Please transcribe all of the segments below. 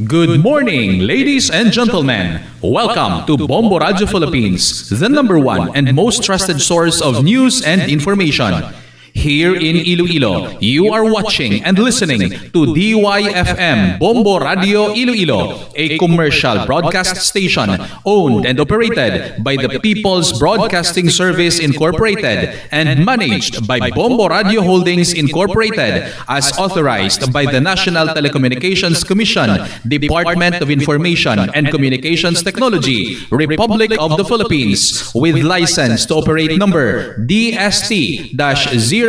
Good morning, ladies and gentlemen. Welcome to Bombo Radio Philippines, the #1 and most trusted source of news and information. Here in Iloilo, you are watching and listening to DYFM Bombo Radio Iloilo, a commercial broadcast station owned and operated by the People's Broadcasting Service Incorporated and managed by Bombo Radio Holdings Incorporated as authorized by the National Telecommunications Commission, Department of Information and Communications Technology, Republic of the Philippines, with license to operate number DST-03044-2004.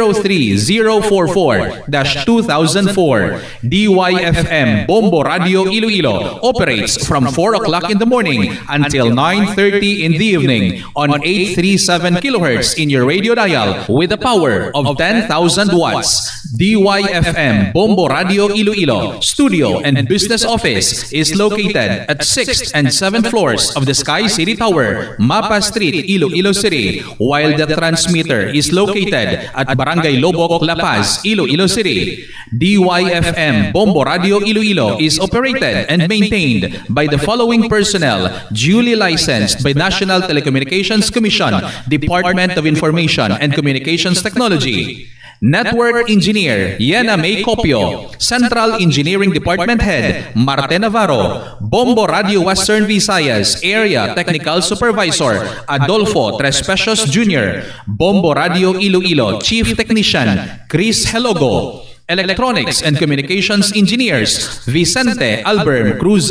DYFM Bombo Radio Iloilo operates from 4 o'clock in the morning until 9:30 in the evening on 837 kHz in your radio dial with a power of 10,000 watts. DYFM Bombo Radio Iloilo Studio and Business Office is located at 6th and 7th floors of the Sky City Tower, Mapa Street, Iloilo City, while the transmitter is located at Barangay Lobok, La Paz, Iloilo City. DYFM Bombo Radio Iloilo is operated and maintained by the following personnel duly licensed by National Telecommunications Commission, Department of Information and Communications Technology. Network Engineer Yena May Copio, Central Engineering Department Head Marte Navarro, Bombo Radio Western Visayas Area Technical Supervisor Adolfo Trespecios Jr., Bombo Radio Iloilo Chief Technician Chris Helogo, Electronics and Communications Engineers Vicente Alberm Cruz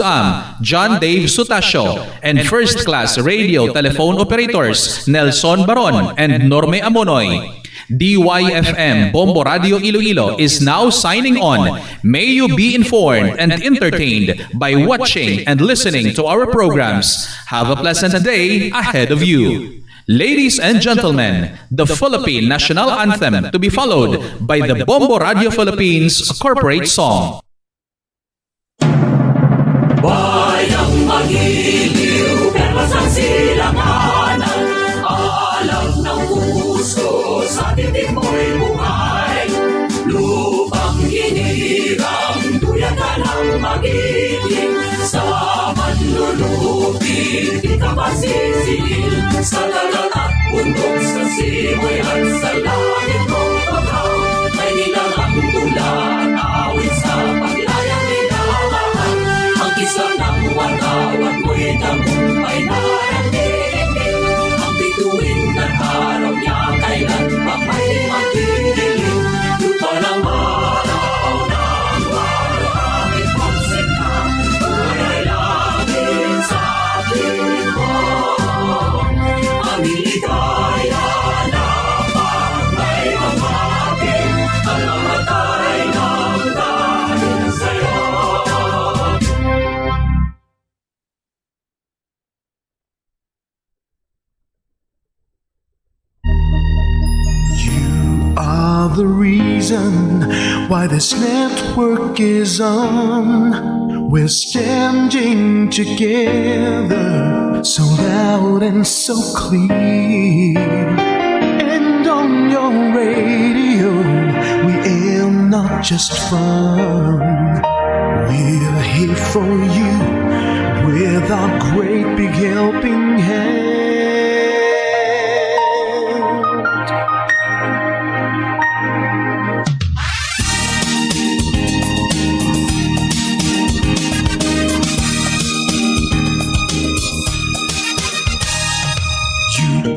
John Dave Sutasio, and First Class Radio Telephone Operators Nelson Baron and Norme Amonoy. DYFM Bombo Radio Iloilo is now signing on. May you be informed and entertained by watching and listening to our programs. Have a pleasant day ahead of you. Ladies and gentlemen, the Philippine National Anthem to be followed by the Bombo Radio Philippines corporate song. Bayang magiliw, perlas ang silanganan, alam ng puso, sa titik mo'y buhay. Lupang hinirang, tuyagan ang magiling, sa manlulupig, di ka masisiil. Sa dagat at bundok, sa simoy at sa langit mong paghaw, may nilalang tulan, awit sa paglayang minamahal. Ang kisang ng watawat mo'y tagumpay na nagdinig. Ang bituin ng araw niya kailan pa may magdidilim. Lupa ng araw ng maraming konsekta, buhay langit sa atin mo. Ang iligaya na pag may mamakin, ang namatay ng dahil sa'yo. Are the reason why this network is on. We're standing together so loud and so clear. And on your radio, we aim not just fun. We're here for you with our great big helping hand.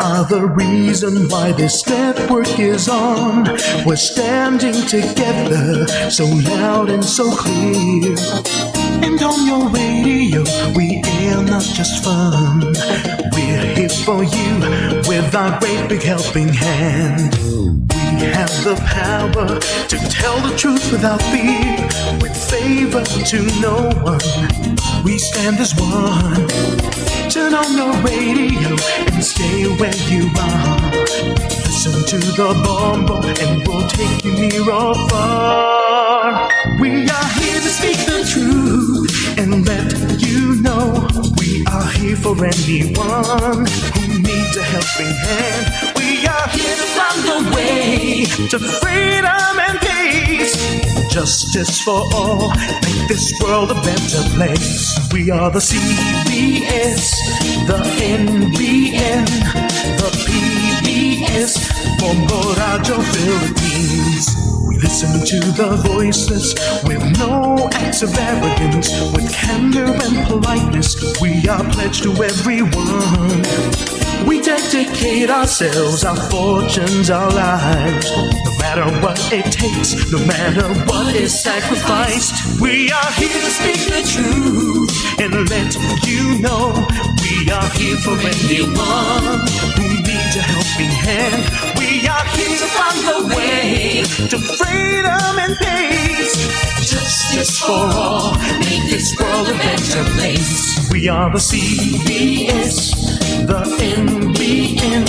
Are the reason why this network is on. We're standing together so loud and so clear. And on your radio, we air not just fun. We're here for you with our great big helping hand. We have the power to tell the truth without fear, with favor to no one. We stand as one. Turn on your radio and stay where you are. Listen to the Bombo and we'll take you near or far. We are here to speak the truth and let you know we are here for anyone who needs a helping hand. We are here to find the way to freedom and peace. justice for all, make this world a better place. We are the CBS, the NBN, the PBS, Bombo Radio Philippines. We listen to the voiceless with no acts of arrogance, with candor and politeness. We are pledged to everyone. We dedicate ourselves, our fortunes, our lives. No matter what it takes, no matter what is sacrificed. We are here to speak the truth and let you know. We are here for anyone who needs a helping hand. We are here to find the way to freedom and peace. Justice for all, make this world a better place. We are the CBS, the NBN,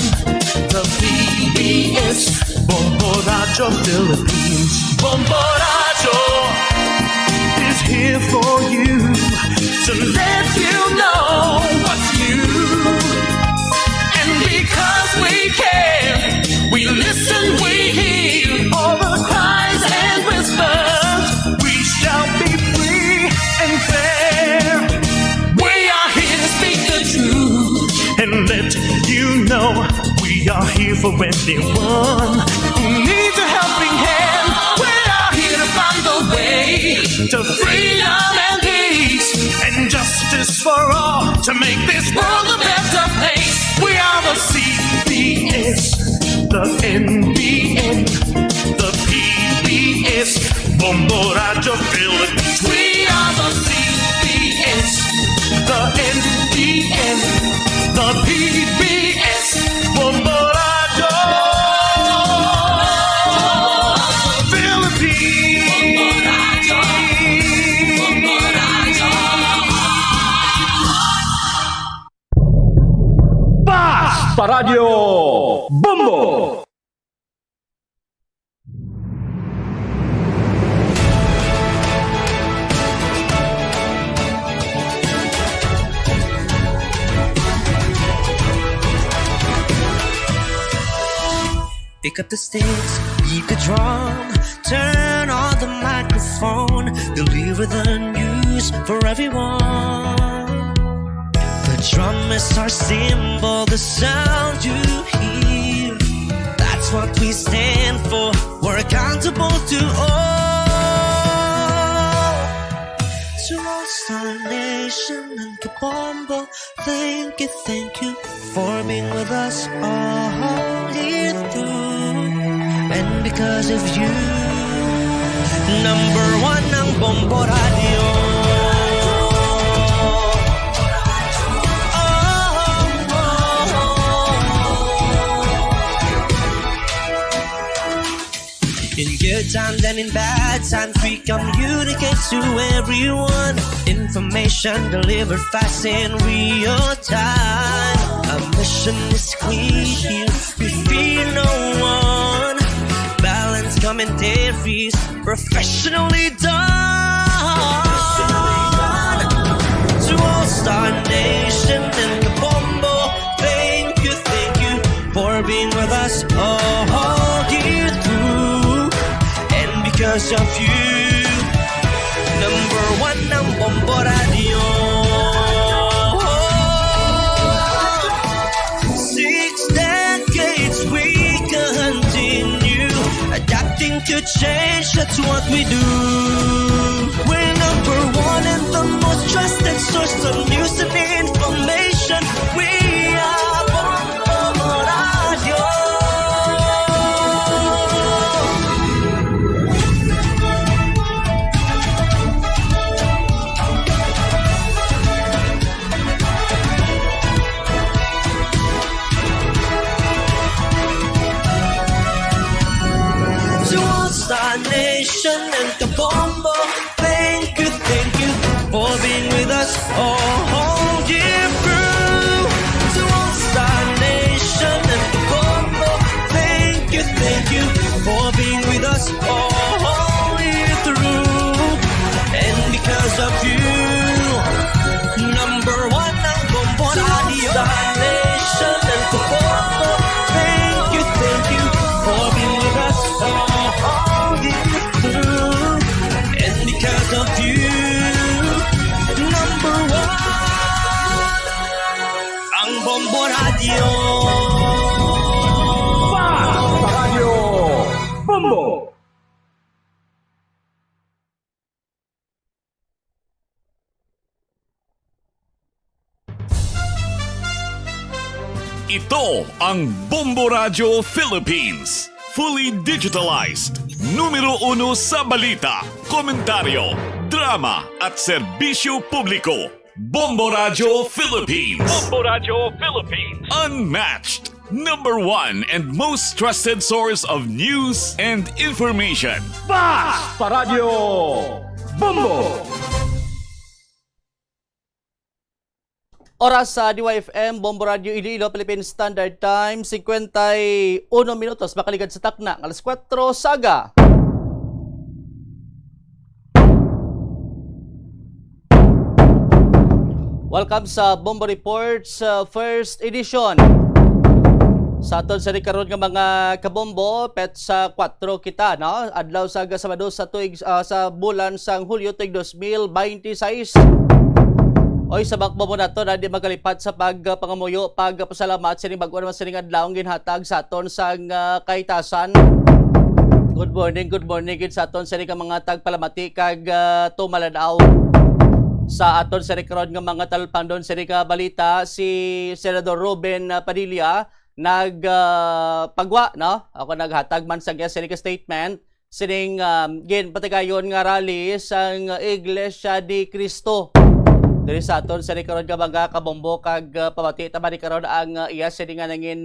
the PBS, Bombo Radio Philippines. Bombo Radio is here for you to let you know what's new. And because we care, we listen, we hear all the cries and whispers. We shall be free and fair. We are here to speak the truth and let you know. We are here for anyone who needs a helping hand. We are here to find the way to freedom and peace and justice for all, to make this world a better place. We are the CBS, the NBN, the PBS, Bombo Radio Philippines. We are the CBS, the NBN, the PBS, Bombo Radio Philippines. Basta Radio Bombo! Pick up the sticks, beat the drum, turn on the microphone, deliver the news for everyone. The drum is our symbol, the sound you hear. That's what we stand for, we're accountable to all. To all Star Nation and Kabombo, thank you for being with us all year through. And because of you, number one ang Bombo Radio. In good times and in bad times, we communicate to everyone. Information delivered fast in real time. Our mission is clear, we fear no one. Balanced commentaries, professionally done. To all Star Nation and the Bombo, thank you for being with us all year through. And because of you, number one ang Bombo Radio. 6 decades we continue, adapting to change, that's what we do. We're number one and the most trusted source of news and information. We are Bombo Radio. To all Star Nation and Kabombo, of you. Number one, ang Bombo Radio. Sa Radyo Bombo. Ito ang Bombo Radio Philippines. Fully digitalized. Numero 1 sa balita, komentaryo, drama at serbisyo publiko. Bombo Radio Philippines. Bombo Radio Philippines. Unmatched. Number 1 and most trusted source of news and information. Sa Radyo Bombo. Oras sa DYFM, Bombo Radio Iloilo, Philippine Standard Time, 51 minutos, makaligad sa takna, alas 4, saga. Welcome sa Bombo Reports, first edition. Sa aton sa karon nga mga kabombo, pet sa 4 kita, no? Adlaw sa Sabado sa tuig sa bulan sang Hulyo tuig 2026. Oy, sa bakbo mo nato na di magalipat sa pagpangamuyo, pagpasalamat sa bag-o naman sa adlaw ginhatag sa aton sang kahitasan. Good morning gid sa aton sa mga tagpalamati kag tumaladaw. Sa aton sa karon nga mga talpandon sa balita, si Senador Ruben Padilla pagwa, no? Ako naghatag man sa statement sining ginpatigayon nga rally sang Iglesia de Cristo. Diri sa aton sa karon nga mga kabombo kag pamati tama ni karon ang iya sining nga nangin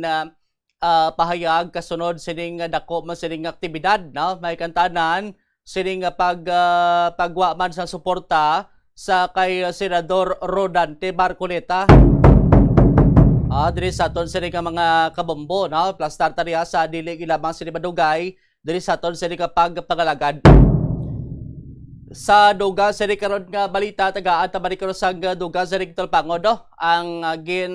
pahayag kasunod sining dako man sining aktibidad, no? May kantanan sining pagwa man sa suporta sa kay Senador Rodante Marcoleta. Diri sa aton sining mga kabombo, no? Plus tarta niya sa dili ilabang sining madugay diri sa aton sining pagpangalagad. Sa duga sa karon nga balita tagaan ta karon sa duga sa Talpangod, no? Ang gin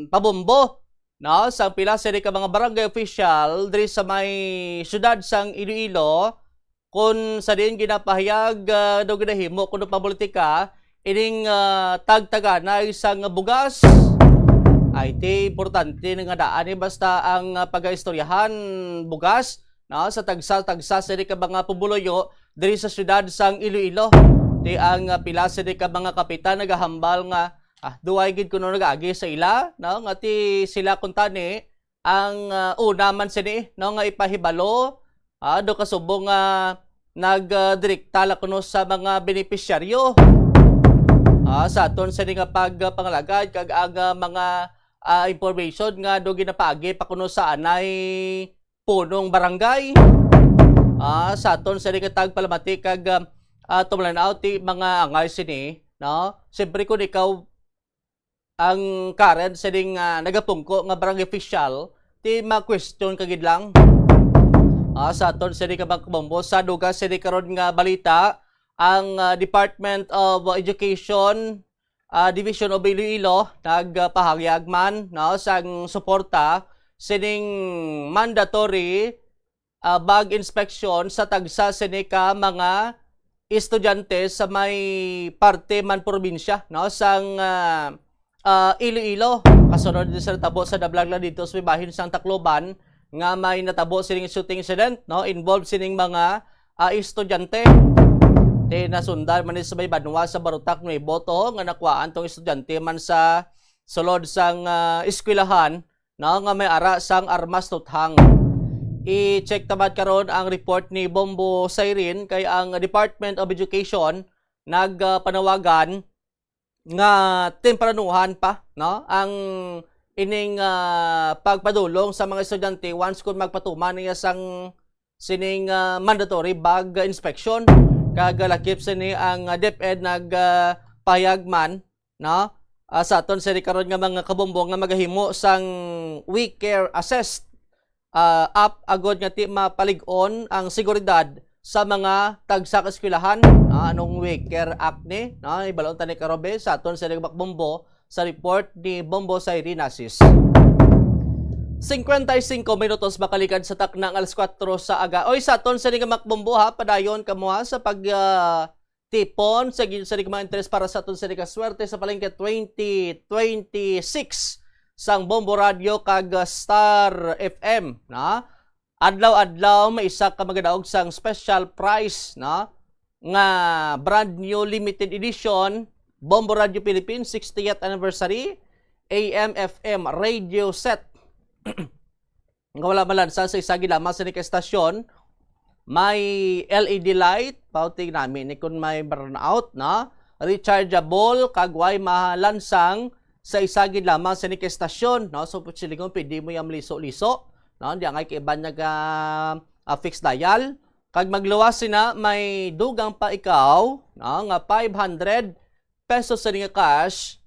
pabombo, no, sa pila sa mga barangay official diri sa may syudad sang Iloilo kun sa din ginapahayag do ginahimo kuno papolitika ining tagtagana isang bugas ay importante nga daan basta ang pagaistoryahan bugas, no, sa tagsa sa mga pumuloyo diri sa syudad sang Iloilo. Di ang pila sa mga kapitan nagahambal nga duay gid kuno nagaagi sa ila, no, nga ti sila kuntani ang una man sini, no, nga ipahibalo do kasubong nagdirektala kuno sa mga benepisyaryo sa aton sa nga pagpangalagad kag ang mga information nga do ginapaagi pa kuno sa anay punong barangay. Sa aton sa tagpalamati kag tumlanaw ti mga angay sini, no? Siyempre kung ikaw ang current sa nagapungko nga barangay official, ti ma-question kagid lang. Sa aton sa kabombo sa duga sa karon nga balita, ang Department of Education Division of Iloilo nagpahayag man, no, sang suporta sining mandatory bag inspection sa tagsa sinika mga estudyante sa may parte man probinsya, no, sang Iloilo. Kasunod din sa natabo sa Dablagla dito sa bahin sang Tacloban nga may natabo sining shooting incident, no, involved sining mga estudyante. Nasundan man sa may Banwa sa Barutak may boto nga nakuhaan tong estudyante man sa sulod sang eskwelahan, no, nga may ara sang armas tuthang. I-check tamad karon ang report ni Bombo Siren kay ang Department of Education nagpanawagan nga tempranuhan pa, no, ang ining pagpadulong sa mga estudyante once kung magpatuman niya sang sining mandatory bag inspection. Kag lakip sini ang DepEd nagpahayagman, no, sa aton sa karon nga mga kabombo nga magahimo sang we care assessed up agod nga ti mapalig-on ang seguridad sa mga tagsa ka eskwelahan. Anong we care act ni, no, ibalon ta ni Karobe sa aton sa Bombo sa report ni Bombo Siren Asis. 55 minutos makalikad sa taknang alas 4 sa aga. Oy, sa aton sa mga makbombo ha, padayon kamo ha sa pag tipon sa gid sa mga interest para sa aton sa swerte sa palengke 2026 sang Bombo Radio kag Star FM na adlaw-adlaw may isa ka magadaog sang special prize na nga brand new limited edition Bombo Radio Philippines 60th anniversary AM FM radio set. Nga wala malansa sa isa gid lamang sa estasyon. May LED light, pauting namin ni kung may burnout na rechargeable kagway mahalansang sa isa gid lamang sa estasyon, no? So putsilingon pwede mo yung liso-liso, no? Di angay kay iban fixed dial. Kag magluwas na may dugang pa ikaw, no? Nga 500 pesos sa nga cash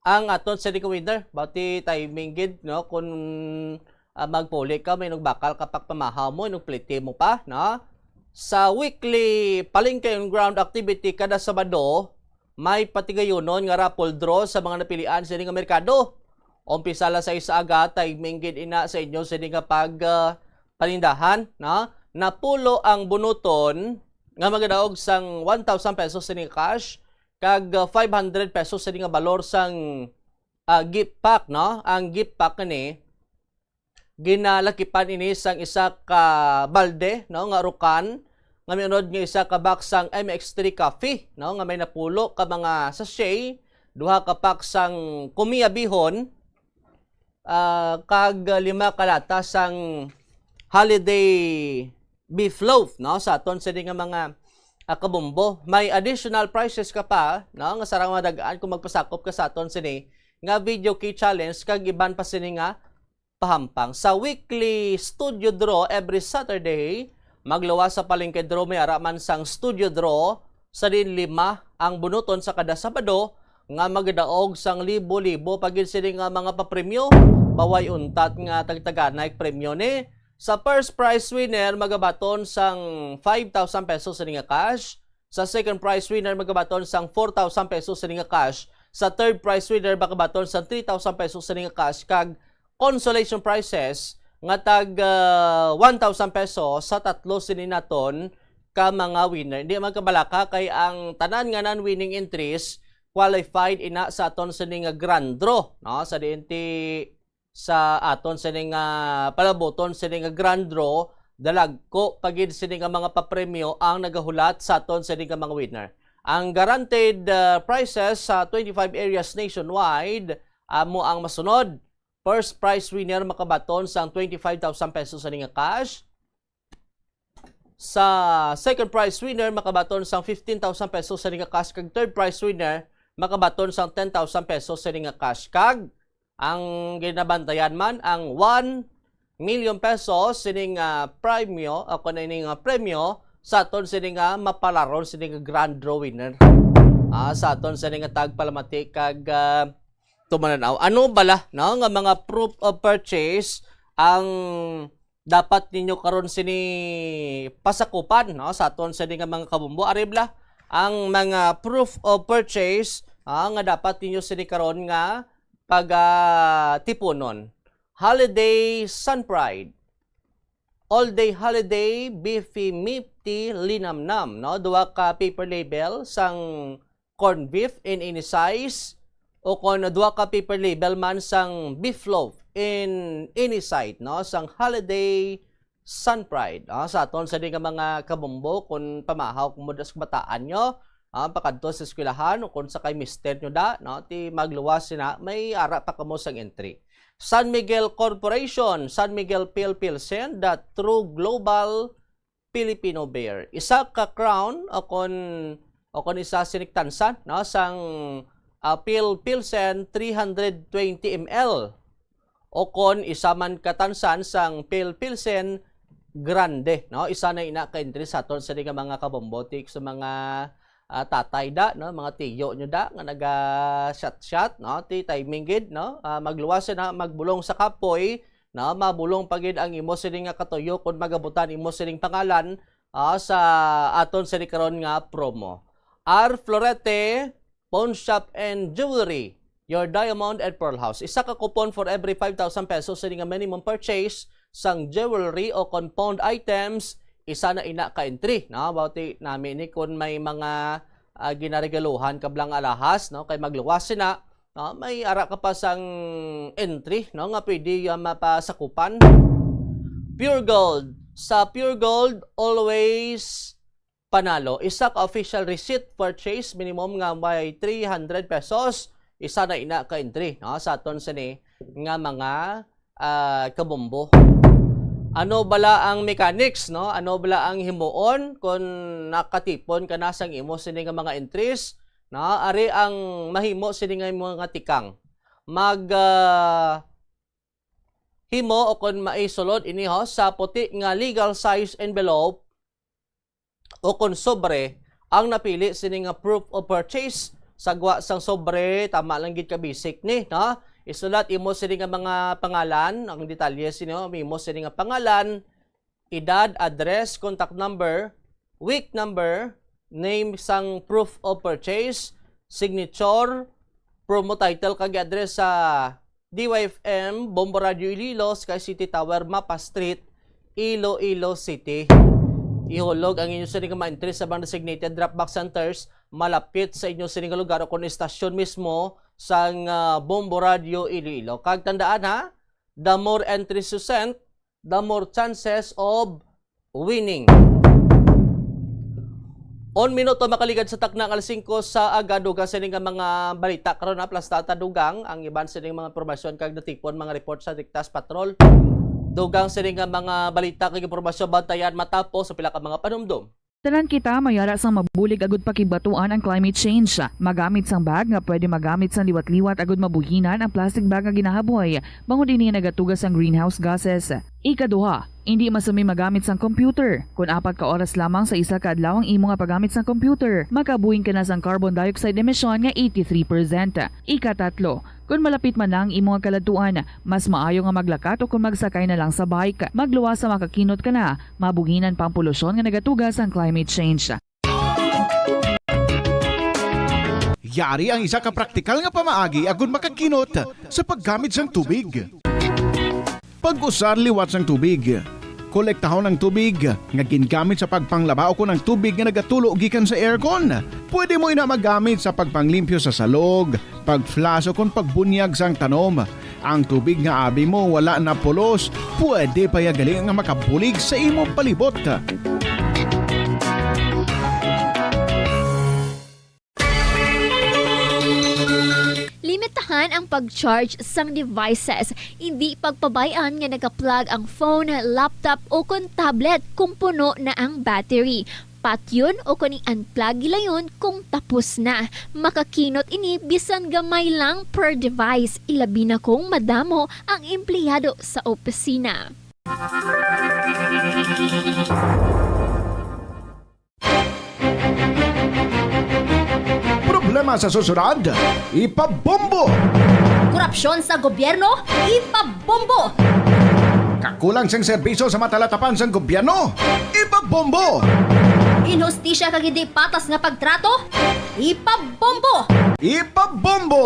ang aton sa winner. Bati timing gid, no? Kung magpuli ka, may nagbakal kapag pamahaw mo, nagplite mo pa, no? Sa weekly palengke on ground activity kada Sabado, may patigayonon nga raffle draw sa mga napilian sa nga merkado. Umpisa la sa isa aga, timing gid ina sa inyo sa nga panindahan, no? Napulo ang bunuton nga magadaog sang 1,000 pesos sa nga cash, kag 500 pesos sa nga balor sang gift pack, no? Ang gift pack ni ginalakipan ini sang isa ka balde, no, nga rukan nga minod nga isa ka box sang MX3 coffee, no, nga may napulo ka mga sachet, duha ka pack sang kumiya bihon, kag 5 ka lata sang holiday beef loaf, no, sa aton sa nga mga kabumbo. May additional prices ka pa, no, nga sarang madagaan kung magpasakop ka sa aton sini nga video key challenge kag iban pa sini nga pahampang. Sa weekly studio draw every Saturday, maglawas sa palengke draw may araman sang studio draw sa din 5 ang bunuton sa kada Sabado nga magdaog sang libo-libo pagin sini nga mga papremyo, baway untat nga tagtaganay premyo ni. Sa first prize winner magabaton sang 5,000 pesos sa nga cash. Sa second prize winner magabaton sang 4,000 pesos sa nga cash. Sa third prize winner magabaton sang 3,000 pesos sa nga cash, kag consolation prizes nga tag 1,000 pesos sa tatlo sininaton ka mga winner. Hindi man kabalaka kay ang tanan nga non-winning entries qualified ina sa aton sa nga grand draw, no? Sa dienti sa aton sa nga palaboton sa nga grand draw, dalagko pagid sini nga mga papremyo ang nagahulat sa aton sa nga mga winner. Ang guaranteed prizes sa 25 areas nationwide amo ang masunod. First prize winner makabaton sang 25,000 pesos sa nga cash. Sa second prize winner makabaton sang 15,000 pesos sa nga cash, kag third prize winner makabaton sang 10,000 pesos sa nga cash, kag ang ginabantayan man ang 1 million pesos sining premyo o kuno premyo sa aton sining mapalaron sining grand draw winner. Sa aton sining tagpalamati kag tumananaw. Ano bala, no, nga mga proof of purchase ang dapat ninyo karon sini pasakupan, no, sa aton sa nga mga kabumbo. Aribla ang mga proof of purchase nga dapat ninyo sini karon nga pag tipunon. Holiday Sun Pride, All Day Holiday Beefy Mifty Linamnam, no, duwa ka paper label sang corned beef in any size, o kung duwa ka paper label man sang beef loaf in any site, no, sang Holiday Sun Pride, sa aton sa nga mga kabumbo kung pamahaw kung modas bataan nyo, pakadto sa eskwelahan o kung sa kay mister nyo da, no, ti magluwas sina may ara pa kamo sang entry. San Miguel Corporation, San Miguel Pilsen, the True Global Filipino Bear. Isa ka crown o kung isa siniktansan, no, sang Pilsen 320 ml o kon isa man katansan sang Pilsen Grande, no, isa na ina ka entry sa aton sa mga kabombotik sa mga tatay da, no, mga tiyo nyo da nga naga shot no, ti timing gid, no, magluwas na magbulong sa kapoy, no, mabulong pagid ang imo sining nga katuyo kun magabutan imo sining pangalan sa aton sa karon nga promo. R Florete Pawn Shop and Jewelry, your Diamond and Pearl House. Isa ka coupon for every 5,000 pesos sa nga minimum purchase sang jewelry o compound items, isa na ina ka entry, no, bauti namin ni kun may mga ginaregaluhan kablang alahas, no, kay magluwas sina, no, may ara ka pa sang entry, no, nga pwede mapasakupan. Pure Gold. Sa Pure Gold, always panalo. Isa ka official receipt purchase, minimum nga may 300 pesos. Isa na ina ka entry, no, sa aton sini nga mga kabombo. Ano bala ang mechanics, no? Ano bala ang himuon kung nakatipon ka na sang imo sini nga mga entries, no? Ari ang mahimo sini nga mga tikang. Himo o kung maisulod ini ho sa puti nga legal size envelope o kung sobre ang napili sini nga proof of purchase. Sagwa sang sobre, tama lang gid ka basic ni, no? Isulat imo sini nga mga pangalan, ang detalye sino, imo sini nga pangalan, edad, address, contact number, week number, name sang proof of purchase, signature, promo title kag address sa DYFM, Bombo Radio Iloilo, Sky City Tower, Mapa Street, Iloilo City. Ihulog ang inyo sini nga ma-entry sa mga designated drop-box centers malapit sa inyo sini nga lugar o kung istasyon mismo sang Bombo Radio Iloilo. Kag tandaan ha, the more entries you send, the more chances of winning. On minuto makaligad sa takna alas 5 sa agadugang sini nga mga balita karon na plus tata dugang ang iban sini mga impormasyon kag natipon mga report sa Diktas Patrol. Dugang sini nga mga balita kag impormasyon bantayan matapos sa pila ka mga panumdum. Tanan kita mayara sang mabulig agud pakibatuan ang climate change. Magamit sang bag nga pwede magamit sang liwat-liwat agud mabuhinan ang plastic bag nga ginahaboy. Bangod dinhi nagatugas ang greenhouse gases. Ikaduha, hindi masumi magamit sang computer. Kung 4 ka oras lamang sa isa ka adlaw ang imo nga paggamit sang computer, makabuhing ka na sang carbon dioxide emission nga 83%. Ikatatlo, kung malapit man lang imo nga kaladuan, mas maayo nga maglakat o kung magsakay na lang sa bike. Magluwas sa makakinot ka na, mabuhinan pang polusyon nga nagatugas ang climate change. Yari ang isa ka praktikal nga pamaagi agud makakinot sa paggamit sang tubig. Pag-usar liwat sang tubig. Kolektahon ng tubig nga gingamit sa pagpanglaba o kung ng tubig nga nagatulo gikan sa aircon. Pwede mo ina magamit sa pagpanglimpyo sa salog, pagflash o kung pagbunyag sang tanom. Ang tubig nga abi mo wala na pulos, pwede pa yagaling nga makabulig sa imong palibot. Limitahan ang pag-charge sang devices. Hindi pagpabayaan nga naka-plug ang phone, laptop o kung tablet kung puno na ang battery. Patyon o kung i-unplug gilayon kung tapos na. Makakinot ini bisan gamay lang per device. Ilabi na kung madamo ang empleyado sa opisina. Problema sa susunod, ipabombo! Korupsyon sa gobyerno, ipabombo! Kakulang sang serbisyo sa matalatapan sang gobyerno, ipabombo! Inhustisya kag hindi patas nga pagtrato, ipabombo! Ipabombo!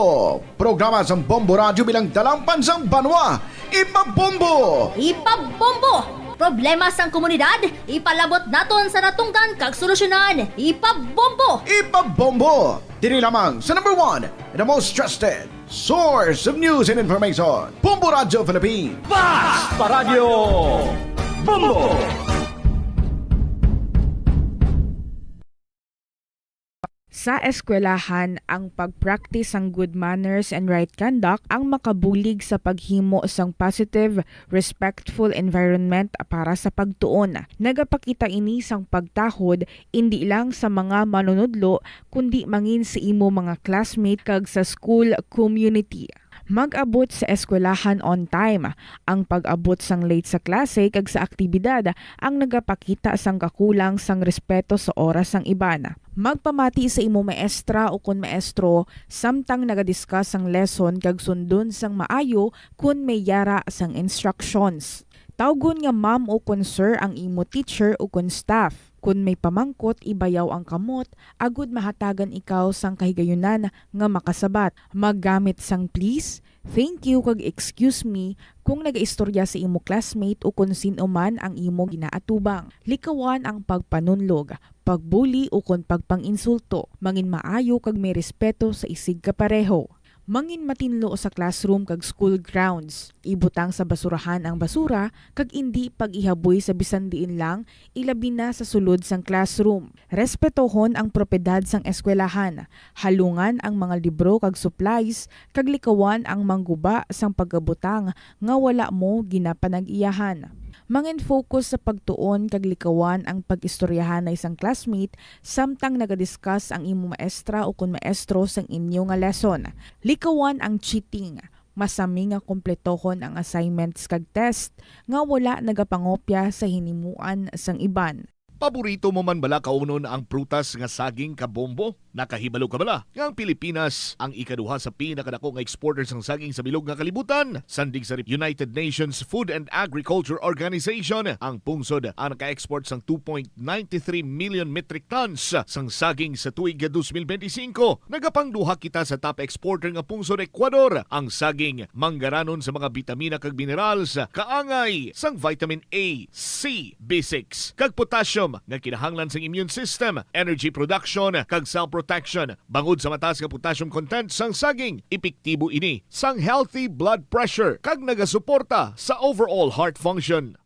Programa sang Bombo Radio bilang dalampan sang banwa, ipabombo! Ipabombo! Problema sang komunidad, ipalabot naton sa natunggan kag solusyonan, ipabombo! Ipabombo! Dili lamang sa number 1 and the most trusted source of news and information, Bombo Radio Philippines. Basta Radio Bombo! Sa eskwelahan, ang pag-practice ng good manners and right conduct ang makabulig sa paghimo sang positive, respectful environment para sa pagtuon. Nagapakita ini sang pagtahod hindi lang sa mga manunudlo kundi mangin sa imo mga classmate kag sa school community. Mag-abot sa eskwelahan on time. Ang pag-abot sang late sa klase kag sa aktibidad ang nagapakita sang kakulang sang respeto sa oras sang iban. Magpamati sa imo maestra o kun maestro samtang nagadiscuss sang lesson kag sundon sang maayo kun may yara sang instructions. Tawgon nga ma'am o kun sir ang imo teacher o kun staff. Kung may pamangkot, ibayaw ang kamot, agud mahatagan ikaw sang kahigayunan nga makasabat. Maggamit sang please, thank you kag excuse me kung nagaistorya sa imo classmate o kung sino man ang imo ginaatubang. Likawan ang pagpanunlog, pagbuli o kung pagpanginsulto. Mangin maayo kag may respeto sa isig kapareho. Mangin matinlo sa classroom kag school grounds. Ibutang sa basurahan ang basura kag indi pag-ihaboy sa bisan diin lang, ilabi na sa sulod sang classroom. Respetohon ang propiedad sang eskwelahan. Halungan ang mga libro kag supplies kag likawan ang mangguba sang pagabutang nga wala mo ginapanag-iyahan. Mangin focus sa pagtuon kag likawan ang pag-istoryahan na isang classmate samtang nagadiscuss ang imo maestra o kun maestro sang inyo nga lesson. Likawan ang cheating. Masami nga kompletohon ang assignments kag test nga wala nagapangopya sa hinimuan sang iban. Paborito mo man bala kaunon ang prutas nga saging kabombo? Nakahibalo ka bala? Nga ang Pilipinas ang ikaduha sa pinakadako nga exporter sang saging sa bilog nga kalibutan. Sandig sa United Nations Food and Agriculture Organization, ang pungsod ang naka-export sang 2.93 million metric tons sang saging sa tuig 2025. Nagapangduha kita sa top exporter nga pungsod Ecuador. Ang saging manggaranon sa mga bitamina kag minerals, kaangay sang vitamin A, C, B6 kag potassium nga kinahanglan sa immune system, energy production kag cell protection. Bangod sa mataas nga potassium content sang saging, epektibo ini sang healthy blood pressure kag nagasuporta sa overall heart function.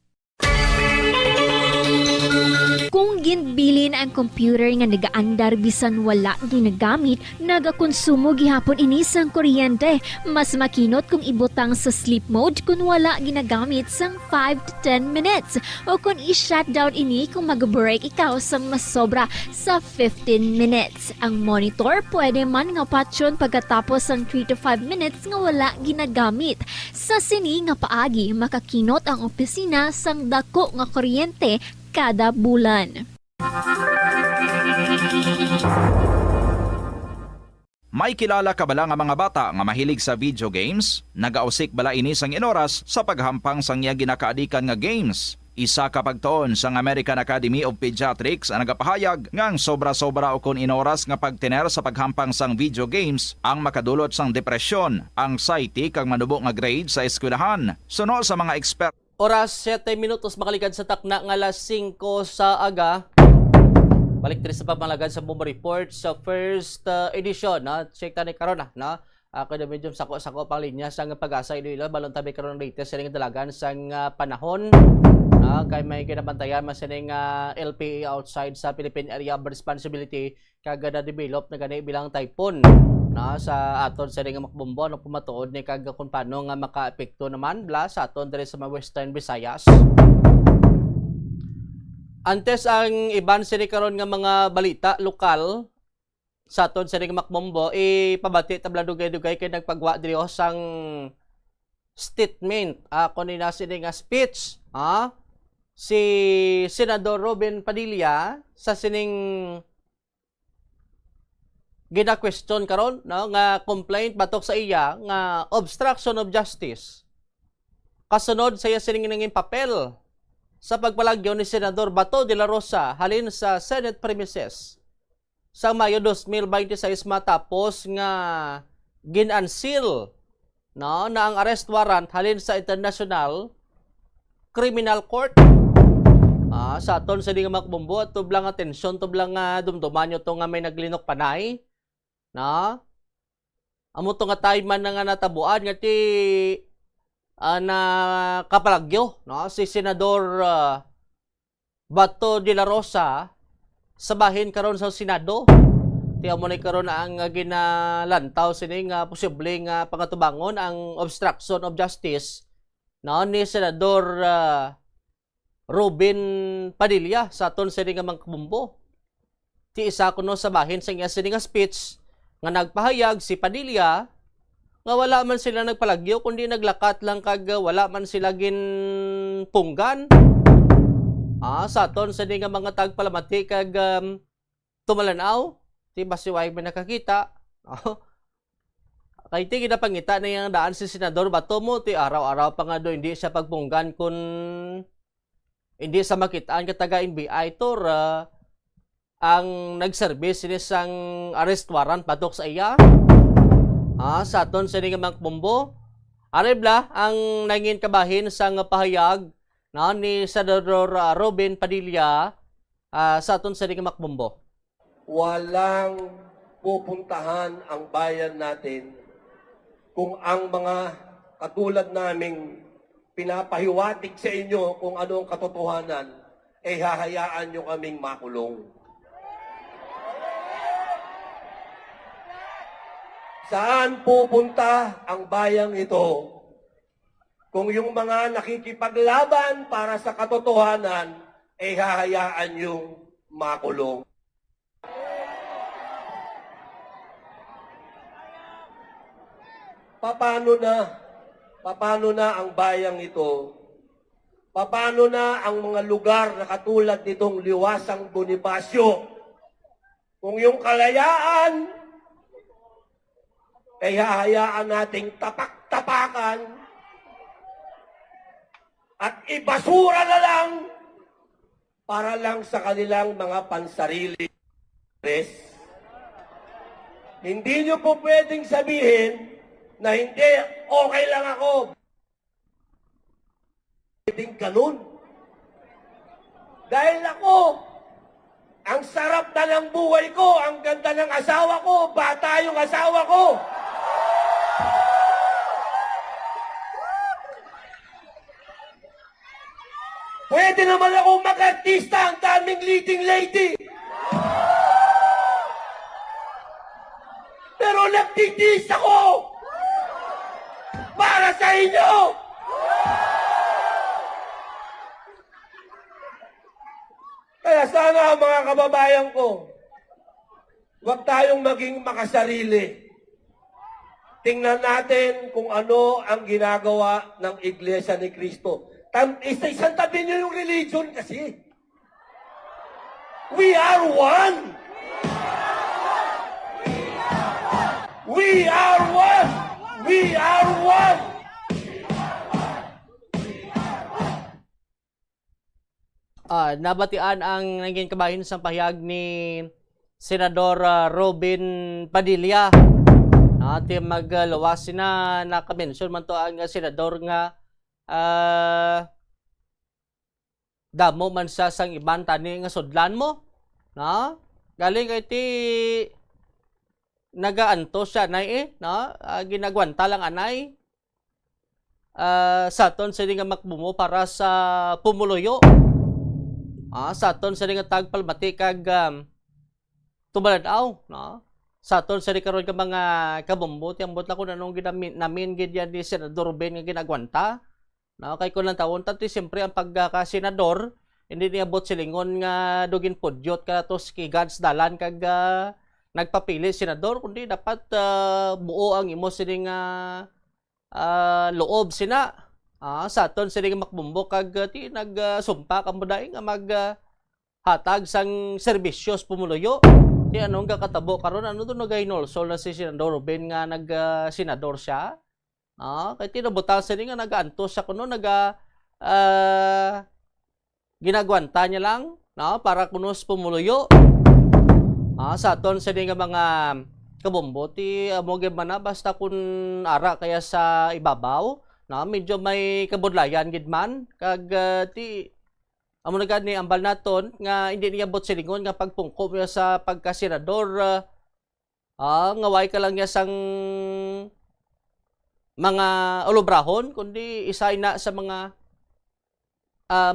Kung ginbilin ang computer nga nagaandar bisan wala ginagamit, nagakonsumo gihapon ini sang kuryente. Mas makinot kung ibutang sa sleep mode kung wala ginagamit sang 5 to 10 minutes. O kung i-shutdown ini kung mag-break ikaw sang mas sobra sa 15 minutes. Ang monitor pwede man nga patyon pagkatapos sang 3 to 5 minutes nga wala ginagamit. Sa sini nga paagi, makakinot ang opisina sang dako nga kuryente kada bulan. May kilala ka bala nga mga bata nga mahilig sa video games? Nagausik bala ini sang inoras sa paghampang sang iya ginakaadikan nga games. Isa ka pagtuon sang American Academy of Pediatrics ang nagapahayag ngang sobra-sobra o kun inoras nga pagtiner sa paghampang sang video games ang makadulot sang depresyon, anxiety kag manubo nga grade sa eskwelahan. Suno sa mga expert Oras 7 minutos makaligad sa takna nga alas 5 sa aga. Balik diri sa pamalagan sa Bombo Report sa first edition. Check tani karon na. Kada medyo sako-sako pang linya sang Pag-asa Iloilo balon tabi karon latest sa dalagan sang panahon. Kay may kinabantayan man sining LPA outside sa Philippine Area of Responsibility kag na-develop na gani bilang typhoon. Sa aton sa nga makbombo no pumatuod ni kag kung paano nga makaapekto naman bla sa aton diri sa mga Western Visayas. Antes ang iban sini karon nga mga balita lokal sa aton sa nga makbombo pabati tabla dugay-dugay kay nagpagwa diri sang statement ako ni na sini nga speech si Senador Robin Padilla sa sining gina-question karon nga complaint batok sa iya nga obstruction of justice. Kasunod sa iya sining papel sa pagpalagyo ni Senador Bato de la Rosa halin sa Senate premises sa Mayo 2026 matapos nga gin-unseal na ang arrest warrant halin sa International Criminal Court. Sa aton sa nga makbombo at tublang atensyon, tublang dumduman nyo to nga may naglinok panay amo to nga time man nga natabuan nga ti na kapalagyo si Senador Bato de la Rosa sa bahin karon sa Senado. Ti amo ni karon ang ginalantaw sini nga posibleng pangatubangon ang obstruction of justice ni Senador Robin Padilla sa aton sa nga makbombo. Ti isa kuno sa bahin sa iya sini nga speech nga nagpahayag si Padilla nga wala man sila nagpalagyo kundi naglakat lang kag wala man sila ginpunggan. Sa aton sa nga mga tagpalamati kag tumalanaw ti basiway man nakakita Kay ti pangita na yung daan si Senador Bato mo, ti araw-araw pa nga do, hindi siya pagpunggan kung hindi sa makitaan ka taga NBI tor ang nag-service ni sang arrest warrant patok sa iya. Sa aton sa nga makbombo. Arebla ang nangin kabahin sang pahayag ni Senador Robin Padilla sa aton sa nga makbombo. Walang pupuntahan ang bayan natin kung ang mga katulad naming pinapahiwatig sa inyo kung ano ang katotohanan, ay hahayaan nyo kaming makulong. Saan pupunta ang bayang ito kung yung mga nakikipaglaban para sa katotohanan ay hahayaan yung makulong? Paano na ang bayang ito? Paano na ang mga lugar na katulad nitong Liwasang Bonifacio? Kung yung kalayaan ay hahayaan nating tapak-tapakan at ibasura na lang para lang sa kanilang mga pansarili. Hindi nyo po pwedeng sabihin na hindi, okay lang ako. Pwedeng ganun. Dahil ako, ang sarap na ng buhay ko, ang ganda ng asawa ko, bata yung asawa ko. Pwede naman akong mag-artista, ang daming leading lady. Pero nagtitis ako para sa inyo. Kaya sana mga kababayan ko, huwag tayong maging makasarili. Tingnan natin kung ano ang ginagawa ng Iglesia ni Cristo. Isang tabi niyo yung religion kasi. We are one. We are one. We are one. Nabatian ang naging kabahin sa pahayag ni Senador Robin Padilla. Ati maglawas na nakamention man to ang senador nga damo man sa sang iban tani nga sudlan mo. Galing kay ti nagaanto siya nay ginagwanta lang anay sa aton sa nga makbumo para sa pumuloyo. Sa aton sa nga tagpalmati kag tubaladaw, sa aton sa karon ka mga kabombo ti ambot na ko nanong ginamit namin gid yan ni Senador Ben nga ginagwanta. Kay ko lang tawon tati siyempre ang pagka-senador hindi niya bot silingon nga dugin pudyot ka tos ki God's dalan kag nagpapili senador kundi dapat buo ang imo sining loob sina. Sa aton sining makbumbo kag ti nagsumpa kamo daing nga hatag sang serbisyos pumuloyo. Ti anong kakatabo karon ano to nagainolsol na si Senador Ruben nga nag-senador siya. Kay tinabutang sining nga nagaantos siya kuno ginagwanta niya lang para kunos pumuloyo. Sa aton sining nga mga kabombo ti amo gyud man basta kun ara kaya sa ibabaw medyo may kabudlayan gid man kag ti amo na gani ambal naton nga hindi niya bot silingon nga pagpungko niya sa pagkasenador nga way ka lang niya sang mga ulubrahon kundi isay na sa mga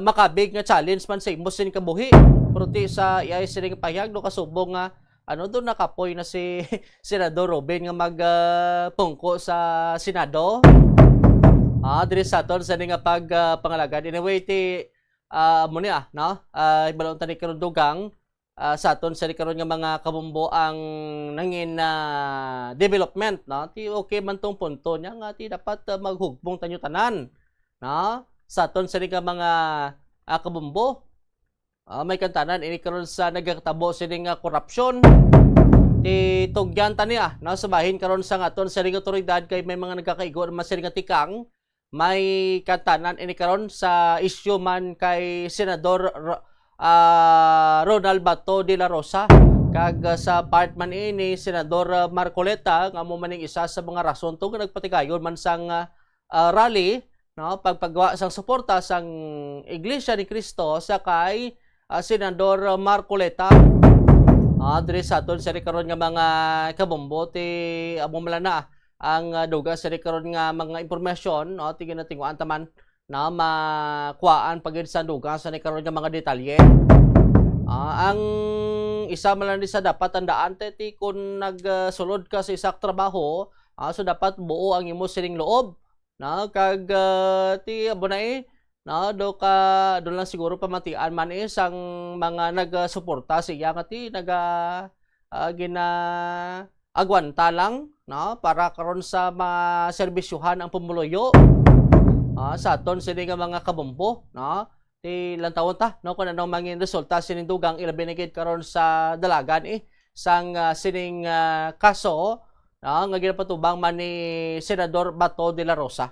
makabig nga challenge man sa imo sin kabuhi pero ti sa iyay sining pahayag do kasubong nga do nakapoy na si Senador Robin nga magpungko sa Senado. Diri sa aton sa nga pagpangalagad. Anyway, ti muni ibalon tani karon dugang sa aton sa karon nga mga kabumbo ang nangin development ti okay man tong punto niya nga ti dapat maghugpong tanyo tanan sa aton sa nga mga kabumbo. May kantanan ini karon sa nagkatabo sining korupsyon ti tugyan taniya no sa bahin karon sa aton sa otoridad kay may mga nagkakaigo mas nga tikang may kantanan ini karon sa issue man kay Senador Ronald Bato de la Rosa kag sa part man ini Senador Marcoleta nga mo maning isa sa mga rason to nga nagpatigayon man sang rally no pagpagawa sang suporta sang Iglesia ni Cristo sa kay Senador Marcoleta. Diri sa aton sa karon nga mga kabombo ti amo na ang duga sa karon nga mga impormasyon no tingin na tinguan taman na makuhaan pagid sa duga sa karon nga mga detalye. Ang isa man sa dapat tandaan ti kung nagsulod ka sa isak trabaho so dapat buo ang imo sining loob na kag ti abunay no do lang siguro pamatian man sang mga nagsuporta siya nga ti agwanta lang no para karon sa maserbisyuhan ang pumuluyo sa aton sini nga mga kabombo no ti lantawon ta no kun anong mangin resulta sining dugang ilabi na gid karon sa dalagan sang sining kaso no nga ginapatubang man ni Senador Bato de la Rosa.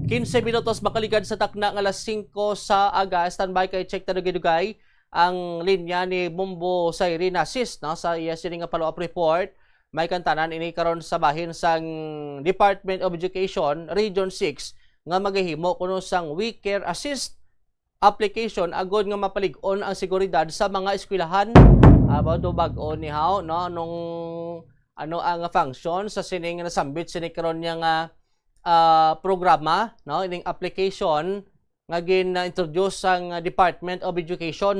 15 minutos makaligad sa takna ng alas 5 sa aga. Standby kay check tanugay ang linya ni Bombo Siren Assist no sa iya sining follow-up report. May kantanan ini karon sa bahin sang Department of Education Region 6 nga magahimo kuno sang We Care Assist application agod nga mapalig-on ang seguridad sa mga eskwelahan. About bag-o ni how no nung ano ang function sa sining nasambit sining karon nga programa no ining application nga gin-introduce sang Department of Education.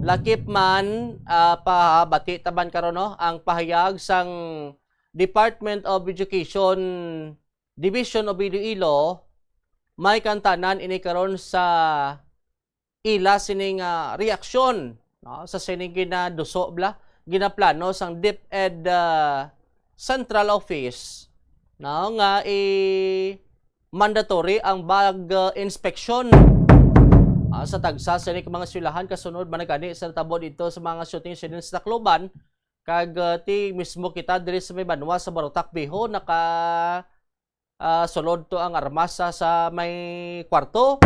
Lakip man pahabati taban karon no ang pahayag sang Department of Education Division of Iloilo may kantanan ini karon sa ila sining reaksyon no sa sining ginaduso ginaplano sang DepEd Central Office no nga mandatory ang bag inspection sa tagsa sa mga eskwelahan kasunod managani sa tabo dito sa mga shooting students sa Tacloban kag ti mismo kita diri sa may banwa sa Barotac Biho sulod to ang armasa sa may kwarto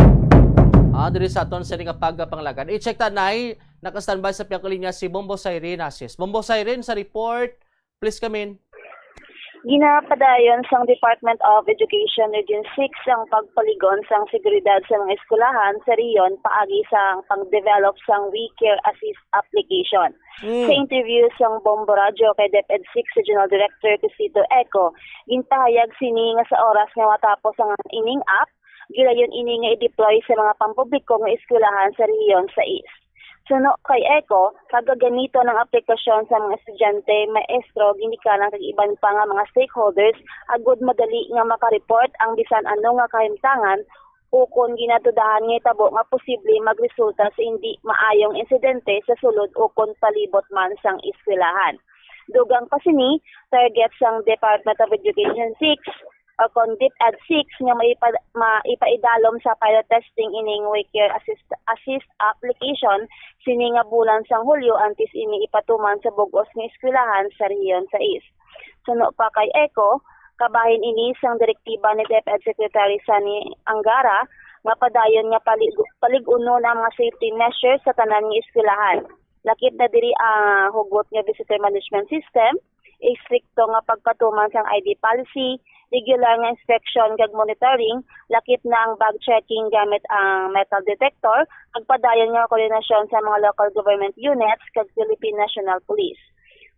diri sa aton sa pagpanglagan. I-check ta nay naka-standby sa piyang linya si Bombo Siren Assist. Bombo Siren sa report, please come in. Ginapadayon sang Department of Education Region 6 ang pagpaligon sang seguridad sa mga eskwelahan sa riyon paagi sang pang-develop sang We Care Assist application. Sa interview sang Bombo Radio kay DepEd 6 Regional Director Crisito Eco, ginpahayag sini nga sa oras nga matapos ang ining app, gilayon ini nga i-deploy sa mga pampubliko nga eskwelahan sa riyon sa East. Suno kay Eco, kagaganito ng aplikasyon sa mga estudyante, maestro, ginikanan kag iban pa nga mga stakeholders, agud madali nga makareport ang bisan ano nga kahimtangan o kung ginatudahan nga tabo nga posible magresulta sa hindi maayong insidente sa sulod o kung palibot man sang eskwelahan. Dugang pa sini, target sang Department of Education 6 o kung DepEd 6 nga maipaidalom sa pilot testing ining We Care Assist application sini nga bulan sang Hulyo antes ini ipatuman sa bugos nga eskwelahan sa riyon sa East. Suno pa kay Eco, kabahin ini sang direktiba ni DepEd Secretary Sani Angara nga padayon nga palig-uno na mga safety measures sa tanan nga eskwelahan. Lakip na diri ang hugot nga visitor management system, istrikto nga pagpatuman sang ID policy, regular nga inspection kag monitoring, lakip na ang bag checking gamit ang metal detector, pagpadayon nga koordinasyon sa mga local government units kag Philippine National Police.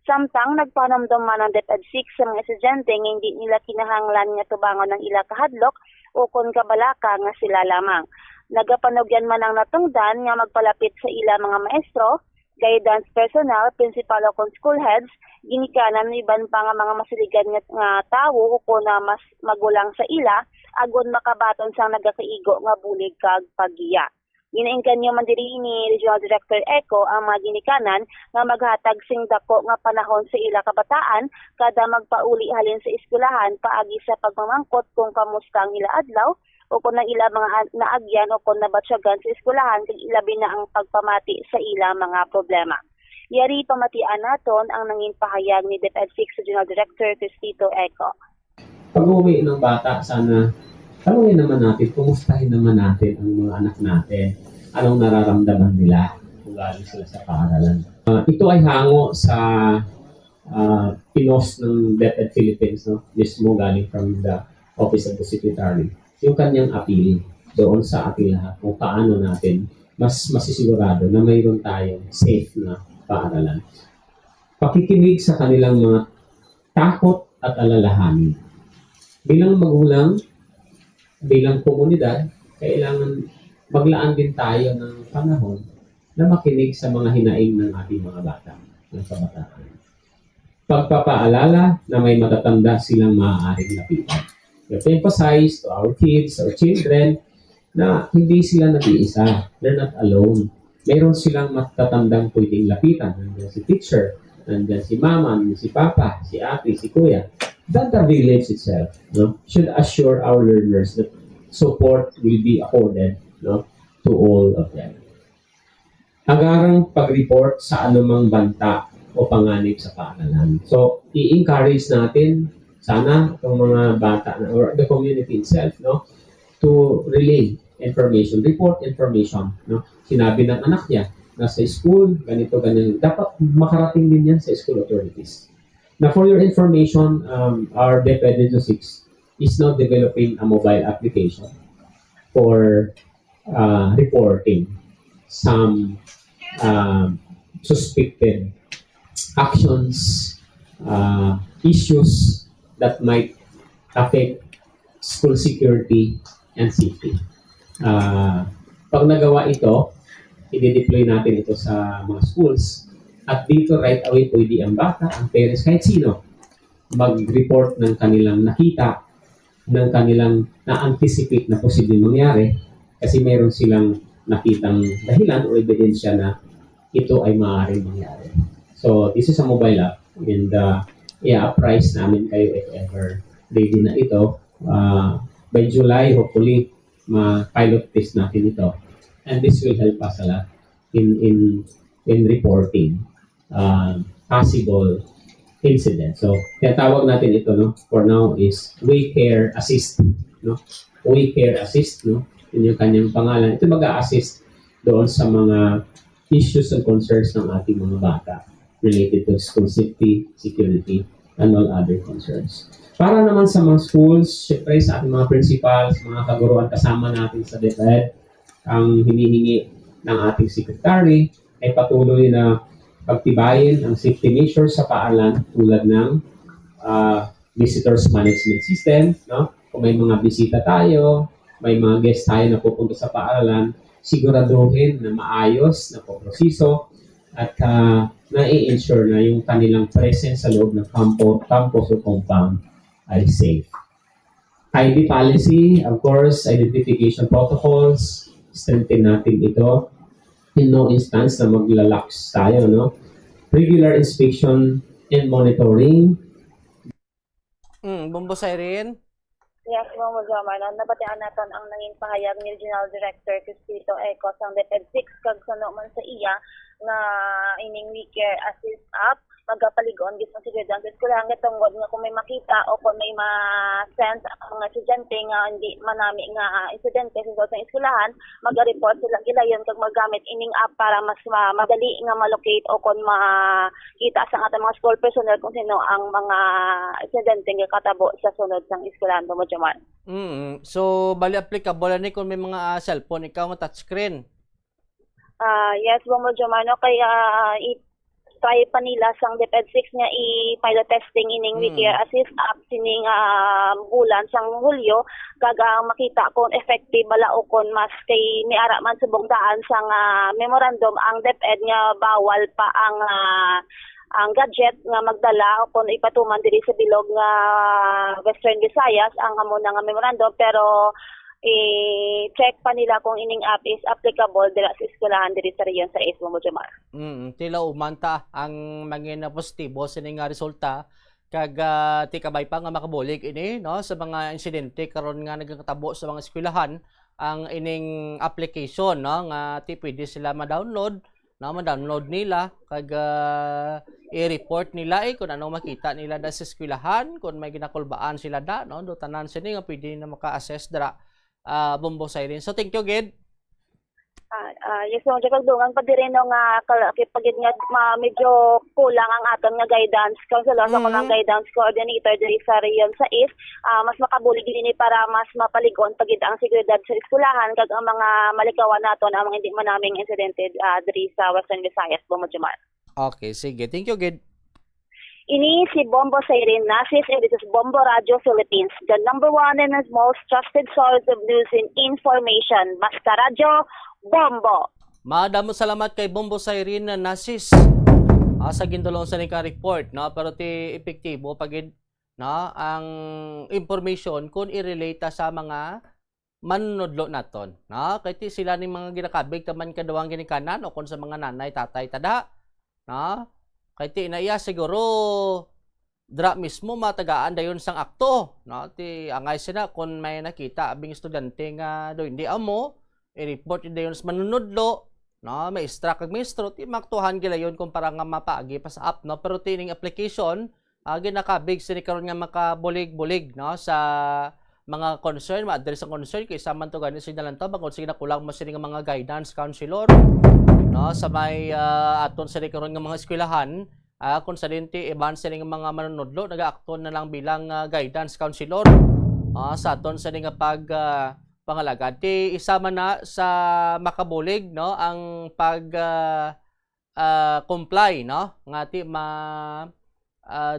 Samtang nagpanamdam man ang DepEd 6 sa mga estudyante nga hindi nila kinahanglan nga tubangon ng ila kahadlok o kon kabalaka nga sila lamang. Nagapanugyan man ang natungdan nga magpalapit sa ila mga maestro, guidance personnel, principal o school heads, ginikanan iban pa nga mga masiligan nga tawo o na mas magulang sa ila, agon makabaton sang nagakaigo nga bulig kag paggiya. Ginaingkan niyo man diri ni Regional Director Eco ang mga ginikanan nga maghatag sing dako nga panahon sa ila kabataan kada magpauli halin sa eskwelahan paagi sa pagmamangkot kung kamusta ang ila adlaw o kung ang ila mga naagyan o kung nabatsyagan sa eskwelahan kag ilabi na ang pagpamati sa ila mga problema. Yari pamatian naton ang nangin pahayag ni DepEd 6 Regional Director Cristito Eco. Pag-uwi ng bata, sana tanungin naman natin, kumustahin naman natin ang mga anak natin. Anong nararamdaman nila kung galing sila sa paaralan. Ito ay hango sa pinos ng DepEd Philippines, no? Mismo galing from the Office of the Secretary. Yung kanyang appeal doon sa ating lahat kung paano natin mas masisigurado na mayroon tayong safe na paaralan. Pakikinig sa kanilang mga takot at alalahanin. Bilang magulang, bilang komunidad, kailangan maglaan din tayo ng panahon na makinig sa mga hinaing ng ating mga bata, ng kabataan. Pagpapaalala na may matatanda silang maaaring lapitan. We have to emphasize to our kids, our children, na hindi sila nag-iisa. They're not alone. Mayroon silang matatandang pwedeng lapitan. Nandiyan si teacher, nandiyan si mama, nandiyan si papa, si ate, si kuya. That the village itself, no, should assure our learners that support will be accorded, no, to all of them. Agarang pag-report sa anumang banta o panganib sa paaralan. So, i-encourage natin sana itong mga bata or the community itself, no, to relay information, report information, no. Sinabi ng anak niya na sa school, ganito, ganyan. Dapat makarating din yan sa school authorities. Now, for your information, our DepEd Region 6 is now developing a mobile application for reporting some suspected actions, issues that might affect school security and safety. Pag nagawa ito, i-deploy natin ito sa mga schools. At dito right away pwede ang bata, ang parents, kahit sino, mag-report ng kanilang nakita, ng kanilang na-anticipate na posibleng mangyari kasi meron silang nakitang dahilan o ebidensya na ito ay maaaring mangyari. So, this is a mobile app and i-appraise namin kayo if ever ready na ito. By July, hopefully, ma-pilot test natin ito. And this will help us a lot in reporting possible incidents. So, tinatawag natin ito, no, for now is Waycare Assist, no? Waycare Assist, no? Yun yung kanyang pangalan. Ito mag-a-assist doon sa mga issues and concerns ng ating mga bata related to school safety, security, and all other concerns. Para naman sa mga schools, syempre sa ating mga principals, mga kaguruan kasama natin sa DepEd, ang hinihingi ng ating secretary ay patuloy na pagtibayin ang safety measures sa paaralan tulad ng visitors management system, no? Kung may mga bisita tayo, may mga guest tayo na pupunta sa paaralan, siguraduhin na maayos na proseso at na-i-ensure na yung kanilang presence sa loob ng campus o compound ay safe. ID policy, of course, identification protocols, strengthen natin ito. In no instance na maglalaks tayo, no? Regular inspection and monitoring. Bombo Siren? Yes, mga magyaman. Nabatian natin ang nanging pahayag ni Regional Director Cristito Eco sa DepEd 6 kag suno man sa iya na ining Waycare Assist app magapaligon gis ang seguridad sa eskwelahan tungod nga kung may makita o kung may ma-sense ang mga estudyante nga hindi manami nga insidente sa eskwelahan maga-report sila gilayon kag magamit ining app para mas madali nga ma-locate o kung makita sa ating mga school personnel kung sino ang mga estudyante nga katabo sa sunod sang eskwelahan mo Jamal. So bali applicable ni kung may mga cellphone ikaw mo touchscreen. Yes, mo Jamal kaya try pa nila sang DepEd 6 nga i-pilot testing ining Waycare Assist app sining bulan sang Hulyo kaga makita kung effective bala o kung mas kay niara man subong daan sang memorandum ang DepEd nga bawal pa ang gadget nga magdala o kung ipatuman diri sa bilog nga Western Visayas ang amo nga memorandum pero i-check pa nila kung ining app is applicable dira sa eskwelahan diri sa rehiyon sa East Momo Jamar. Tila umanta ang mga positibo sining nga resulta kag ti kabay pa nga makabulig ini no sa mga insidente karon nga nagkatabo sa mga eskwelahan ang ining application no nga ti pwede sila ma-download na ma-download nila kag i-report nila kung ano makita nila da sa eskwelahan, kung may ginakulbaan sila da, no, do tanan sini nga pwede na maka-assess dra Bombo Siren. So thank you gid. Yes, so pagdungan pa dire no nga pagid nga medyo kulang ang aton nga guidance counselor sa mga guidance coordinator diri sa Region 6, mas makabulig din para mas mapaligon pagid ang seguridad sa eskwelahan kag ang mga malikawan naton ang mga hindi man naming insidente diri sa Western Visayas, Bombo Jamal. Okay, sige. Thank you gid. Ini si Bombo Siren Nasis, and this is Bombo Radio Philippines, the number one and most trusted source of news and information. Basta Radio Bombo. Madamo salamat kay Bombo Siren Nasis. Sa gindulong sa nika report, no, pero ti epektibo pagid, no, ang information kung i-relate sa mga manunodlo naton, no, kay ti sila ni mga ginakabig taman kadawang ginikanan o kung sa mga nanay tatay tada, no. Kaya ti inaya siguro dra mismo matagaan dayon sang akto, no, ti angay sila kung may nakita abing estudyante nga do hindi amo i-report dayon sa manunodlo, no, may extract kag maestro ti maktuhan gila yon kung para nga mapaagi pa sa app, no, pero tining application ginakabig sini karon nga makabulig-bulig, no, sa mga concern, ma-address ang concern kay sa man to gani sinalantaw bangod sige nakulang mo sini nga mga guidance counselor, no, sa may aton sa karon nga mga eskwelahan, kung sa dinti iban sa nga mga manunodlo nagaakton na lang bilang guidance counselor sa aton sa nga pag pangalagad. Ti isama na sa makabulig, no, ang pag comply, no, nga ti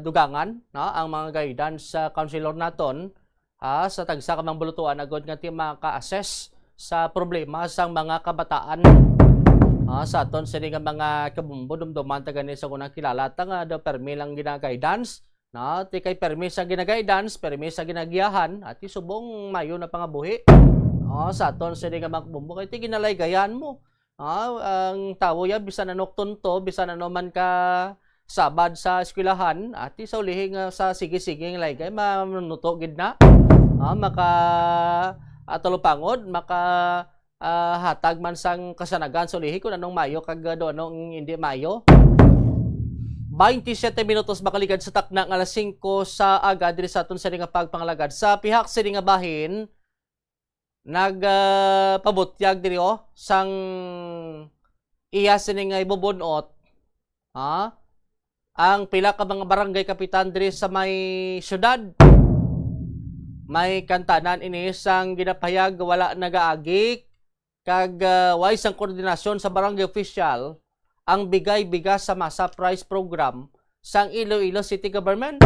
dugangan, no, ang mga guidance counselor naton sa tagsa ka mang bulutuan agad nga ti maka-assess sa problema sang mga kabataan. Sa aton sa nga mga kabumbo dumduman ta gani sa kunang kilala ta nga do permi lang gina-guidance, no, ti kay permi sa gina-guidance, permi sa ginagiyahan at ti subong mayo na pangabuhi. Sa aton sa nga mga kabumbo kay ti ginalaygayan mo. Ang tawo ya bisan ano tunto, bisan ano man ka sabad sa eskwelahan at ti sa ulihing sa sige-sige nga laygay manunuto gid na. Maka talupangod, maka hatag man sang kasanagan so lihi kung anong mayo kag do anong hindi mayo. 27 minutos makaligad sa takna nga alas 5 sa aga diri sa aton sa nga pagpangalagad sa pihak sa nga bahin nagpabutyag diri sang iya sini nga ibubunot ang pila ka mga barangay kapitan diri sa may syudad. May kantanan ini sang ginapayag wala nagaagi kag wais ang koordinasyon sa barangay official ang bigay-bigas sa masa price program sang Iloilo City Government.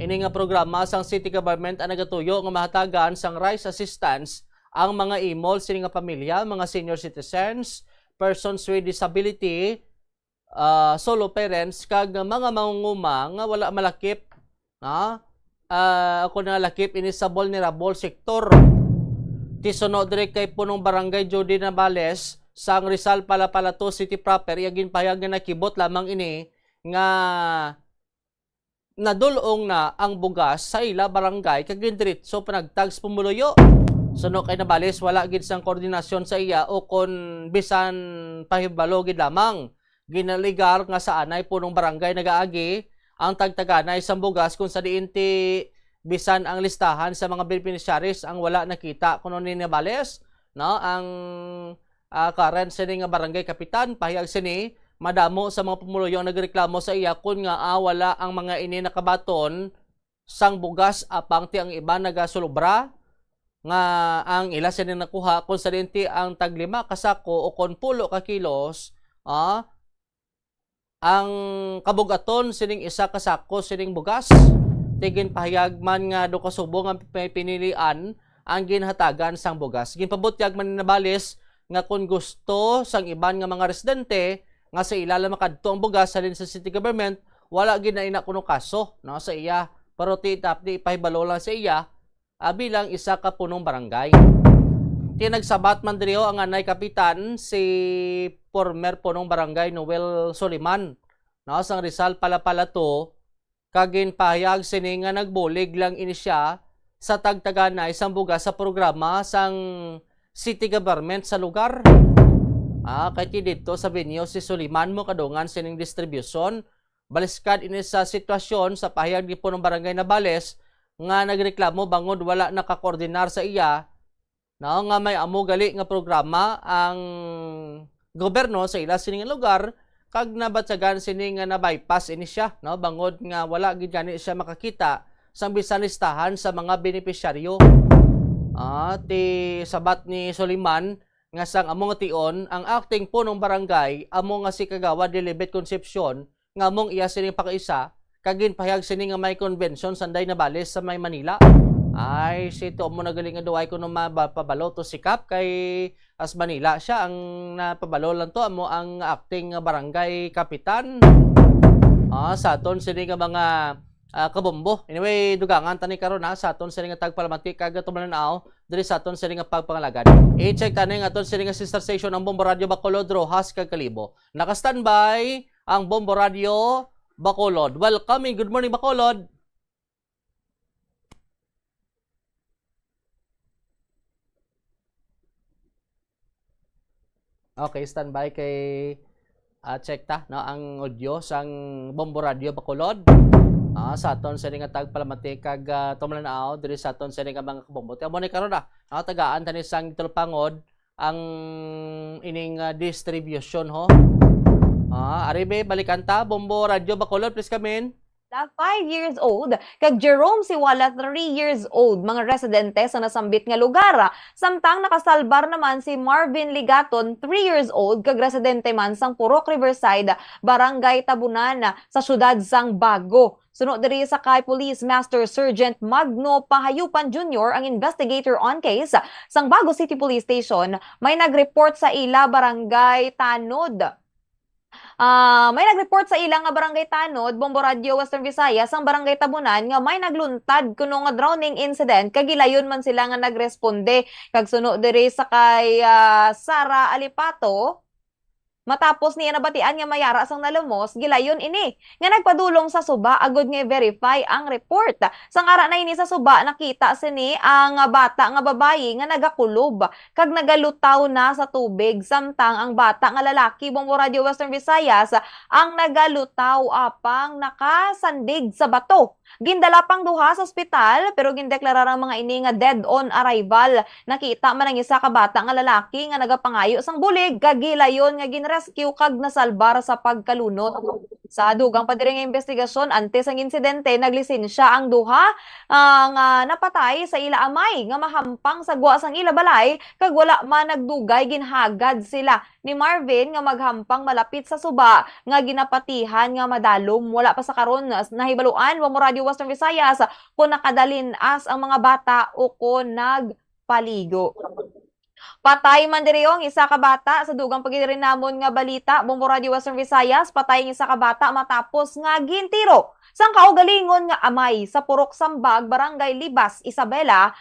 Ini nga programa sang City Government ang nagatuyo nga mahatagan sang rice assistance ang mga imol sini nga pamilya, mga senior citizens, persons with disability, solo parents kag mga mangunguma nga wala malakip, ako na lakip ini sa vulnerable sector. Tisunod dire kay punong barangay Jody Navales sang Rizal Palapalato City proper yagin payag nga nakibot lamang ini nga nadulong na ang bugas sa ila barangay kag diretso panagtags pumuluyo. Suno kay Navales wala gid sang koordinasyon sa iya o kon bisan pahibalo gid lamang ginaligar nga sa anay punong barangay nagaagi ang tagtaganay sa bugas kung sa diinti bisan ang listahan sa mga beneficiaries ang wala nakita kuno ni Navales, no, ang current sini nga barangay kapitan pahayag sini madamo sa mga pumuluyo nagreklamo sa iya kun nga wala ang mga ini nakabaton sang bugas apang ti ang iba nagasulubra nga ang ila sini nakuha kung sa diinti ang taglima kasako o kon 10 ka kilos ang kabugaton sining isa kasako sining bugas tigin pahayag man nga do kasubong ang pinilian ang ginhatagan sang bugas. Ginpabutyag man ni Navales nga kung gusto sang iban nga mga residente nga sa ilala makadto ang bugas salin sa city government wala gid na ina kuno kaso, no, sa iya pero ti ipahibalo lang sa iya bilang isa ka punong barangay. Tinagsabat man diriyo ang anay kapitan si former punong barangay Noel Soliman, no, sang Rizal Palapalato kagin pahayag sini nga nagbulig lang ini siya sa tagtaganay sang bugas sa programa sang city government sa lugar. Kay ti dito sa venue si Suliman mo kadungan sining distribution. Baliskad ini sa sitwasyon sa pahayag ni punong barangay na Bales nga nagreklamo bangod wala nakakoordinar sa iya nga may amo gali nga programa ang gobyerno sa ila sining lugar kag nabatsagan sining nga na bypass ini siya bangod nga wala gid gani siya makakita sang bisan listahan sa mga benepisyaryo. Ti sabat ni Soliman nga sang among tion ang acting punong barangay amo nga si Kagawa Delibet Concepcion nga among iya sining pakaisa kagin pahayag sini nga may convention sanday na Bales sa may Manila. Ay si to mo nagaling nga duay kuno mapabalo to sikap kay as Manila siya ang napabalo lang to amo ang acting barangay kapitan. Sa aton sini nga mga kabombo. Anyway, dugangan tani karon sa aton sini nga tagpalamati kag tumanan-aw diri sa aton sini nga pagpangalagad. I-check tani nga aton sini nga sister station ang Bombo Radio Bacolod, Rojas kag Kalibo. Naka-standby ang Bombo Radio Bacolod. Welcome. Good morning, Bacolod. Okay, standby kay check ta ang audio sang Bombo Radio Bacolod. Sa aton sa nga tagpalamati kag tumalan-aw diri sa aton sa nga mga kabombo. Amo ni karon tagaan tani sang tulpangod ang ining distribution ho. Aribe, balikan ta. Bombo Radio Bacolod, please come in. 5 years old, kag Jerome Siwala 3 years old, mga residente sa nasambit nga lugar. Samtang nakasalbar naman si Marvin Ligaton, 3 years old, kag residente man sang Purok Riverside, Barangay Tabunan, sa syudad sang Bago. Sunod diri sa kay Police Master Sergeant Magno Pahayupan Jr., ang investigator on case sang Bago City Police Station, may nagreport sa ila Barangay Tanod. May nag-report sa ilang nga Barangay Tanod, Bombo Radio Western Visayas, ang Barangay Tabunan nga may nagluntad kuno nga drowning incident kag gilayon man sila nga nagresponde kag suno diri sa kay Sara Alipato. Matapos niya nabatian nga mayara sang nalumos, gilayon ini nga nagpadulong sa suba agud nga verify ang report. Sang ara na ini sa suba nakita sini ang bata nga babayi nga nagakulob kag nagalutaw na sa tubig, samtang ang bata nga lalaki, Bombo Radio Western Visayas, ang nagalutaw apang nakasandig sa bato. Gindala pang duha sa ospital pero gindeklara ang mga ini nga dead on arrival. Nakita man ang isa ka bata nga lalaki nga nagapangayo sang bulig kag gilayon nga ginrescue kag nasalbar sa pagkalunot. Sa dugang pa diri nga investigasyon antes ang insidente, naglisensya ang duha nga napatay sa ila amay nga mahampang sa guwa sang ila balay kag wala man nagdugay, ginhagad sila ni Marvin nga maghampang malapit sa suba nga ginapatihan nga madalom. Wala pa sa karon nahibaluan Bombo Radio Western Visayas kung nakadalin as ang mga bata o kung nagpaligo. Patay man diri ang isa ka bata sa dugang pagidiri namon nga balita, Bombo Radio Western Visayas, patay ang isa ka bata matapos nga gintiro sang kaugalingon nga amay sa Purok Sambag, Barangay Libas, Isabela,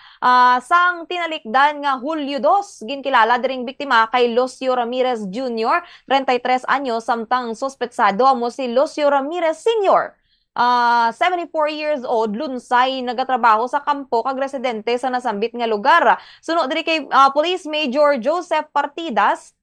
sang tinalikdan nga Hulyo 2. Ginkilala diring biktima kay Lucio Ramirez Jr., 33 anyos, samtang suspetsado mo si Lucio Ramirez Sr., 74 years old, lunsay, nagatrabaho sa kampo kag residente sa nasambit nga lugar. Sunod diri kay Police Major Joseph Partidas,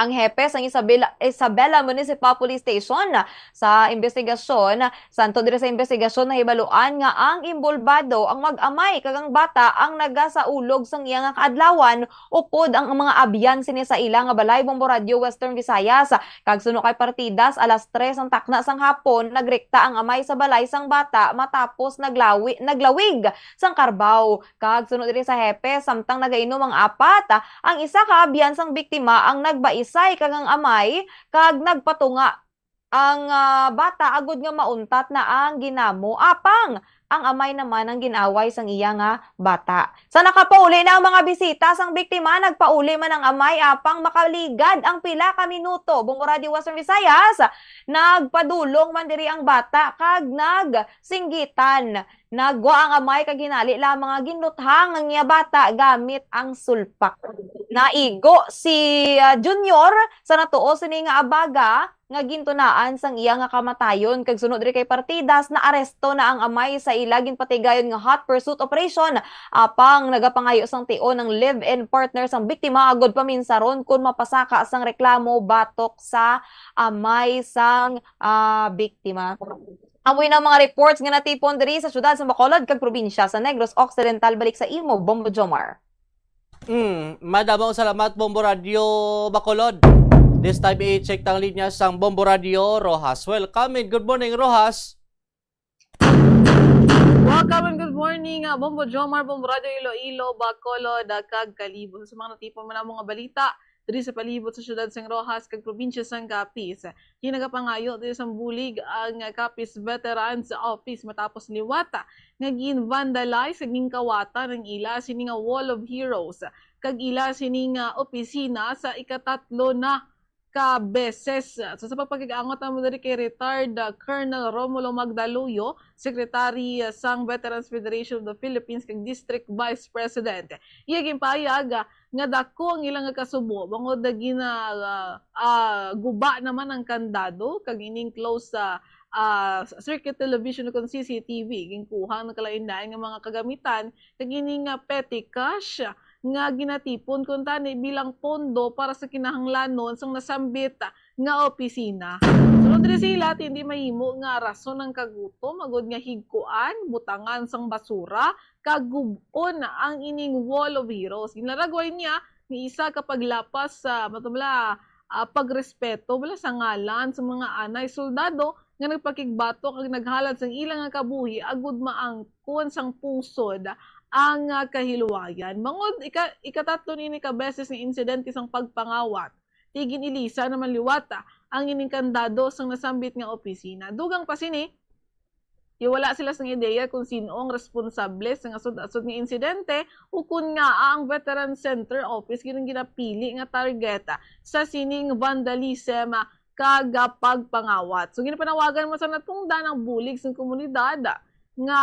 ang hepe sang Isabela Municipal Police Station. Sa investigasyon, santo dire sa investigasyon nahibaluan nga ang imbolbado ang mag-amay kag ang bata ang nagasaulog sang iya nga kaadlawan upod ang mga abyan sini sa ila nga balay, Bombo Radio Western Visayas. Kag suno kay Partidas, alas 3 ang takna sang hapon nagrekta ang amay sa balay sang bata matapos naglawig sang karbaw. Kag suno dire sa hepe, samtang nagainom ang apat, ang isa ka abyan sang biktima ang nagbaisay kag ang amay kag nagpatunga ang bata agud nga mauntat na ang ginamo, apang ang amay naman ang ginaway sang iya nga bata. Sa nakapauli na ang mga bisita sang biktima, nagpauli man ang amay apang makaligad ang pila ka minuto. Bombo Radio Western Visayas, nagpadulong man diri ang bata kag nagsinggitan. Nagwa ang amay kag ginali la mga ginluthang ang iya bata gamit ang sulpak. Naigo si Junior sa natuo sini nga abaga nga gintunaan sang iya nga kamatayon kag sunod ri kay partidas na aresto na ang amay sa ilagin patigayon nga hot pursuit operation apang nagapangayo sang tio ng live-in partner sang biktima agod paminsaron kun mapasaka sang reklamo batok sa amay sang biktima. Amoy na mga reports nga natipon diri sa syudad sa Bacolod kag probinsya sa Negros Occidental. Balik sa imo, Bombo Jomar. Madamong salamat, Bombo Radio Bacolod. This time i-check tang linya sang Bombo Radio Rojas. Welcome and good morning, Rojas. Welcome and good morning, Bombo Jomar, Bombo Radio Iloilo, Bacolod, kag Kalibo. Sa mga natipon mo na mga balita diri sa palibot sa syudad sang Rojas kag probinsya sang Capiz. Kinagapangayo diri sa bulig ang Capiz Veterans Office matapos liwata nga gin-vandalize kag ginkawata ng ila sini nga Wall of Heroes kag ila sini nga opisina sa ikatatlo na ka beses. So sa pagpag-aangot mo diri kay retired Colonel Romulo Magdaluyo, Secretary sang Veterans Federation of the Philippines kag District Vice President. Iya gimpayag nga dako ang ilang kasubo bangod na guba naman ang kandado kag ining close sa circuit television kung CCTV ginkuha ng kalaindahan nga mga kagamitan kag ining petty cash nga ginatipon kun tani bilang pondo para sa kinahanglanon sang nasambit nga opisina. Sunod rin sila hindi mahimo nga rason ng kagutom agud nga higkuan, butangan sang basura, kagubon ang ining Wall of Heroes. Ginlaragway niya ni isa kapag lapas sa pagrespeto bala sa ngalan sa mga anay soldado nga nagpakigbatok ag naghalad sang ilang nga kabuhi agud maangkon sang pusod ang kahilwayan. Mangod ikatatlo nini ka beses ng insidente sang pagpangawat. Tigin ilisa naman liwata ang ining kandado sang nasambit nga opisina. Dugang pa sini, wala sila sang ideya kung sino ang responsable sa asod-asod nga insidente o kung nga ang Veteran Center Office ginapili nga targeta sa sining vandalism kagapagpangawat. So ginapanawagan mo sa natungdan ang bulig sa komunidad nga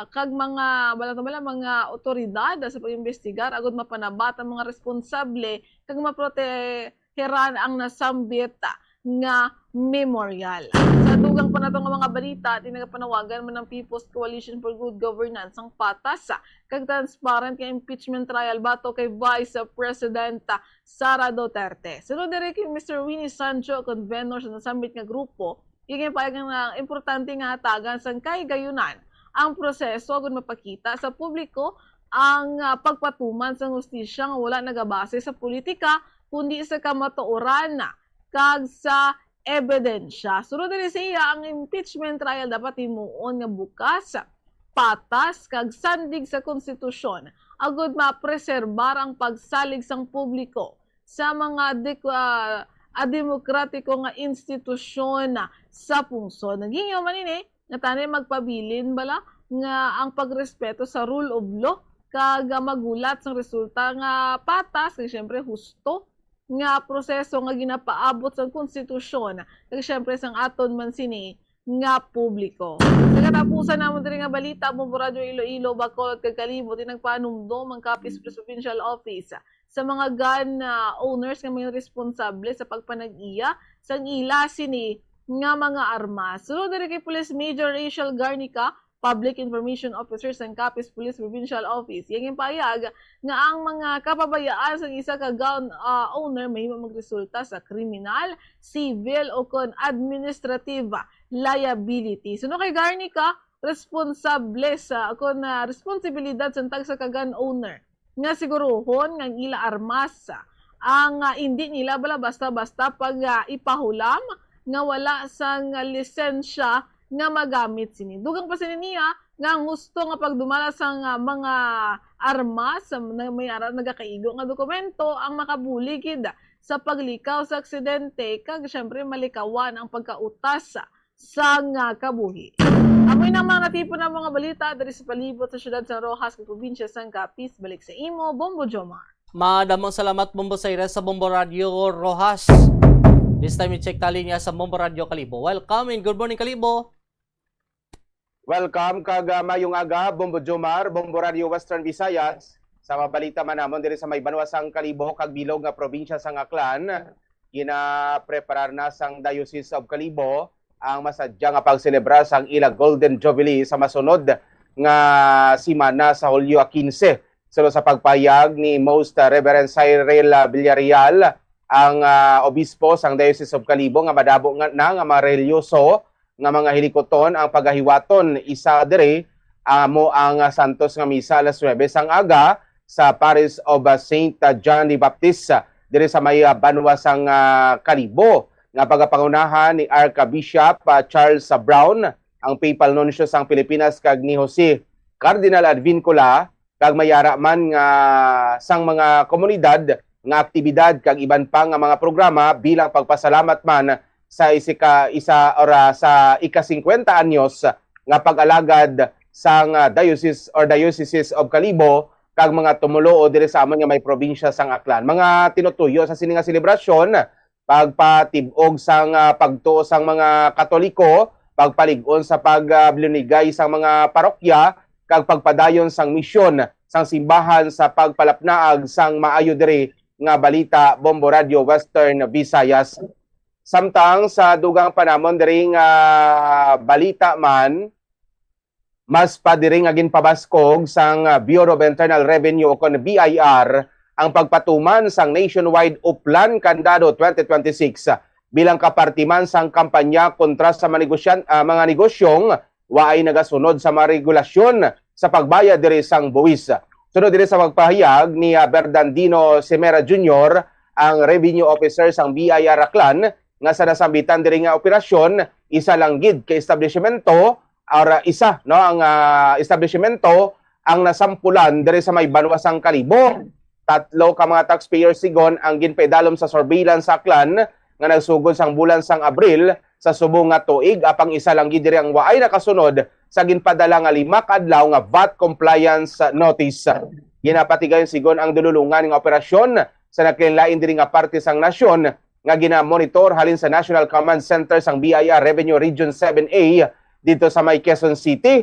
kag mga mga otoridad sa pag-imbestigar agud mapanabat ang mga responsable kag maproteheran ang nasambit nga memorial. Sa dugang pa natong mga balita, tinagapanawagan man ng People's Coalition for Good Governance ang patas kag transparent nga impeachment trial bato kay Vice President Sara Duterte. Sunod diri kay Mr. Winnie Sancho, convenor sa nasambit nga grupo, igay payagan na importante nga hatagan sang kaygayunan ang proseso agud mapakita sa publiko ang pagpatuman sa hustisya nga wala nagabase sa politika kundi sa kamatuoran kag sa ebidensya. Sunod diri siya ang impeachment trial dapat himuon nga bukas, patas kag sandig sa konstitusyon agud mapreserbar ang pagsalig sang publiko sa mga demokratiko nga institusyon sa pungsod. Naging man ini nga tanay magpabilin bala nga ang pagrespeto sa rule of law kag magulat sang resulta nga patas kag syempre husto nga proseso nga ginapaabot sa konstitusyon kag syempre sang aton man sini nga publiko. Sa katapusan namon diri nga balita, Bombo Radio Iloilo, Bacolod kag Kalibo tinagpanumdom ang Capiz Provincial Office sa mga gun owners nga may responsable sa pagpanag-iya sang ila sini nga mga armas. Sunod diri kay Police Major Rachel Garnica, Public Information Officer sa Capiz Police Provincial Office. Yang payag nga ang mga kapabayaan sa isa ka gun owner mahimo magresulta sa kriminal, civil o kon administrative liability. Sunod kay Garnica, responsable sa kon responsibilidad sa tag sa ka gun owner nga siguruhon nga ila armas ang hindi nila bala basta-basta pag ipahulam nga wala sang lisensya nga magamit sini. Dugang pa sini niya nga gusto nga pagdumala sang mga armas na may nagakaigo nga dokumento ang makabuligid sa paglikaw sa aksidente kag syempre malikawan ang pagkautas sa kabuhi. Amoy na mga natipon ng mga balita diri sa palibot sa syudad sa Rojas kag probinsya sang Capiz. Balik sa imo, Bombo Jomar. Madamong salamat, Bombo Sayres sa Bombo Radio Rojas. This time i-check tali niya sa Bombo Radio Kalibo. Welcome and good morning, Kalibo. Welcome kag mayong aga, Bombo Jomar, Bombo Radio Western Visayas. Sa mabalita man namon diri sa may banwasang Kalibo kag bilog nga probinsya sang Aklan, gina-preparar na sang Diocese of Kalibo ang masadya nga pagselebrar sang ila Golden Jubilee sa masunod nga simana sa Hulyo 15. Sunod sa pagpayag ni Most Reverend Cyril Villarreal, ang obispo sang Diocese of Kalibo nga madabo nga mga religyoso nga mga hilikoton ang pagahiwaton isa diri amo ang Santos nga misa alas 9 sang aga sa Parish of St. John the Baptist diri sa may banwasang Kalibo nga pagapangunahan ni Archbishop Charles Brown, ang Papal Nuncio sang Pilipinas kag ni Jose Cardinal Advincula kag mayara man nga sang mga komunidad nga aktibidad kag iban pa nga mga programa bilang pagpasalamat man sa sa ika-50 anyos nga pag-alagad sang Dioceses of Kalibo kag mga tumulo diri sa amon nga may probinsya sang Aklan. Mga tinutuyo sa sini nga selebrasyon, pagpatibog sang pagtuo sang mga Katoliko, pagpalig-on sa paglunigay sang mga parokya, kag pagpadayon sang misyon sang simbahan sa pagpalapnaag sang maayo diri nga balita Bombo Radio Western Visayas. Samtang sa dugang panamon diri nga balita man, mas pa diri nga ginpabaskog sang Bureau of Internal Revenue o kon BIR ang pagpatuman sang nationwide Uplan Kandado 2026 bilang kapartiman sang kampanya kontra sa mga negosyong waay nagasunod sa mga regulasyon sa pagbayad diri sang buwis. Sunod diri sa magpahayag ni Bernardino Semera Jr., ang Revenue Officer sang BIR Aklan, nga sa nasambitan diri nga operasyon, isa lang gid ka establishmento or isa ang establishmento ang nasampulan diri sa may banwasang Kalibo. 3 ka mga taxpayer sigon ang ginpaidalom sa surveillance sa Aklan nga nagsugod sang bulan sang Abril sa subong nga tuig, apang isa lang gid diri ang waay nakasunod sa ginpadala nga 5 ka adlaw nga VAT compliance notice. Ginapatigayon sigon ang dululungan nga operasyon sa nakilain diri nga parte sang nasyon nga gina-monitor halin sa National Command Center sang BIR Revenue Region 7A dito sa may Quezon City.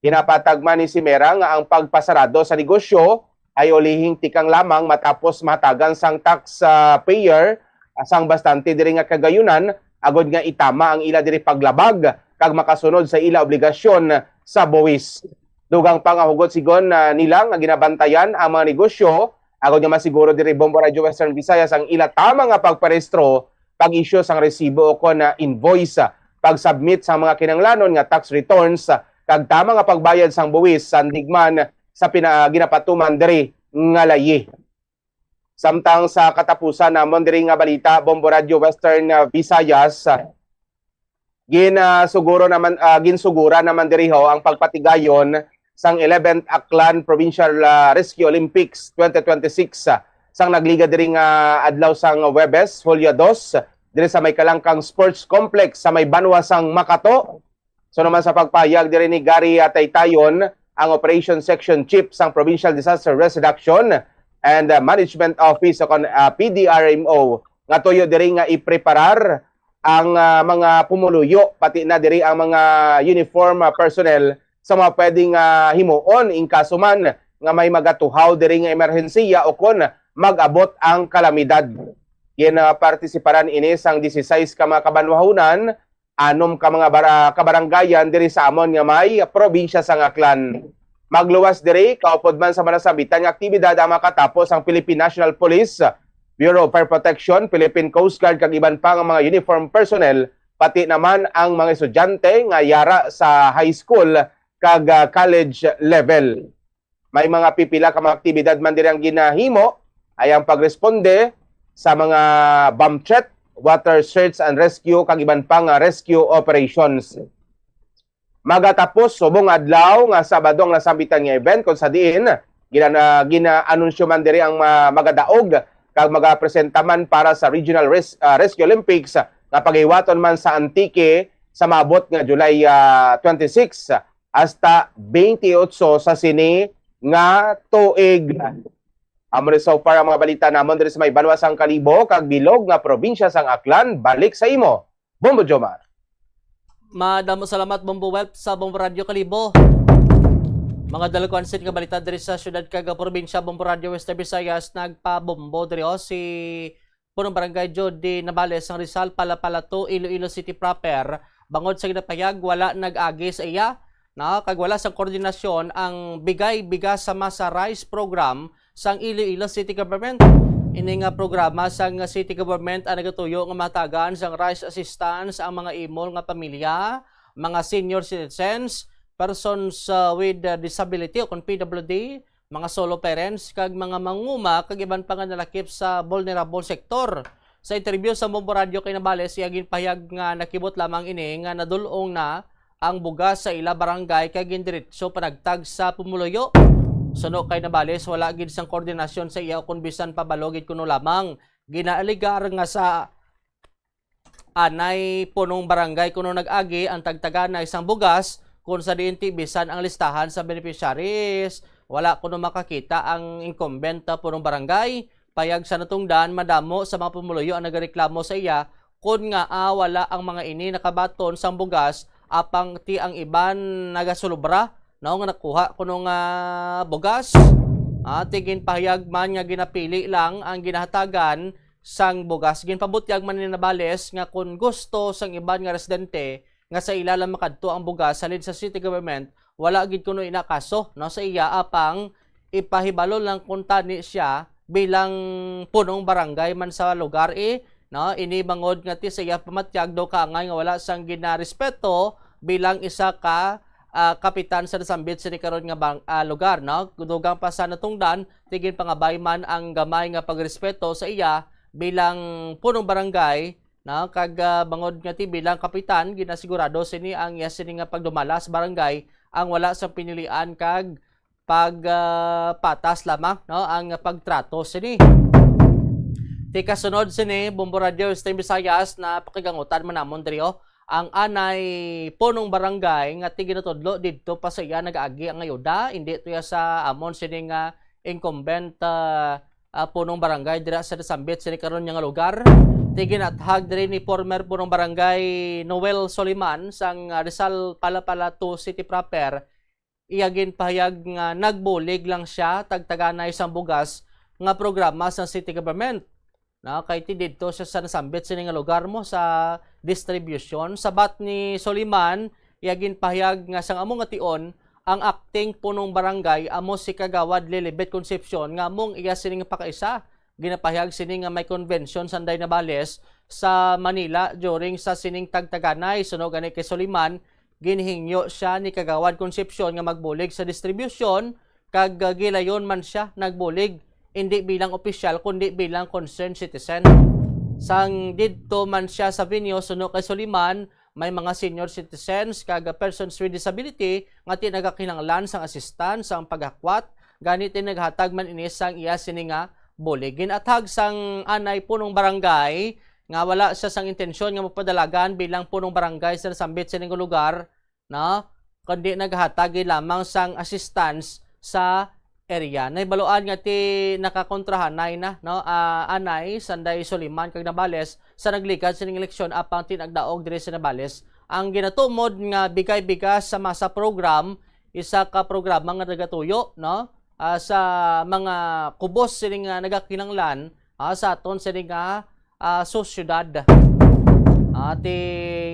Hinapatagman ni Semera nga ang pagpasarado sa negosyo ay ulihing tikang lamang matapos matagan sang taxpayer sang bastante diri nga kagayunan agod nga itama ang ila diri paglabag kag makasunod sa ila obligasyon sa buwis. Dugang pangahugot sigon nila nga ginabantayan ang mga negosyo agod nga masiguro diri Bombo Radio Western Visayas ang ila tama nga pagparehistro, pag-issue sang resibo o kon invoice, pag-submit sa mga kinanglanon nga tax returns kag tama nga pagbayad sang buwis sandigman sa ginapatuman diri nga layi. Samtang sa katapusan namon diri nga balita Bombo Radio Western Visayas, ginsugura naman diri ang pagpatigayon sang 11th Aklan Provincial Rescue Olympics 2026 sang nagliga diri nga adlaw sang Huwebes, Hulyo 2 diri sa may Kalangkang Sports Complex sa may banwasang Makato. So naman sa pagpahayag diri ni Gary Taytayon, ang Operation Section Chief sang Provincial Disaster Risk Reduction and Management Office o PDRMO, nga tuyo diri nga ipreparar ang mga pumuluyo pati na diri ang mga uniform personnel sa mga pwedeng himuon in kaso man nga may magatuhaw diri nga emerhensiya o kon mag-abot ang kalamidad. Partisiparan ini sang 16 ka mga kabanwahunan, 6 ka mga kabaranggayan diri sa amon nga may probinsya sang Aklan. Magluwas diri kaupod man sa manasabitan nga aktibidad ang makatapos ang Philippine National Police, Bureau of Fire Protection, Philippine Coast Guard kag iban pa nga mga uniform personnel, pati naman ang mga estudyante nga yara sa high school kag college level. May mga pipila ka mga aktibidad man diri ang ginahimo ay ang pagresponde sa mga bomb threat, water search and rescue kag iban pa nga rescue operations. Magatapos subong adlaw nga Sabado ang nasambitan nga event kung sa diin gina-anunsyo man diri ang magadaog kag magapresentaman para sa Regional Rescue Olympics nga paghiwaton man sa Antique sa maabot nga July 26 hasta 28 sa sini nga tuig. Amo so far ang mga balita namon diri sa may banwasang Kalibo kag bilog nga probinsya sang Aklan. Balik sa imo, Bombo Jomar. Madamo salamat Bombo Welp sa Bombo Radio Kalibo. Mga dalakuan sin nga balita diri sa syudad kag probinsya Bombo Radio Western Visayas nagpabombo diri si punong barangay Jody Nabales ang Rizal Palapalato Iloilo City proper bangod sa ginapayag wala nag-agi sa iya na kag wala sa koordinasyon ang bigay bigas sa masa rice program sang Iloilo City Government. Ini nga programa sang City Government ang nagatuyo nga matagan sang rice assistance ang mga imol nga pamilya, mga senior citizens, persons with disability o kung PWD, mga solo parents, kag mga manguma, kag iban pa nga nalakip sa vulnerable sector. Sa interview sa Bombo Radio kay Nabales, iyagin pahayag nga nakibot lamang ini nga nadulong na ang bugas sa ila barangay kag indiretso panagtag sa pumuluyo. Suno kay Nabales, wala gid sang koordinasyon sa iya kung bisan pabalogid kuno lamang. Ginaaligar nga sa anay punong barangay kuno nag-agi ang tagtagan na isang bugas kung sa diinti bisan ang listahan sa beneficiaries. Wala kuno makakita ang incumbent punong barangay. Payag sa natungdan, madamo sa mga pumuluyo ang nagareklamo sa iya kung nga wala ang mga ini nakabaton sang bugas apang ti ang iban nagasulubra no nga nakuha kuno nga bugas. Tigin pahayag man nga ginapili lang ang ginahatagan sang bugas. Ginpabutyag man ni Nabales nga kung gusto sang iban nga residente nga sa ilalang makadto ang bugas salin sa city government, wala gid kuno inakaso no sa iya apang ipahibalo lang kung tani siya bilang punong barangay man sa lugar no ini bangod nga ti sa iya pamatyag do kaangay nga wala sang ginarespeto bilang isa ka kapitan sa nasambit sa karon nga lugar no dugang pa sa natungdan tigin pangabay man ang gamay nga pagrespeto sa iya bilang punong barangay. Na kag bangod nga ti bilang kapitan ginasigurado sini ang sini nga pagdumalas barangay ang wala sa pinilian kag pagpatas lamang no ang pagtrato sini. Ti kasunod sini Bombo Radio Western Visayas na pakigangutan man namon diri ang anay punong barangay nga ti ginatudlo didto pa sa iya nag-agi ang ayuda hindi tuya sa amon sini nga incumbent punong barangay dira sa nasambit sini karon nga lugar. Tigin at hag diri ni former punong barangay Noel Soliman sang Rizal Palapalato City proper. Iyagin pahayag nga nagbulig lang siya tagtaganay isang bugas nga programa sa city government. Na kay ti didto siya sa nasambit sini nga lugar mo sa distribution. Sabat ni Soliman, iyagin pahayag nga sang among nga tion ang acting punong barangay amo si Kagawad Lilibet Concepcion nga among iya sini nga pakaisa. Ginapahayag sini nga may convention sa Nabales sa Manila during sa sining tagtaganay. Suno gani kay Soliman, ginhingyo siya ni Kagawad Concepcion nga magbulig sa distribution kag gilayon man siya nagbulig hindi bilang opisyal kundi bilang concerned citizen. Sang didto man siya sa venue suno kay Soliman, may mga senior citizens kag persons with disability nga tinagakinanglan sang assistance sang paghakwat ganit naghatag man ini sang iya sini nga buligin at hag sang anay punong barangay nga wala siya sang intensyon nga magpadalagan bilang punong barangay sa nasambit sa ning lugar na kundi naghatag lamang sang assistance sa area. Naibaluan nga ti nakakontrahanay na no anay Sanday Soliman kag Nabales sa naglikad sa ning eleksyon apang tinagdaog diri sa Nabales ang ginatumod nga bigay-bigas sa masa program isa ka programa nga nagatuyo no sa mga kubos sining nagakinanglan sa aton sining sosyedad. Ti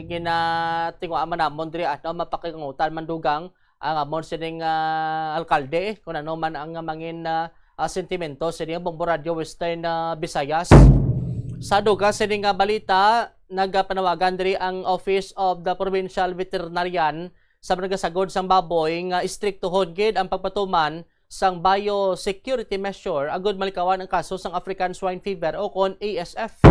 ginatingwa man namon diri at mapakingutan mandugang ang amon sining alkalde kung ano man ang mangin sentimento sining Bombo Radio Western Visayas. Sa duga sining balita nagpanawagan diri ang Office of the Provincial Veterinarian sa nagasagod sang baboy nga istriktohon gid ang pagpatuman sang biosecurity measure agud malikawan ang kaso sang African Swine Fever o kon ASF.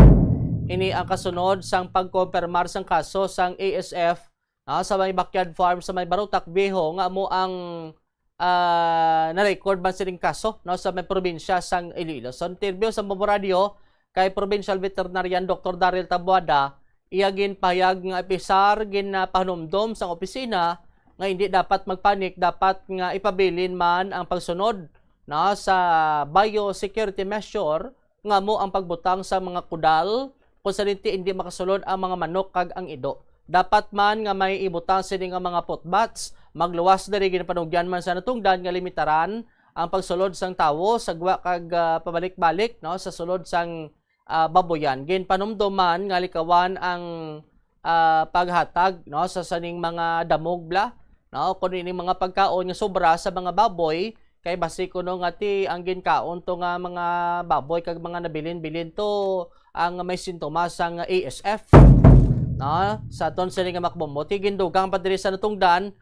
Ini ang kasunod sang pagkonfirmar sang kaso sang ASF sa may backyard farm sa may Barutak Viejo nga mo ang na-record man sining kaso no sa may probinsya sang Iloilo. Sa interview sa Bombo Radio kay Provincial Veterinarian Dr. Daryl Taboada, iyagin pahayag nga episar ginapahnumdom sang opisina nga hindi dapat magpanik, dapat nga ipabilin man ang pagsunod na sa biosecurity measure nga mo ang pagbutang sa mga kudal kung sa hindi makasulod ang mga manok kag ang ido. Dapat man nga may ibutang sini nga mga potbats magluwas diri ginapanugyan man sa natungdan nga limitaran ang pagsulod sang tawo sagwa kag pabalik-balik no sa sulod sang baboyan. Ginpanumduman nga likawan ang paghatag no sa saning mga damog bla no kun ini mga pagkaon nga sobra sa mga baboy kay basi kuno nga ti ang ginkaon to nga mga baboy kag mga nabilin-bilin to ang may sintomas sang ASF no sa ton sini nga makbombo ti gindugang pa diri sa natungdan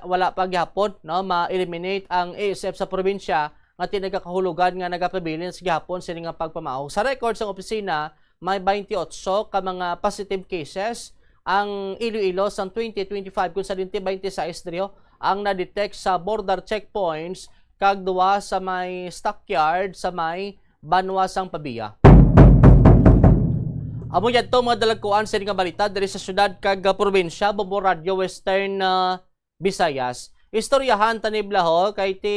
wala pa gyapon no ma-eliminate ang ASF sa probinsya nga tinagakahulugan nga nagapabilin sa gyapon sini nga pagpamao. Sa record sang opisina may 28 ka mga positive cases ang Iloilo sa 2025 kung sa 2026 diriyo ang na-detect sa border checkpoints kag duwa sa may stockyard sa may Banwasang Pabiya. Amo yan to mga dalagkuan sa nga balita diri sa syudad kag probinsya Bombo Radio Western Visayas. Istoryahan tanibla ho kay ti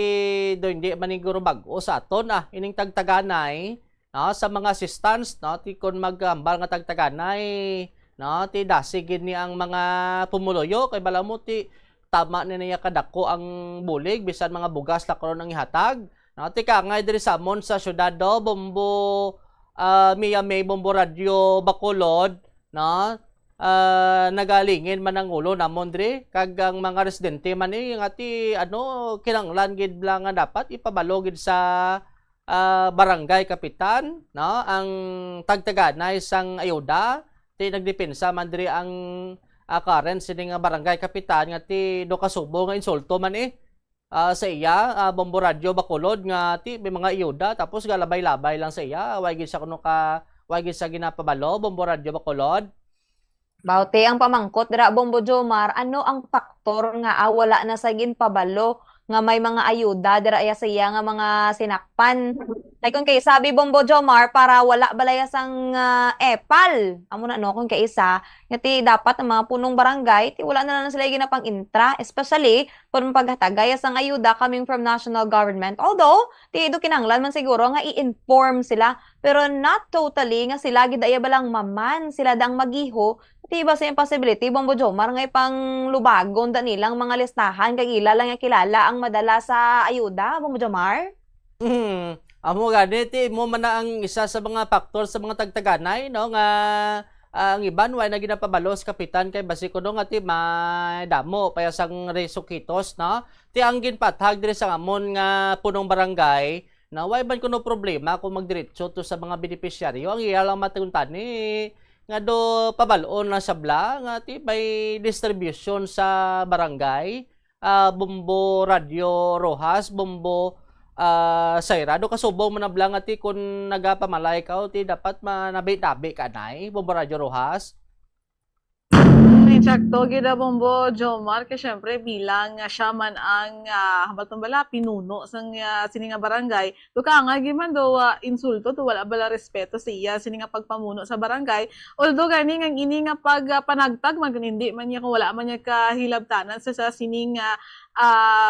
do hindi maniguro bag-o sa aton ining tagtaganay sa mga assistants no ti kon magambal nga tagtaganay no ti dasigin ni ang mga pumuloyo kay bala mo ti tama ni niya kadako ang bulig bisan mga bugas la karon ang ihatag no ti kangay diri sa amon sa syudad do Bombo Mia May Bombo Radio Bacolod no nagalingin man ang ulo namon diri kag ang mga residente man nga ti kinanglan gid lang nga dapat ipabalogid sa barangay kapitan no ang tagtaganay sang ayuda ti nagdepensa man diri ang current sini nga barangay kapitan nga ti do kasubo nga insulto man sa iya Bombo Radio Bacolod nga ti may mga ayuda tapos galabay-labay lang sa iya way gid sa kuno ka way gid sa ginapabalo Bombo Radio Bacolod. Bauti ang pamangkot dira Bombo Jomar, ano ang faktor nga wala na sa ginpabalo nga may mga ayuda dira sa iya nga mga sinakpan. Like kung kay sabi Bombo Jomar para wala balaya sang epal. Amo na no kung kay isa nga ti dapat ang mga punong barangay ti wala na lang sila ginapang intra, especially kung paghatagay sang ayuda coming from national government. Although ti do kinahanglan man siguro nga i-inform sila pero not totally nga sila gid aya balang maman sila dang magiho. Ti ba sa impossibility Bombo Jomar nga ipang lubagon da nilang mga listahan kag ila lang nga kilala ang madala sa ayuda Bombo Jomar? Amo gani ti mo man na ang isa sa mga faktor sa mga tagtaganay no nga ang iban way na ginapabalo sa kapitan kay basi kuno nga ti damo paya sang resukitos no ti ang ginpatag diri sa amon nga punong barangay na way ban kuno problema kung magdiretso to sa mga beneficiaryo ang iya lang matuntan ni nga do pabalon na sabla nga ti may distribution sa barangay Bombo Radio Rojas Bombo Sayrado kasubo mo na blang ati kung nagapamalay ka ti dapat manabi-nabi ka nay Bombo Radio Rojas. Sakto gida Bombo Jomar kay syempre bilang siya man ang bala pinuno sang sininga barangay do ka nga giman do insulto to wala bala respeto sa iya sininga pagpamuno sa barangay although gani nga ini nga panagtag man hindi man niya kung wala man niya kahilabtanan sa sininga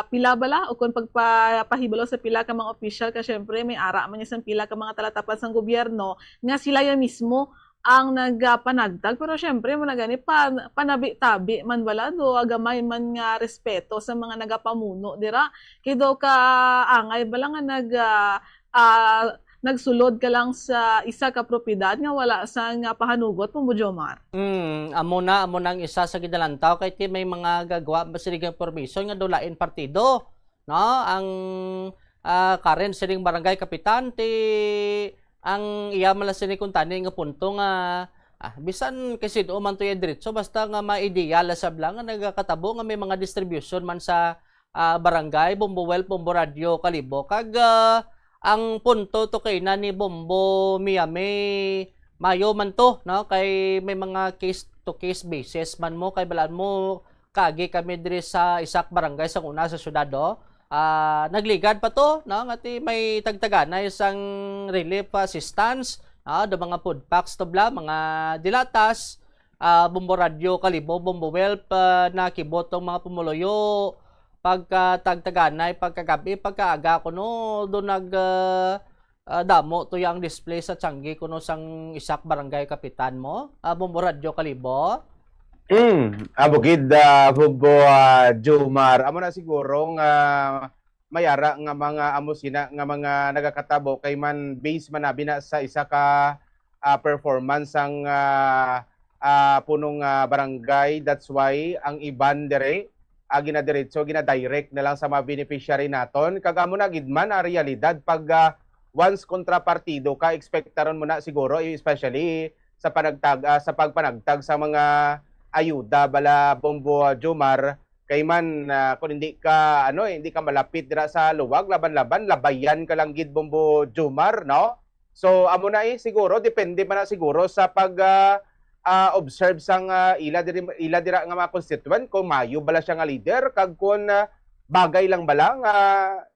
pila bala o kung pagpahibalo sa pila ka mga official ka syempre may ara man niya sang pila ka mga talatapan sang gobyerno nga sila ya mismo ang nagpanagtag pero syempre mo na gani panabi-tabi man wala do agamay man nga respeto sa mga nagapamuno dira kay do ka angay bala nga nagsulod ka lang sa isa ka propiedad nga wala sang pahanugot mo Jomar. Amo na ang isa sa gidalantaw kay ti may mga gagawa basiligang permission nga dolain partido no ang current sining barangay kapitan ti ang iya mala sini kung tani nga punto nga bisan kasi do man to ya diretso basta nga ma-ideal sa blang nga nagakatabo nga may mga distribution man sa barangay Bombo Well Bombo Radio Kalibo kag ang punto to kay na ni Bombo Miami mayo man to no kay may mga case to case basis man mo kay balaan mo kagi kami diri sa isak barangay sa una sa syudad do. Nagligad pa to no ngati may tagtaganay sang relief assistance do mga food packs to bla mga dilatas Bombo Radio Kalibo Bombo Well na kibot tong mga pumuloyo pagka tagtaganay pagkagabi pagkaaga kuno do nag damo to yang display sa Tiangge kuno sang isak barangay kapitan mo Bombo Radio Kalibo. Abugid Bobo Jomar. Amo na siguro nga mayara nga mga amusina nga mga nagakatabo kay man base man abi na sa isa ka performance ang punong barangay. That's why ang iban dire ginadiretso ginadirect na lang sa mga beneficiary naton. Kagamo na gid man a realidad pag once kontrapartido ka expectaron mo na siguro especially sa pagpanagtag sa mga ayuda bala Bombo Jomar kay man kung hindi ka hindi ka malapit dira sa luwag laban-laban labayan ka lang gid Bombo Jomar, no? So amo na siguro depende man na siguro sa pag observe sang ila dira nga mga constituent kung mayo bala siya nga leader kag kun bagay lang bala nga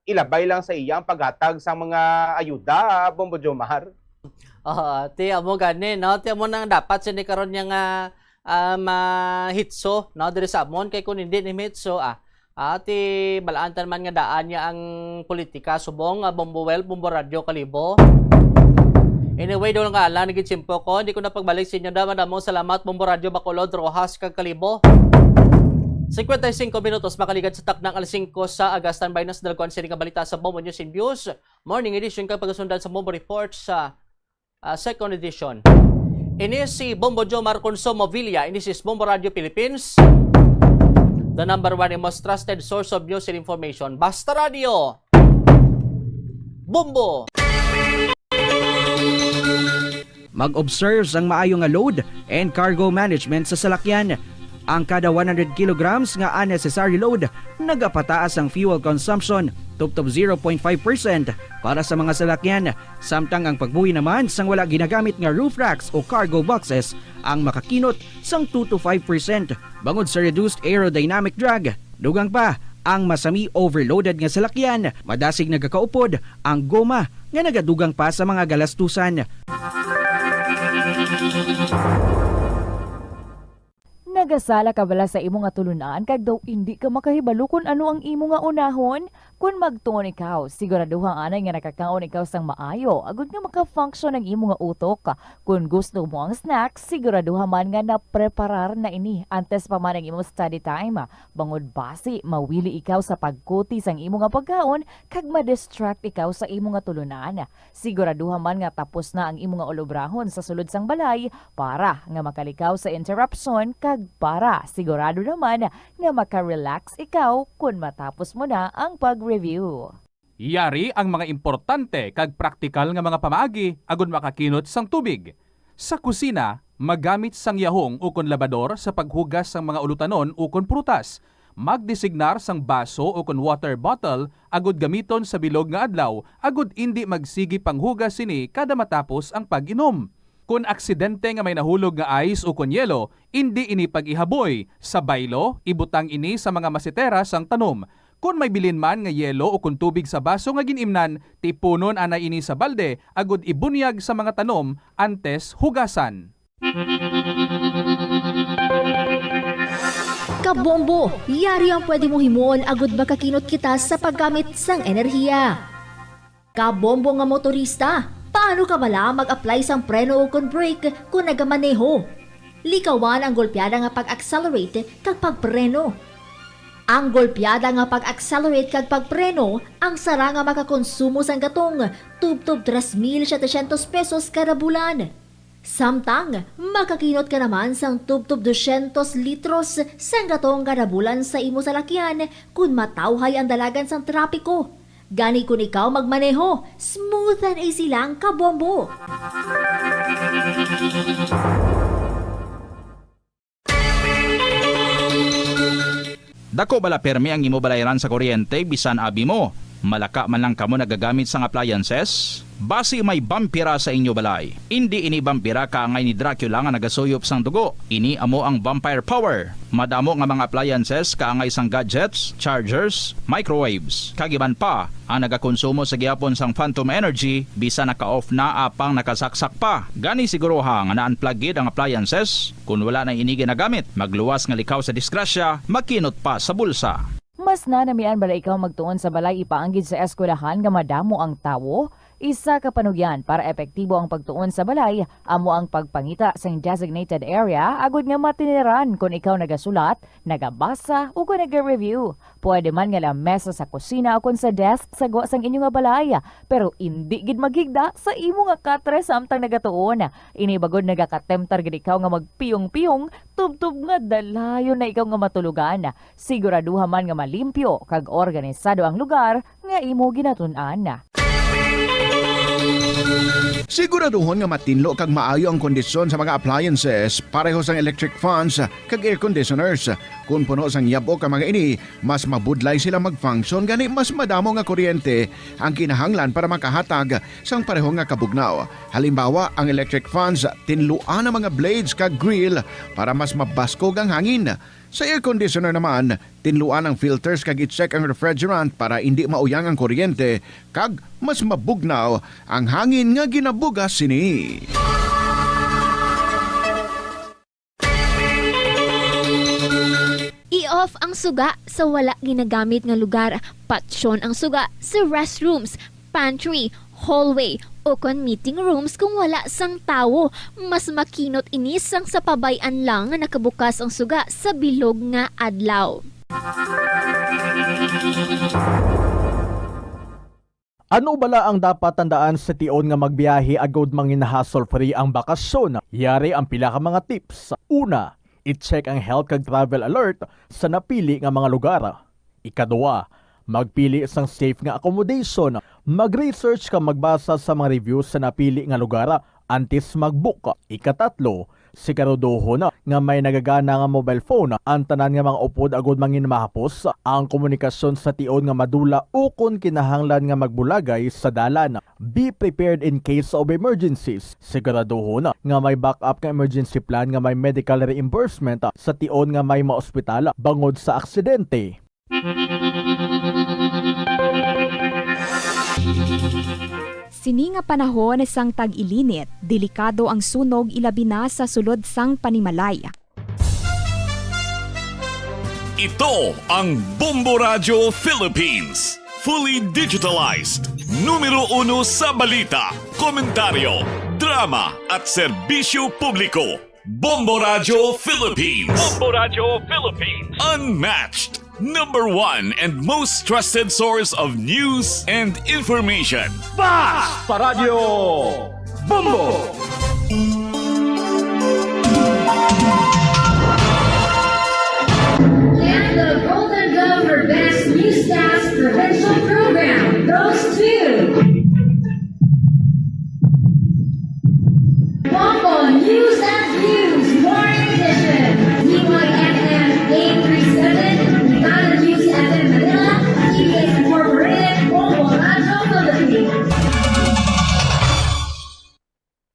ilabay lang sa iyang paghatag sa mga ayuda Bombo Jomar. Ti amo gani no, ti amo nang dapat sini karon nya nga mahitso no diri sa amon kay kun hindi ni hitso ati balaan man nga daan niya ang politika subong Bombo Radio Kalibo. Anyway, doon nga lang naging simpo ko. Hindi ko na pagbalik sa inyo. Damang salamat Bombo Radio Bacolod, Rojas, kag Kalibo. 55 minutos makaligat sa taknang alas 5 sa Agastan Baynas dalkuan sini nga balita sa Bombo News and Views. Morning edition kag pagasundan sa Bombo Report sa second edition. Ini si Bombo Jomar Consumo Villa. Ini si Bombo Radio Philippines. The number one and most trusted source of news and information. Basta Radio. Bombo. Mag-observe ang maayong nga load and cargo management sa salakyan. Ang kada 100 kilograms nga unnecessary load, nagapataas ang fuel consumption tubtob 0.5% para sa mga salakyan. Samtang ang pagbuhi naman sang wala ginagamit nga roof racks o cargo boxes ang makakinot sang 2 to 5% bangod sa reduced aerodynamic drag. Dugang pa, ang masami overloaded nga salakyan, madasig nagakaupod ang goma nga nagadugang pa sa mga galastusan. Nagasala ka bala sa imo nga tulunan kag daw hindi ka makahibalo kung ano ang imo nga unahon? Kung magtuon ikaw, siguraduhang anay nga nakakaon ikaw sang maayo, agud nga maka-function ang imo nga utok. Kung gusto mo ang snacks, siguraduhan man nga na-preparar na ini antes pa man ang imo study time. Bangod basi, mawili ikaw sa pagkuti sang imo nga pagkaon kag ma-distract ikaw sa imo nga tulunan. Siguraduhan man nga tapos na ang imo nga olobrahon sa sulod sang balay para nga makalikaw sa interruption kag para sigurado naman nga maka-relax ikaw kung matapos mo na ang pag-review. Yari ang mga importante kag praktikal nga mga pamaagi agud makakinot sang tubig. Sa kusina, magamit sang yahong o kon labador sa paghugas sang mga ulutanon o kon prutas. Magdesignar sang baso o kon water bottle agud gamiton sa bilog nga adlaw agud indi magsigi panghugas sini kada matapos ang pag-inom. Kung aksidente nga may nahulog nga ice o kon yelo, hindi ini pag-ihaboy. Sa baylo, ibutang ini sa mga masitera sang tanom. Kung may bilin man nga yelo o kung tubig sa baso nga ginimnan, tipunon anay ini sa balde, agud ibunyag sa mga tanom antes hugasan. Kabombo, yari ang pwede mo himuon agud makakinot kita sa paggamit sang enerhiya. Kabombo nga motorista, paano ka bala mag-apply sang preno o kon brake kung nagamaneho? Likawan ang golpeada nga pag-accelerate kag pagpreno. Ang golpeada nga pag-accelerate kag pagpreno, ang sara nga makakonsumo sang gatong tubtob 3,700 pesos kada bulan. Samtang, makakinot ka naman sang tubtob 200 litros sang gatong kada bulan sa imo salakyan kung matawhay ang dalagan sang trapiko. Gani kung ikaw magmaneho, smooth and easy lang kabombo. Dako bala permi ang imo balayran sa kuryente bisan abi mo. Malaka man lang kamo nagagamit sang appliances? Basi may vampira sa inyo balay. Hindi ini vampira kaangay ni Dracula nga nagasuyop sang dugo. Ini amo ang vampire power. Madamo nga mga appliances kaangay sang gadgets, chargers, microwaves. Kagiban pa, ang nagakonsumo sa gihapon sang phantom energy bisan naka-off na apang nakasaksak pa. Gani siguro nga na-unplug gid ang appliances. Kung wala na ini ginagamit, magluwas nga likaw sa disgrasya, makinot pa sa bulsa. Mas nanamian bala ikaw magtuon sa balay ipaanggid sa eskwelahan nga madamo ang tawo? Isa ka panugyan para epektibo ang pagtuon sa balay, amo ang pagpangita sa designated area agud nga matiniran kung ikaw nagasulat, nagabasa o kung nag-review. Pwede man nga lamesa sa kusina o kung sa desk sa gawa sang inyo nga balay, pero hindi gid maghigda sa imo nga katre samtang nagatuon. Ini bagod nagakatemptar gid ikaw nga magpiyong-piyong, tubtub nga dalayon na ikaw nga matulugan. Siguraduha man nga malimpyo kag organisado ang lugar nga imo ginatun-an. Siguraduhon nga matinlo kag maayo ang kondisyon sa mga appliances, pareho sang electric fans kag air conditioners. Kung puno sang yabok ang mga ini, mas mabudlay sila mag-function gani mas madamo nga kuryente ang kinahanglan para makahatag sang pareho nga kabugnaw. Halimbawa, ang electric fans tinluan ang mga blades kag grill para mas mabaskog ang hangin. Sa air conditioner naman, tinluan ang filters kag i-check ang refrigerant para hindi mauyang ang kuryente kag mas mabugnaw ang hangin nga ginabugas sini. I-off ang suga sa wala ginagamit nga lugar. Patsyon ang suga sa restrooms, pantry, hallway, o kon meeting rooms kung wala sang tawo. Mas makinot inis sang sa pabayan lang nga nakabukas ang suga sa bilog nga adlaw. Ano bala ang dapat tandaan sa tion nga magbiyahe agud mangin hassle-free ang bakasyon? Yari ang pila ka mga tips. Una, i-check ang health kag travel alert sa napili nga mga lugar. Ikaduwa, magpili sang safe nga accommodation. Mag-research ka magbasa sa mga reviews sa napili nga lugar antes mag-book. Ikatatlo, siguraduhon nga may nagagana nga mobile phone. Ang tanan nga mga upod agud mangin mahapos ang komunikasyon sa tion nga madula o kung kinahanglan nga magbulagay sa dalan. Be prepared in case of emergencies. Siguraduhon nga may backup nga emergency plan nga may medical reimbursement sa tion nga may maospital bangod sa aksidente. Sini nga panahon sang tag-ilinit, delikado ang sunog ilabi na sa sulod sang panimalay. Ito ang Bombo Radio Philippines. Fully digitalized. Numero 1 sa balita, komentaryo, drama at serbisyo publiko. Bombo Radio Philippines. Bombo Radio Philippines. Unmatched. Number 1 and most trusted source of news and information. Sa Radio Bombo! And the Golden Glove for Best Newscast Provincial Program goes to Bombo News and Views Morning Edition. DYFM 837. News FM Manila, TBS Incorporated, Bombo Radio Philippines.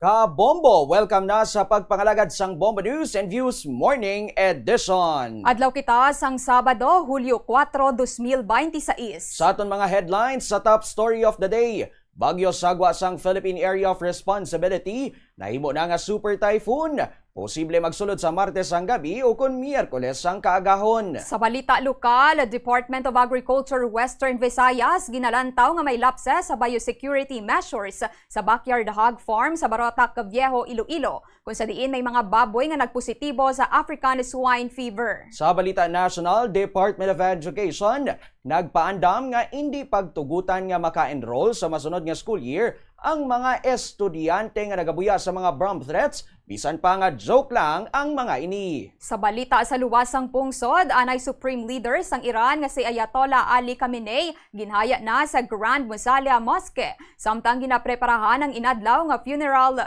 Ka-Bombo, welcome na sa pagpangalagad sang Bombo News and Views Morning Edition. Adlaw kita sang Sabado, Hulyo 4, 2026. Sa aton mga headlines sa top story of the day, bagyo sagwa sang Philippine Area of Responsibility, nahimo na nga super typhoon. Posible magsulod sa Martes ang gabi o kung Miyerkules ang kaagahon. Sa balita lokal, Department of Agriculture Western Visayas ginalantaw nga may lapses sa biosecurity measures sa backyard hog farm sa Barotac, Viejo, Iloilo, kung sa diin may mga baboy nga nagpositibo sa African swine fever. Sa balita national, Department of Education nagpaandam nga hindi pagtugutan nga maka-enroll sa masunod nga school year ang mga estudyante nga nagabuya sa mga bomb threats, bisan pa nga joke lang ang mga ini. Sa balita sa luwasang pungsod, anay Supreme Leader sang Iran nga si Ayatollah Ali Khamenei ginhaya na sa Grand Musalia Mosque, samtang ginapreparahan ang inadlaw nga funeral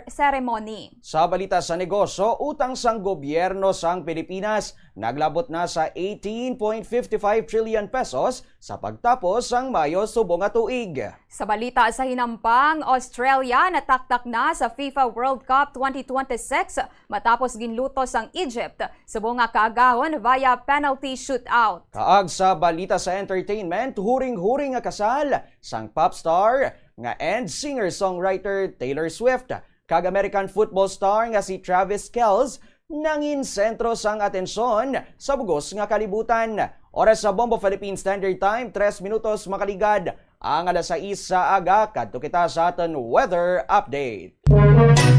ceremony. Sa balita sa negosyo, utang sang gobyerno sang Pilipinas naglabot na sa 18.55 trillion pesos sa pagtapos sang Mayo subong nga tuig. Sa balita sa hinampang, Australia nataktak na sa FIFA World Cup 2026 matapos ginlutos ang Egypt subong nga kaagahon via penalty shootout. Kaag sa balita sa entertainment, huring-huring nga kasal sang pop star nga and singer-songwriter Taylor Swift kag American football star nga si Travis Kelce nangin sentro sang atensyon sa bugos nga kalibutan. Oras sa Bombo Philippine Standard Time, 3 minutos makaligad ang alas 6 sa aga. Kadto kita sa aton weather update.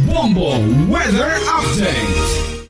Bombo Weather Update.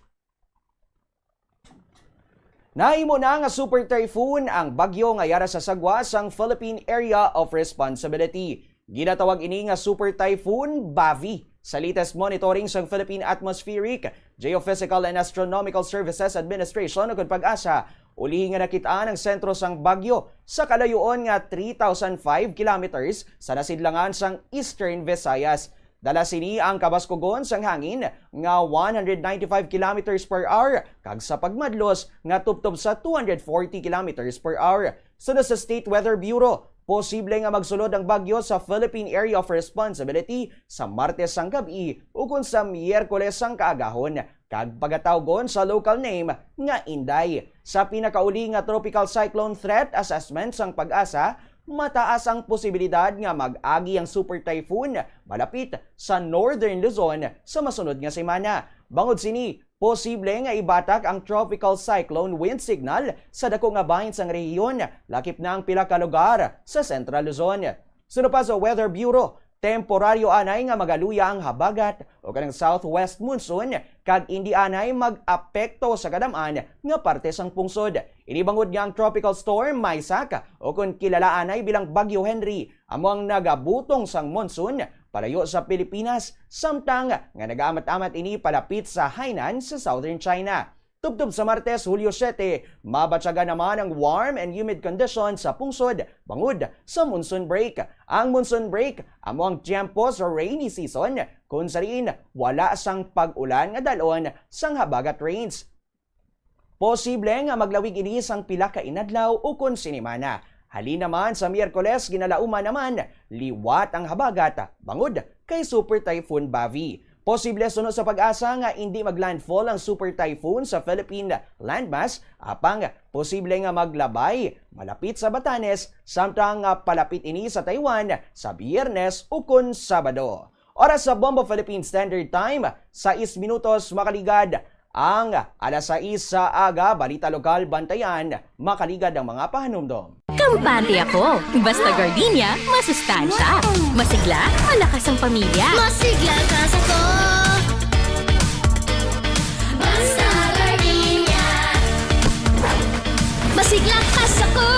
Nahimo na nga super typhoon ang bagyo nga yara sa sagwa sang Philippine Area of Responsibility. Ginatawag ini nga super typhoon Bavi. Sa latest monitoring sa Philippine Atmospheric, Geophysical and Astronomical Services Administration o pag-asa, ulihin nga nakitaan ang sentro sang bagyo sa kalayuon nga 3,005 kilometers sa nasidlangan sang Eastern Visayas. Dala sini ang kabaskugon sang hangin nga 195 kilometers per hour kag sa pagmadlos nga tubtob sa 240 kilometers per hour. Sunod sa State Weather Bureau, posible nga magsulod ang bagyo sa Philippine Area of Responsibility sa Martes sang gabi ug sa Miyerkules sang kaagahon kag pagatawgon sa local name nga Inday. Sa pinakauli nga tropical cyclone threat assessment sang pag-asa, mataas ang posibilidad nga mag-agi ang super typhoon malapit sa Northern Luzon sa masunod nga semana. Bangod sini, posible nga ibatak ang tropical cyclone wind signal sa dako nga bahin sang rehiyon, lakip na ang pila ka lugar sa Central Luzon. Sunod pa sa Weather Bureau, temporaryo anay nga magaluya ang habagat o kanang southwest monsoon kag hindi anay mag-apekto sa kadaman nga parte sang pungsod. Inibangod nga ang tropical storm Maisak o kung kilala anay bilang Bagyo Henry amo ang nagabutong sang monsoon palayo sa Pilipinas samtang nga nagaamat-amat ini palapit sa Hainan sa southern China. Tubtob sa Martes, Hulyo 7, mabatsaga naman ang warm and humid conditions sa pungsod bangod sa monsoon break. Ang monsoon break amo ang tiempo sa rainy season kung sariin wala sang pag-ulan nga dalon sang habagat rains. Posible nga maglawig ini sang pila ka inadlaw o kun sinimana. Halin naman sa Miyerkules ginalauman naman liwat ang habagat bangod kay Super Typhoon Bavi. Posible sunod sa pag-asa nga hindi maglandfall ang super typhoon sa Philippine landmass apang posible nga maglabay malapit sa Batanes samtang palapit ini sa Taiwan sa Biyernes o kun Sabado. Oras sa Bombo Philippine Standard Time, 6 minutos makaligad ang alas 6 sa aga. Balita lokal bantayan, makaligad ang mga pahanumdom. Kampante ako. Basta gardenia, masustansya. Masigla, malakas ang pamilya. Masigla kas ako. Basta gardenia. Masigla kas ako.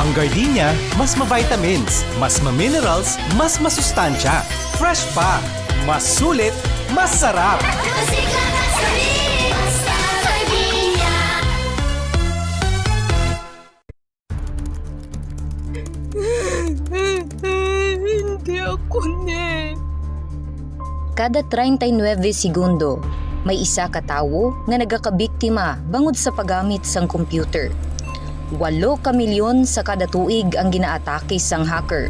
Ang gardenia, mas ma-vitamins, mas ma-minerals, mas masustansya. Fresh pa, mas sulit, mas sarap. Masigla kas kami. Basta gardenia. Hindi ako ne. Kada 39 segundo, may isa ka tawo nga nagakabiktima bangod sa paggamit sang computer. 8 ka milyon sa kada tuig ang ginaatake sang hacker.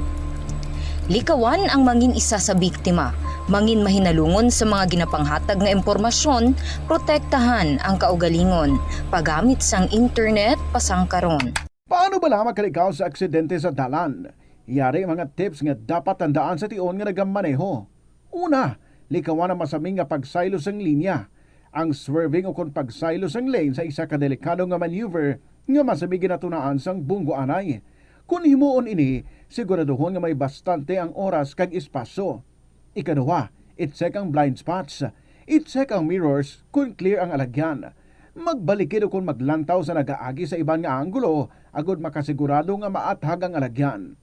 Likawan ang mangin isa sa biktima, mangin mahinalungon sa mga ginapanghatag nga impormasyon, protektahan ang kaugalingon, paggamit sang internet pasang karon. Paano ba lamang kalikaw sa aksidente sa dalan? Yari mga tips nga dapat tandaan sa tion nga nagamaneho. Una, likawan ang masaming nga pagsaylo sang linya. Ang swerving o kung pagsaylo sang lane sa isa ka delikado nga maneuver nga masabi ginatunaan sang bunggo anay. Kung himuon ini, siguraduhon nga may bastante ang oras kag espasyo. Ikaduha, i-check ang blind spots. I-check ang mirrors kung clear ang alagyan. Magbalikid o kung maglantaw sa nagaagi sa ibang nga anggulo agud makasigurado nga maathag ang alagyan.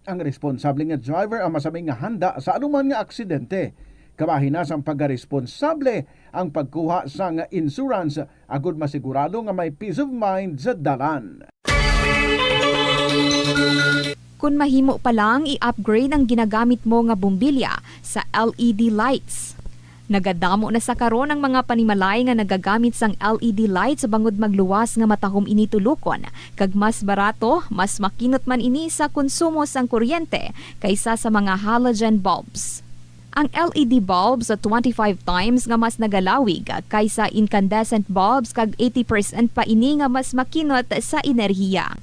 Ang responsable nga driver ang masaming nga handa sa anuman nga aksidente. Kabahin na sang pagkaresponsable ang pagkuha sa nga insurance agud masigurado nga may peace of mind sa dalan. Kung mahimo pa lang i-upgrade ang ginagamit mo nga bumbilya sa LED lights. Nagadamo na sa karon ang mga panimalay nga nagagamit sang LED lights bangod magluwas nga matahom ini tulokon kag mas barato, mas makinot man ini sa konsumo sang kuryente kaysa sa mga halogen bulbs. Ang LED bulbs at 25 times nga mas nagalawig kaysa incandescent bulbs kag 80% pa ini nga mas makinot sa enerhiya.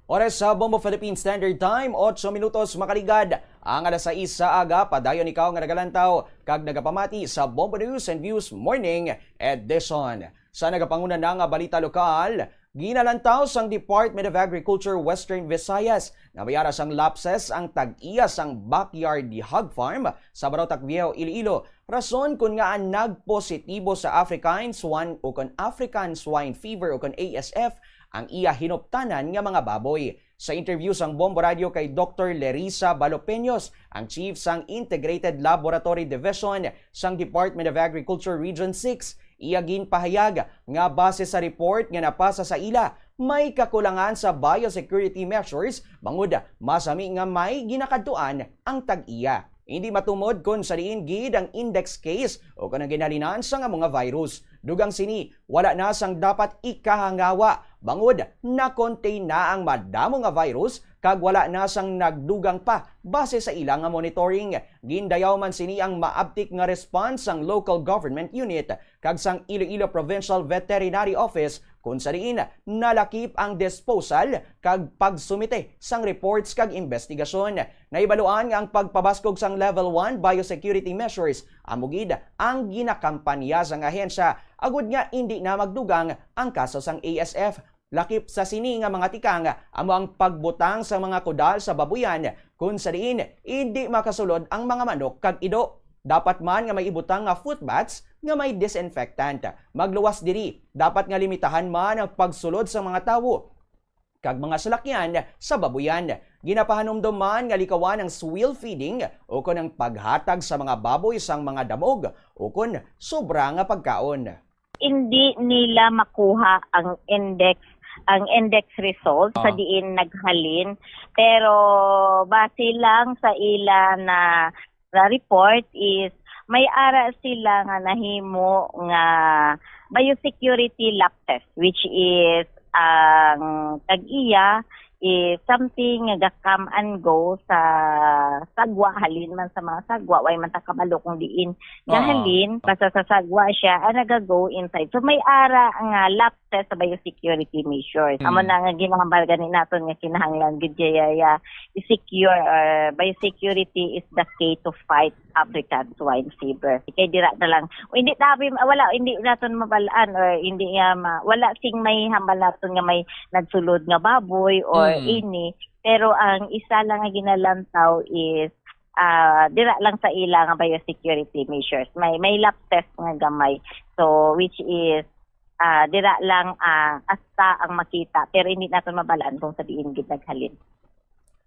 Oras sa Bombo Philippine Standard Time, 8 minutos makaligad. Ang alas 6 sa aga, padayon ikaw nga nagalantaw kag nagapamati sa Bombo News and Views Morning Edition. Sa nagapangunan na nga balita lokal, Ginalantaw sang Department of Agriculture Western Visayas na mayara sang lapses ang tag-iya sang backyard hog farm sa Barotac Viejo, Iloilo. Rason kung nga nagpositibo sa African Swine Fever o kon ASF ang iya hinuptanan nga mga baboy. Sa interview sang Bombo Radio kay Dr. Lerisa Balopeños, ang Chief sang Integrated Laboratory Division sang Department of Agriculture Region 6, iya ginpahayag nga base sa report nga napasa sa ila, may kakulangan sa biosecurity measures bangod masami nga may ginakadtuan ang tag-iya. Hindi matumod kung sa diin gid ang index case o kanang ginalinan sa nga mga virus. Dugang sini, wala na sang dapat ikahangawa bangod na contain na ang madamo nga virus kag wala na sang nagdugang pa base sa ilang nga monitoring. Gindayaw man sini ang maabtik nga response sang local government unit kag sang Iloilo Provincial Veterinary Office kung sa diin nalakip ang disposal kag pagsumite sang reports kag investigasyon. Naibaluan nga ang pagpabaskog sang level 1 biosecurity measures amugid ang ginakampanya sang ahensya agud nga hindi na magdugang ang kaso sang ASF. Lakip sa sini nga mga tikang amo ang pagbutang sa mga kudal sa babuyan kung sa diin hindi makasulod ang mga manok kag ido. Dapat man nga may ibutang nga foot baths nga may disinfectant. Magluwas diri, dapat nga limitahan man ang pagsulod sa mga tawo kag mga salakyan sa babuyan. Ginapahanumdum man nga likawan ang swill feeding o kon ang paghatag sa mga baboy sang mga damog o kon sobra nga pagkaon. Hindi nila makuha ang index result sa diin naghalin, pero base lang sa ila na report is may ara sila nga nahimo nga biosecurity lab test, which is ang tag-iya is something nga come and go sa sagwa, halin man sa mga sagwa, way man ta kabalo kung diin halin, basta sa sagwa siya ang nagago inside. So may ara nga lab test sa biosecurity measures. Amo na nga ginahambal ganin naton nga kinahanglan gid ya secure biosecurity is the key to fight African swine fever. Kay dira na lang hindi naton mabalaan or hindi wala sing may hambal naton nga may nagsulod nga baboy or ini, pero ang isa lang nga ginalantaw is dira lang sa ila nga biosecurity measures. May lab test nga gamay, so which is dira lang asta ang makita, pero hindi natin mabalaan kung sa diin gid naghalin.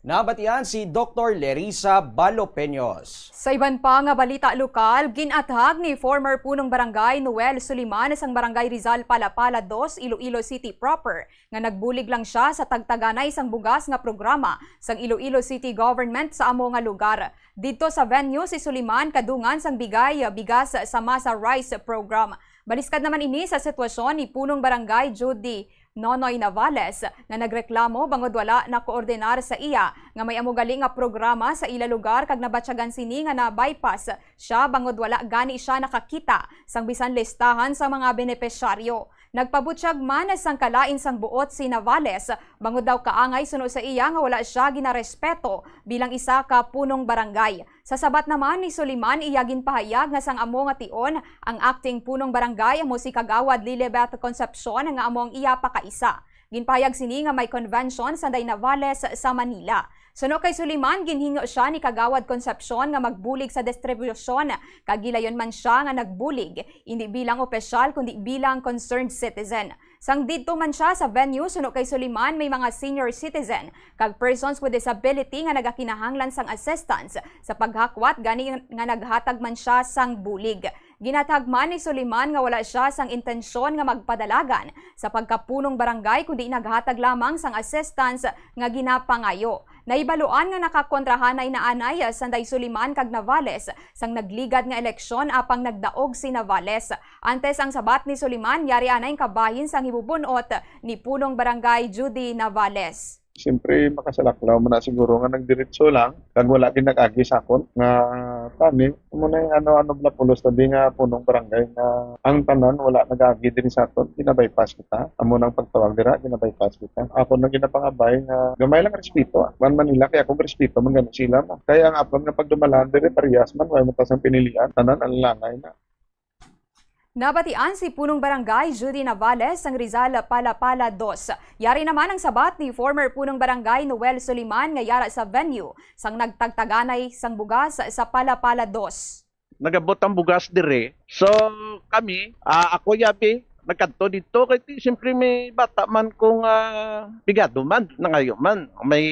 Nabatian si Dr. Lerisa Balopeños. Sa iban pa nga balita lokal, ginathag ni former punong barangay Noel Suliman sang barangay Rizal Palapala 2, Iloilo City proper nga nagbulig lang siya sa tagtaganay sang bugas nga programa sang Iloilo City government sa amo nga lugar. Dito sa venue si Suliman kadungan sang bigas sa Masa Rice program. Baliskad naman ini sa sitwasyon ni punong barangay Judy Nonoy Navales nga nagreklamo bangod wala na koordinar sa iya nga may amugali nga programa sa ila lugar kag nabatyagan sini nga na-bypass siya bangod wala gani siya nakakita sang bisan listahan sa mga benepisyaryo. Nagpabutsyag man sang kalain sang buot si Navales bangod daw kaangay suno sa iya nga wala siya ginarespeto bilang isa ka punong barangay. Sa sabat naman ni Suliman iyagin pahayag nga sang amo nga tion ang acting punong barangay amo si Kagawad Lilibet Concepcion nga among iya pakaisa. Ginpahayag sini nga may convention sa Navales sa Manila. Suno kay Suliman, ginhingo siya ni Kagawad Concepcion nga magbulig sa distribusyon. Kagilayon man siya nga nagbulig, hindi bilang opisyal kundi bilang concerned citizen. Sang didto man siya sa venue, suno kay Suliman may mga senior citizen kag persons with disability nga nagakinahanglan sang assistance sa paghakwat gani nga naghatag man siya sang bulig. Ginatagman ni Suliman nga wala siya sang intensyon nga magpadalagan sa pagkapunong barangay kundi naghatag lamang sang assistance nga ginapangayo. Naibaluan nga nakakontrahanay na anay sanday Suliman kag Navales sang nagligad nga eleksyon apang nagdaog si Navales. Antes ang sabat ni Suliman yari anay kabahin sang hibubunot ni punong barangay Judy Navales. Siyempre makasalaklaw mo na siguro nga nagdiretso lang kag wala din nag-agi sakon nga tani mo na ano bla pulos tabi nga punong barangay nga ang tanan wala nag-agi din sakon gina-bypass kita amo nang pagtawag dira gina-bypass kita ako nang ginapangabay nga gamay lang respeto man Manila kaya kung respeto man ganun sila mo kaya ang apon nga pagdumalan dire parehas man way mo tasang pinilian tanan ang langay na. Nabatian si Punong Barangay Judy Navales ng Rizal Palapala 2. Yari naman ang sabat ni former Punong Barangay Noel Soliman nga yara sa venue sang nagtagtaganay sang bugas sa Palapala 2. Nagabot ang bugas dire. So kami, ako yabi, nagkanto dito kay siyempre may bata man kung bigado man, nangayo man, may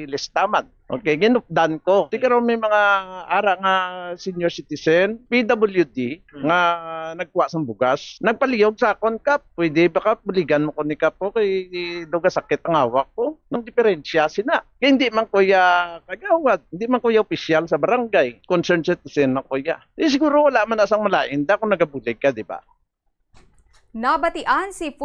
lista man. Okay, ginupdan ko. Siguro may mga ara nga senior citizen, PWD, nga nagkuha sa bugas. Nagpaliyog sa akon, Kap. Pwede baka buligan mo ko ni Kap ko kay duga sakit ang hawak ko. Nang diferensya sina. Kaya hindi man kuya kagawad, hindi man kuya opisyal sa barangay. Concerned citizen na kuya. Siguro wala man asang malain da kung nagabulig ka, di ba? Nabatian si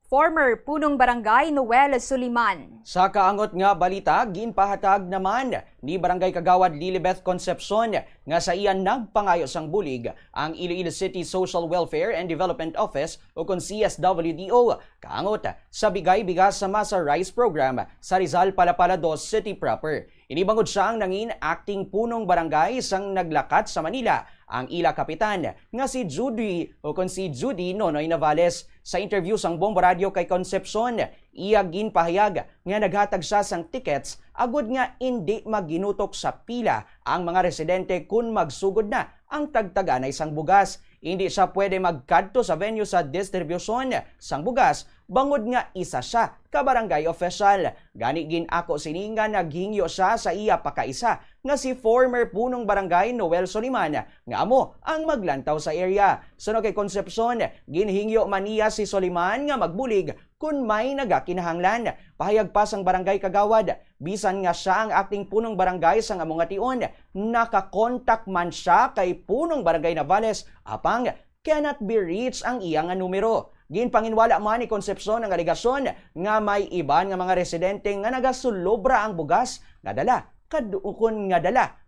former Punong Barangay Noel Soliman. Sa kaangot nga balita, ginpahatag naman ni Barangay Kagawad Lilibeth Concepcion nga sa iyan nagpangayo sang bulig ang Iloilo City Social Welfare and Development Office o kung CSWDO kaangot sa bigay-bigas sa Masa Rice Program sa Rizal Palapala 2 City proper. Inibangod siyang nangin acting punong barangay sang naglakat sa Manila ang ila kapitan nga si Judy o kung si Judy Nonoy Navales. Sa interview sang Bombo Radio kay Concepcion, iya ginpahayag nga naghatag siya sang tickets agud nga hindi maginutok sa pila ang mga residente kung magsugod na ang tagtaganay sang bugas. Hindi siya pwede magkadto sa venue sa distribusyon sang bugas bangod nga isa siya ka barangay official. Gani ginako sini nga naghingyo siya sa iya pakaisa nga si former punong barangay Noel Soliman nga amo ang maglantaw sa area. Suno kay Concepcion, ginhingyo man niya si Soliman nga magbulig kung may nagakinahanglan. Pahayag pa sang barangay Kagawad, bisan nga siya ang acting punong barangay sang among ation, nakakontak man siya kay punong barangay Navales apang cannot be reached ang iyang numero. Ginpanginwala man ni Concepcion ang aligasyon nga may iban nga mga residente nga nagasulobra ang bugas nga dala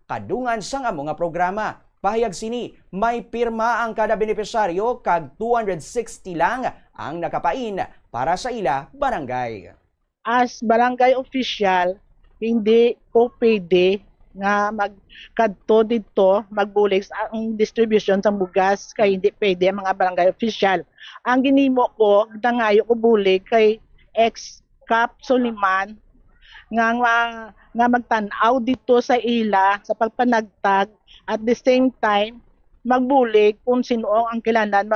kadungan sang amo nga programa. Pahayag sini, may pirma ang kada benepisyaryo kag 260 lang ang nakapain para sa ila barangay. As barangay official, hindi po pwede nga magkadto dito magbulig ang distribution sa bugas kay hindi pwede ang mga barangay official. Ang ginimo ko, dangayo ko bulig kay ex-Cap Soliman nga magtanaw dito sa ila sa pagpanagtag at the same time magbulig kung sino ang kilanlan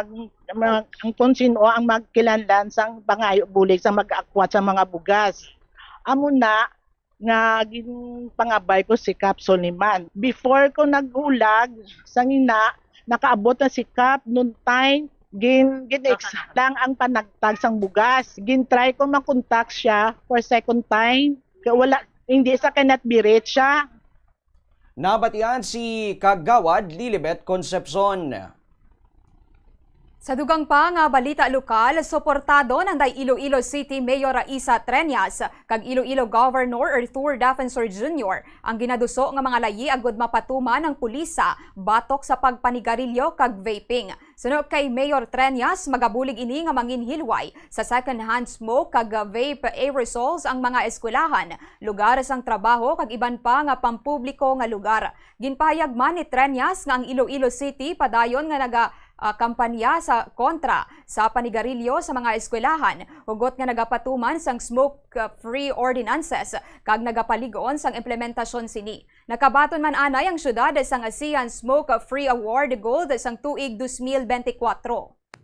kung sino ang magkilanlan sang bangayo bulig sa mag-akwat sa mga bugas. Amo na nga pangabay ko si Cap Soliman. Before ko nagulag sang ina nakaabot na si Cap noon time lang ang panagtag sang bugas. Gin-try ko makontak siya for second time. Wala, hindi sa cannot be reached siya. Nabatian si Kagawad Lilibeth Concepcion. Sa dugang pa nga balita lokal, suportado ng Iloilo City Mayor Raisa Treñas kag Iloilo Governor Arthur Defensor Jr. ang ginaduso nga mga layi agud mapatuman ng pulisa batok sa pagpanigarilyo kag vaping. Sunod kay Mayor Treñas, magabulig ini nga manginhilway sa second-hand smoke kag vape aerosols ang mga eskwelahan, lugar sang trabaho kag iban pa nga pampubliko nga lugar. Ginpahayag man ni Treñas nga ang Iloilo City padayon nga kampanya sa kontra sa panigarilyo sa mga eskwelahan, hugot nga nagapatuman sang smoke-free ordinances kag nagapaligon sang implementasyon sini. Nakabaton man anay ang syudad sang ASEAN Smoke-Free Award Gold sang tuig 2024.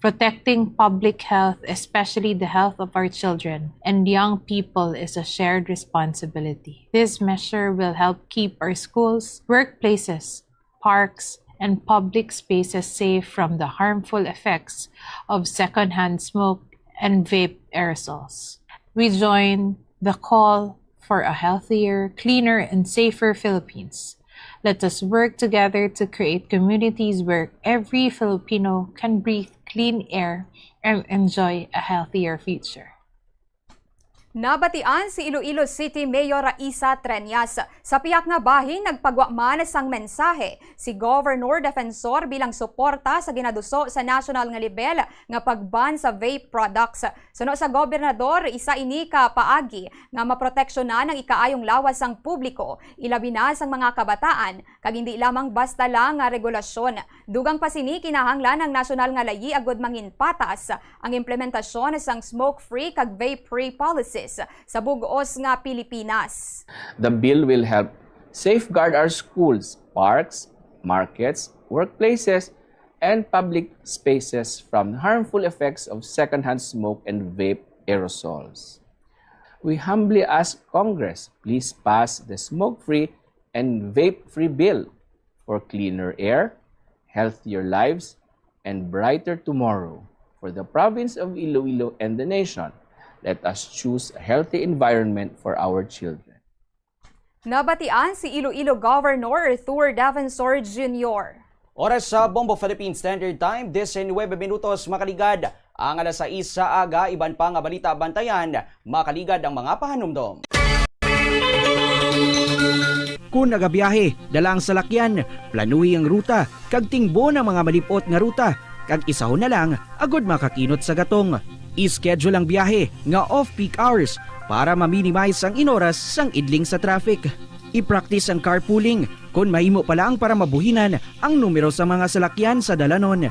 Protecting public health, especially the health of our children and young people, is a shared responsibility. This measure will help keep our schools, workplaces, parks, and public spaces safe from the harmful effects of secondhand smoke and vape aerosols. We join the call for a healthier, cleaner, and safer Philippines. Let us work together to create communities where every Filipino can breathe clean air and enjoy a healthier future. Nabatian si Iloilo City Mayor Raisa Treñas. Sa piyak nga bahin, nagpagwaman sang mensahe si Governor Defensor bilang suporta sa ginaduso sa national nga level nga pagban sa vape products. Suno sa gobernador, isa ini ka paagi nga maproteksyonan ang ikaayong lawas sang publiko, ilabi na sang mga kabataan, kag hindi lamang basta lang nga regulasyon. Dugang pasini kinahanglan ang national nga layi agud mangin patas ang implementasyon sang smoke-free kag vape-free policies sa bugos nga Pilipinas. The bill will help safeguard our schools, parks, markets, workplaces, and public spaces from harmful effects of secondhand smoke and vape aerosols. We humbly ask Congress, please pass the smoke-free and vape-free bill for cleaner air, healthier lives, and brighter tomorrow for the province of Iloilo and the nation. Let us choose a healthy environment for our children. Nabatian si Iloilo Governor Arthur Defensor Jr. Oras sa Bombo Philippine Standard Time, 19 minutos makaligad. Ang alas 6 sa aga, iban pa nga balita bantayan, makaligad ang mga pahanumdom. Kung nagabiyahe, dalang salakyan, planuhi ang ruta, kag tingbo ng mga malipot nga ruta, kag isahon na lang, agod makakinot sa gatong. I-schedule ang biyahe nga off-peak hours para ma-minimize ang inoras sang idling sa traffic. I-practice ang carpooling kung mahimo pa lang para mabuhinan ang numero sa mga salakyan sa dalanon.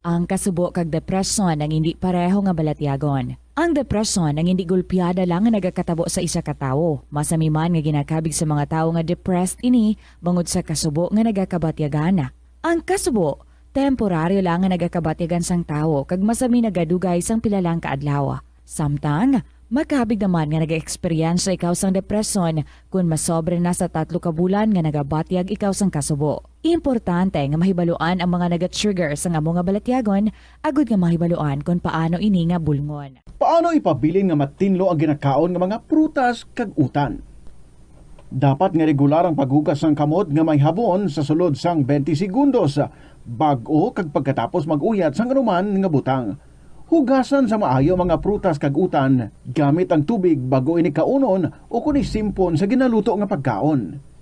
Ang kasubo kag depresyon ang hindi pareho nga balatyagon. Ang depresyon ang hindi gulpiyada lang nga nagakatabo sa isa ka tawo. Masami man nga ginakabig sa mga tawo nga depressed ini bangod sa kasubo nga nagakabatyagan. Ang kasubo temporaryo lang nga nagakabatyagan sang tawo kag masami nagadugay sang pilalang kaadlaw. Samtang makabig naman nga naga-experience ikaw sang depresyon kung masobre na sa 3 ka bulan nga nagabatyag ikaw sang kasubo. Importante nga mahibaluan ang mga naga-trigger sa amo nga balatyagon agud nga mahibaluan kung paano ini nga bulngon. Paano ipabilin nga matinlo ang ginakaon nga mga prutas kag utan? Dapat nga regular ang paghugas ng kamot nga may habon sa sulod sang 20 segundos bag-o kag pagkatapos mag-uyat sang anuman nga butang. Hugasan sa maayo mga prutas kag utan gamit ang tubig bago ini kaunon o kun isimpon sa ginaluto nga pagkaon.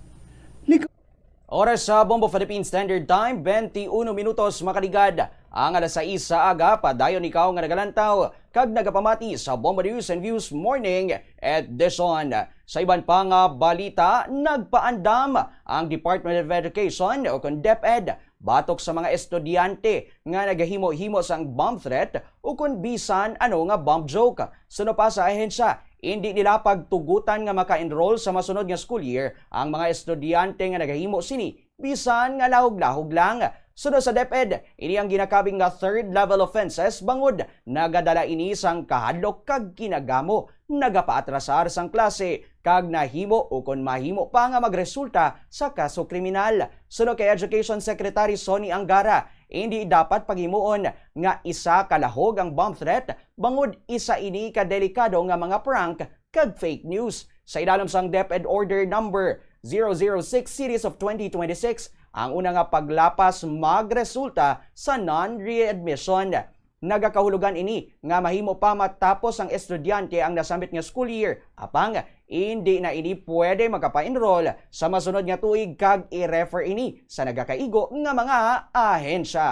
Oras sa Bombo Philippine Standard Time, 21 minutos makaligad. Ang alas 6 sa aga, padayon ikaw nga nagalantaw kag nagapamati sa Bombo News and Views Morning Edition. Sa iban pa nga balita, nagpaandam ang Department of Education o kung DepEd batok sa mga estudyante nga nagahimo-himo sang bomb threat o kung bisan ano nga bomb joke. Suno pa sa ahensya, hindi nila pagtugutan nga maka-enroll sa masunod nga school year ang mga estudyante nga nagahimo sini bisan nga lahog-lahog lang. Sunod sa DepEd, ini ang ginakabing nga third level offenses bangod nagadala ini sang kahadlok kag kinagamo, nagapaatrasar sang klase kag nahimo o kon mahimo pa nga magresulta sa kaso kriminal. Sunod kay Education Secretary Sonny Angara, hindi dapat paghimuon nga isa kalahog ang bomb threat bangod isa ini kadelikado nga mga prank kag fake news. Sa ilalim sang DepEd Order Number 006 Series of 2026, ang una nga paglapas magresulta sa non-readmission. Nagakahulugan ini nga mahimo pa matapos ang estudyante ang nasamit nga school year, apang hindi na ini pwede magapa-enroll sa masunod nga tuig kag i-refer ini sa nagakaigo nga mga ahensya.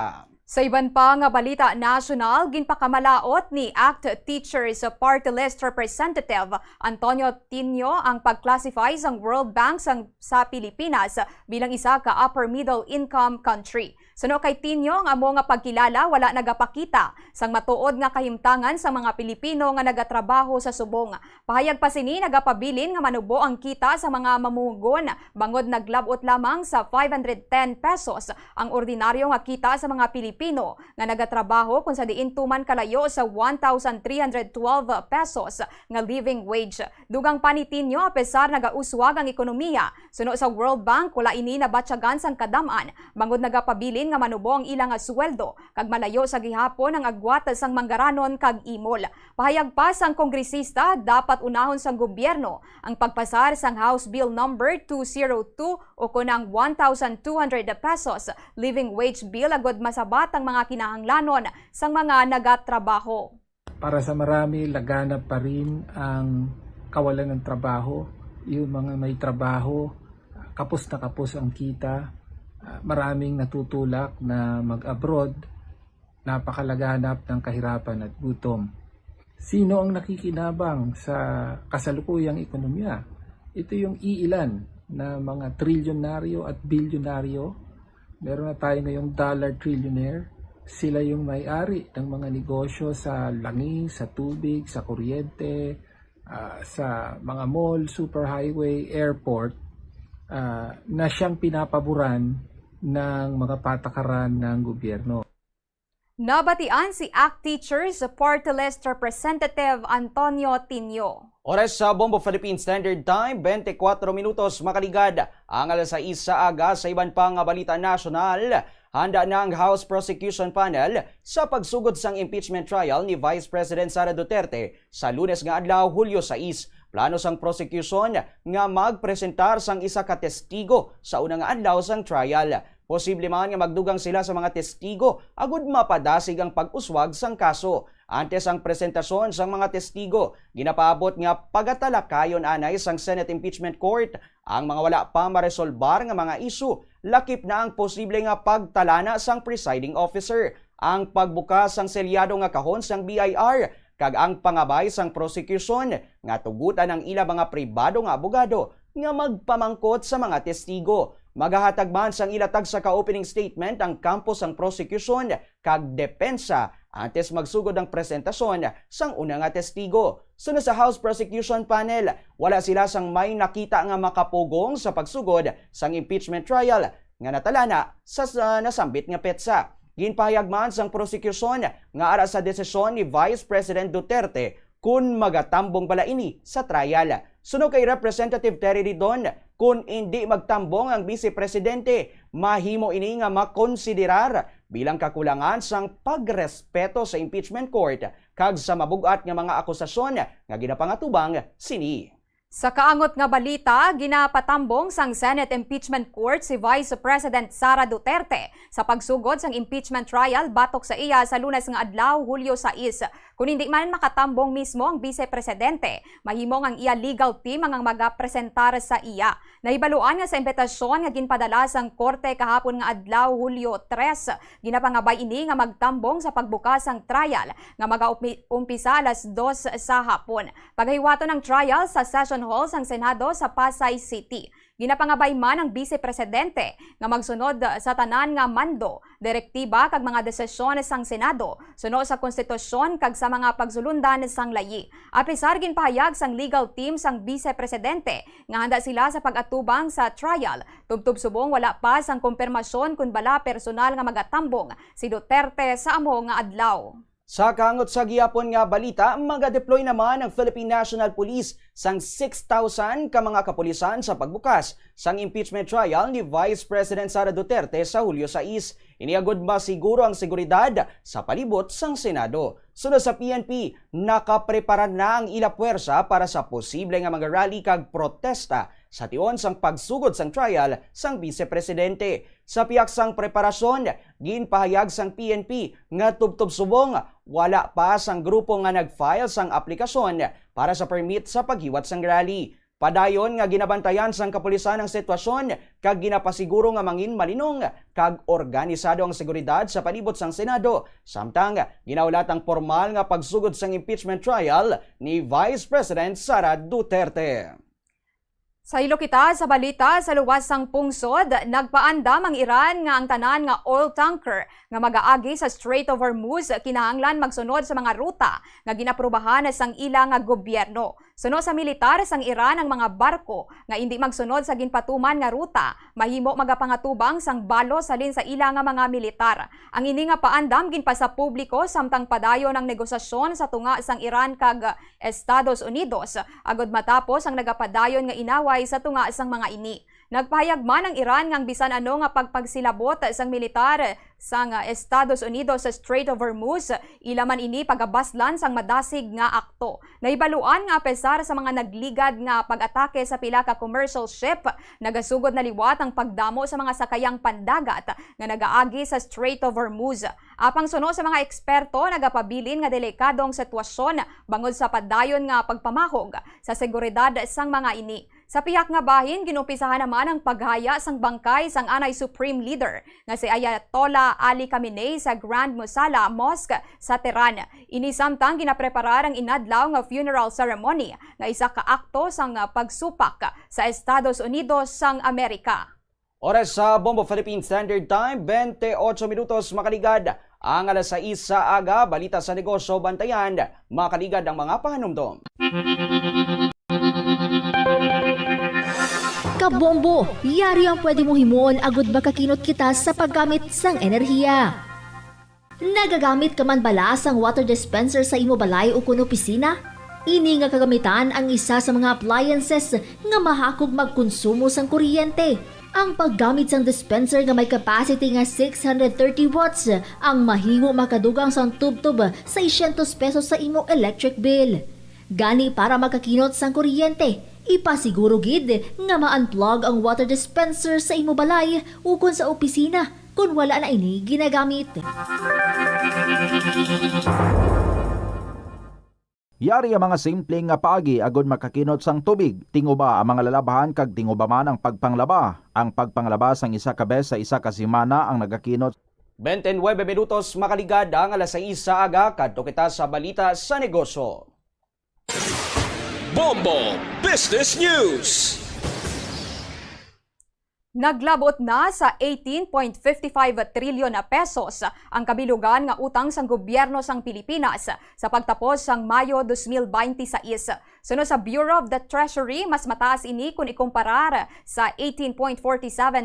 Sa iban pa nga balita national, ginpakamalaot ni ACT Teachers Party List Representative Antonio Tinio ang pag-classify sang World Bank sa Pilipinas bilang isa ka upper middle income country. Suno kay Tinio, ang amo nga pagkilala wala nagapakita sang matuod nga kahimtangan sa mga Pilipino nga nagatrabaho sa subong. Pahayag pa sini nagapabilin nga manubo ang kita sa mga mamugon bangod naglabot lamang sa 510 pesos ang ordinaryo nga kita sa mga Pilipino nga nagatrabaho kung sa diin tuman kalayo sa 1,312 pesos nga living wage. Dugang pa ni Tinio, pesar nagauswag ang ekonomiya. Suno sa World Bank, wala ini nabatyagan sang kadaman bangod nagapabilin nga manubong ilang sweldo kag malayo sa gihapon ang agwat sang manggaranon kag imol. Pahayag pa sang kongresista dapat unahon sang gobyerno ang pagpasar sang House Bill number 202 o kunang 1,200 pesos living wage bill agod masabat ang mga kinahanglanon sang mga nagatrabaho. Para sa marami, laganap pa rin ang kawalan ng trabaho. Yung mga may trabaho, kapos na kapos ang kita. Maraming natutulak na mag-abroad, napakalaganap ng kahirapan at gutom. Sino ang nakikinabang sa kasalukuyang ekonomiya? Ito yung iilan na mga trilyonaryo at bilyonaryo. Meron na tayo ngayong dollar trillionaire. Sila yung may-ari ng mga negosyo sa langis, sa tubig, sa kuryente, sa mga mall, superhighway, airport, na siyang pinapaboran ng mga patakaran ng gobyerno. Nabatian si ACT Teachers Party List Representative Antonio Tinio. Oras sa Bombo Philippine Standard Time, 24 minutos makaligad ang alas 6 sa aga sa iban pang balita nasyonal. Handa na ang House Prosecution Panel sa pagsugod sang impeachment trial ni Vice President Sara Duterte sa Lunes nga adlaw, Hulyo 6. Plano sang prosecution nga magpresentar sang isa ka testigo sa unang adlaw sang trial. Posible man nga magdugang sila sa mga testigo agud mapadasig ang pag-uswag sang kaso. Antes ang presentasyon sang mga testigo, ginapaabot nga pagatalakayon anay sang Senate Impeachment Court ang mga wala pa maresolbar nga mga isu. Lakip na ang posible nga pagtalana sang presiding officer, ang pagbukas sang selyado nga kahon sang BIR, kag ang pangabay sang prosecution nga tugutan ang ila mga pribado nga abogado nga magpamangkot sa mga testigo. Magahatag man sang ilatag sa ka-opening statement ang kampo sang prosecution kag depensa antes magsugod ang presentasyon sang una nga testigo. Sunod sa House Prosecution Panel, wala sila sang may nakita nga makapugong sa pagsugod sang impeachment trial nga natalana sa nasambit nga petsa. Ginpahayag man sang prosecution nga ara sa desisyon ni Vice President Duterte kung magatambong bala ini sa trial. Sunog kay Representative Terry Ridon, kung hindi magtambong ang Vice Presidente, mahimo ini nga makonsiderar bilang kakulangan sang pagrespeto sa impeachment court kag sa mabugat nga mga akusasyon nga ginapangatubang sini. Sa kaangot nga balita, ginapatambong sang Senate Impeachment Court si Vice President Sara Duterte sa pagsugod sang impeachment trial batok sa iya sa Lunes nga adlaw, Hulyo 6. Kung hindi man makatambong mismo ang Vice Presidente, mahimong ang iya legal team ang magapresentar sa iya. Nahibaluan nga sa impetasyon nga ginpadala sang korte kahapon nga adlaw, Hulyo 3. Ginapangabay ini nga magtambong sa pagbukas sang trial nga mag-umpisa alas 2 sa hapon. Paghiwato ng trial sa session hall sang Senado sa Pasay City. Ginapangabay man ang Vice Presidente nga magsunod sa tanan nga mando, direktiba kag mga desisyon sang Senado, suno sa konstitusyon kag sa mga pagsulundan sang layi. Apisar ginpahayag sang legal team sang Vice Presidente nga handa sila sa pag-atubang sa trial. Tubtub subong wala pa sang kumpirmasyon kun bala personal nga magatambong si Duterte sa amo nga adlaw. Sa kaangot sa gihapon nga balita, maga-deploy naman ang Philippine National Police sang 6,000 ka mga kapulisan sa pagbukas sang impeachment trial ni Vice President Sara Duterte sa Hulyo 6. Iniagod masiguro ang seguridad sa palibot sang Senado. Sunod sa PNP, nakaprepara na ang ila puwersa para sa posible nga mga rally kag protesta sa tion sang pagsugod sang trial sang Vice Presidente. Sa piyak sang preparasyon, ginpahayag sang PNP nga tubtob subong wala pa sang grupo nga nag-file sang aplikasyon para sa permit sa paghiwat sang rally. Padayon nga ginabantayan sang kapulisan ang sitwasyon kag ginapasiguro nga mangin malinong kag organisado ang seguridad sa palibot sang Senado. Samtang ginaulat ang formal nga pagsugod sang impeachment trial ni Vice President Sara Duterte. Sa ilo kita sa balita sa luwas sang pungsod, nagpaandam ang Iran nga ang tanan nga oil tanker nga mag-aagi sa Strait of Hormuz kinahanglan magsunod sa mga ruta nga ginaprubahan sang ila nga gobyerno. Suno sa militar sang Iran ang mga barko nga hindi magsunod sa ginpatuman nga ruta, mahimo magapangatubang sang balo salin sa ila nga mga militar. Ang ini nga paandam ginpasa publiko samtang padayon ang negosasyon sa tunga sang Iran kag Estados Unidos agod matapos ang nagapadayon nga inawat away sa tunga sang mga ini. Nagpahayag man ang Iran ngang bisan ano nga pagpagsilabot sang militar sang Estados Unidos sa Strait of Hormuz, ila man ini pagabaslan sang madasig nga akto. Naibaluan nga pesar sa mga nagligad nga pag-atake sa pila ka commercial ship, nagasugod na liwat ang pagdamo sa mga sakayang pandagat nga nagaagi sa Strait of Hormuz. Apang suno sa mga eksperto, nagapabilin nga delikadong sitwasyon bangod sa padayon nga pagpamahog sa seguridad sang mga ini. Sa pihak nga bahin, ginumpisahan naman ang paghaya sang bangkay sang anay Supreme Leader nga si Ayatollah Ali Khamenei sa Grand Musalla Mosque sa Tehran. Ini samtang ginapreparar ang inadlaw nga funeral ceremony nga isa ka akto sang pagsupak sa Estados Unidos sang Amerika. Oras sa Bombo Philippine Standard Time, 28 minutos makaligad. Ang alas 6 sa aga, balita sa negosyo, bantayan, makaligad ang mga pahanumdom. Kabombo, yari ang pwede mong himuon agud makakinot kita sa paggamit sang enerhiya. Nagagamit ka man bala sang water dispenser sa imo balay o kuno opisina? Ini nga kagamitan ang isa sa mga appliances nga mahakog magkonsumo sang kuryente. Ang paggamit sang dispenser nga may capacity nga 630 watts ang mahimo makadugang sang tubtub sa 600 pesos sa imo electric bill. Gani para makakinot sang kuryente, ipasiguro gid nga ma-unplug ang water dispenser sa imo balay ukon sa opisina kung wala na ini ginagamit. Yari ang mga simpleng nga paagi agud makakinot sang tubig. Tinguba ang mga lalabahan kag tinguba man ang pagpanglaba. Ang pagpanglaba sang isa ka bes sa isa ka semana ang nagakinot. 29 minutos makaligad ang alas 6 sa aga, kadto kita sa balita sa negosyo. Bombo Business News. Naglabot na sa 18.55 trilyon na pesos ang kabilugan nga utang sang gobyerno sang Pilipinas sa pagtapos sang Mayo 2026. Sunod sa Bureau of the Treasury, mas mataas ini kung ikumparar sa 18.47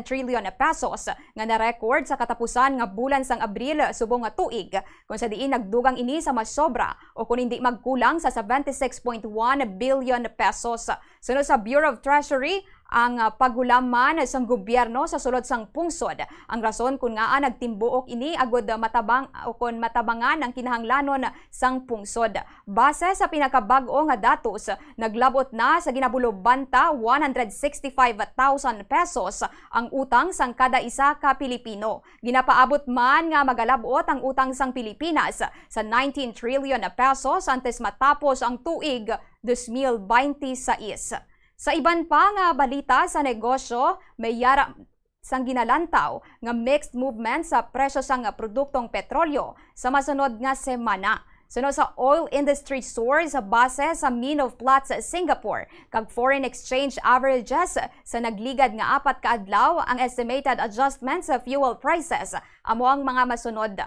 trilyon na pesos nga na-record sa katapusan nga bulan sang Abril subong nga tuig, kung sa diin nagdugang ini sa mas sobra o kung hindi magkulang sa 76.1 billion pesos. Sunod sa Bureau of Treasury, ang pagulaman sang gobyerno sa sulod sang pungsod. Ang rason kung nga nagtimbuok ini agud matabang o kung matabangan ang kinahanglanon sang pungsod. Base sa pinakabag-o nga datos, naglabot na sa ginabulobanta 165,000 pesos ang utang sang kada isa ka Pilipino. Ginapaabot man nga magalabot ang utang sang Pilipinas sa 19 trillion pesos antes matapos ang tuig 2026. Sa iban pa nga balita sa negosyo, may yara sang ginalantaw nga mixed movement sa presyo sang produktong petrolyo sa masunod nga semana. Sunod sa oil industry source sa base sa Mean of Platts Singapore kag foreign exchange averages sa nagligad nga 4 ka adlaw ang estimated adjustment sa fuel prices amo ang mga masunod.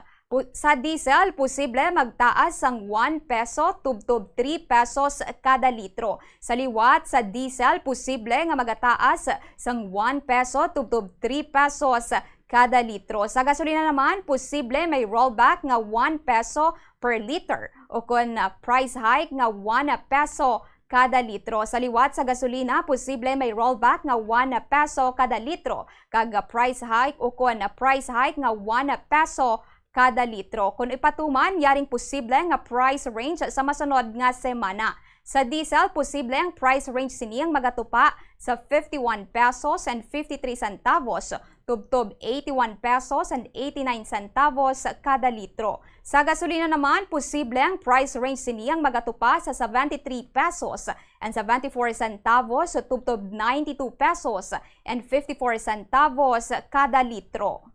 Sa diesel, posible magtaas sang 1 peso tubtob 3 pesos kada litro. Sa liwat, sa diesel, posible nga magataas sang 1 peso tubtob 3 pesos kada litro. Sa gasolina naman, posible may rollback nga 1 peso per liter o kung price hike nga 1 peso kada litro. Sa liwat sa gasolina, posible may rollback nga 1 peso kada litro kag price hike o kung price hike nga 1 peso kada litro. Kung ipatuman, yaring posible nga price range sa masunod nga semana. Sa diesel, posible ang price range siniyang magatupa sa 51 pesos and 53 centavos, tubtob 81 pesos and 89 centavos kada litro. Sa gasolina naman, posible ang price range siniyang magatupa sa 73 pesos and 74 centavos, tubtob 92 pesos and 54 centavos kada litro.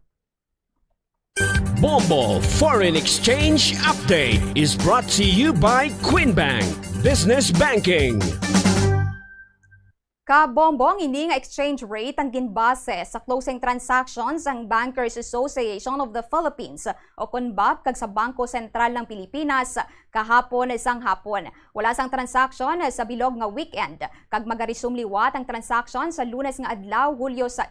Bombo Foreign Exchange Update is brought to you by Quinbank Business Banking. Kabombong, ini nga exchange rate ang ginbase sa closing transactions ang Bankers Association of the Philippines o KUNBAP kag sa Bangko Sentral ng Pilipinas kahapon isang hapon. Wala sang transaction sa bilog nga weekend kag magarisum liwat ang transaction sa Lunes nga adlaw, Hulyo 6.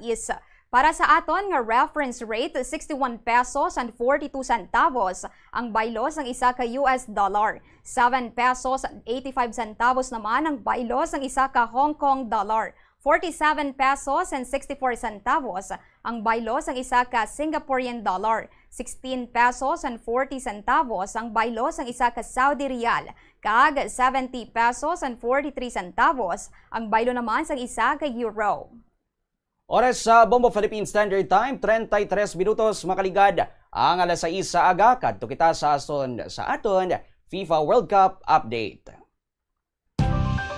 Para sa aton nga reference rate, 61 pesos and 42 centavos ang baylos ng isa ka US dollar. 7 pesos and 85 centavos naman ang baylos ng isa ka Hong Kong dollar. 47 pesos and 64 centavos ang baylos ng isa ka Singaporean dollar. 16 pesos and 40 centavos ang baylos ng isa ka Saudi Riyal. Kag 70 pesos and 43 centavos ang baylo naman sa isa ka Euro. Oras sa Bombo Philippine Standard Time, 33 minutos makaligad ang alas 6 sa aga. Kadto kita sa aton FIFA World Cup update.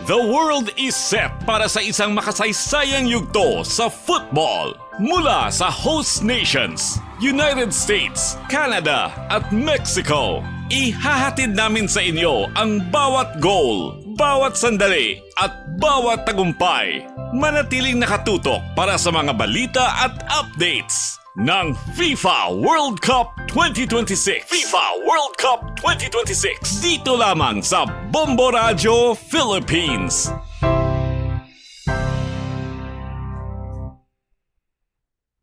The world is set para sa isang makasaysayang yugto sa football. Mula sa host nations, United States, Canada at Mexico. Ihahatid namin sa inyo ang bawat goal, bawat sandali at bawat tagumpay. Manatiling nakatutok para sa mga balita at updates ng FIFA World Cup 2026. FIFA World Cup 2026. Dito lamang sa Bombo Radio Philippines.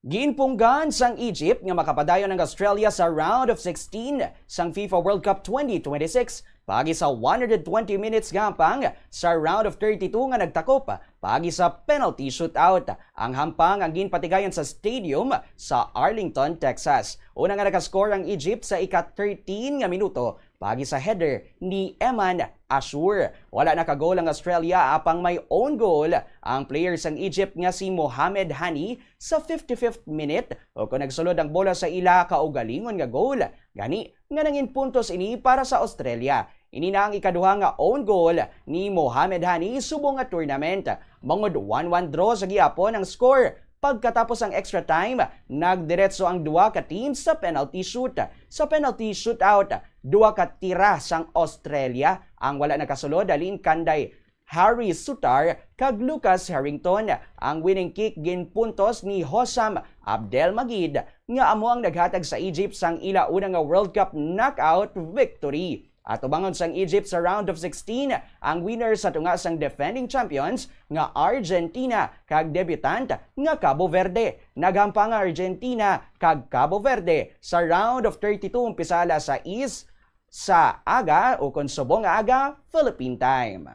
Ginpunggan sang Egypt nga makapadayon ng Australia sa round of 16 sang FIFA World Cup 2026 pagi sa 120 minutes gampang sa round of 32 nga nagtakop pagi sa penalty shootout. Ang hampang ang ginpatigayon sa stadium sa Arlington, Texas. Una nga nakaskore ang Egypt sa ika-13 nga minuto pagi sa header ni Eman Ashur. Wala nakagol ang Australia apang may own goal ang player sang Egypt nga si Mohamed Hani sa 55th minute o kung nagsulod ang bola sa ila kaugalingon nga goal. Gani nga nangin puntos ini para sa Australia. Ini na ang ikaduha nga own goal ni Mohamed Hani subong nga tournament. Mangod 1-1 draw sa gihapon ang score. Pagkatapos ang extra time, nagdiretso ang duwa ka teams sa penalty shoot. Sa penalty shootout, duwa ka tira sang Australia ang wala nakasulod alin kanday Harry Sutar kag Lucas Harrington. Ang winning kick ginpuntos ni Hossam Abdelmajid nga amo ang naghatag sa Egypt sang ila una nga World Cup knockout victory. At ubangon sang Egypt sa round of 16, ang winner sa tunga sang defending champions nga Argentina kag debutant nga Cabo Verde. Naghampang ang Argentina kag Cabo Verde sa round of 32 umpisala sa East sa aga o konsubong aga Philippine time.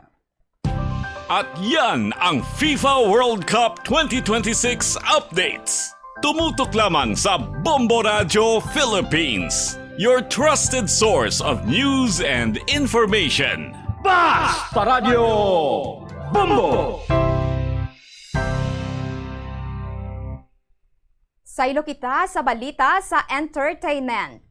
At yan ang FIFA World Cup 2026 updates. Tumutok lamang sa Bombo Radio Philippines, your trusted source of news and information. Basta Radio Bombo! Saylo kita sa balita sa entertainment.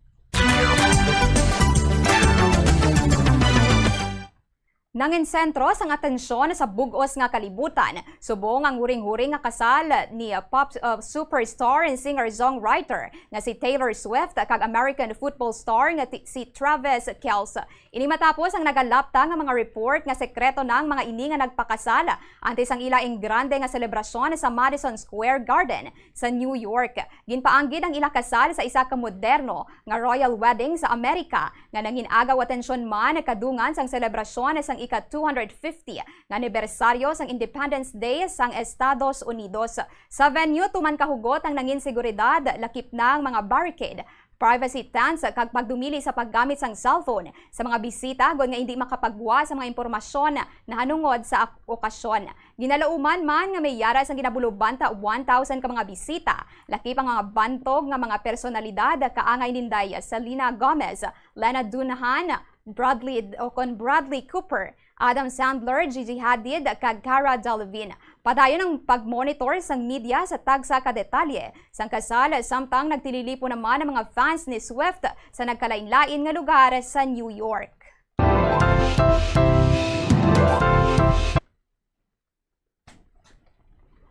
Nanginsentro sang atensyon sa bugos nga kalibutan, subong ang huring-huring nga kasal ni pop superstar and singer-songwriter nga si Taylor Swift kag American football star nga si Travis Kelce. Ini matapos ang nagalapta nga mga report nga sekreto ng mga ini nga nagpakasal antes ang ilaing grande nga selebrasyon sa Madison Square Garden sa New York. Ginpaanggid ang ila kasal sa isa ka moderno nga royal wedding sa Amerika nga nanginagaw atensyon man kadungan sang selebrasyon sang ika-250 nga anibersaryo sang Independence Day sang Estados Unidos. Sa venue tuman kahugot ang nangin seguridad, lakip ng mga barricade, privacy tents kag pagdumili sa paggamit sang cellphone sa mga bisita gud nga hindi makapagwa sa mga impormasyon na hanungod sa okasyon. Ginalauman man nga may yara sang ginabulubanta 1,000 ka mga bisita. Lakip ang mga bantog nga mga personalidad kaangay ninday Selena Gomez, Lena Dunham, Bradley Cooper, Adam Sandler, Gigi Hadid, kag Cara Delevingne. Padayon ang pag-monitor sang media sa tagsa ka detalye sang kasal samtang nagtililipo naman ang mga fans ni Swift sa nagkalain-lain nga lugar sa New York.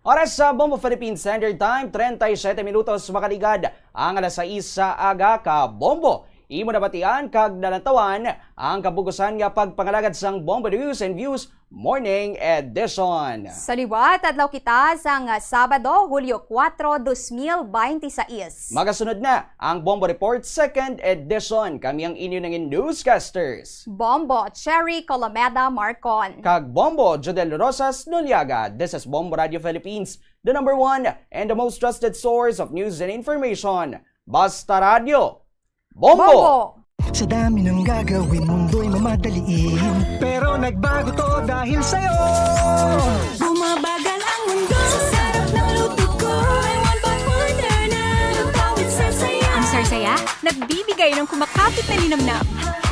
Oras sa Bombo Philippine Standard Time, 37 minutos makaligad ang alas 6 sa aga ka Bombo. Imo nabatian kag nalantawan ang kabugusan nga pagpangalagad sang Bombo News and Views Morning Edition. Sa liwat, adlaw kita sang Sabado, Hulyo 4, 2026. Magasunod na ang Bombo Report 2nd Edition. Kami ang inyo ng newscasters. Bombo Cherry Colomeda Marcon. Kag Bombo Jodel Rosas Noliaga. This is Bombo Radio Philippines, the number one and the most trusted source of news and information. Basta Radio Bombo! Sa dami ng gagawin, mundo'y mamadaliin, pero nagbago to dahil sa'yo. Bumabagal ang mundo. saya, nagbibigay ng kumakapit na linamnam.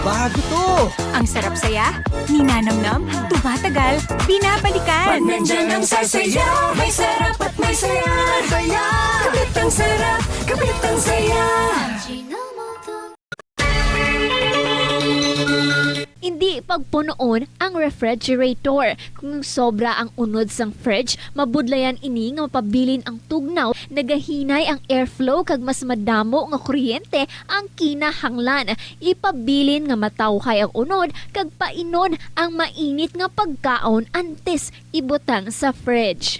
Bago to! Ang sarap saya, ninanamnam, tumatagal, binabalikan. Pag nandyan ang sasaya, may sarap at may saya. Kapit ang sarap, kapit ang saya. Hindi pagpunoon ang refrigerator. Kung sobra ang unod sang fridge, mabudlayan ini nga mapabilin ang tugnaw, nagahinay ang airflow kag mas madamo nga kuryente ang kinahanglan. Ipabilin nga matawhay ang unod kag painon ang mainit nga pagkaon antes ibutang sa fridge.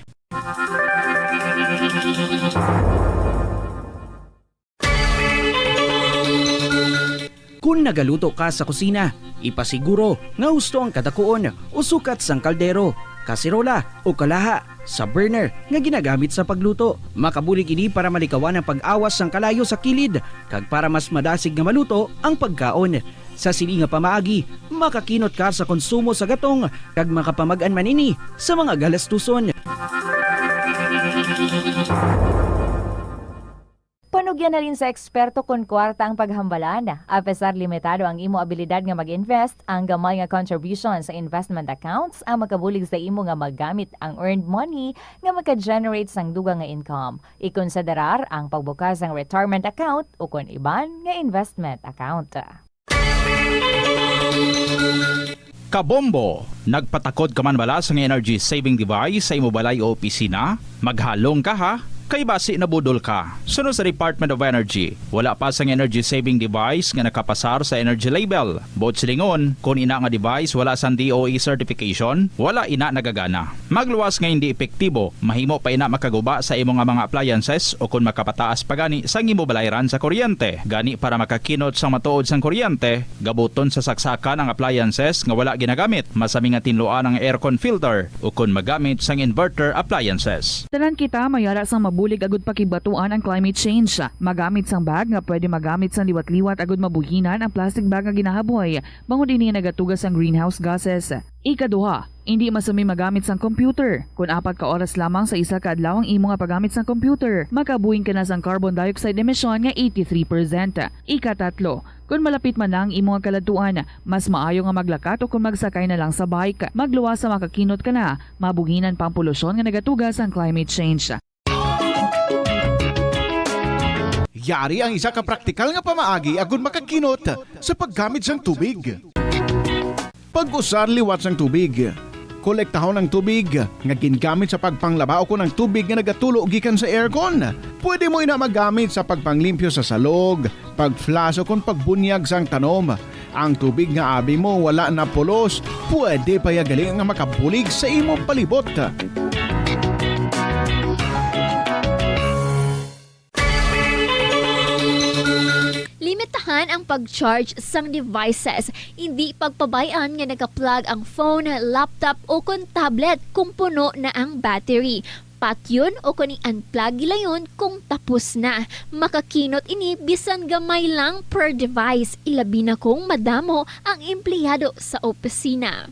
Kung nagaluto ka sa kusina, ipasiguro nga husto ang kadakuon o sukat sang kaldero, kasirola o kalaha sa burner nga ginagamit sa pagluto. Makabulig ini para malikawan ang pag-awas sang kalayo sa kilid kag para mas madasig nga maluto ang pagkaon. Sa sili nga pamaagi, makakinot ka sa konsumo sa gatong kag makapamag-an man ini sa mga galastuson. Panugyan na rin sa eksperto kung kwarta ang paghambalan. Apesar limitado ang imo abilidad nga mag-invest, ang gamay nga contribution sa investment accounts ang makabulig sa imo nga maggamit ang earned money nga maka-generate sang dugang nga income. Ikonsiderar ang pagbukas ng retirement account o kung iban nga investment account. Kabombo, nagpatakod ka man bala sa energy saving device sa imo balay o opisina? Maghalong ka ha? Kay basi na budol ka. Sunod sa Department of Energy, wala pa sang energy saving device nga nakapasar sa energy label. Bot silingon, kung ina nga device wala sang DOE certification, wala ina nagagana. Magluwas nga hindi epektibo, mahimo pa ina makaguba sa imo nga mga appliances o kung makapataas pa gani sang imo balayran sa kuryente. Gani para makakinot sang matuod sang kuryente, gabuton sa saksakan ang appliances nga wala ginagamit. Masami nga tinluan ang aircon filter o kung magamit sang inverter appliances. Tanan kita mayara sang mabulig agud pakibatuan ang climate change. Magamit sang bag nga pwede magamit sang liwat-liwat agud mabuhinan ang plastic bag nga ginahaboy. Bangod ini nagatugas ang greenhouse gases. Ikaduha, hindi masumi magamit sang computer. Kung 4 ka oras lamang sa isa ka adlaw ang imo nga paggamit sang computer, makabuhing ka na sang carbon dioxide emission nga 83%. Ikatatlo, kung malapit man lang imo nga kaladuan, mas maayo nga maglakat o kung magsakay na lang sa bike. Magluwas sa makakinot ka na, mabuhinan pang polusyon nga nagatugas ang climate change. Yari ang isa ka praktikal nga pamaagi agon makakinot sa paggamit sang tubig. Pag-usar liwat sang tubig. Kolektahon ng tubig nga gingamit sa pagpanglaba o kung ang tubig nga nagatulo gikan sa aircon. Pwede mo ina magamit sa pagpanglimpyo sa salog, pag-flush o kung pagbunyag sang tanom. Ang tubig nga abi mo wala na pulos, pwede pa yagaling nga makabulig sa imong palibot. Limitahan ang pag-charge sang devices. Hindi pagpabayaan nga naka-plug ang phone, laptop o kung tablet kung puno na ang battery. Patyon o kung i-unplug gilayon kung tapos na. Makakinot ini bisan gamay lang per device. Ilabi na kung madamo ang empleyado sa opisina.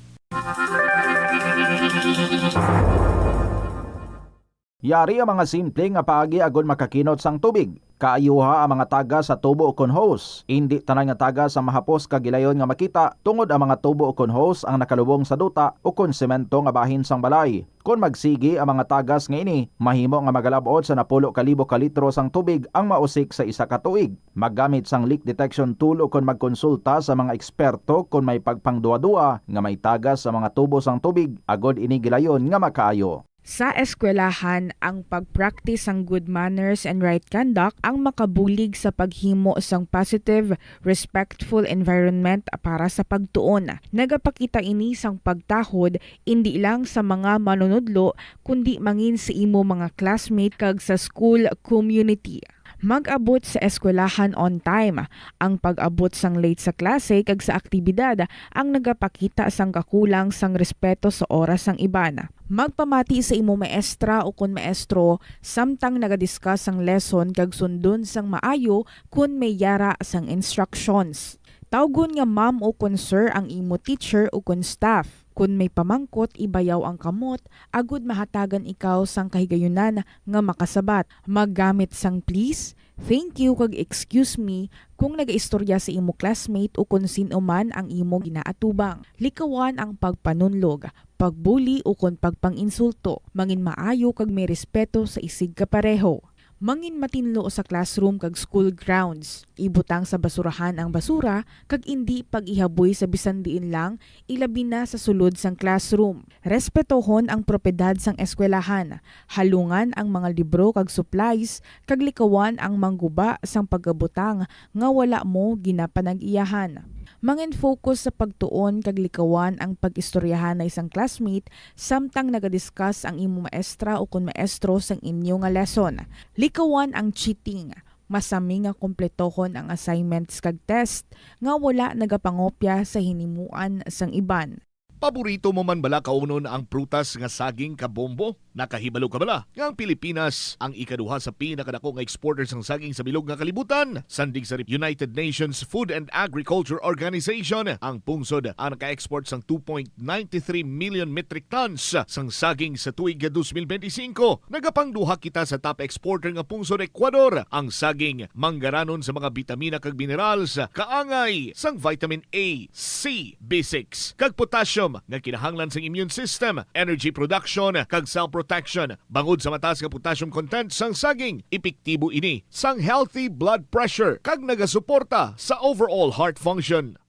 Yari ang mga simple nga paagi agon makakinot sang tubig. Kaayuha ang mga taga sa tubo o kon hose. Hindi tanan nga taga sa mahapos kagilayon nga makita tungod ang mga tubo o kon hose ang nakalubong sa duta o kon semento nga bahin sang balay. Kung magsigi ang mga tagas nga ini, mahimo nga magalabot sa 10,000 ka litro sang tubig ang mausik sa isa ka tuig. Maggamit sang leak detection tool o kung magkonsulta sa mga eksperto kung may pagpangduwa-duwa nga may tagas sa mga tubo sang tubig agod ini gilayon nga makaayo. Sa eskwelahan, ang pag-practice ang good manners and right conduct ang makabulig sa paghimo sang positive, respectful environment para sa pagtuon. Nagapakita ini sang pagtahod hindi lang sa mga manunudlo kundi mangin sa imo mga classmate kag sa school community. Mag-abot sa eskwelahan on time. Ang pag-abot sang late sa klase kag sa aktibidad ang nagapakita sang kakulang sang respeto sa oras sang iban. Magpamati sa imo maestra o kun maestro samtang nagadiscuss sang lesson kag sundon sang maayo kun may yara sang instructions. Tawgon nga ma'am o kun sir ang imo teacher o kun staff. Kung may pamangkot, ibayaw ang kamot, agud mahatagan ikaw sang kahigayunan nga makasabat. Maggamit sang please, Thank you kag excuse me kung nagaistorya sa imo classmate o kung sino man ang imo ginaatubang. Likawan ang pagpanunlog, pagbuli o kung pagpanginsulto. Mangin maayo kag may respeto sa isig kapareho. Mangin matinlo sa classroom kag school grounds. Ibutang sa basurahan ang basura kag indi pag-ihaboy sa bisan diin lang, ilabi na sa sulod sang classroom. Respetohon ang propiedad sang eskwelahan. Halungan ang mga libro kag supplies kag likawan ang mangguba sang pagabutang nga wala mo ginapanag-iyahan. Mangin focus sa pagtuon kag likawan ang pag-istoryahan na isang classmate samtang nagadiscuss ang imo maestra o kun maestro sang inyo nga lesson. Likawan ang cheating. Masami nga kompletohon ang assignments kag test nga wala nagapangopya sa hinimuan sang iban. Paborito mo man bala kaunon ang prutas nga saging kabombo? Nakahibalo ka bala? Nga ang Pilipinas ang ikaduha sa pinakadako nga exporter sang saging sa bilog nga kalibutan. Sandig sa United Nations Food and Agriculture Organization, ang pungsod ang naka-export sang 2.93 million metric tons sang saging sa tuig 2025. Nagapangduha kita sa top exporter nga pungsod Ecuador. Ang saging manggaranon sa mga bitamina kag minerals, kaangay sang vitamin A, C, B6 kag potassium nga kinahanglan sa immune system, energy production kag cell protection. Bangod sa mataas nga potassium content sang saging, epektibo ini sang healthy blood pressure kag nagasuporta sa overall heart function.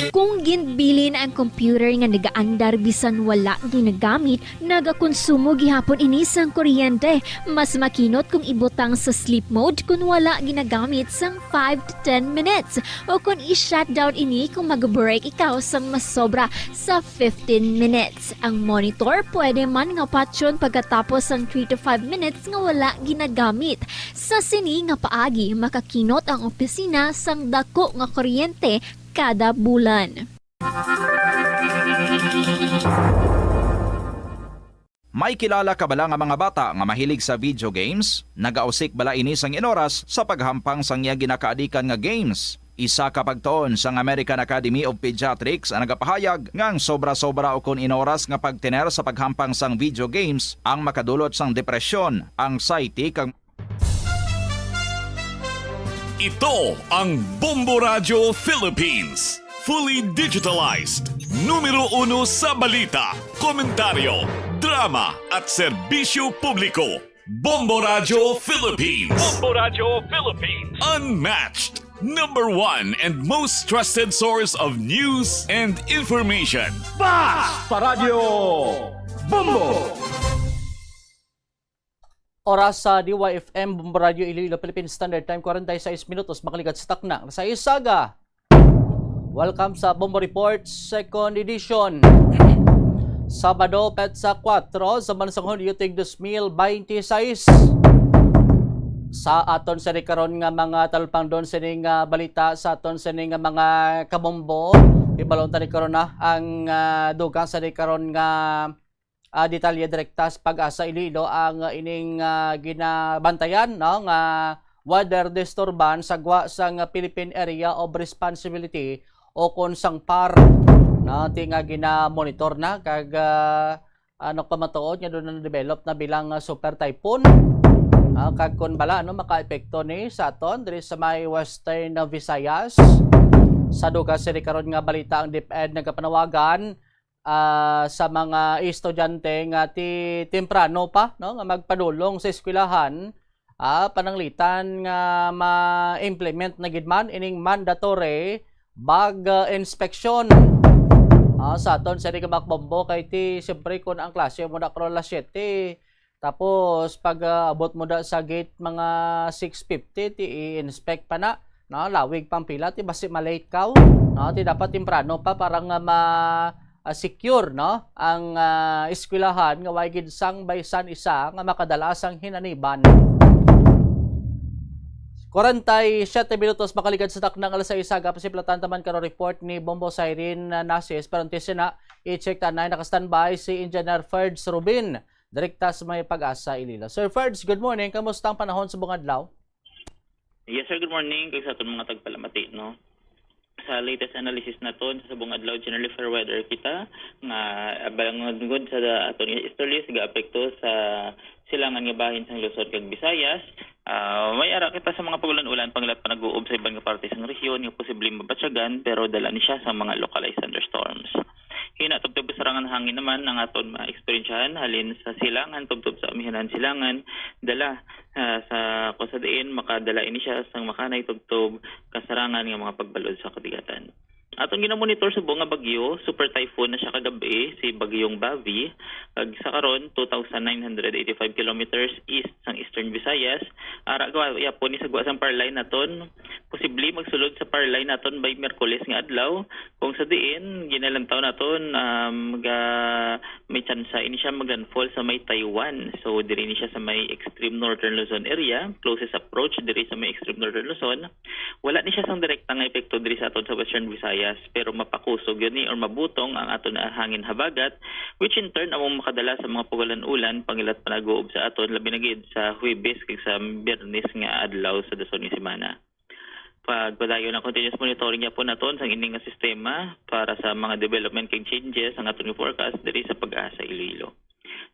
Kung ginbilin ang computer nga nagaandar bisan wala ginagamit, nagakonsumo gihapon ini sang kuryente. Mas makinot kung ibutang sa sleep mode kung wala ginagamit sang 5 to 10 minutes. O kung i-shutdown ini kung mag-break ikaw sang mas sobra sa 15 minutes. Ang monitor pwede man nga patyon pagkatapos sang 3 to 5 minutes nga wala ginagamit. Sa sini nga paagi, makakinot ang opisina sang dako nga kuryente kada bulan. May kilala ka bala nga mga bata nga mahilig sa video games? Nagausik bala ini sang inoras sa paghampang sang iya ginakaadikan nga games. Isa ka pagtuon sang American Academy of Pediatrics ang nagapahayag ngang sobra-sobra o kun inoras nga pagtener sa paghampang sang video games ang makadulot sang depresyon, anxiety kag Ito ang Bombo Radio Philippines. Fully digitalized. Numero 1 sa balita, komentaryo, drama at serbisyo publiko. Bombo Radio Philippines. Bombo Radio Philippines. Unmatched. Number 1 and most trusted source of news and information. Basta Radio Bombo! Oras sa DYFM, Bombo Radio Iloilo, Philippine Standard Time, 46 minutos, makaligat sa takna. Sa Isaga, welcome sa Bombo Report, second edition. Sabado, Petsa 4, sa Bansang Hunyo, Tig 2026. Sa aton sa karon nga mga talpang doon sa nga balita, sa aton sa nga mga kabombo, ibalon tani karon na ang dugang sa karon nga detalye direktas Pag-asa Iloilo ang ining ginabantayan no nga weather disturbance sagwa sang Philippine Area of Responsibility o kon sang PAR na tinga gina-monitor na kag ano pamatuod nga doon na develop na bilang super typhoon kag kon bala no maka-epekto ni sa aton diri sa may Western Visayas. Sa dugang sa karon nga balita ang DepEd nagapanawagan sa mga estudyante nga temprano pa no nga magpadulong sa eskwelahan pananglitan nga ma-implement na gid man ining mandatory bag inspection sa aton sa Kabakbombo kay siyempre kun ang klase mo na karon alas 7 tapos pag abot mo da sa gate mga 6:50 i-inspect pa na no lawig pang pila basi malate ka no dapat temprano pa para nga secure no ang eskwelahan nga way gid sang baysan isa nga makadalasang hinaniban. 47 minutos makaligad sa taknang alas 6 pasiplatan taman karon report ni Bombo Siren Nasis parantes na i-check tanay naka-standby si Engineer Ferds Rubin direkta sa may Pag-asa Iloilo. Sir Ferds, good morning. Kamusta ang panahon sa buong adlaw? Yes sir, good morning kay sa aton mga tagpalamati no. sa latest analysis naton sa subong adlaw generally fair weather kita nga bangod sa aton istorya sa apekto sa silangan nga bahin sa Luzon kag Visayas. May ara kita sa mga pagulan-ulan pangilat pa nag-uub sa ibang parte sa rehiyon nga posibleng mabatyagan pero dala ni siya sa mga localized thunderstorms. Hina tubtob sa sarangan hangin naman ang aton ma-experiensyahan halin sa silangan tubtob sa amihanan silangan dala sa kusadiin makadala ini siya sang makanay tubtob kasarangan nga mga pagbalod sa kadigatan. Atong ginamonitor sa bunga bagyo, super typhoon na siya kagabi, si Bagyong Bavi. Kag sa karon 2,985 kilometers east sang Eastern Visayas. Ara ya po ni sa guwasang parline naton, posible magsulod sa parline naton by Miyerkules nga adlaw. Kung sa diin ginalantaw naton may tsansa ini siya maglandfall sa may Taiwan. So diri ni siya sa may extreme northern Luzon area, closest approach diri sa may extreme northern Luzon. Wala ni siya sang direkta nga epekto diri sa aton sa Western Visayas. Pero mapakusog yun or mabutong ang aton na hangin habagat which in turn among makadala sa mga pugalan-ulan pangilat pa nag-uub sa aton labi na gid sa Huwebes kag sa Biyernes nga adlaw sa dason ni semana. Pagpadayon ng continuous monitoring niya po naton sa ining nga sistema para sa mga development kag changes ang aton forecast diri sa Pag-asa Iloilo.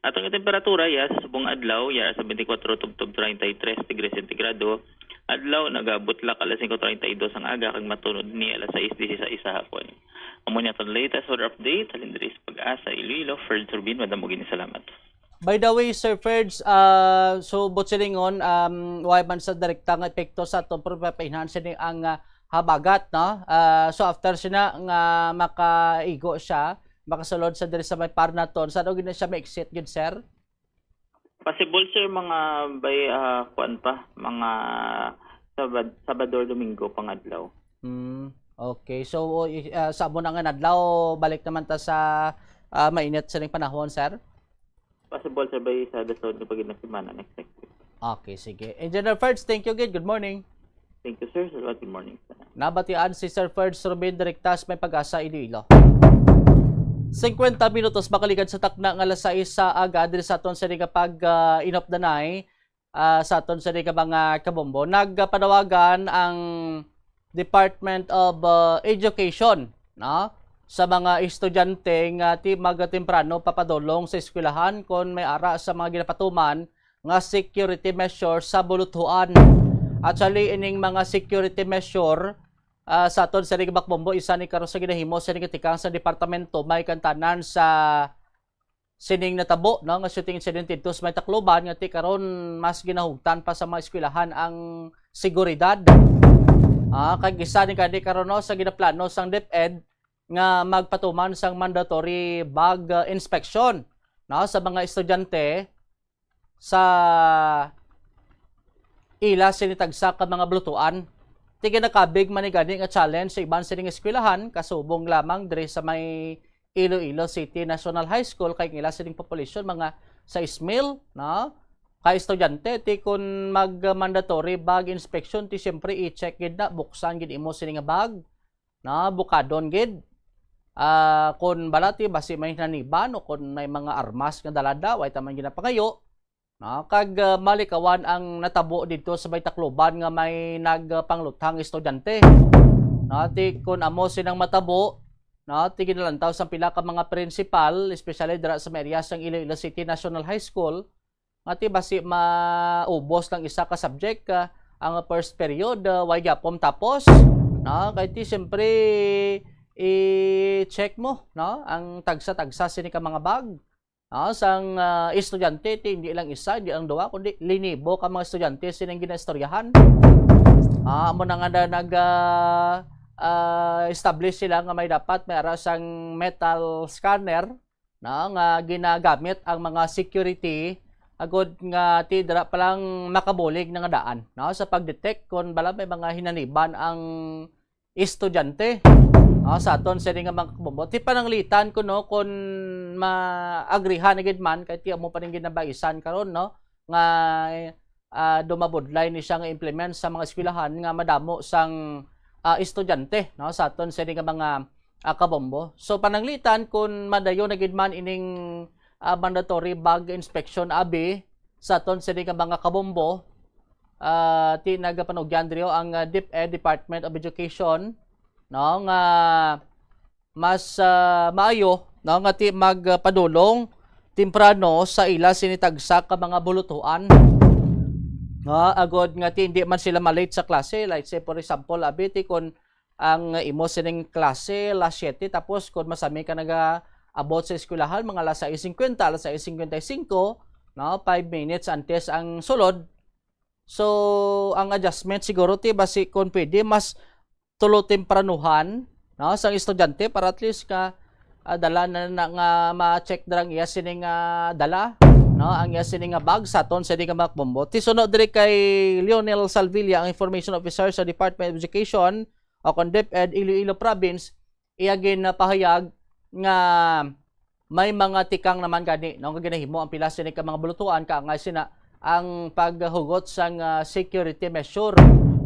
Atong temperatura ya sa subong adlaw ya sa 24 tubtob 33 degrees centigrado. Adlaw nagabot la alas 5:32 ang aga kag matunod ni alas 6:16 sa hapon. Amo niya ton latest weather update halin diri sa Pag-asa Iloilo. Ferd Turbin, madamo gini salamat. By the way, Sir Ferds, so botselingon, why man sa direkta nga epekto sa itong pagpapainhansin ni ang habagat, no? So after siya nga makaigo siya, makasulod sa diri sa may Parnaton, saan o siya ma-exit yun, sir? Possible sir mga by kuan pa mga Sabado Domingo pangadlaw. Okay. So sa amo na nga adlaw balik naman ta sa mainit sa ning panahon, sir? Possible sir by sa dason ni pagina semana next week. Okay, sige. Engineer Ferds, thank you good morning. Thank you sir. Good morning. Nabatian si Sir Ferds Ruben Directas may Pag-asa Iloilo. 50 minutos makalikan sa takna nga alas 6 sa aga diri sa aton sa pag inop danay sa aton sa mga kabombo. Nagpanawagan ang Department of Education, no, sa mga estudyante nga magtemprano papadulong sa eskwelahan kon may ara sa mga ginapatuman nga security measure sa buluthuan. Actually ining mga security measure sa aton sa Bakbombo, isa ni karon sa ginahimo sa katikang sa departamento may kantanan sa sining natabo, no, nga shooting incident dito sa may Tacloban nga ti karon mas ginahugtan pa sa mga eskwelahan ang seguridad. Kag isa ni kadi karon no, sa ginaplano sang DepEd nga magpatuman sang mandatory bag inspection, no, sa mga estudyante sa ila sinitagsa ka mga blutuan. Tiga nakabig manigani nga challenge sa iban sining eskwelahan kasubong lamang diri sa may Iloilo City National High School kay ila sining population mga 6,000, no? Kay estudyante ti kun mag mandatory bag inspection ti syempre i-check gid na buksan gid imo sining bag, no? Bukadon gid. Kun balati basi may naniban o kun may mga armas nga dalada way ta man ginapangayo. No, kag malikawan ang natabo dito sa may Tacloban nga may nagpanglutang estudyante. No, ti kun amo sinang matabo, no, ti ginalantaw sa pila ka mga principal, especially dira sa area sang Iloilo City National High School, nga ti basi maubos lang isa ka subject ang first period way gyapon tapos, no, kay ti siyempre i-check mo, no, ang tagsa-tagsa sini ka mga bag. Sang estudyante, hindi lang isa, hindi lang duwa, kundi linibo ka mga estudyante sinang ginaistoryahan. Amo na nga nag-establish sila nga may dapat may arasang metal scanner na nga ginagamit ang mga security agod nga ti dira pa lang makabulig nga daan, no, sa pag-detect kung bala may mga hinaniban ang estudyante. Sa aton sa nga mga kabombo ti pananglitan ko, no, kun maagrihan gid man kay ti amo pa ning ginabaisan karon, no, nga dumabudlay ni siya nga implement sa mga eskwelahan nga madamo sang estudyante, no, sa aton sa nga mga kabombo. So pananglitan kun madayon na gid man ining mandatory bag inspection abi sa aton sa nga mga kabombo, ti nagapanugyan diri ang DepEd, Department of Education, no nga mas maayo no nga ti magpadulong temprano sa ila sinitagsa ka mga bulutuan. Agod nga ti hindi man sila malate sa klase. Like say for example, abiti kon ang imo sining klase las 7 tapos kon masami ka abot sa eskwelahan mga alas 6:50, alas 6:55, no, 5 minutes antes ang sulod. So ang adjustment siguro ti basi kon pwede mas tulo tempranuhan, no, sang estudyante para at least ka dala na nga ma-check drang iya sining dala, no, ang iya sining bag sa ton sa di ka makbombo. Ti sunod diri kay Lionel Salvilla, ang information officer sa Department of Education o kon DepEd Iloilo Province, iyagin na pahayag nga may mga tikang naman gani no nga ginahimo ang pila sining ka mga bulutuan ka nga sina ang paghugot sang security measure.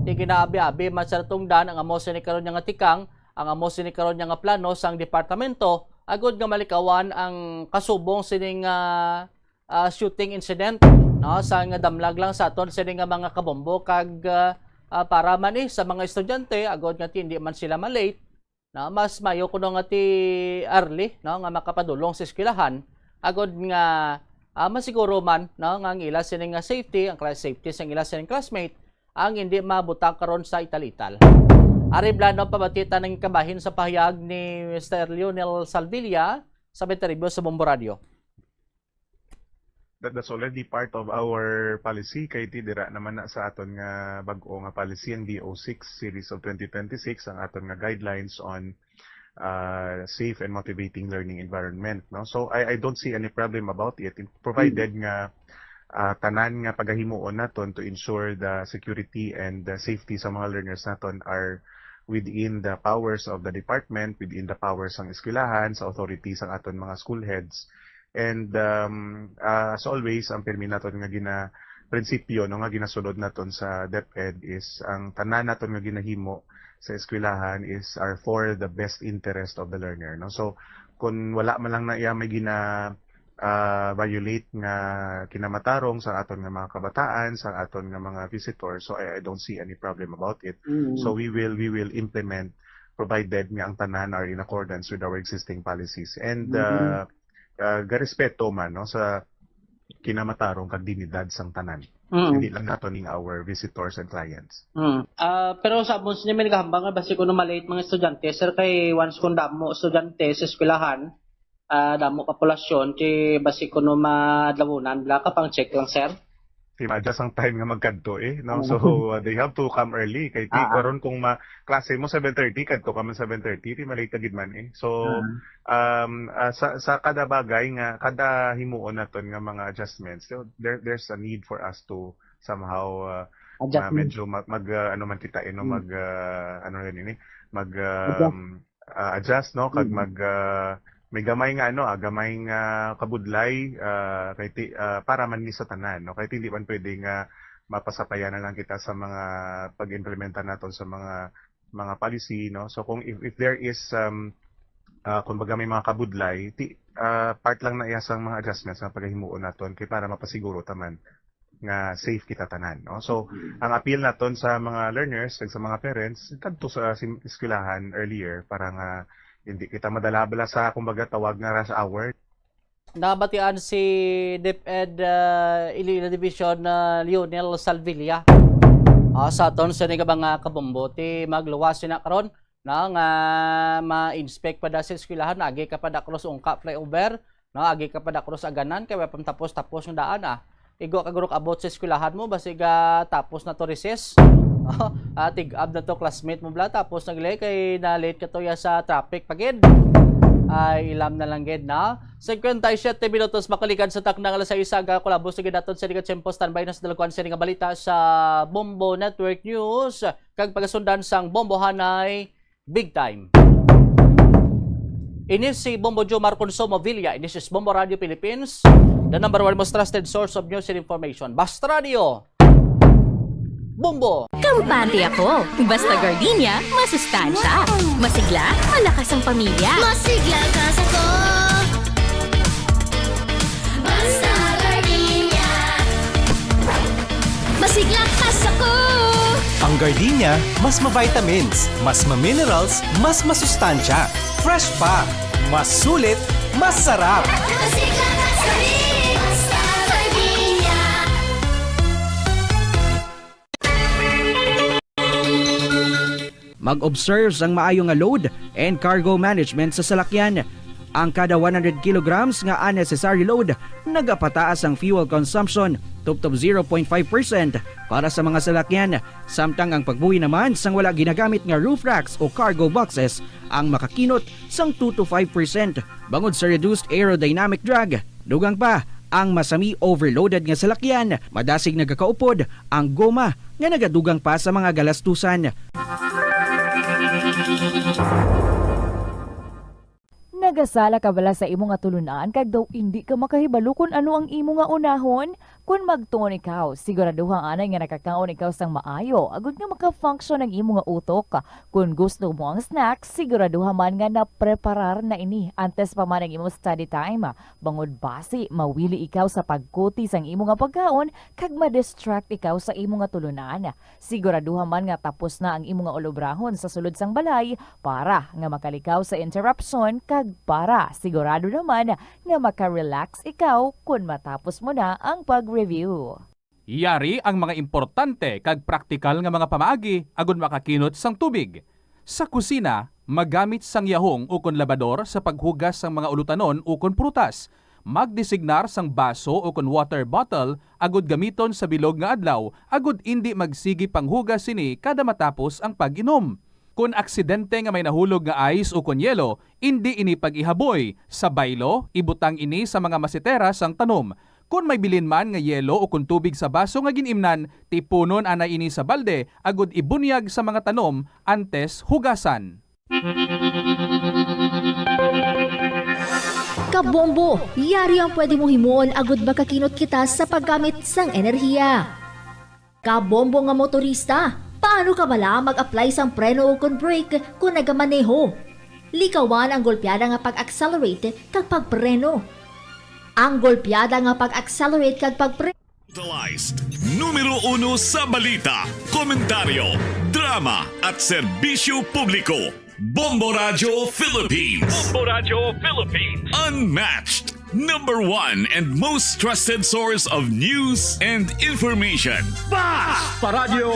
Ti ginaabi-abi man sa tungdan ang amo sining karon nga tikang, ang amo sining karon nga plano sang departamento agud nga malikawan ang kasubong sining shooting incident, no, sang damlag lang sa aton sining mga kabombo kag para man sa mga estudyante agud nga hindi man sila malate, na mas mayo kuno nga ti early, no, nga makapadulong sa eskwelahan agud nga masiguro man, no, nga ang ila sining safety, ang class safety sang ila sining classmate ang hindi mabutang karon sa italital. Ari plano pabatitan ng kabahin sa pahayag ni Mr. Lionel Salvilla sa Betaribyo sa Bombo Radio. That's already part of our policy kay ti dira naman na sa aton nga bag-o nga policy ang DO6 series of 2026 ang aton nga guidelines on safe and motivating learning environment, no. So I don't see any problem about it provided nga tanan nga pagahimuon naton to ensure the security and the safety sa mga learners naton are within the powers of the department, within the powers ng eskwelahan, sa authorities ang aton mga school heads. And as always, ang pirmi naton nga prinsipyo no nga ginasulod naton sa DepEd is ang tanan naton nga ginahimo sa eskwelahan is are for the best interest of the learner, no. So kung wala man lang na iya may violate nga kinamatarong sa aton nga mga kabataan, sa aton nga mga visitors, so I don't see any problem about it. So we will implement provided nga ang tanan are in accordance with our existing policies and garespeto man, no, sa kinamatarong kag dignidad sang tanan. Hindi lang nato ning our visitors and clients. Pero sa abon niya may nagahambang nga basi kuno malate mga estudyante sir kay once kun damo estudyante sa eskwelahan damo populasyon ti basi kuno madlawunan bla ka pang check lang sir. Adjust ang time nga magkadto no. So they have to come early kay ti karon kung klase mo 7:30 kadto ka man 7:30 ti malate gid man So sa kada bagay nga kada himuon naton nga mga adjustments, so there's a need for us to somehow medyo ano man kita adjust, no, kag may gamay nga gamay nga kabudlay kay para man ni sa tanan, no, kay hindi man pwede nga mapasapayan na lang kita sa mga pag-implementa naton sa mga policy, no. So kung if there is kumbaga may mga kabudlay, part lang na iya sang mga adjustments na paghimuon naton kay para mapasiguro taman nga safe kita tanan, no. So ang appeal naton sa mga learners ug sa mga parents kadto sa eskwelahan earlier para nga hindi kita madala-bala sa kumbaga tawag nga rush hour. Nabatian si DepEd Iloilo Division Lionel Salvilla sa aton sa mga kabombo ti magluwas na karon na nga ma-inspect pa da sa eskwelahan, agi ka pa da cross ungka flyover, no, agi ka pa da cross aganan kay wa pang tapos ng daan igo ka gurok abot sa eskwelahan mo basi ga tapos na to recess. Tig-ab na to classmate mo bla tapos naglay kay na late ka to ya sa traffic pagid. Ay ilam na lang gid na 57 minutos makalikan sa taknang alas 6 aga kolabo sa gidaton sa Liga Tempo standby na sa dalakuan sa nga balita sa Bombo Network News kag pagasundan sang Bombo Hanay Big Time. Inis si Bombo Joe Marconso Movilla. This is Bombo Radio Philippines, the number one most trusted source of news and information. Basta Radio Bombo! Kampante ako. Basta gardenia, masustansya. Masigla, malakas ang pamilya. Masigla kas ako. Basta gardenia. Masigla kas ako. Ang Ang gardenia, mas ma-vitamins, mas ma-minerals, mas masustansya. Fresh pa, mas sulit, mas sarap. Mag-observe ang maayong nga load and cargo management sa salakyan. Ang kada 100 kilograms nga unnecessary load, nagapataas ang fuel consumption tubtob 0.5% para sa mga salakyan. Samtang ang pagbuhi naman sang wala ginagamit nga roof racks o cargo boxes ang makakinot sang 2 to 5% bangod sa reduced aerodynamic drag. Dugang pa, ang masami overloaded nga salakyan, madasig nagakaupod ang goma nga nagadugang pa sa mga galastusan. Nagasala ka bala sa imo nga tulunan kag daw hindi ka makahibalo kung ano ang imo nga unahon? Kung magtuon ikaw, siguraduhang anay nga nakakaon ikaw sang maayo, agud nga maka-function ang imo nga utok. Kung gusto mo ang snacks, siguraduhan man nga na-preparar na ini antes pa man ang imo study time. Bangod basi, mawili ikaw sa pagkuti sang imo nga pagkaon kag ma-distract ikaw sa imo nga tulunan. Siguraduhan man nga tapos na ang imo nga olobrahon sa sulod sang balay para nga makalikaw sa interruption kag para sigurado naman nga maka-relax ikaw kung matapos mo na ang pag-review. Yari ang mga importante kag praktikal nga mga pamaagi agon makakinot sang tubig. Sa kusina, magamit sang yahong ukon labador sa paghugas sang mga ulutanon ukon prutas. Magdesignar sang baso ukon water bottle agud gamiton sa bilog nga adlaw agud indi magsigi panghugas sini kada matapos ang pag-inom. Kung aksidente nga may nahulog nga ice o kunyelo, hindi ini pag-ihaboy. Sa baylo, ibutang ini sa mga masitera sang tanom. Kung may bilin man nga yelo o kung tubig sa baso nga ginimnan, tipunon anay ini sa balde, agud ibunyag sa mga tanom antes hugasan. Kabombo, yari ang pwede mo himuon agud makakinot kita sa paggamit sang enerhiya. Kabombo nga motorista, paano ka bala mag-apply sang preno o kung brake kung nagamaneho? Likawan ang golpeada nga pag-accelerate kag pagpreno. Ang golpeada nga pag-accelerate kag pagpreno. Numero 1 sa balita, komentaryo, drama at serbisyo publiko. Bombo Radio Philippines. Bombo Radio Philippines. Unmatched. Number 1 and most trusted source of news and information. Basta Radio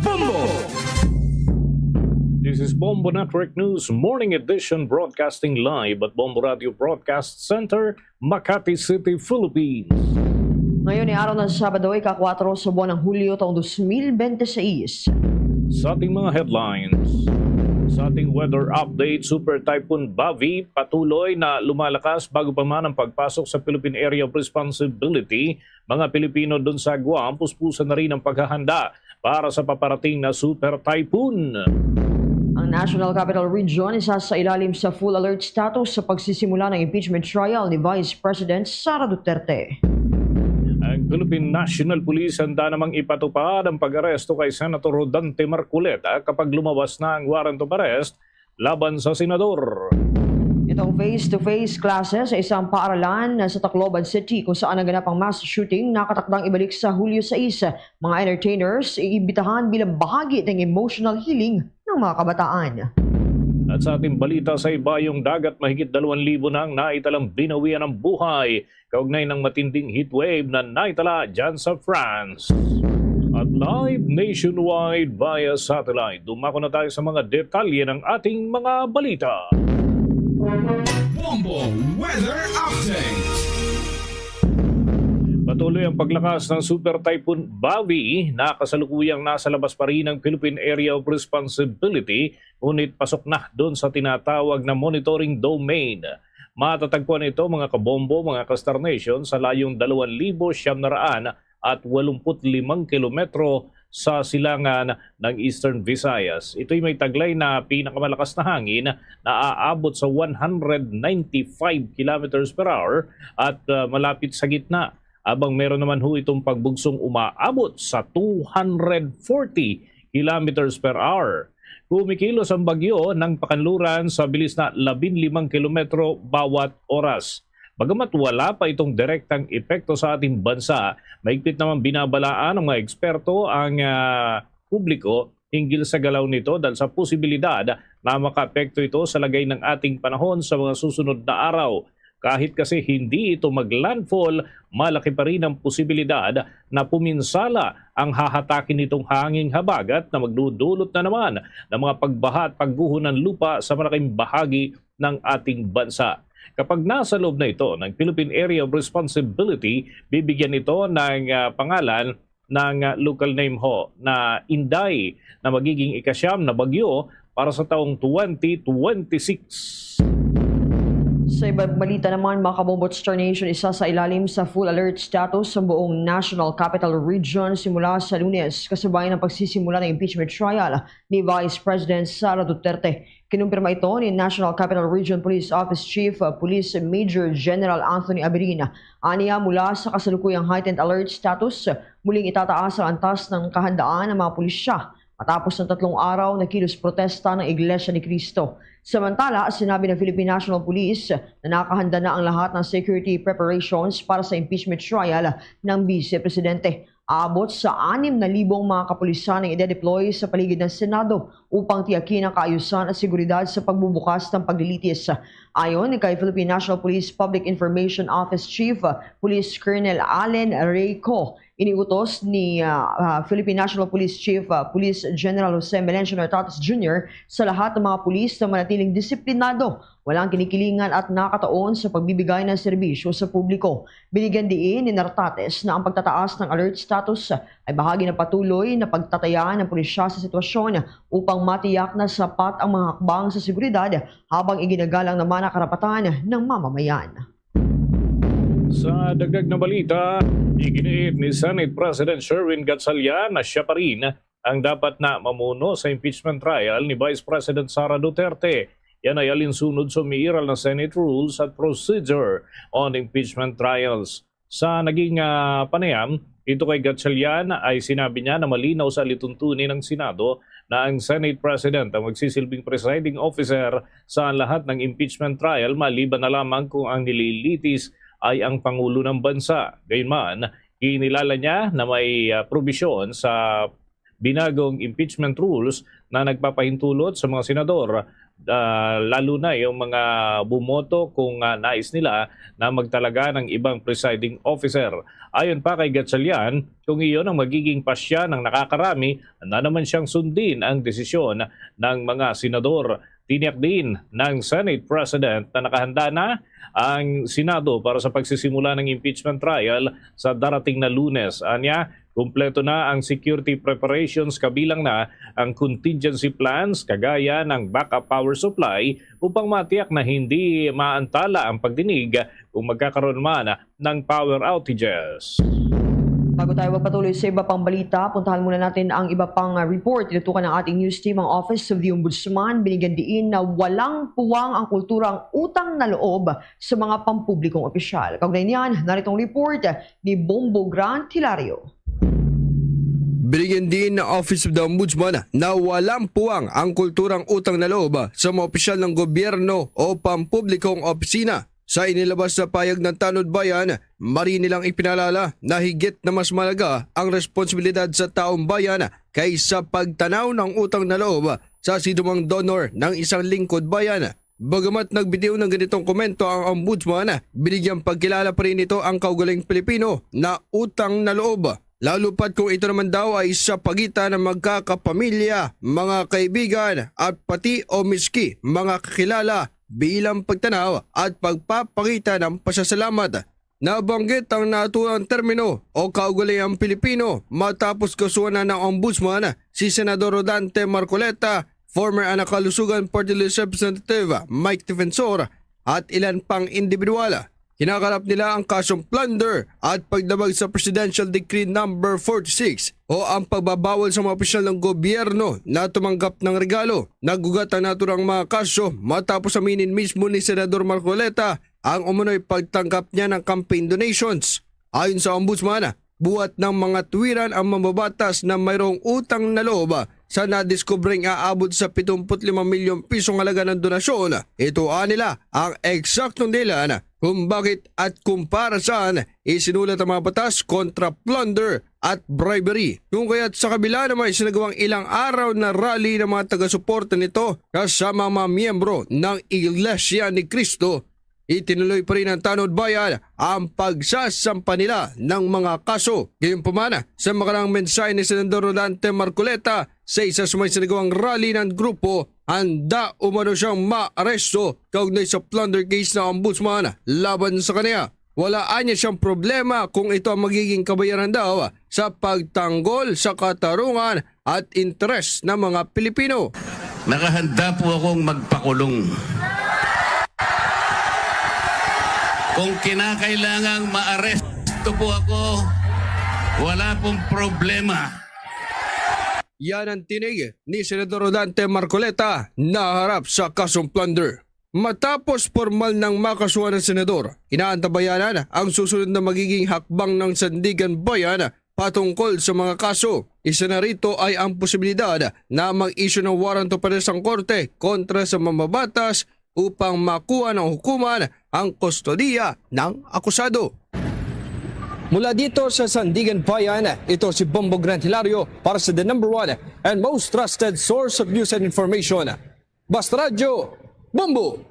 Bombo! This is Bombo Network News Morning Edition broadcasting live at Bombo Radio Broadcast Center, Makati City, Philippines. Ngayon ay araw ng Sabado, ika-4 sa buwan ng Hulyo taong 2026. Sa ating mga headlines, sa ating weather update, Super Typhoon Bavi patuloy na lumalakas bago pa man ang pagpasok sa Philippine Area of Responsibility. Mga Pilipino doon sa Guam, puspusan na rin ang paghahanda para sa paparating na Super Typhoon. Ang National Capital Region isa sa ilalim sa full alert status sa pagsisimula ng impeachment trial ni Vice President Sara Duterte. Ang Philippine National Police handa namang ipatupad ang pag-aresto kay Senator Rodante Marcoleta kapag lumabas na ang warrant of arrest laban sa senador. Itong face-to-face classes sa isang paaralan sa Tacloban City kung saan naganap ang mass shooting nakatakdang ibalik sa Hulyo 6. Mga entertainers iimbitahan bilang bahagi ng emotional healing ng mga kabataan. At sa ating balita sa ibayong dagat, mahigit 2,000 nang naitalang binawian ng buhay kaugnay ng matinding heatwave na naitala dyan sa France. At live nationwide via satellite, dumako na tayo sa mga detalye ng ating mga balita. Bombo Weather Update. Patuloy ang paglakas ng Super Typhoon Bavi na kasalukuyang nasa labas pa rin ng Philippine Area of Responsibility, ngunit pasok na doon sa tinatawag na monitoring domain. Matatagpuan ito mga kabombo, mga Kastar Nation sa layong 2,985 kilometro sa silangan ng Eastern Visayas. Ito'y may taglay na pinakamalakas na hangin na aabot sa 195 kilometers per hour at malapit sa gitna. Abang meron naman ho itong pagbugsong umaabot sa 240 kilometers per hour. Kumikilos ang bagyo ng pakanluran sa bilis na 15 kilometro bawat oras. Bagamat wala pa itong direktang epekto sa ating bansa, mahigpit naman binabalaan ng mga eksperto ang publiko hinggil sa galaw nito dahil sa posibilidad na makaapekto ito sa lagay ng ating panahon sa mga susunod na araw. Kahit kasi hindi ito maglandfall, malaki pa rin ang posibilidad na puminsala ang hahatakin nitong hanging habagat na magdudulot na naman ng mga pagbaha at pagguho ng lupa sa malaking bahagi ng ating bansa. Kapag nasa loob na ito ng Philippine Area of Responsibility, bibigyan ito ng pangalan ng local name ho na Inday na magiging ikasyam na bagyo para sa taong 2026. Sa ibang balita naman, mga kabombo, Star Nation, isa sa ilalim sa full alert status sa buong National Capital Region simula sa Lunes, kasabay ng pagsisimula ng impeachment trial ni Vice President Sara Duterte. Kinumpirma ito ni National Capital Region Police Office Chief Police Major General Anthony Aberina. Aniya, mula sa kasalukuyang heightened alert status, muling itataas ang antas ng kahandaan ng mga pulisya matapos ng 3 araw na kilos protesta ng Iglesia ni Cristo. Samantala, sinabi ng Philippine National Police na nakahanda na ang lahat ng security preparations para sa impeachment trial ng Vice Presidente. Aabot sa 6,000 mga kapulisan ang ide-deploy sa paligid ng Senado upang tiyakin ang kaayusan at seguridad sa pagbubukas ng paglilitis. Ayon kay Philippine National Police Public Information Office Chief Police Colonel Allen Reyco, iniutos ni Philippine National Police Chief Police General Jose Melencio Nartates Jr. sa lahat ng mga pulis na manatiling disiplinado, walang kinikilingan at nakataon sa pagbibigay ng serbisyo sa publiko. Binigyan diin ni Nartates na ang pagtataas ng alert status ay bahagi ng patuloy na pagtataya ng pulisya sa sitwasyon upang matiyak na sapat ang mga hakbang sa seguridad habang iginagalang naman ang karapatan ng mamamayan. Sa dagdag na balita, iginiit ni Senate President Sherwin Gatchalian na siya pa rin ang dapat na mamuno sa impeachment trial ni Vice President Sara Duterte. Yan ay alinsunod sa umiiral na Senate Rules at Procedure on Impeachment Trials. Sa naging panayam, ito kay Gatchalian ay sinabi niya na malinaw sa lituntunin ng Senado na ang Senate President ang magsisilbing presiding officer sa lahat ng impeachment trial maliban na lamang kung ang nililitis ay ang Pangulo ng Bansa. Gayunman, kinilala niya na may probisyon sa binagong impeachment rules na nagpapahintulot sa mga senador, lalo na yung mga bumoto kung nais nila na magtalaga ng ibang presiding officer. Ayon pa kay Gatchalian, kung iyon ang magiging pasya ng nakakarami, na naman siyang sundin ang desisyon ng mga senador. Tiniyak din ng Senate President na nakahanda na ang Senado para sa pagsisimula ng impeachment trial sa darating na Lunes. Anya, kumpleto na ang security preparations kabilang na ang contingency plans kagaya ng backup power supply upang matiyak na hindi maantala ang pagdinig kung magkakaroon man ng power outages. Bago tayo magpatuloy sa iba pang balita, puntahan muna natin ang iba pang report. Tinutukan ng ating news team ang Office of the Ombudsman. Binigyan diin na walang puwang ang kulturang utang na loob sa mga pampublikong opisyal. Kaugnay niyan, naritong report ni Bombo Grant Hilario. Binigyan din ng Office of the Ombudsman na walang puwang ang kulturang utang na loob sa mga opisyal ng gobyerno o pampublikong opisina. Sa inilabas na payag ng Tanod Bayan, mari nilang ipinalala na higit na mas malaga ang responsibilidad sa taong bayan kaysa pagtanaw ng utang na loob sa sinumang donor ng isang lingkod bayan. Bagamat nagbitiw ng ganitong komento ang Ombudsman, binigyang pagkilala pa rin ito ang kaugaling Pilipino na utang na loob. Lalo pat kung ito naman daw ay sa pagitan ng magkakapamilya, mga kaibigan at pati o miski mga kakilala bilang pagtanaw at pagpapakita ng pasasalamat. Nabanggit ang naturang termino o kaugaliang Pilipino matapos kasuhan na ng Ombudsman si Senador Rodante Marcoleta, former Anakalusugan Party List Representative Mike Defensor at ilan pang individual. Kinakarap nila ang kasong plunder at pagdamag sa Presidential Decree No. 46 o ang pagbabawal sa mga opisyal ng gobyerno na tumanggap ng regalo. Nagugat ang naturang mga kaso matapos aminin mismo ni Senador Marcoleta ang umunoy pagtanggap niya ng campaign donations. Ayon sa Ombudsman, buhat ng mga tuwiran ang mambabatas na mayroong utang na loob sa nadiskubring aabot sa 75 milyong pisong halaga ng donasyon. Ito nila ang eksaktong dahilan kung bakit at kung para saan isinulat ang mga batas kontra plunder at bribery. Kung kaya't sa kabila naman isinagawang ilang araw na rally ng mga taga-suporta nito kasama mga miyembro ng Iglesia ni Cristo, itinuloy pa rin ng Tanod Bayan ang pagsasampa nila ng mga kaso. Gayunpaman, sa makarang mensahe ni Senador Rodante Marcoleta sa isa sa may sinagawang rally ng grupo, handa umano siyang maaresto kaugnay sa plunder case ng ombudsman laban sa kanya. Wala niya siyang problema kung ito ang magiging kabayaran daw sa pagtanggol sa katarungan at interes ng mga Pilipino. Nakahanda po akong magpakulong. Kung kinakailangang maaresto po ako, wala pong problema. Yan ang tinig ni Senador Rodante Marcoleta na harap sa kasong plunder. Matapos formal ng makasuhan ng senador, inaantabayanan ang susunod na magiging hakbang ng Sandigan Bayan patungkol sa mga kaso. Isa na rito ay ang posibilidad na mag-issue ng warrant of arrest ang korte kontra sa mamabatas upang makuha ng hukuman ang kustodiya ng akusado. Mula dito sa Sandigan Bayan, ito si Bombo Grant Hilario para sa the #1 and most trusted source of news and information. Basta Radyo, Bombo!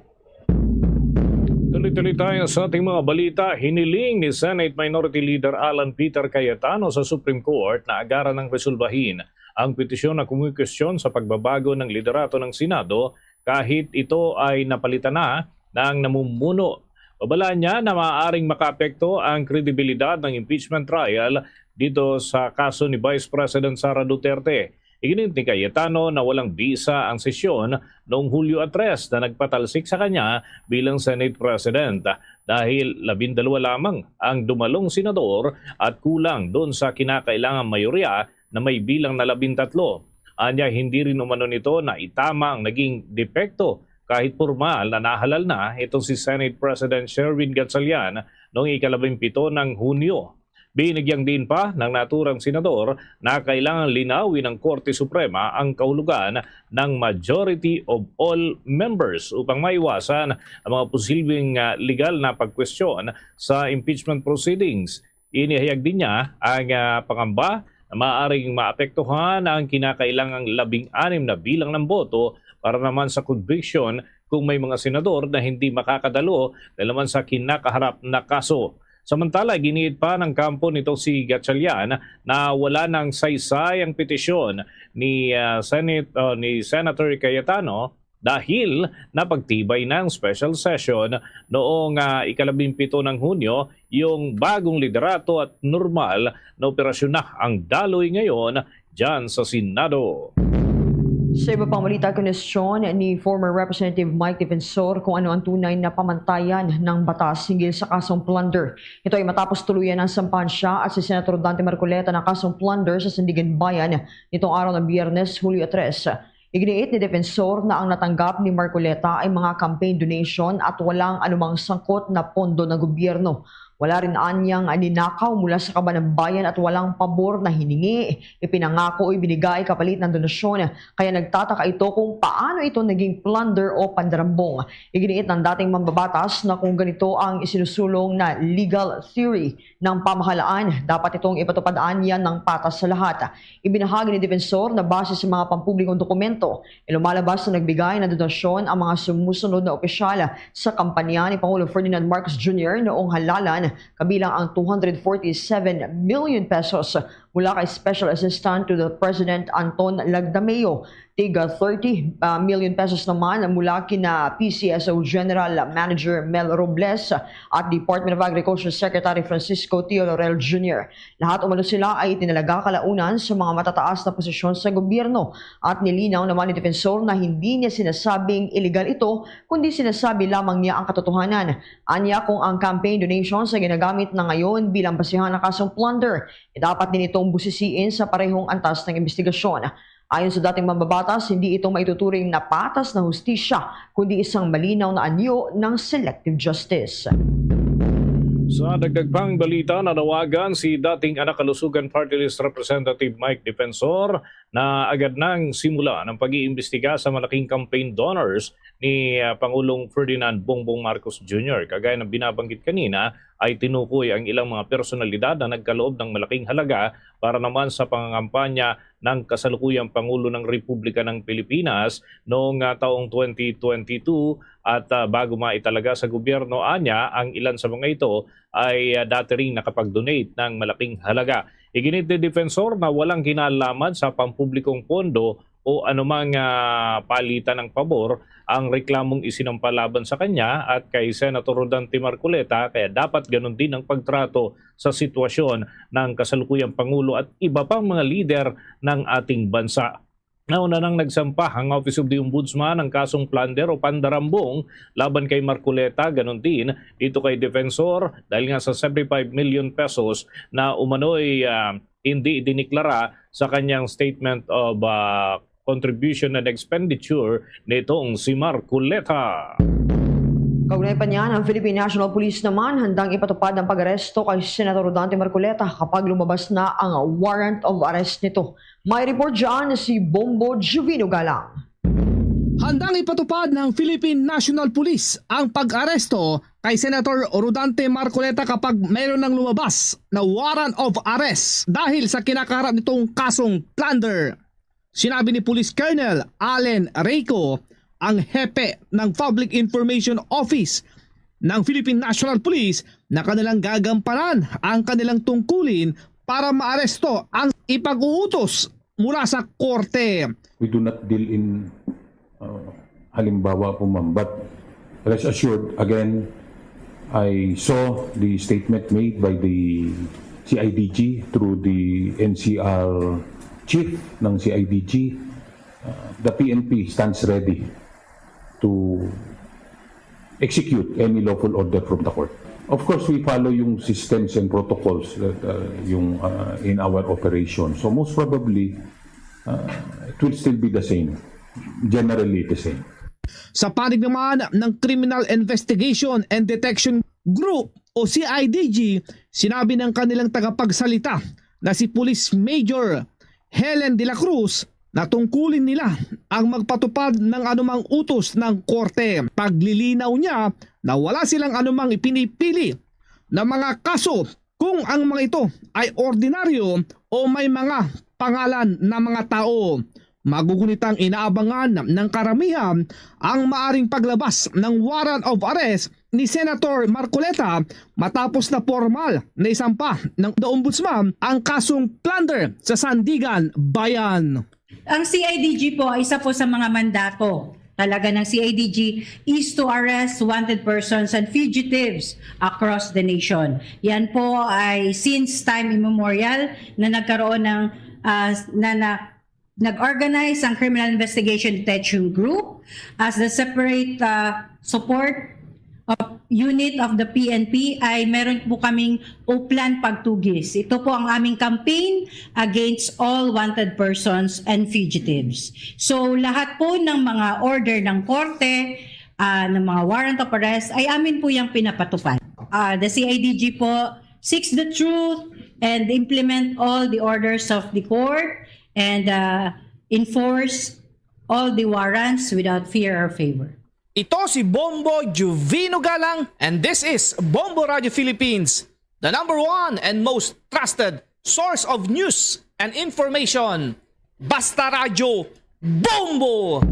Tuloy-tuloy tayo sa ating mga balita. Hiniling ni Senate Minority Leader Alan Peter Cayetano sa Supreme Court na agaran ng resolbahin ang petisyon na kumukestyon sa pagbabago ng liderato ng Senado kahit ito ay napalitan na ng namumuno. Babala niya na maaaring makaapekto ang kredibilidad ng impeachment trial dito sa kaso ni Vice President Sara Duterte. Iginit ni Cayetano na walang bisa ang sesyon noong Hulyo 3 na nagpatalsik sa kanya bilang Senate President dahil 12 lamang ang dumalong senador at kulang doon sa kinakailangang mayorya na may bilang na 13. Anya hindi rin umano nito na itama ang naging depekto kahit formal na nahalal na itong si Senate President Sherwin Gatchalian noong 17 ng Hunyo. Binigyang din pa ng naturang senador na kailangan linawin ng Korte Suprema ang kahulugan ng majority of all members upang maiwasan ang mga posibleng legal na pagkwestiyon sa impeachment proceedings. Inihayag din niya ang pangamba na maaaring maapektuhan ang kinakailangang 16 na bilang ng boto para naman sa conviction kung may mga senador na hindi makakadalo dahil naman sa kinakaharap na kaso. Samantala, giniit pa ng kampo nito si Gatchalian na wala nang saysay ang petisyon ni Senator Cayetano dahil napagtibay ng special session noong 17 ng Hunyo yung bagong liderato at normal na operasyon na ang daloy ngayon dyan sa Senado. Sa iba pang balita, kwestiyon ni former Representative Mike Defensor kung ano ang tunay na pamantayan ng batas hinggil sa kasong plunder. Ito ay matapos tuluyan ng sampahan siya at si Senator Dante Marcoleta ng kasong plunder sa Sandigan Bayan nitong araw ng Biyernes, Hulyo 3. Iginiit ni Defensor na ang natanggap ni Marcoleta ay mga campaign donation at walang anumang sangkot na pondo ng gobyerno. Wala rin anyang ninakaw mula sa kaban ng bayan at walang pabor na hiningi. Ipinangako o ibinigay kapalit ng donasyon. Kaya nagtataka ito kung paano ito naging plunder o pandarambong. Iginiit ng dating mambabatas na kung ganito ang isinusulong na legal theory ng pamahalaan, dapat itong ipatupad yan ng patas sa lahat. Ibinahagi ni Defensor na base sa mga pampublikong dokumento, lumalabas na nagbigay ng donasyon ang mga sumusunod na opisyal sa kampanya ni Pangulo Ferdinand Marcos Jr. noong halalan, kabilang ang 247 million pesos mula kay Special Assistant to the President Anton Lagdameo, tiga 30 million pesos naman mula kina PCSO General Manager Mel Robles at Department of Agriculture Secretary Francisco Tio Laurel Jr. Lahat umano sila ay itinalaga kalaunan sa mga matataas na posisyon sa gobyerno at nilinaw naman ni Defensor na hindi niya sinasabing illegal ito kundi sinasabi lamang niya ang katotohanan. Anya kung ang campaign donations ay ginagamit na ngayon bilang basihan ng kasong plunder, dapat din itong busisiin sa parehong antas ng investigasyon. Ayon sa dating mambabatas, hindi ito maituturing na patas na hustisya, kundi isang malinaw na anyo ng selective justice. Sa dagdag pang balita, nanawagan si dating Anak Kalusugan Party List Representative Mike Defensor na agad nang simula ng pag-iimbestiga sa malaking campaign donors ni Pangulong Ferdinand Bongbong Marcos Jr. Kagaya ng binabanggit kanina, ay tinukoy ang ilang mga personalidad na nagkaloob ng malaking halaga para naman sa pangangampanya ng kasalukuyang Pangulo ng Republika ng Pilipinas noong taong 2022 at bago maitalaga sa gobyerno anya, ang ilan sa mga ito ay dati rin nakapag-donate ng malaking halaga. Iginit ni Defensor na walang kinalaman sa pampublikong pondo o anumang palitan ng pabor ang reklamong isinampalaban sa kanya at kay Senator Rodante Marcoleta, kaya dapat ganun din ang pagtrato sa sitwasyon ng kasalukuyang Pangulo at iba pang mga lider ng ating bansa. Nauna nang nagsampah ang Office of the Ombudsman ng kasong plunder o pandarambong laban kay Marcoleta, ganun din dito kay Defensor dahil nga sa 75 million pesos na umano'y hindi diniklara sa kanyang statement of contribution and expenditure nitong si Marcoleta. Kaugnay pa niyan, ang Philippine National Police naman handang ipatupad ang pag-aresto kay Senator Rodante Marcoleta kapag lumabas na ang warrant of arrest nito. May report dyan si Bombo Juvino Galang. Handang ipatupad ng Philippine National Police ang pag-aresto kay Senator Rodante Marcoleta kapag mayroon ng lumabas na warrant of arrest dahil sa kinakaharap nitong kasong plunder. Sinabi ni Police Colonel Allen Reyco, ang hepe ng Public Information Office ng Philippine National Police, na kanilang gagampanan ang kanilang tungkulin para maaresto ang ipag-uutos mula sa korte. We do not deal in halimbawa po ma'am, but rest assured, again, I saw the statement made by the CIDG through the NCR chief ng CIDG. The PNP stands ready to execute any lawful order from the court. Of course, we follow yung systems and protocols that in our operation. So most probably, it will still be the same, generally the same. Sa panig naman ng Criminal Investigation and Detection Group o CIDG, sinabi ng kanilang tagapagsalita na si Police Major Helen de la Cruz na tungkulin nila ang magpatupad ng anumang utos ng korte. Paglilinaw niya na wala silang anumang ipinipili na mga kaso kung ang mga ito ay ordinaryo o may mga pangalan na mga tao. Magugunitang inaabangan ng karamihan ang maaring paglabas ng warrant of arrest ni Senator Marcoleta matapos na formal na isampa ng Ombudsman ang kasong plunder sa Sandigan Bayan. Ang CIDG po ay isa po sa mga mandato talaga ng CIDG is to arrest wanted persons and fugitives across the nation. Yan po ay since time immemorial na nagkaroon ng nag-organize ang Criminal Investigation Detection Group as the separate support of unit of the PNP ay meron po kaming Uplan Pagtugis. Ito po ang aming campaign against all wanted persons and fugitives. So lahat po ng mga order ng korte, ng mga warrant of arrest ay amin po yung pinapatupad. The CIDG po seeks the truth and implement all the orders of the court and enforce all the warrants without fear or favor. Ito si Bombo Juvino Galang and this is Bombo Radio Philippines, the #1 and most trusted source of news and information. Basta Radio Bombo!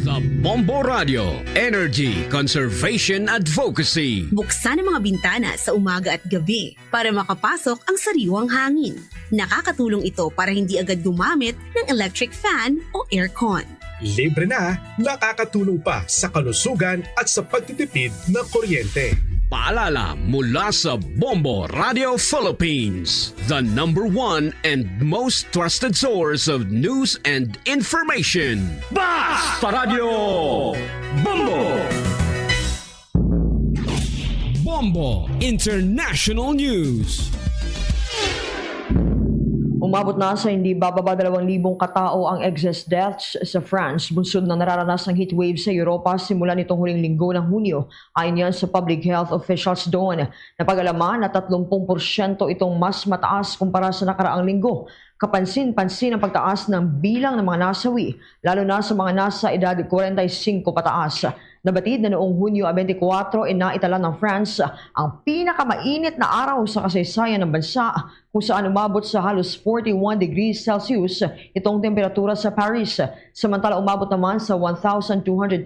The Bombo Radio Energy Conservation Advocacy. Buksan ang mga bintana sa umaga at gabi para makapasok ang sariwang hangin. Nakakatulong ito para hindi agad gumamit ng electric fan o aircon. Libre na, nakakatulong pa sa kalusugan at sa pagtitipid ng kuryente. Paalala mula sa Bombo Radio Philippines, the #1 and most trusted source of news and information. Basta Radio Bombo! Bombo International News. Umabot na sa hindi bababa 2,000 katao ang excess deaths sa France, bunsod na nararanas ng heatwave sa Europa simula nitong huling linggo ng Hunyo. Ayon yan sa public health officials doon. Napag-alaman na 30% itong mas mataas kumpara sa nakaraang linggo. Kapansin-pansin ang pagtaas ng bilang ng mga nasawi, lalo na sa mga nasa edad 45 pataas. Nabatid na noong Hunyo 24, inaitala ng France ang pinakamainit na araw sa kasaysayan ng bansa, kung saan umabot sa halos 41 degrees Celsius itong temperatura sa Paris. Samantala umabot naman sa 1,222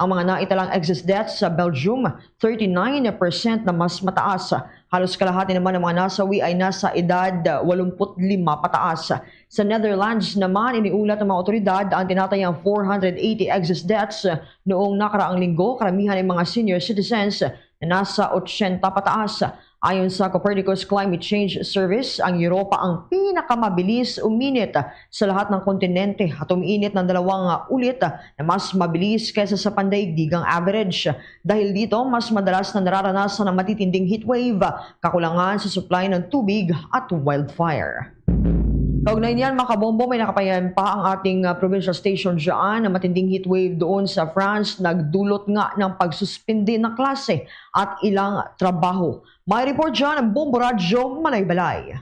ang mga naitalang excess deaths sa Belgium, 39% na mas mataas. Halos kalahati naman ng mga nasawi ay nasa edad 85 pataas. Sa Netherlands naman, iniulat ng mga otoridad ang tinatayang 480 excess deaths noong nakaraang linggo, karamihan ay mga senior citizens na nasa 80 pataas. Ayon sa Copernicus Climate Change Service, ang Europa ang pinakamabilis uminit sa lahat ng kontinente at umiinit ng 2 ulit na mas mabilis kaysa sa pandaigdigang average. Dahil dito, mas madalas na nararanasan ng matitinding heatwave, kakulangan sa supply ng tubig at wildfire. Kaugnay niyan, mga kabombo, may nakapayan pa ang ating provincial station dyan na matinding heatwave doon sa France, nagdulot nga ng pagsuspindi ng klase at ilang trabaho. May report dyan ang Bombo Radyo Malaybalay.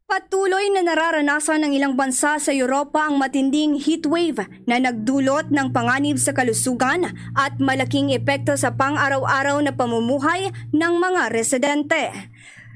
Patuloy na nararanasan ng ilang bansa sa Europa ang matinding heatwave na nagdulot ng panganib sa kalusugan at malaking epekto sa pang-araw-araw na pamumuhay ng mga residente.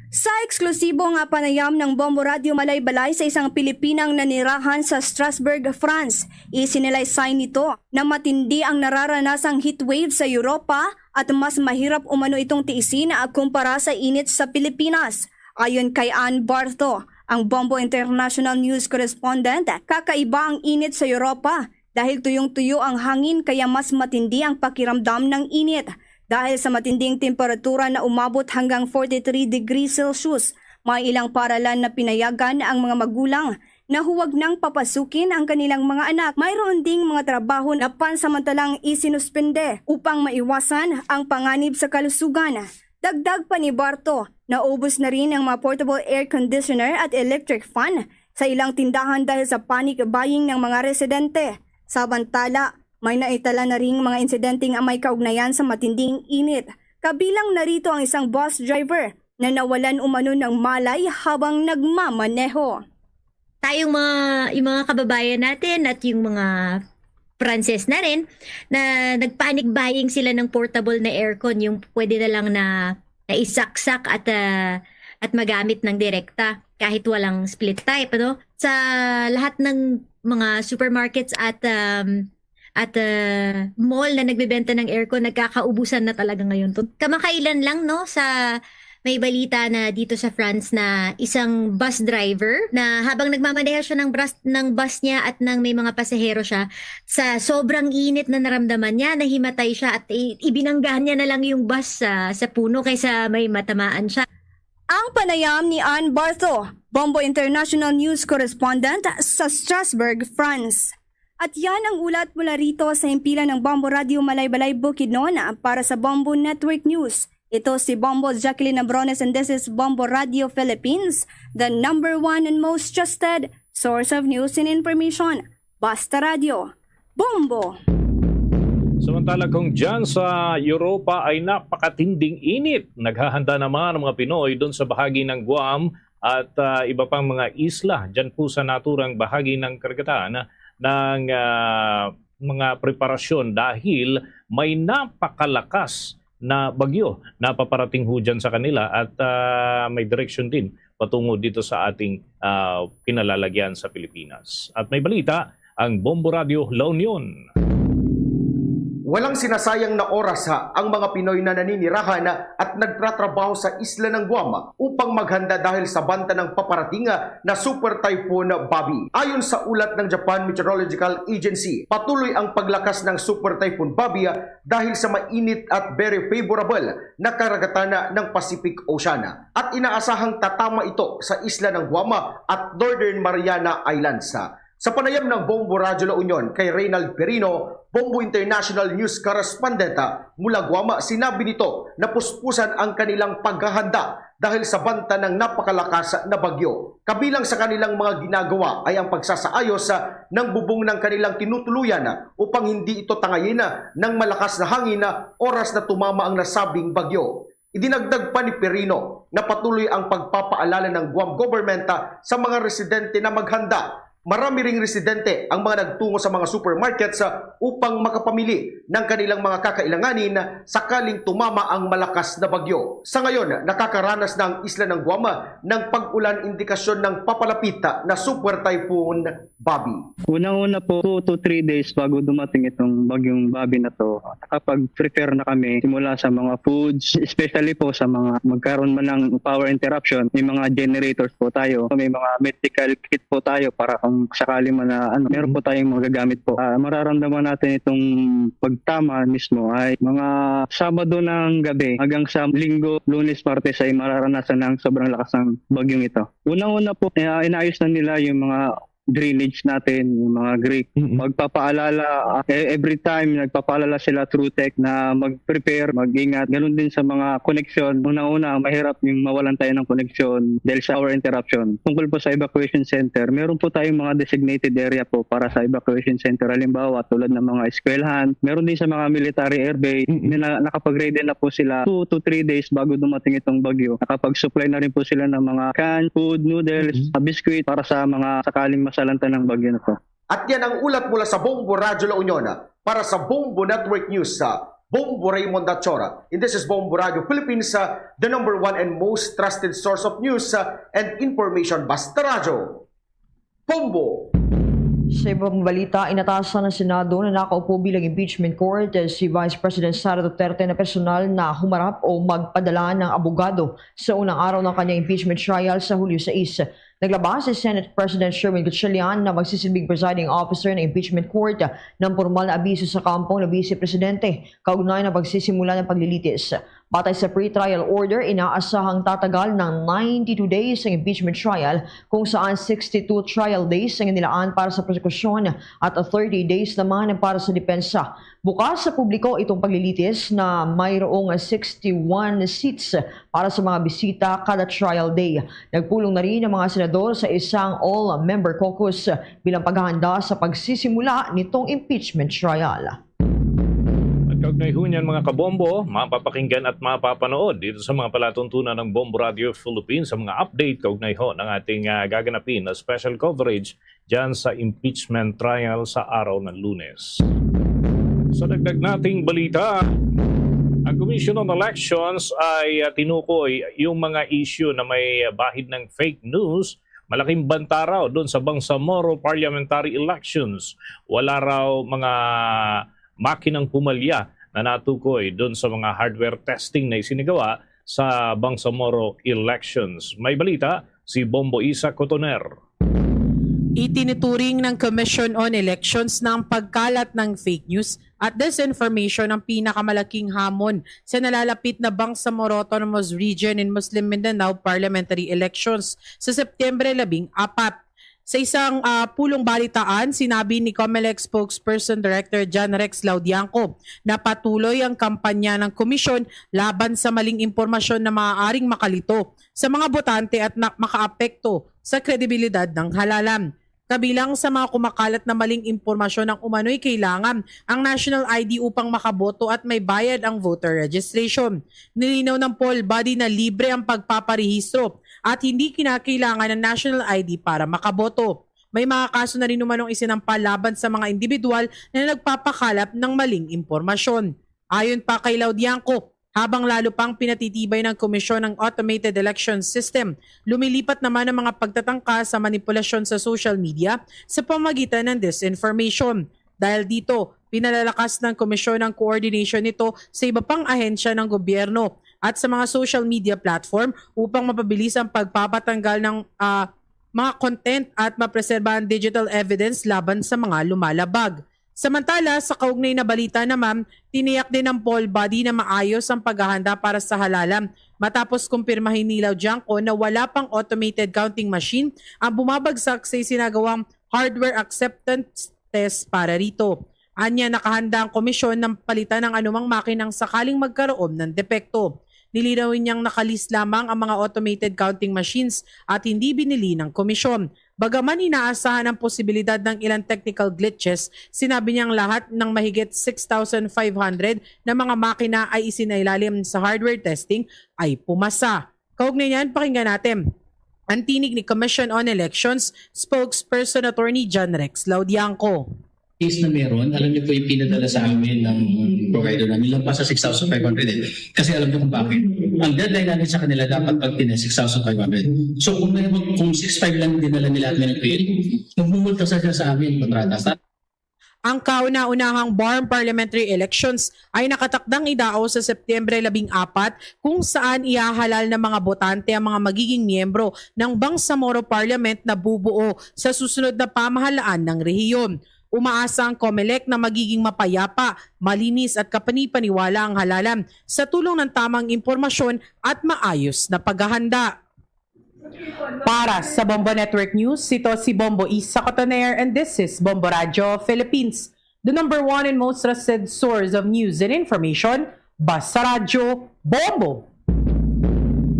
Sa eksklusibong panayam ng Bombo Radio Malaybalay sa isang Pilipinang nanirahan sa Strasbourg, France, isinalaysay nito na matindi ang nararanasang heatwave sa Europa at mas mahirap umano itong tiisin kumpara sa init sa Pilipinas. Ayon kay Ann Bartho, ang Bombo International News Correspondent, kakaiba ang init sa Europa dahil tuyong-tuyo ang hangin kaya mas matindi ang pakiramdam ng init. Dahil sa matinding temperatura na umabot hanggang 43 degrees Celsius, may ilang paaralan na pinayagan ang mga magulang na huwag nang papasukin ang kanilang mga anak. Mayroon ding mga trabaho na pansamantalang isinuspende upang maiwasan ang panganib sa kalusugan. Dagdag pa ni Barto, naubos na rin ang mga portable air conditioner at electric fan sa ilang tindahan dahil sa panic buying ng mga residente. Samantala, may naitala na ring mga insidenteng may kaugnayan sa matinding init. Kabilang narito ang isang bus driver na nawalan umano ng malay habang nagmamaneho. Tayong yung mga kababayan natin at yung mga Pranses na rin na nagpanic buying sila ng portable na aircon, yung pwede na lang na isaksak at magamit ng direkta kahit walang split type, ano? Sa lahat ng mga supermarkets at mall na nagbebenta ng aircon, nagkakaubusan na talaga ngayon. Kamakailan lang, no, sa may balita na dito sa France na isang bus driver na habang nagmamaneho siya ng bus niya at nang may mga pasahero siya, sa sobrang init na naramdaman niya, nahimatay siya at ibinanggahan niya na lang yung bus sa puno kaysa may matamaan siya. Ang panayam ni Ann Bartho, Bombo International News Correspondent sa Strasbourg, France. At yan ang ulat mula rito sa himpilan ng Bombo Radio Malaybalay Bukidnon para sa Bombo Network News. Ito si Bombo Jacqueline Abrones and this is Bombo Radio Philippines, the #1 and most trusted source of news and information. Basta Radio. Bombo! Samantala kung dyan sa Europa ay napakatinding init, naghahanda naman ang mga Pinoy doon sa bahagi ng Guam at iba pang mga isla dyan po sa naturang bahagi ng karagatan ng mga preparasyon dahil may napakalakas na bagyo na paparating ho dyan sa kanila at may direksyon din patungo dito sa ating pinalalagyan sa Pilipinas. At may balita ang Bombo Radio La Union. Walang sinasayang na oras ang mga Pinoy na naninirahan at nagtatrabaho sa isla ng Guam upang maghanda dahil sa banta ng paparating na Super Typhoon Bobby. Ayon sa ulat ng Japan Meteorological Agency, patuloy ang paglakas ng Super Typhoon Bobby dahil sa mainit at very favorable na karagatan ng Pacific Ocean. At inaasahang tatama ito sa isla ng Guam at Northern Mariana Islands. Sa panayam ng Bombo Radyo La Union kay Reynald Perino, Bombo International News Correspondent mula Guama, sinabi nito na puspusan ang kanilang paghahanda dahil sa banta ng napakalakas na bagyo. Kabilang sa kanilang mga ginagawa ay ang pagsasaayos ng bubong ng kanilang tinutuluyan upang hindi ito tangayin ng malakas na hangin oras na tumama ang nasabing bagyo. Idinagdag pa ni Perino na patuloy ang pagpapaalala ng Guam government sa mga residente na maghanda. Marami ring residente ang mga nagtungo sa mga supermarkets upang makapamili ng kanilang mga kakailanganin sakaling tumama ang malakas na bagyo. Sa ngayon, nakakaranas na ang isla ng Guam ng pag-ulan, indikasyon ng papalapit na Super Typhoon Bobby. Unang-una po, 2 to 3 days bago dumating itong bagyong Bobby na to, nakapag-prepare na kami simula sa mga foods, especially po sa mga magkaroon man ng power interruption, may mga generators po tayo, may mga medical kit po tayo para kung sakali man na meron po tayong magagamit po. Mararamdaman natin itong pagtama mismo ay mga Sabado ng gabi hanggang sa Linggo, Lunes, Martes ay mararanasan ng sobrang lakas ng bagyong ito. Unang-una po, inaayos na nila yung mga drainage natin, yung mga grate. Magpapaalala, every time nagpapaalala sila through tech na mag-prepare, mag-ingat. Ganun din sa mga connection. Una-una, mahirap yung mawalan tayo ng connection dahil sa power interruption. Tungkol po sa evacuation center, meron po tayong mga designated area po para sa evacuation center. Halimbawa, tulad ng mga eskwelahan. Meron din sa mga military airbase. Nakapag-ready na po sila 2 to 3 days bago dumating itong bagyo. Nakapag-supply na rin po sila ng mga canned food, noodles, biscuit para sa mga sakaling masalanta ng bagyo na to. At yan ang ulat mula sa Bombo Radyo La Union para sa Bombo Network News sa Bombo Raymond Achora. And this is Bombo Radio Philippines, the number one and most trusted source of news and information. Basta radyo. Bombo! Sa ibang balita, inatasan ng Senado na nakaupo bilang impeachment court si Vice President Sara Duterte na personal na humarap o magpadala ng abogado sa unang araw ng kanyang impeachment trial sa Hulyo 6. Naglabas si Senate President Sherwin Gatchalian na magsisilbing presiding officer ng impeachment court ng formal na abiso sa kampong na Vice Presidente kaugnay na pagsisimula ng paglilitis. Batay sa pre-trial order, inaasahang tatagal ng 92 days ang impeachment trial kung saan 62 trial days ang inilaan para sa prosekusyon at 30 days naman para sa depensa. Bukas sa publiko itong paglilitis na mayroong 61 seats para sa mga bisita kada trial day. Nagpulong na rin ang mga senador sa isang all-member caucus bilang paghahanda sa pagsisimula nitong impeachment trial. Kaugnay ho niyan mga kabombo, mapapakinggan at mapapanood dito sa mga palatuntunan ng Bombo Radio Philippines sa mga update kaugnay ho ng ating gaganapin na special coverage dyan sa impeachment trial sa araw ng Lunes. Sa dagdag nating balita, ang Commission on Elections ay tinukoy yung mga issue na may bahid ng fake news. Malaking banta raw doon sa Bangsamoro parliamentary elections. Wala raw mga makinang pumalya na natukoy doon sa mga hardware testing na isinagawa sa Bangsamoro elections. May balita si Bombo Isa Cotoner. Itinuturing ng Commission on Elections na ang pagkalat ng fake news at disinformation ang pinakamalaking hamon sa nalalapit na Bangsamoro Autonomous Region in Muslim Mindanao parliamentary elections sa Setyembre 14. Sa isang pulong balitaan, sinabi ni COMELEC spokesperson Director John Rex Laudianco na patuloy ang kampanya ng komisyon laban sa maling impormasyon na maaaring makalito sa mga botante at makaapekto sa kredibilidad ng halalan. Kabilang sa mga kumakalat na maling impormasyon ng umano'y kailangan ang national ID upang makaboto at may bayad ang voter registration. Nilinaw ng poll body na libre ang pagpaparehistro at hindi kinakailangan ng national ID para makaboto. May mga kaso na rin umanong isinampal laban sa mga individual na nagpapakalap ng maling impormasyon. Ayon pa kay Laudianco, habang lalo pang pinatitibay ng komisyon ng automated election system, lumilipat naman ang mga pagtatangka sa manipulasyon sa social media sa pamagitan ng disinformation. Dahil dito, pinalalakas ng komisyon ang coordination nito sa iba pang ahensya ng gobyerno at sa mga social media platform upang mapabilis ang pagpapatanggal ng mga content at mapreserba ang digital evidence laban sa mga lumalabag. Samantala, sa kaugnay na balita naman, tiniyak din ng poll body na maayos ang paghahanda para sa halalan matapos kumpirmahin ni Laudianco na wala pang automated counting machine ang bumabagsak sa isinagawang hardware acceptance test para rito. Anya, nakahanda ang komisyon ng palitan ng anumang makinang sakaling magkaroon ng depekto. Nilinawin niyang nakalis lamang ang mga automated counting machines at hindi binili ng komisyon. Bagaman inaasahan ang posibilidad ng ilang technical glitches, sinabi niyang lahat ng mahigit 6,500 na mga makina ay isinailalim sa hardware testing ay pumasa. Kaugnay niyan, pakinggan natin ang tinig ni Commission on Elections spokesperson Attorney John Rex Laudianco. Case na meron, alam niyo po yung pinadala sa amin ng provider namin, lang pa sa 6,500 eh. Kasi alam niyo kung bakit. Ang deadline namin sa kanila dapat pag 6,500. So kung 6,500 lang dinala nila at minapil, magmumulta sa amin, kontrata. Ang kauna-unahang BARM parliamentary elections ay nakatakdang idao sa Setyembre 14 kung saan ihahalal ng mga botante ang mga magiging miyembro ng Bangsamoro Parliament na bubuo sa susunod na pamahalaan ng rehiyon. Umaasa ang COMELEC na magiging mapayapa, malinis at kapani-paniwala ang halalan sa tulong ng tamang impormasyon at maayos na paghahanda. Para sa Bombo Network News, ito si Bombo Isa Cotoner and this is Bombo Radio Philippines, the #1 and most trusted source of news and information, Basta Radio Bombo.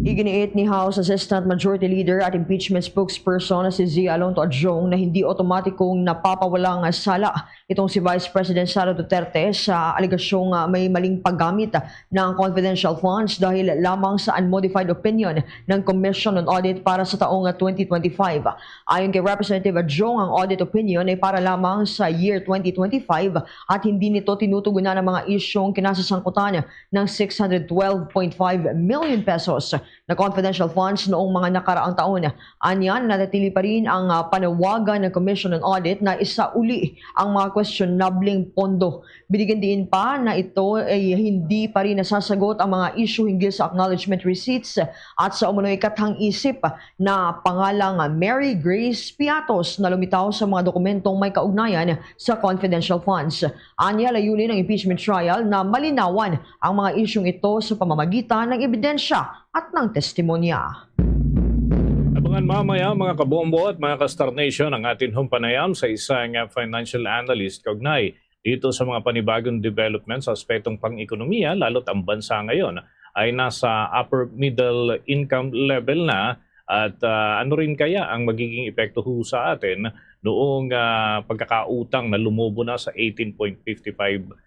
Iginiit ni House Assistant Majority Leader at impeachment spokesperson na si Zia Alonto Adjong na hindi otomatikong napapawalang sala itong si Vice President Sara Duterte sa aligasyong may maling paggamit ng confidential funds dahil lamang sa unmodified opinion ng Commission on Audit para sa taong 2025. Ayon kay Representative Adjong, ang audit opinion ay para lamang sa year 2025 at hindi nito tinutugunan ng mga isyong kinasasangkutan ng 612.5 million pesos na confidential funds noong mga nakaraang taon. Anyan, nanatili pa rin ang panawagan ng Commission on Audit na isauli ang mga questionabling pondo. Binigyan din pa na ito ay hindi pa rin nasasagot ang mga issue hinggil sa acknowledgement receipts at sa umunoy kathang-isip na pangalang Mary Grace Piatos na lumitaw sa mga dokumentong may kaugnayan sa confidential funds. Anya, layunin ng impeachment trial na malinawan ang mga isyong ito sa pamamagitan ng ebidensya at ng testimonya. Abangan mamaya mga kabombo at mga ka-Star Nation ang ating humpanayam sa isang financial analyst kaugnay dito sa mga panibagong development sa aspetong pang-ekonomiya, lalo't ang bansa ngayon ay nasa upper middle income level na at ano rin kaya ang magiging epekto sa atin noong pagkakautang na lumobo na sa 18.55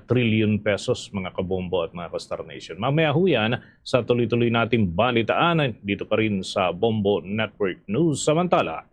trillion pesos mga kabombo at mga ka-Star Nation. Mamaya ho yan sa tuloy-tuloy nating balitaan dito pa rin sa Bombo Network News. Samantala,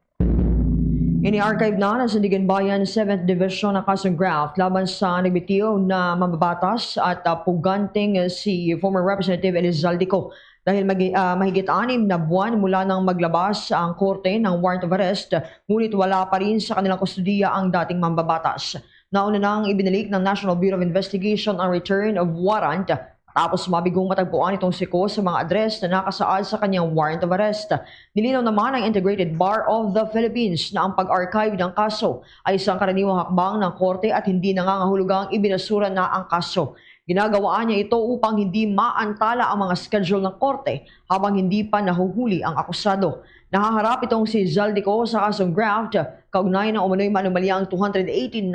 Ini-archive na ng Sandigan Bayan 7th Division ng Quezon Graft laban sa nagbitiw na mambabatas at puganting si former Representative Elizaldico. Dahil mahigit 6 na buwan mula nang maglabas ang korte ng warrant of arrest, ngunit wala pa rin sa kanilang kustudiya ang dating mambabatas. Nauna nang ibinalik ng National Bureau of Investigation ang return of warrant tapos mabigong matagpuan itong siko sa mga address na nakasaad sa kanyang warrant of arrest. Nilinaw naman ng Integrated Bar of the Philippines na ang pag-archive ng kaso ay isang karaniwang hakbang ng korte at hindi nangangahulugang ibinasura na ang kaso. Ginagawaan niya ito upang hindi maantala ang mga schedule ng korte habang hindi pa nahuhuli ang akusado. Nahaharap itong si Zaldico sa kasong graft kaugnay ng umano'y manumalyang 289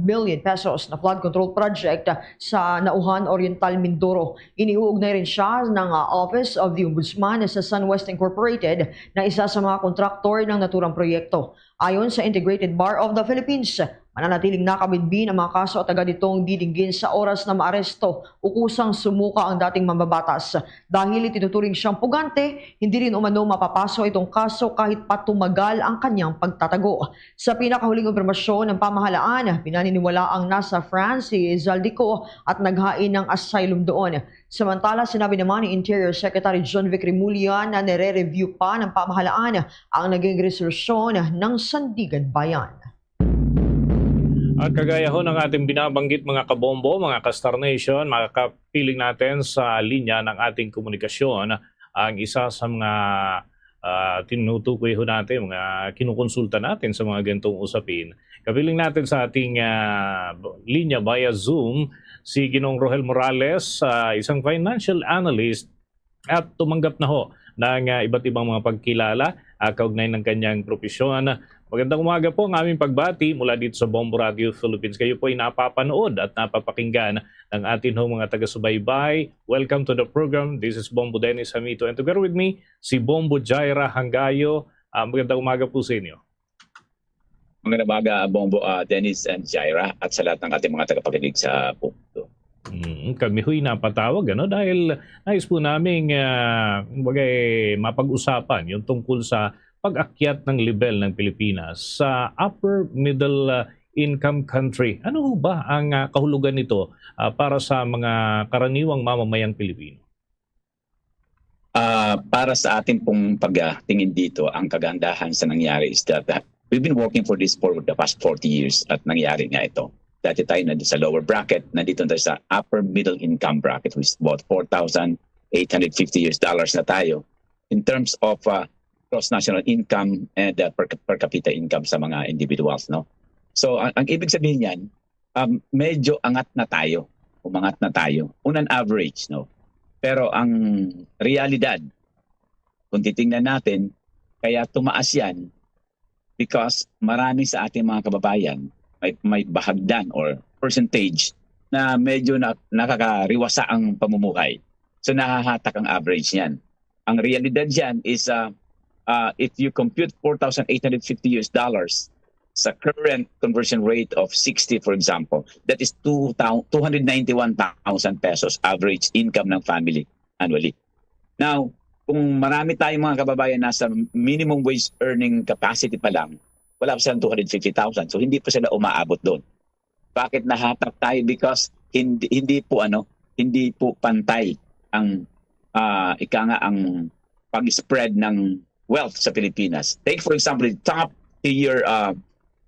million pesos na flood control project sa Nauhan Oriental, Mindoro. Iniuugnay rin siya ng Office of the Ombudsman sa SunWest Incorporated na isa sa mga kontraktor ng naturang proyekto. Ayon sa Integrated Bar of the Philippines, mananatiling nakabinbin ang mga kaso at agad itong didinggin sa oras na maaresto o kusang sumuka ang dating mambabatas. Dahil itinuturing siyang pugante, hindi rin umano mapapaso itong kaso kahit pa tumagal ang kanyang pagtatago. Sa pinakahuling impormasyon ng pamahalaan, pinaniniwala ang nasa France si Zaldico at naghain ng asylum doon. Samantala, sinabi naman ni Interior Secretary John Vic Remulla na nire-review pa ng pamahalaan ang naging resolusyon ng Sandigan Bayan. At kagaya ho ng ating binabanggit mga kabombo, mga ka-Star Nation, makakapiling natin sa linya ng ating komunikasyon ang isa sa mga tinutukoy ho natin, mga kinukonsulta natin sa mga ganitong usapin. Kapiling natin sa ating linya via Zoom si Ginoong Rohel Morales, isang financial analyst at tumanggap na ho ng iba't ibang mga pagkilala kaugnay ng kanyang propesyon Magandang umaga po ang aming pagbati mula dito sa Bombo Radio Philippines. Kayo po ay napapanood at napapakinggan ng atin mga taga-subaybay. Welcome to the program. This is Bombo Dennis Hamito and together with me, si Bombo Jaira Hangayo. Magandang umaga po sa inyo. Magandang umaga, Bombo Dennis and Jaira at sa lahat ng ating mga tagapakinig sa punto. Kami ho'y napatawag dahil nais po namin mapag-usapan yung tungkol sa pag-akyat ng level ng Pilipinas sa upper middle income country. Ano ho ba ang kahulugan nito para sa mga karaniwang mamamayang Pilipino? Para sa ating pong pagtingin dito, ang kagandahan sa nangyari is that we've been working for this for the past 40 years at nangyari nga ito. Dati tayo na sa lower bracket, nandito tayo sa upper middle income bracket, which is about $4,850 na tayo in terms of gross national income and per capita income sa mga individuals, no? So ang ibig sabihin niyan, medyo angat na tayo, umangat na tayo on an average, no? Pero ang realidad, kung titingnan natin, kaya tumaas yan because marami sa ating mga kababayan may bahagdan or percentage na medyo nakakariwasa ang pamumuhay. So nahahatak ang average niyan. Ang realidad diyan is if you compute $4,850 sa current conversion rate of 60, for example, that is 291,000 pesos average income ng family annually. Now, kung marami tayong mga kababayan nasa minimum wage earning capacity pa lang, wala pa silang 250,000. So hindi pa sila umaabot doon. Bakit nahatak tayo? Because hindi po pantay ang ang pag-spread ng wealth sa Pilipinas. Take for example the top tier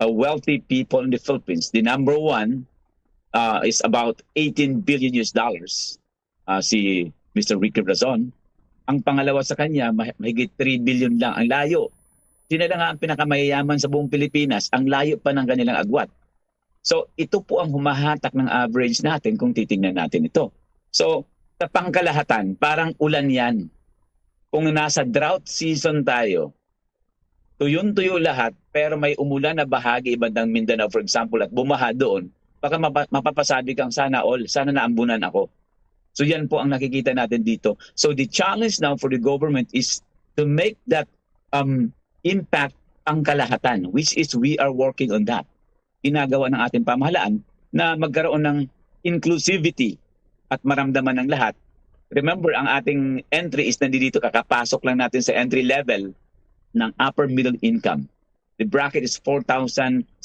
wealthy people in the Philippines. The number one is about $18 billion si Mr. Ricky Razon. Ang pangalawa sa kanya mahigit 3 billion lang. Ang layo. Sila lang ang pinakamayayaman sa buong Pilipinas. Ang layo pa ng kanilang agwat. So ito po ang humahatak ng average natin kung titingnan natin ito. So sa pangkalahatan, parang ulan yan. Kung nasa drought season tayo, tuyo lahat, pero may umulan na bahagi bandang Mindanao, for example, at bumaha doon, baka mapapasabi kang sana naambunan ako. So yan po ang nakikita natin dito. So the challenge now for the government is to make that impact ang kalahatan, which is we are working on that. Ginagawa ng ating pamahalaan na magkaroon ng inclusivity at maramdaman ng lahat. Remember, ang ating entry is nandito, kakapasok lang natin sa entry level ng upper middle income. The bracket is 4,630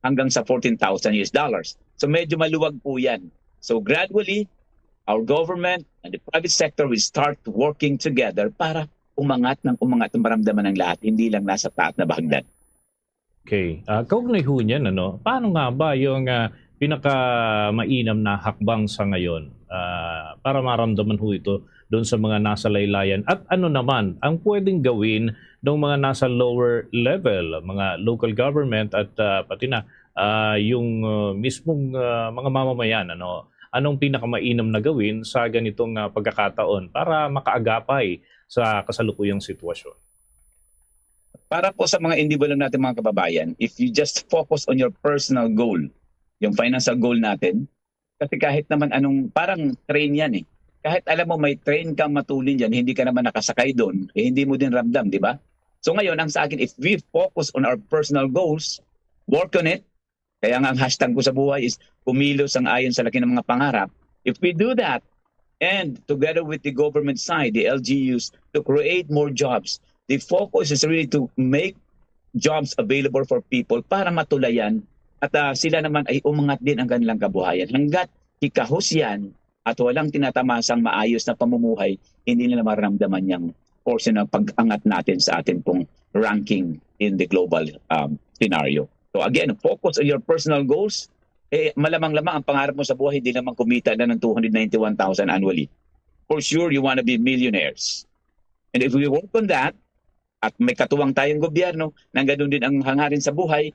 hanggang sa $14,000. So medyo maluwag po yan. So gradually, our government and the private sector will start working together para umangat ng maramdaman ng lahat, hindi lang nasa taat na bahagdan. Okay. Kaugnay ho niyan, paano nga ba yung pinaka-mainam na hakbang sa ngayon para maramdaman ho ito doon sa mga nasa laylayan? At ano naman ang pwedeng gawin ng mga nasa lower level, mga local government at pati na yung mismong mga mamamayan? Anong pinaka-mainam na gawin sa ganitong pagkakataon para makaagapay sa kasalukuyang sitwasyon? Para po sa mga individual natin mga kababayan, if you just focus on your personal goal, yung financial goal natin, kasi kahit naman parang train yan eh. Kahit alam mo may train kang matulin dyan, hindi ka naman nakasakay doon, hindi mo din ramdam, di ba? So ngayon, ang sa akin, if we focus on our personal goals, work on it, kaya nga ang hashtag ko sa buhay is kumilos ang ayon sa laki ng mga pangarap. If we do that, and together with the government side, the LGUs, to create more jobs, the focus is really to make jobs available for people para matulayan at sila naman ay umangat din ang kanilang kabuhayan. Hanggat hikahos yan at walang tinatamasang maayos na pamumuhay, hindi nila maramdaman yung portion ng pag-angat natin sa ating pong ranking in the global scenario. So again, focus on your personal goals. Malamang-lamang ang pangarap mo sa buhay, hindi naman kumita na ng 291,000 annually. For sure, you want to be millionaires. And if we work on that, at may katuwang tayong gobyerno, nang ganun din ang hangarin sa buhay,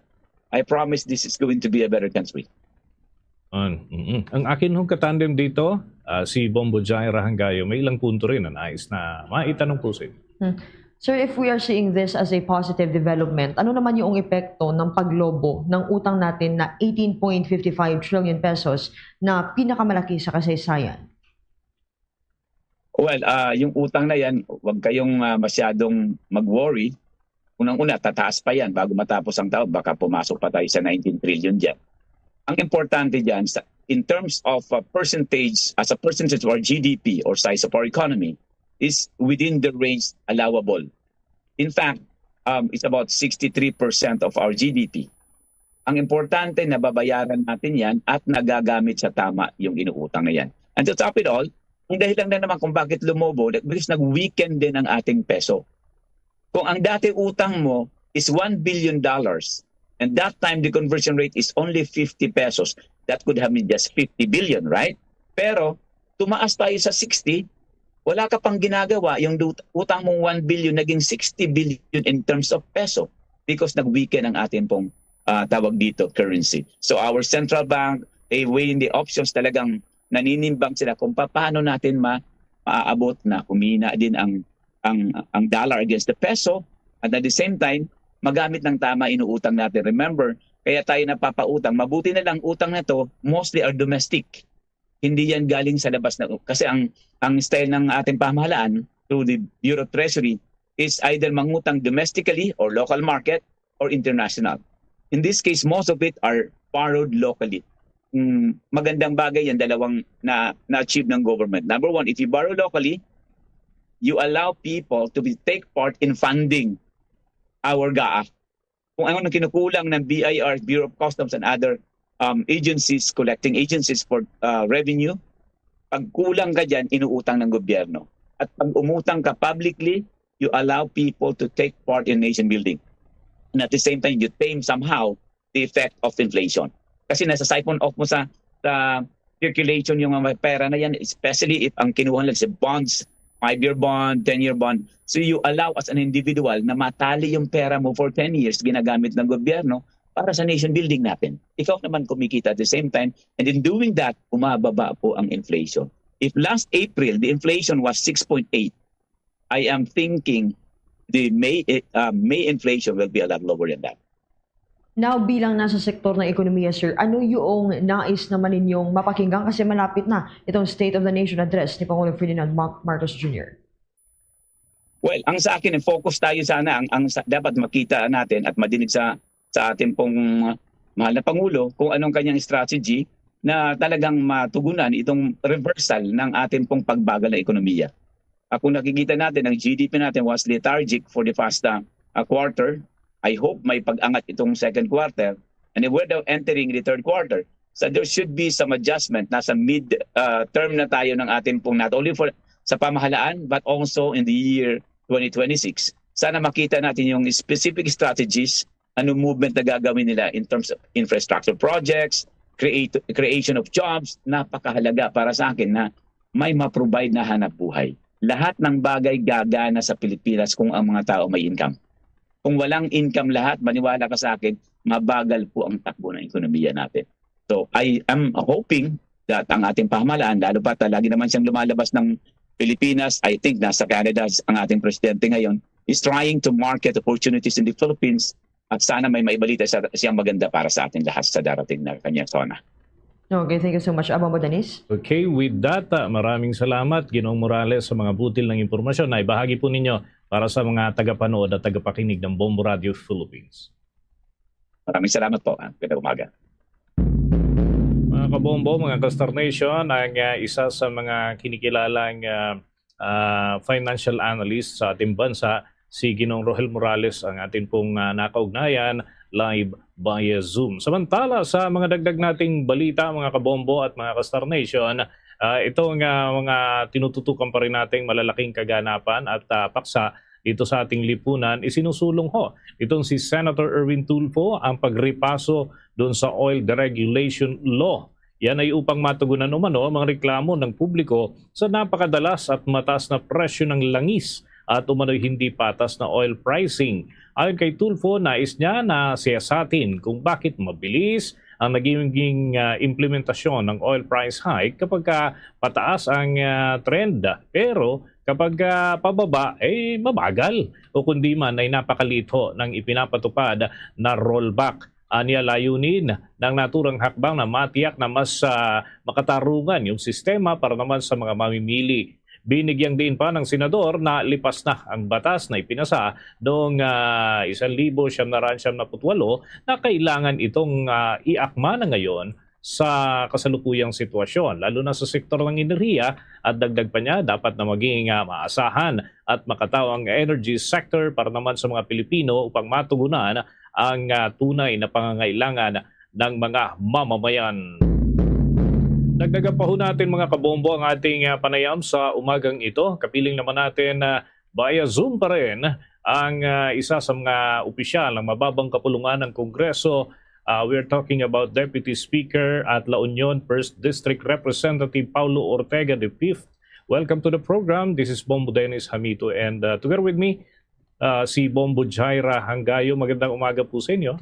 I promise this is going to be a better country. Ang akin hong katandem dito, si Bombo Jaira Hangayo, may ilang punto rin na nais na maitanong po sa inyo. Sir, if we are seeing this as a positive development, ano naman yung epekto ng paglobo ng utang natin na 18.55 trillion pesos na pinakamalaki sa kasaysayan? Well, yung utang na yan, huwag kayong masyadong mag-worry. Unang-una, tataas pa yan bago matapos ang taon. Baka pumasok pa tayo sa 19 trillion dyan. Ang importante dyan, in terms of percentage, as a percentage of our GDP or size of our economy, is within the range allowable. In fact, it's about 63% of our GDP. Ang importante, nababayaran natin yan at nagagamit sa tama yung inuutang na yan. And to top it all, ang dahilan na naman kung bakit lumobo, because nag-weaken din ang ating peso. Kung ang dati utang mo is $1 billion, and that time the conversion rate is only 50 pesos, that could have been just 50 billion, right? Pero, tumaas tayo sa 60, wala ka pang ginagawa, yung utang mong 1 billion naging 60 billion in terms of peso because nag-weaken ang ating pong tawag dito, currency. So our central bank, weighing the options, talagang naninimbang sila kung paano natin maaabot na kumina din ang dollar against the peso at at the same time, magamit ng tama inuutang natin. Remember, kaya tayo napapautang, mabuti na lang utang na to, mostly are domestic. Hindi yan galing sa labas na kasi ang style ng ating pamahalaan through the Bureau of Treasury is either mangutang domestically or local market or international. In this case, most of it are borrowed locally. Magandang bagay yan, dalawang na-achieve ng government. Number one, if you borrow locally, you allow people to take part in funding our GAA. Kung ano na kinukulang ng BIR, Bureau of Customs and other agencies, collecting agencies for revenue, pag kulang ka dyan, inuutang ng gobyerno. At pag umutang ka publicly, you allow people to take part in nation building. And at the same time, you tame somehow the effect of inflation. Kasi nasa siphon off mo sa circulation yung mga pera na yan, especially if ang kinuha lang sa bonds, 5-year bond, 10-year bond. So you allow as an individual na matali yung pera mo for 10 years ginagamit ng gobyerno para sa nation building natin. Ikaw naman kumikita at the same time, and in doing that, umababa po ang inflation. If last April, the inflation was 6.8, I am thinking the May inflation will be a lot lower than that. Now, bilang nasa sektor ng ekonomiya, sir, ano yung nais naman ninyong mapakinggan kasi malapit na itong State of the Nation address ni Pangulong Ferdinand Marcos Jr.? Well, ang sa akin, focus tayo sana, ang dapat makita natin at madinig sa ating pong mahal na Pangulo kung anong kanyang strategy na talagang matugunan itong reversal ng ating pong pagbagal na ekonomiya. Kung nakikita natin, ang GDP natin was lethargic for the past quarter. I hope may pag-angat itong second quarter. And we're now entering the third quarter. So there should be some adjustment. Nasa mid-term na tayo ng ating pong not only sa pamahalaan but also in the year 2026. Sana makita natin yung specific strategies, anong movement na gagawin nila in terms of infrastructure projects, creation of jobs. Napakahalaga para sa akin na may ma-provide na hanap buhay. Lahat ng bagay gagana sa Pilipinas kung ang mga tao may income. Kung walang income lahat, maniwala ka sa akin, mabagal po ang takbo ng ekonomiya natin. So I am hoping that ang ating pamahalaan, lalo pa lagi naman siyang lumalabas ng Pilipinas, I think nasa Canada ang ating presidente ngayon, is trying to market opportunities in the Philippines at sana may maibalita siyang maganda para sa ating lahat sa darating na kanyang zona. Okay, thank you so much, Abang Dennis. Okay, with that, maraming salamat, Ginoong Morales, sa mga butil ng impormasyon na ibahagi po ninyo para sa mga tagapanood at tagapakinig ng Bombo Radio Philippines. Maraming salamat po. Gandang umaga. Mga kabombo, mga Kastar Nation, ang isa sa mga kinikilalang financial analyst sa ating bansa, si Ginoong Rohel Morales, ang ating pong nakaugnayan live via Zoom. Samantala sa mga dagdag nating balita, mga kabombo at mga Kastar Nation, itong mga tinututukan pa rin nating malalaking kaganapan at paksa dito sa ating lipunan, isinusulong ho itong si Senator Erwin Tulfo ang pagripaso doon sa oil deregulation law. Yan ay upang matugunan umano ang mga reklamo ng publiko sa napakadalas at mataas na presyo ng langis at umano'y hindi patas na oil pricing. Ayon kay Tulfo, nais niya na siyasatin kung bakit mabilis ang naging implementasyon ng oil price hike kapag pataas ang trend. Pero Kapag pababa, mabagal. O kundi man ay napakaliit ho ng ipinapatupad na rollback. Anya layunin ng naturang hakbang na matiyak na mas makatarungan yung sistema para naman sa mga mamimili. Binigyang din pa ng senador na lipas na ang batas na ipinasa noong 1978 na kailangan itong iakma na ngayon sa kasalukuyang sitwasyon, lalo na sa sektor ng enerhiya, at dagdag pa niya dapat na maging maasahan at makatawang energy sector para naman sa mga Pilipino upang matugunan ang tunay na pangangailangan ng mga mamamayan. Dagdagan pa ho natin mga kabombo ang ating panayam sa umagang ito. Kapiling naman natin via Zoom pa rin ang isa sa mga opisyal ng mababang kapulungan ng Kongreso. We're talking about Deputy Speaker at La Union 1st District Representative Paulo Ortega V. Welcome to the program. This is Bombo Dennis Hamito and together with me, si Bombo Jaira Hangayo. Magandang umaga po sa inyo.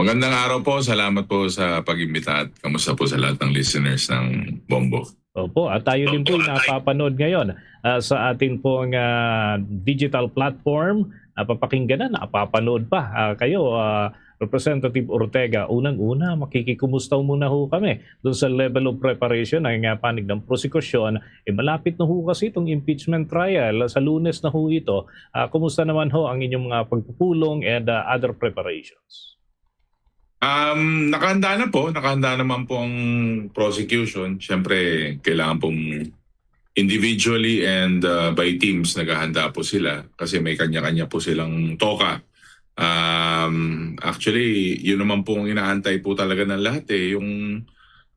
Magandang araw po. Salamat po sa pag-imbita at kamusta po sa lahat ng listeners ng Bombo. Opo, at tayo din po napapanood ngayon sa atin pong digital platform. Napapakinggan na, napapanood pa. Kayo, Representative Ortega, unang-una, makikikumustaw muna ho kami doon sa level of preparation ng panig ng prosekusyon. Malapit na ho kasi itong impeachment trial. Sa Lunes na ho ito. Kumusta naman ho ang inyong mga pagpupulong and other preparations? Nakahanda na po. Nakahanda naman po ang prosecution. Siyempre, kailangan pong individually and by teams naghahanda po sila kasi may kanya-kanya po silang toka. Actually, yun naman po ang inaantay po talaga ng lahat yung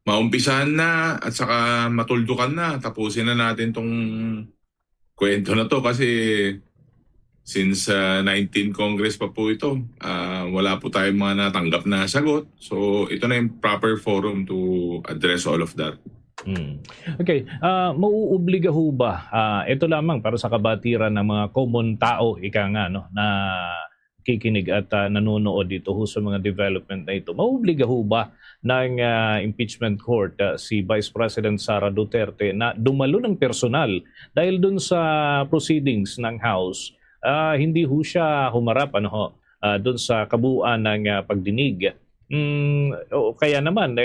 maumpisahan na at saka matuldukan na. Tapusin na natin tong kwento na to kasi since 19 Congress pa po ito, wala po tayong mga natanggap na sagot. So ito na yung proper forum to address all of that. Okay, mauobliga ho ba? Ito lamang para sa kabatiran ng mga common tao, ika nga, no, na kikinig at nanonood dito ho sa mga development na ito. Mauobliga ho ba ng impeachment court si Vice President Sara Duterte na dumalo ng personal dahil dun sa proceedings ng House, hindi ho siya humarap dun sa kabuuan ng pagdinig? Kaya naman,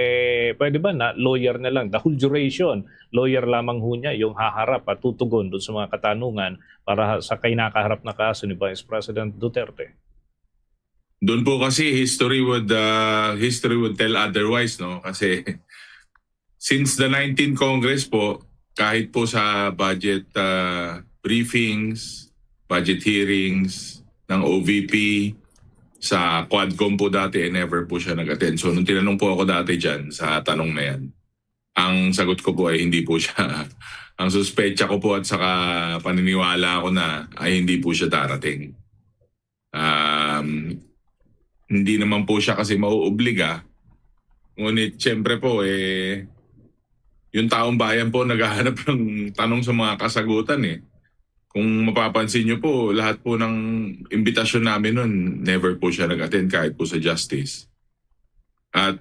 pwede ba na lawyer na lang, the whole duration, lawyer lamang ho niya yung haharap at tutugon doon sa mga katanungan para sa kinakaharap na kaso ni Vice President Duterte? Doon po kasi history would tell otherwise, no? Kasi since the 19th Congress po, kahit po sa budget briefings, budget hearings ng OVP, sa Quadcom po dati, never po siya nag-attend. So nung tinanong po ako dati dyan sa tanong na yan, ang sagot ko po ay hindi po siya. Ang suspecha ko po at saka paniniwala ako na ay hindi po siya darating. Hindi naman po siya kasi mauobliga. Ngunit siyempre po yung taong bayan po naghahanap ng tanong sa mga kasagutan . Kung mapapansin nyo po, lahat po ng imbitasyon namin nun, never po siya nag-attend kahit po sa Justice. At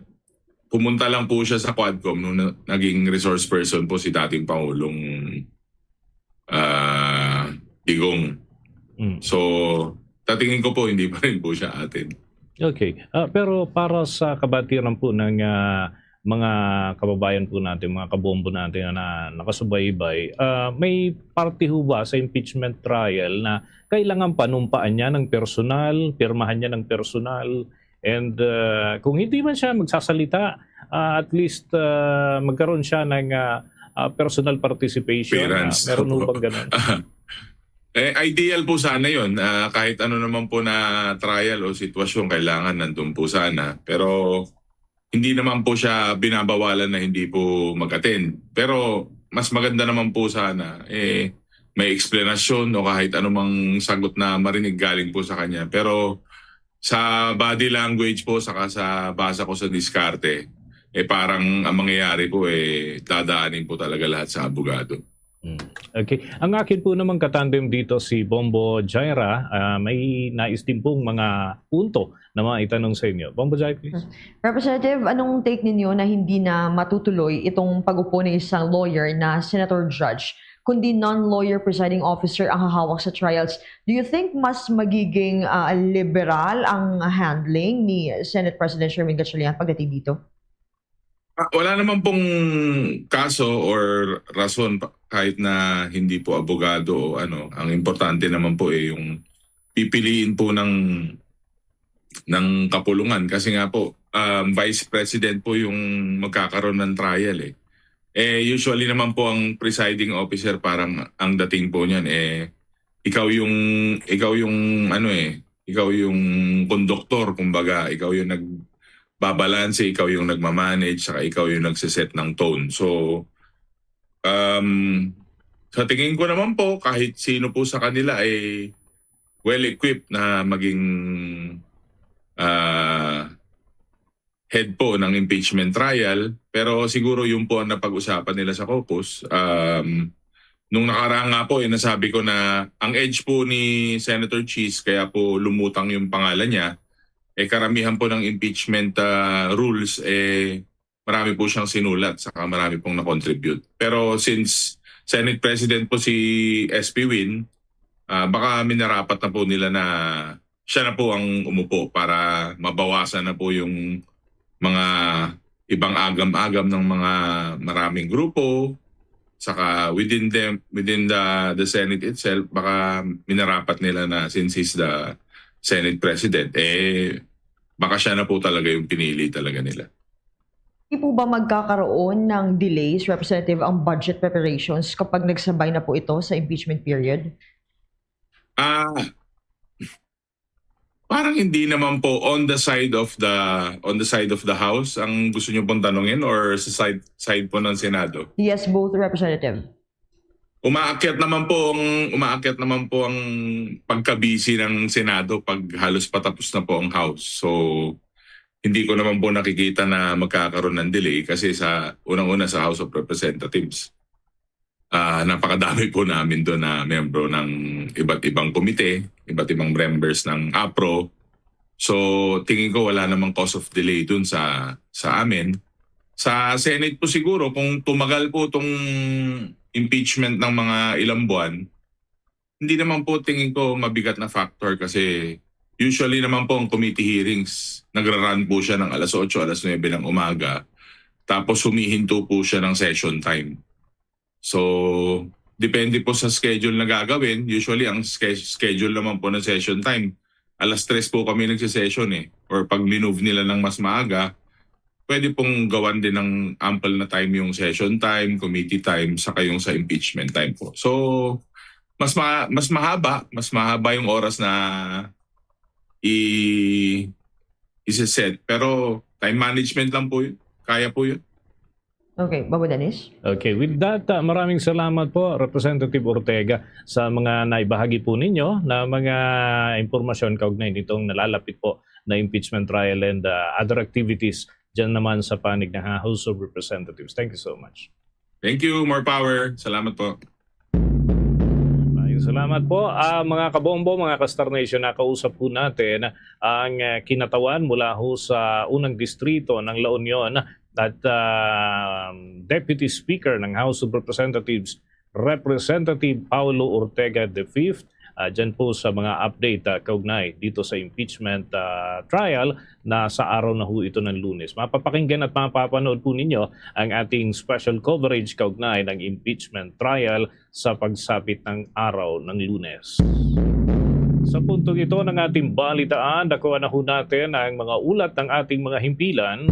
pumunta lang po siya sa Quadcom nung naging resource person po si dating Pangulong Digong. So, tatingin ko po, hindi pa rin po siya attend. Okay. Pero para sa kabatiran po ng mga kababayan po natin, mga kabombo natin na nakasubaybay, may party ho ba sa impeachment trial na kailangan panumpaan niya ng personal, pirmahan niya ng personal, and kung hindi man siya magsasalita, at least magkaroon siya ng personal participation? Meron ho bang ganun? Ideal po sana yun. Kahit ano naman po na trial o sitwasyon, kailangan nandun po sana. Pero hindi naman po siya binabawalan na hindi po mag-attend. Pero mas maganda naman po sana may explanation o kahit anumang sagot na marinig galing po sa kanya. Pero sa body language po saka sa basa ko sa diskarte, parang ang mangyayari po dadaanin po talaga lahat sa abogado. Okay. Ang akin po naman katandem dito si Bombo Jaira, may nais din pong mga punto na maitanong sa inyo. Bombo Jaira, please. Representative, anong take ninyo na hindi na matutuloy itong pag-upo ng isang lawyer na senator judge, kundi non-lawyer presiding officer ang hahawak sa trials? Do you think mas magiging liberal ang handling ni Senate President Sherwin Gatchalian pagdating dito? Wala naman pong kaso or rason kahit na hindi po abogado o ano. Ang importante naman po yung pipiliin po ng kapulungan kasi nga po vice president po yung magkakaroon ng trial eh. Usually naman po ang presiding officer parang ang dating po niyan ikaw yung konduktor, kumbaga, ikaw yung nagbabalanse, ikaw yung nagmamanage, saka ikaw yung nagsiset ng tone. So, sa tingin ko naman po, kahit sino po sa kanila ay well-equipped na maging head po ng impeachment trial. Pero siguro yun po ang napag-usapan nila sa caucus. Nung nakaraan nga po, nasabi ko na ang edge po ni Senator Cheese, kaya po lumutang yung pangalan niya, karamihan po ng impeachment rules, marami po siyang sinulat, saka marami pong na-contribute. Pero since Senate President po si SP Win, baka minarapat na po nila na siya na po ang umupo para mabawasan na po yung mga ibang agam-agam ng mga maraming grupo. Saka within the Senate itself, baka minarapat nila na since he's the Senate President, baka siya na po talaga yung pinili talaga nila. Hindi po ba magkakaroon ng delays, Representative, ang budget preparations kapag nagsabay na po ito sa impeachment period? Parang hindi naman po on the side of the House ang gusto niyo pong tanungin or sa side po ng Senado? Yes, both, Representative. Umaakyat naman po ang pagkabisi ng Senado pag halos patapos na po ang House. So hindi ko naman po nakikita na magkakaroon ng delay kasi sa unang-una sa House of Representatives. Napakadami po namin doon na membro ng iba't ibang komite, iba't ibang members ng APRO. So tingin ko wala namang cause of delay doon sa amin. Sa Senate po siguro kung tumagal po itong impeachment ng mga ilang buwan, hindi naman po tingin ko mabigat na factor kasi usually naman po ang committee hearings, nagra-run po siya ng alas 8, alas 9 ng umaga, tapos humihinto po siya ng session time. So, depende po sa schedule na gagawin. Usually, ang schedule naman po ng session time, alas 3 po kami nagsisession Or pag minove nila ng mas maaga, pwede pong gawan din ng ample na time yung session time, committee time, saka yung sa impeachment time po. So, mas mahaba yung oras na i-set. Pero time management lang po yun. Kaya po yun. Okay, Babo Dennis. Okay, with that, maraming salamat po Representative Ortega sa mga naibahagi po ninyo na mga impormasyon kaugnay nitong nalalapit po na impeachment trial and other activities dyan naman sa panig ng House of Representatives. Thank you so much. Thank you, more power. Salamat po. Salamat po mga kabombo, mga ka-Star Nation. Nakausap po natin ang kinatawan mula ho sa unang distrito ng La Union at Deputy Speaker ng House of Representatives, Representative Paulo Ortega V. Diyan po sa mga update kaugnay dito sa impeachment trial na sa araw na ho ito ng Lunes. Mapapakinggan at mapapanood po ninyo ang ating special coverage kaugnay ng impeachment trial sa pagsapit ng araw ng Lunes. Sa puntong ito ng ating balitaan, nakuha na ho natin ang mga ulat ng ating mga himpilan.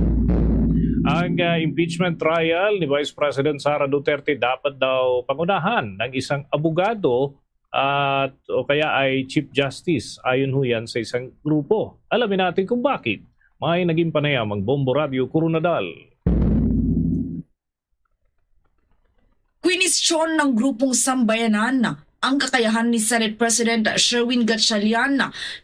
Ang impeachment trial ni Vice President Sara Duterte dapat daw pangunahan ng isang abogado o kaya ay Chief Justice. Ayon ho yan sa isang grupo. Alamin natin kung bakit. May naging panayam ang Bombo Radio Coronadal. Kwinisyon ng grupong sambayanan ang kakayahan ni Senate President Sherwin Gatchalian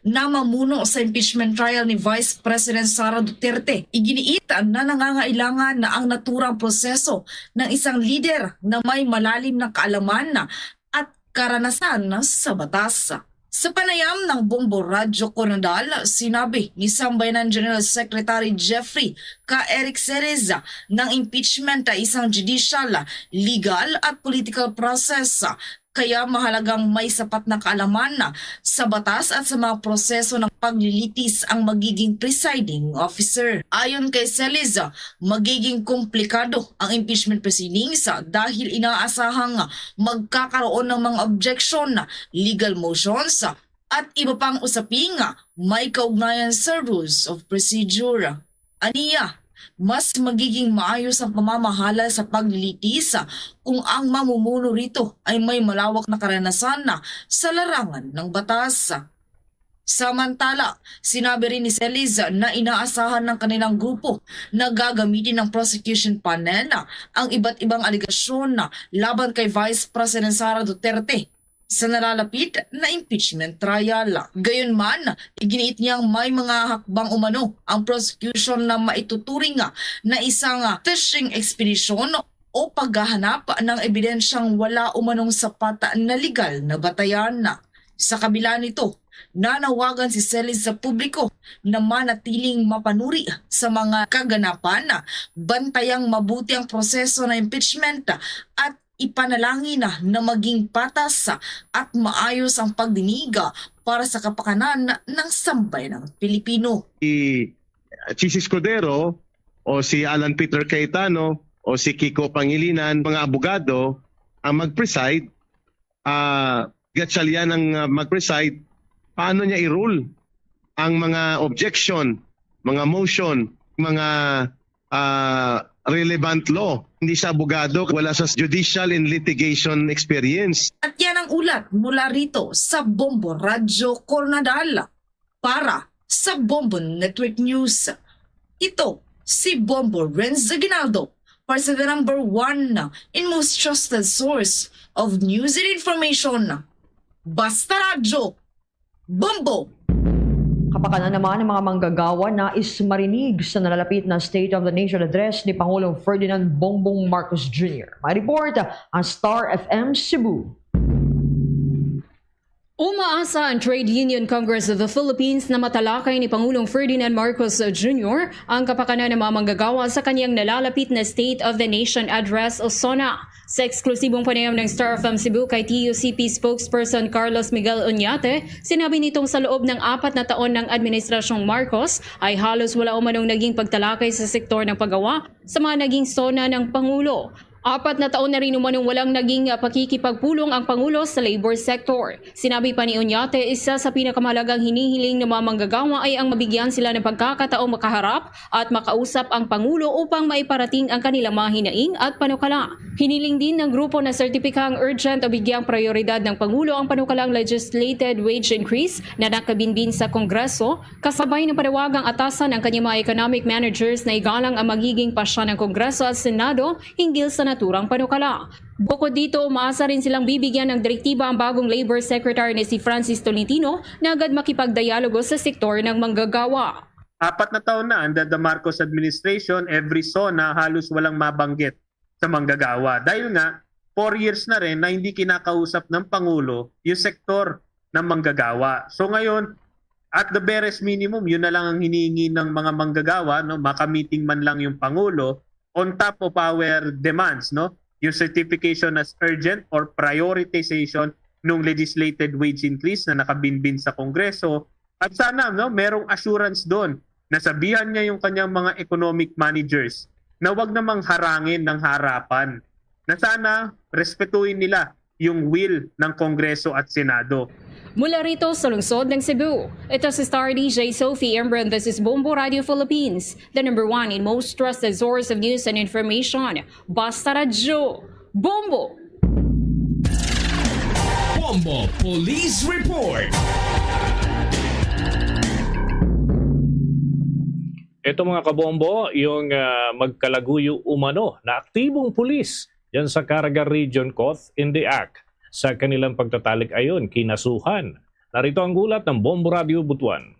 na mamuno sa impeachment trial ni Vice President Sara Duterte. Iginiit na nangangailangan na ang naturang proseso ng isang lider na may malalim na kaalaman at karanasan sa batas. Sa panayam ng Bombo Radyo Coronadal, sinabi ni Sambayanan General Secretary Jeffrey K. Eric Cereza ng impeachment ay isang judicial, legal at political process. Kaya mahalagang may sapat na kaalaman sa batas at sa mga proseso ng paglilitis ang magiging presiding officer. Ayon kay Cereza, magiging komplikado ang impeachment proceedings dahil inaasahang magkakaroon ng mga objection, legal motions at iba pang usaping may kaugnayan sa rules of procedure. Aniya, mas magiging maayos ang pamamahala sa paglilitis kung ang mamumuno rito ay may malawak na karanasan sa larangan ng batas. Samantala, sinabi rin ni Cereza na inaasahan ng kanilang grupo na gagamitin ng prosecution panel ang iba't ibang aligasyon laban kay Vice President Sara Duterte sa nalalapit na impeachment trial. Gayunman, iginiit niyang may mga hakbang umano ang prosecution na maituturing na isang fishing expedition o paghahanap ng ebidensyang wala umanong sapat na legal na batayan. Sa kabila nito, nanawagan si Cereza sa publiko na manatiling mapanuri sa mga kaganapan, bantayang mabuti ang proseso ng impeachment at ipanalangin na maging patas at maayos ang pagdiniga para sa kapakanan ng sambayanang Pilipino. Si Chis Escudero o si Alan Peter Cayetano o si Kiko Pangilinan, mga abogado ang mag-preside, Gatchalian ang mag-preside, paano niya i-rule ang mga objection, mga motion, mga relevant law. Hindi siya abogado, wala sa judicial and litigation experience. At yan ang ulat mula rito sa Bombo Radyo Coronadal para sa Bombo Network News. Ito si Bombo Renz Aguinaldo para sa the number 1 in most trusted source of news and information. Basta Radyo, Bombo! Kapakanan naman ng mga manggagawa na marinig sa nalalapit na State of the Nation Address ni Pangulong Ferdinand Bongbong Marcos Jr. May report ang Star FM Cebu. Umaasa ang Trade Union Congress of the Philippines na matalakay ni Pangulong Ferdinand Marcos Jr. ang kapakanan ng mga manggagawa sa kanyang nalalapit na State of the Nation Address o SONA. Sa eksklusibong panayam ng Star FM Cebu kay TUCP spokesperson Carlos Miguel Oñate, sinabi nitong sa loob ng 4 na taon ng Administrasyong Marcos ay halos wala umanong naging pagtalakay sa sektor ng paggawa sa mga naging SONA ng Pangulo. 4 na taon na rin umanong walang naging pakikipagpulong ang Pangulo sa labor sector. Sinabi pa ni Oñate, isa sa pinakamahalagang hinihiling ng mga manggagawa ay ang mabigyan sila ng pagkakataong makaharap at makausap ang Pangulo upang maiparating ang kanilang mga hinaing at panukala. Hiniling din ng grupo na sertipikang urgent o bigyang prioridad ng Pangulo ang panukalang legislated wage increase na nakabinbin sa Kongreso, kasabay ng panawagang atasan ng kanyang mga economic managers na igalang ang magiging pasya ng Kongreso at Senado hinggil sa naturang panukala. Bukod dito, umaasa rin silang bibigyan ng direktiba ang bagong Labor Secretary na si Francis Tolentino na agad makipagdialogo sa sektor ng manggagawa. 4 na taon na under the Marcos administration, every SONA halos walang mabanggit sa manggagawa. Dahil nga, 4 years na rin na hindi kinakausap ng Pangulo yung sektor ng manggagawa. So ngayon, at the barest minimum, yun na lang ang hinihingi ng mga manggagawa, no? Makamiting man lang yung Pangulo on top of our demands, no? Yung certification as urgent or prioritization ng legislated wage increase na nakabinbin sa Kongreso. At sana merong assurance doon na sabihan niya yung kanyang mga economic managers na wag namang harangin ng harapan. Na sana respetuhin nila yung will ng Kongreso at Senado. Mula rito sa lungsod ng Cebu, ito si Star DJ Sophie Embran. This is Bombo Radio Philippines, the number 1 in most trusted source of news and information. Basta Radyo, Bombo! Bombo Police Report. Ito mga kabombo, yung magkalaguyo umano na aktibong pulis yan sa Caraga Region caught in the act sa kanilang pagtatalik ayon kinasuhan. Narito ang gulat ng Bombo Radio Butuan.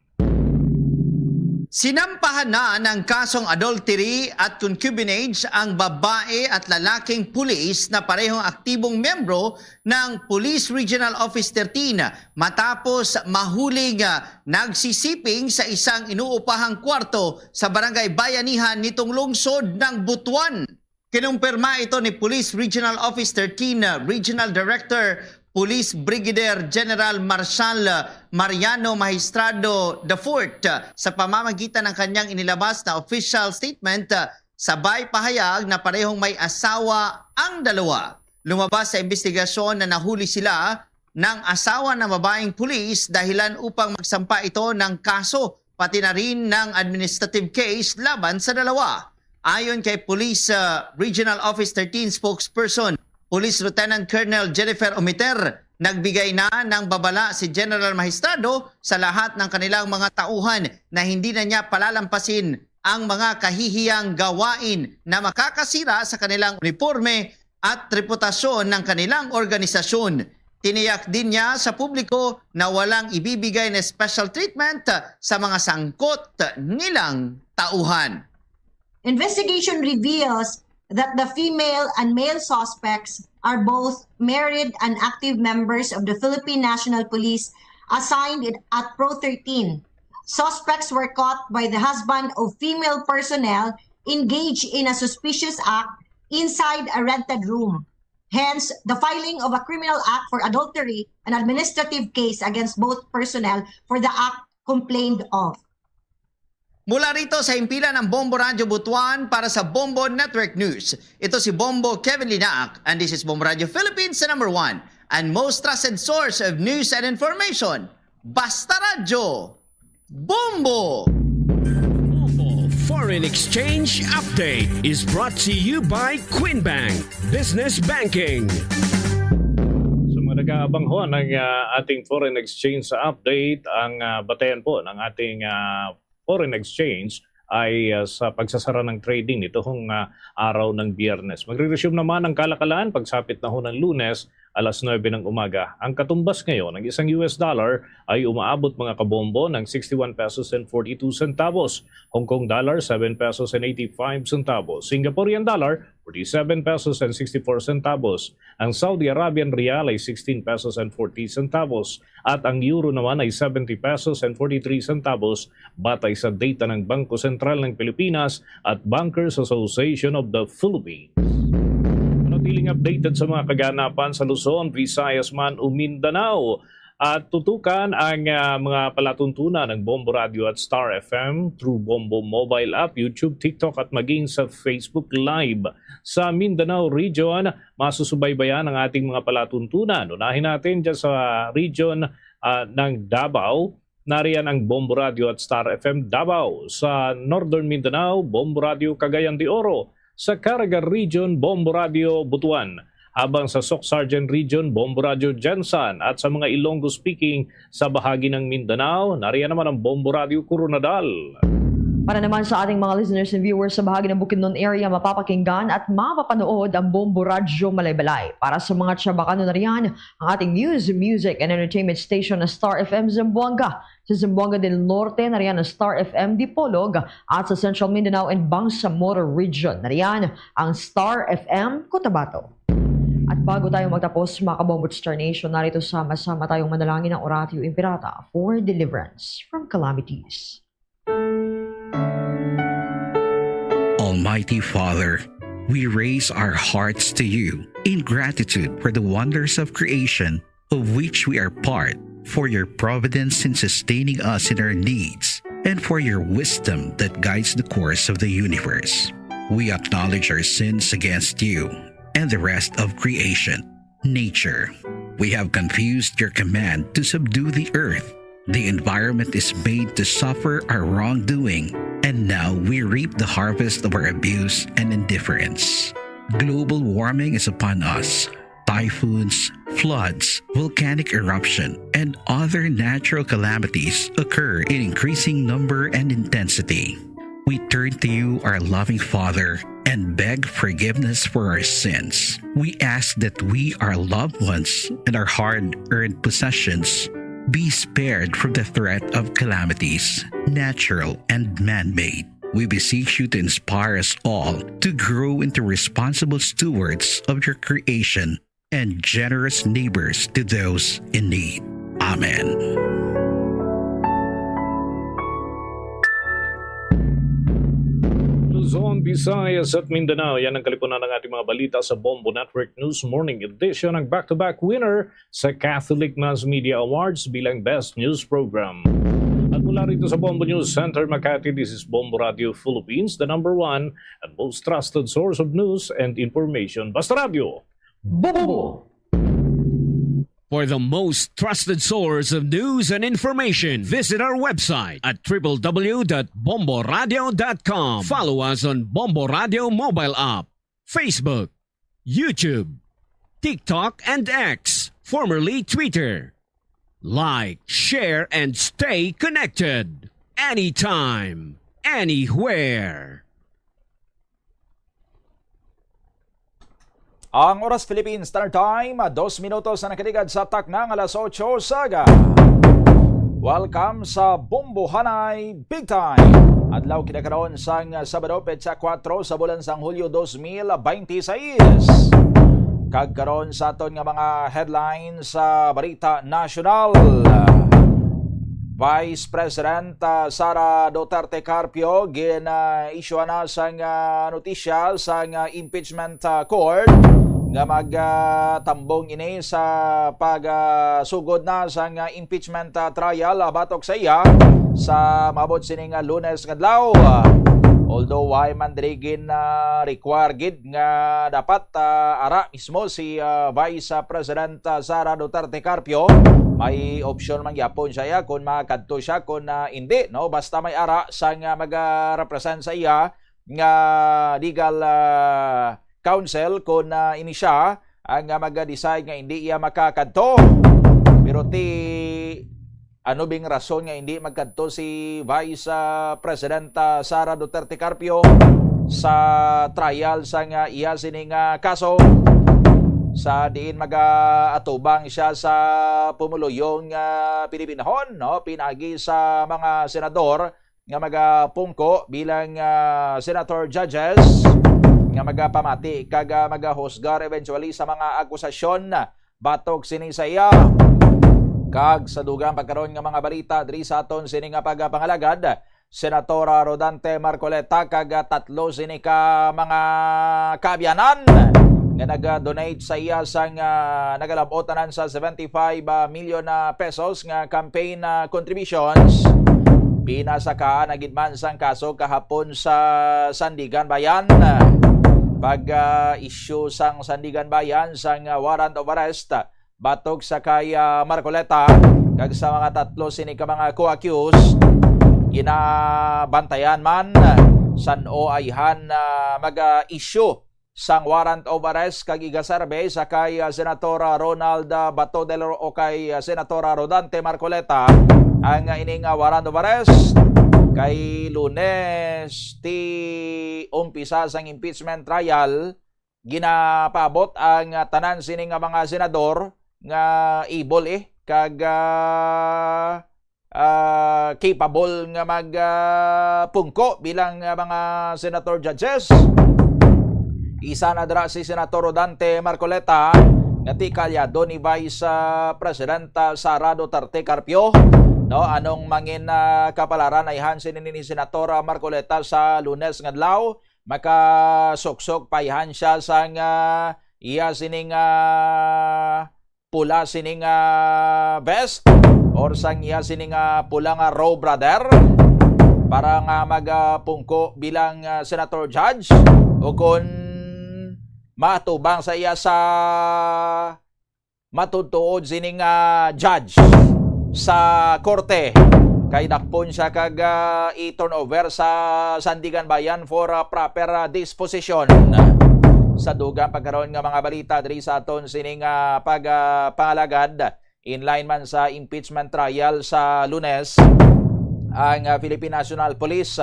Sinampahan na ng kasong adultery at concubinage ang babae at lalaking pulis na parehong aktibong membro ng Police Regional Office 13 matapos mahuling nagsisiping sa isang inuupahang kwarto sa Barangay Bayanihan nitong lungsod ng Butuan. Kinumpirma ito ni Police Regional Office 13 Regional Director Police Brigadier General Marshal Mariano Magistrado IV sa pamamagitan ng kanyang inilabas na official statement, sabay pahayag na parehong may asawa ang dalawa. Lumabas sa investigasyon na nahuli sila ng asawa ng babaeng pulis dahilan upang magsampa ito ng kaso pati na rin ng administrative case laban sa dalawa. Ayon kay Police Regional Office 13 spokesperson Police Lieutenant Colonel Jennifer Omiter, nagbigay na ng babala si General Magistrado sa lahat ng kanilang mga tauhan na hindi na niya palalampasin ang mga kahihiyang gawain na makakasira sa kanilang uniforme at reputasyon ng kanilang organisasyon. Tiniyak din niya sa publiko na walang ibibigay na special treatment sa mga sangkot nilang tauhan. Investigation reveals that the female and male suspects are both married and active members of the Philippine National Police assigned at Pro 13. Suspects were caught by the husband of female personnel engaged in a suspicious act inside a rented room. Hence, the filing of a criminal act for adultery and administrative case against both personnel for the act complained of. Mula rito sa himpilan ng Bombo Radio Butuan para sa Bombo Network News, ito si Bombo Kevin Linaak and this is Bombo Radio Philippines, the #1 and most trusted source of news and information. Basta Radio Bombo! Foreign Exchange Update is brought to you by Quinbank Business Banking. Sa mga nag-aabang ho ng ating foreign exchange update, ang batayan po ng ating foreign exchange ay sa pagsasara ng trading nitong araw ng Biyernes. Magre-resume naman ang kalakalan pagsapit na ho ng Lunes, alas 9 ng umaga. Ang katumbas ngayon ng isang US dollar ay umaabot mga kabombo ng 61 pesos and 42 centavos. Hong Kong dollar, 7 pesos and 85 centavos. Singaporean dollar, 47 pesos and 64 centavos. Ang Saudi Arabian Rial ay 16 pesos and 40 centavos. At ang euro naman ay 70 pesos and 43 centavos batay sa data ng Bangko Sentral ng Pilipinas at Bankers Association of the Philippines. Manatiling updated sa mga kaganapan sa Luzon, Visayas man o Mindanao. At tutukan ang mga palatuntunan ng Bombo Radio at Star FM through Bombo mobile app, YouTube, TikTok at maging sa Facebook Live. Sa Mindanao region, masusubaybayan ang ating mga palatuntunan. Unahin natin dyan sa region ng Davao. Nariyan ang Bombo Radio at Star FM Davao. Sa Northern Mindanao, Bombo Radio Cagayan de Oro. Sa Caraga region, Bombo Radio Butuan. Habang sa Soc Sargent region, Bombo Radio Jensan. At sa mga Ilonggo speaking sa bahagi ng Mindanao, nariyan naman ang Bombo Radio Coronadal. Para naman sa ating mga listeners and viewers sa bahagi ng Bukidnon area, mapapakinggan at mapapanood ang Bombo Radio Malaybalay. Para sa mga Chabacano nariyan, ang ating news, music and entertainment station na Star FM Zamboanga. Sa Zamboanga del Norte, nariyan ang Star FM Dipolog. At sa Central Mindanao and Bangsamoro region, nariyan ang Star FM Cotabato. At bago tayo magtapos, mga kabombo Star Nation, narito sama-sama tayong manalangin ng Oratio Imperata for deliverance from calamities. Almighty Father, we raise our hearts to you in gratitude for the wonders of creation of which we are part, for your providence in sustaining us in our needs, and for your wisdom that guides the course of the universe. We acknowledge our sins against you and the rest of creation, nature. We have confused your command to subdue the earth. The environment is made to suffer our wrongdoing, and now we reap the harvest of our abuse and indifference. Global warming is upon us. Typhoons, floods, volcanic eruption, and other natural calamities occur in increasing number and intensity. We turn to you, our loving Father, and beg forgiveness for our sins. We ask that we, our loved ones, and our hard-earned possessions be spared from the threat of calamities, natural and man-made. We beseech you to inspire us all to grow into responsible stewards of your creation and generous neighbors to those in need. Amen. Luzon, Visayas at Mindanao. Yan ang kalipunan ng ating mga balita sa Bombo Network News Morning Edition, ang back-to-back winner sa Catholic Mass Media Awards bilang Best News Program. At mula rito sa Bombo News Center, Makati, this is Bombo Radio Philippines, the #1 and most trusted source of news and information. Basta Radio. Bombo! For the most trusted source of news and information, visit our website at www.bomboradio.com. Follow us on Bombo Radio mobile app, Facebook, YouTube, TikTok, and X, formerly Twitter. Like, share, and stay connected. Anytime, anywhere. Ang Oras Philippines Standard Time, 2 minutos na nakaligad sa taknang alas 8 saga. Welcome sa Bombo Hanay Big Time. Adlaw kinakaroon sang Sabado, petsa 4 sa bulan sang Hulyo 2026. Kagkaroon sa aton nga mga headlines sa Balita Nasional. Vice President Sara Duterte Carpio gina-issue na sang notisya sang impeachment court nga magtambong ini sa pagsugod na sang impeachment trial batok sa iya sa mabot sining Lunes ngadlaw. Although why man diri require gid nga dapat ara mismo si Vice President Sara Duterte Carpio, may option man gyapon siya kung makadto siya kung hindi, no, basta may ara sang mag-represent sa iya nga legal counsel kung ini siya ang mag-decide nga hindi iya makakadto. Pero ano bing rason nga hindi magkadto si Vice President Sara Duterte Carpio sa trial sa nga iya sining kaso sa diin mag-atubang siya sa pumuluyong Pilipinahon, no, pinagi sa mga senador nga magapungko bilang senator judges nga magapamati kag magahusgar eventually sa mga akusasyon batok sini sa iya. Kag sa dugang pagkaroon nga mga balita diri sa aton sini nga pagpangalagad, Senatora Rodante Marcoleta kag 3 sini ka mga kaabyanan nga nag-donate sa iya sang nagalabotanan sa 75 million pesos nga campaign contributions. Pinasaka na gidman sang kaso kahapon sa Sandigan Bayan. Pag-issue sang Sandigan Bayan sang warrant of arrest batok sa kay Marcoleta kag sa mga 3 sini ka mga co-accused, ginabantayan man san o ayhan mag-issue sang warrant of arrest kag igasarbe sa kay Senator Ronald Bato del o kay Senator Rodante Marcoleta ang ining warrant of arrest. Kay Lunes ti umpisa sang impeachment trial, ginapaabot ang tanan sining mga senador nga able kag capable nga magpungko bilang mga senator judges. Isa na dra si Senator Rodante Marcoleta nga ti kalyado ni Vice President Sara Duterte Carpio, no, anong mangin kapalaran ay hansin ni Senator Marcoleta sa Lunes ngadlaw, makasuksok payhan siya sang iya sining pula sining vest or sang iya sining pula nga row brother para nga magpungko bilang senator judge o kung matubang sa iya sa matutuod sining judge sa korte kay dakpon siya kag i-turn over sa Sandigan Bayan for proper disposition. Sa dugang pagkaroon nga mga balita diri sa aton sining pagpangalagad in line man sa impeachment trial sa Lunes, ang Philippine National Police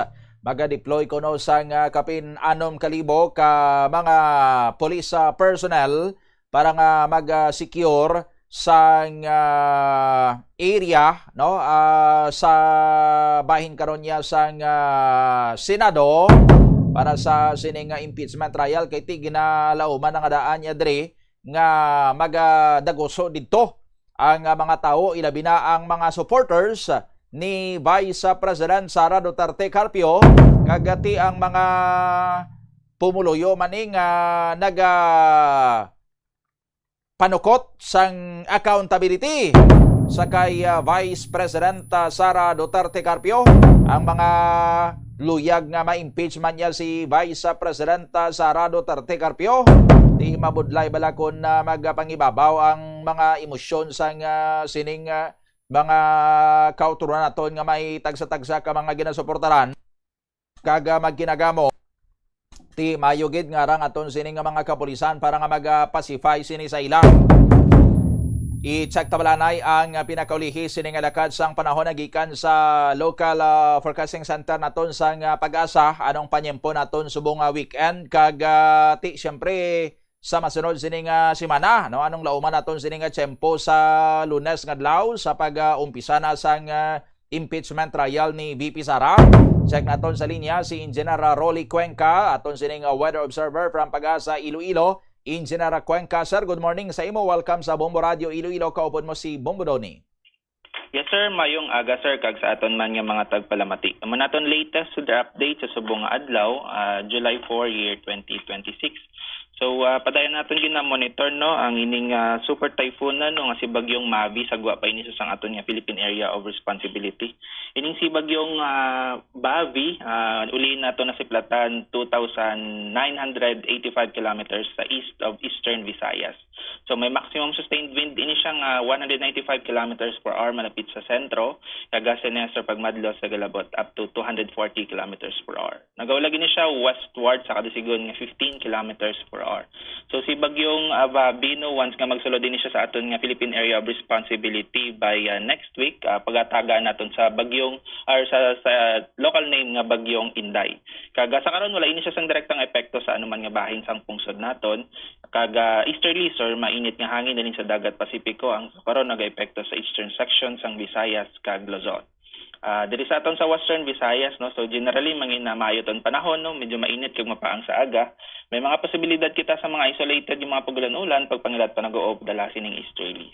maga-deploy kuno sang kapin 6,000 ka mga police personnel para nga mag-secure sang area no sa bahin karon niya sang Senado para sa sining impeachment trial kay ti ginalauman nga daan niya diri nga magadagoso didto ang mga tao, ilabi na ang mga supporters ni Vice President Sara Duterte Carpio, kagati ang mga pumuluyo maning panukot sang accountability sa kay Vice President Sara Duterte Carpio, ang mga luyag nga ma-impeachment niya si Vice President Sara Duterte Carpio. Di mabudlay bala kun magpangibabaw ang mga emosyon sang sining mga kauturan naton nga may tagsa-tagsa ka mga ginasuportaran kaga magkinagamo ti mayugid nga rang aton sining mga kapulisan para nga mag-pacify sini sa ila. I-check tabalanay ang pinakaulihi sining lakad sang panahon nagikan sa local forecasting center naton sang Pag-asa anong panyempo naton subong weekend kag ti syempre sa masunod sining semana no anong lauman naton sining tiyempo sa Lunes nga adlaw sa pag-umpisa na sang impeachment trial ni VP Sara. Check naton sa linya si Engineer Rolly Cuenca aton sining weather observer from Pag-asa Iloilo. Engineer Cuenca, sir, good morning sa imo. Welcome sa Bombo Radio Iloilo. Kaupon mo si Bombo Doni. Yes sir, mayong aga sir kag sa aton man nga mga tagpalamati. Amo naton latest to the update sa subong nga adlaw, July 4 year 2026. So padayon naton gina-monitor no ang ining super typhoon na no nga si bagyong Mavi sagwa pa ini sa sang aton nga Philippine Area of Responsibility. Ining si bagyong Bavi uli nato na siplatan 2,985 kilometers sa east of Eastern Visayas. So may maximum sustained wind ini siyang 195 kilometers per hour malapit sa sentro, kaga Senestor pagmadlo sa Galabot up to 240 kilometers per hour. Nagawlag ini siya westward sa kadasigon nga 15 kilometers per hour. So si bagyong Bavi no once nga magsulod din siya sa aton nga Philippine Area of Responsibility by next week pagataga naton sa bagyong or sa local name nga bagyong Inday. Kaga sa karon wala ini siya sang direktang epekto sa anuman nga bahin sang pungsod naton. Kaga easterly sir mainit nga hangin din sa dagat Pasipiko ang karon nagaepekto sa eastern section sang Visayas kag Luzon. Diri sa aton sa Western Visayas no so generally mangina maayo ton panahon no medyo mainit kag mapaang sa aga. May mga posibilidad kita sa mga isolated yung mga pagulan-ulan pagpangilat pa nag-o-off dala sining easterlies.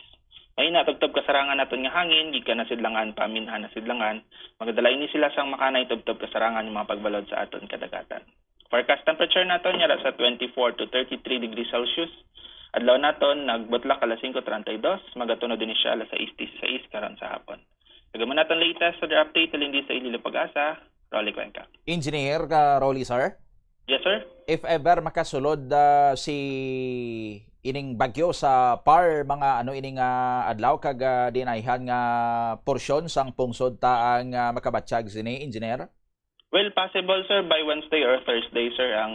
May natubtob kasarangan naton nga hangin gikan na sidlangan paminhan na sidlangan magadala ini sila sang makanay tubtob kasarangan yung mga pagbalod sa aton kadagatan. Forecast temperature naton yara sa 24 to 33 degrees Celsius. Adlaw naton nagbutlak alas 5:32, magatuno din siya alas 6:16 karon sa hapon. Tagaman naton latest sa the update alindi sa Iloilo Pag-asa, Rolly Cuenca. Engineer Rolly, sir? Yes, sir. If ever makasulod si ining bagyo sa par mga ining adlaw kag dinayhan nga porsyon sang pungsod ta ang makabatsyag sini, engineer? Well, possible sir by Wednesday or Thursday sir ang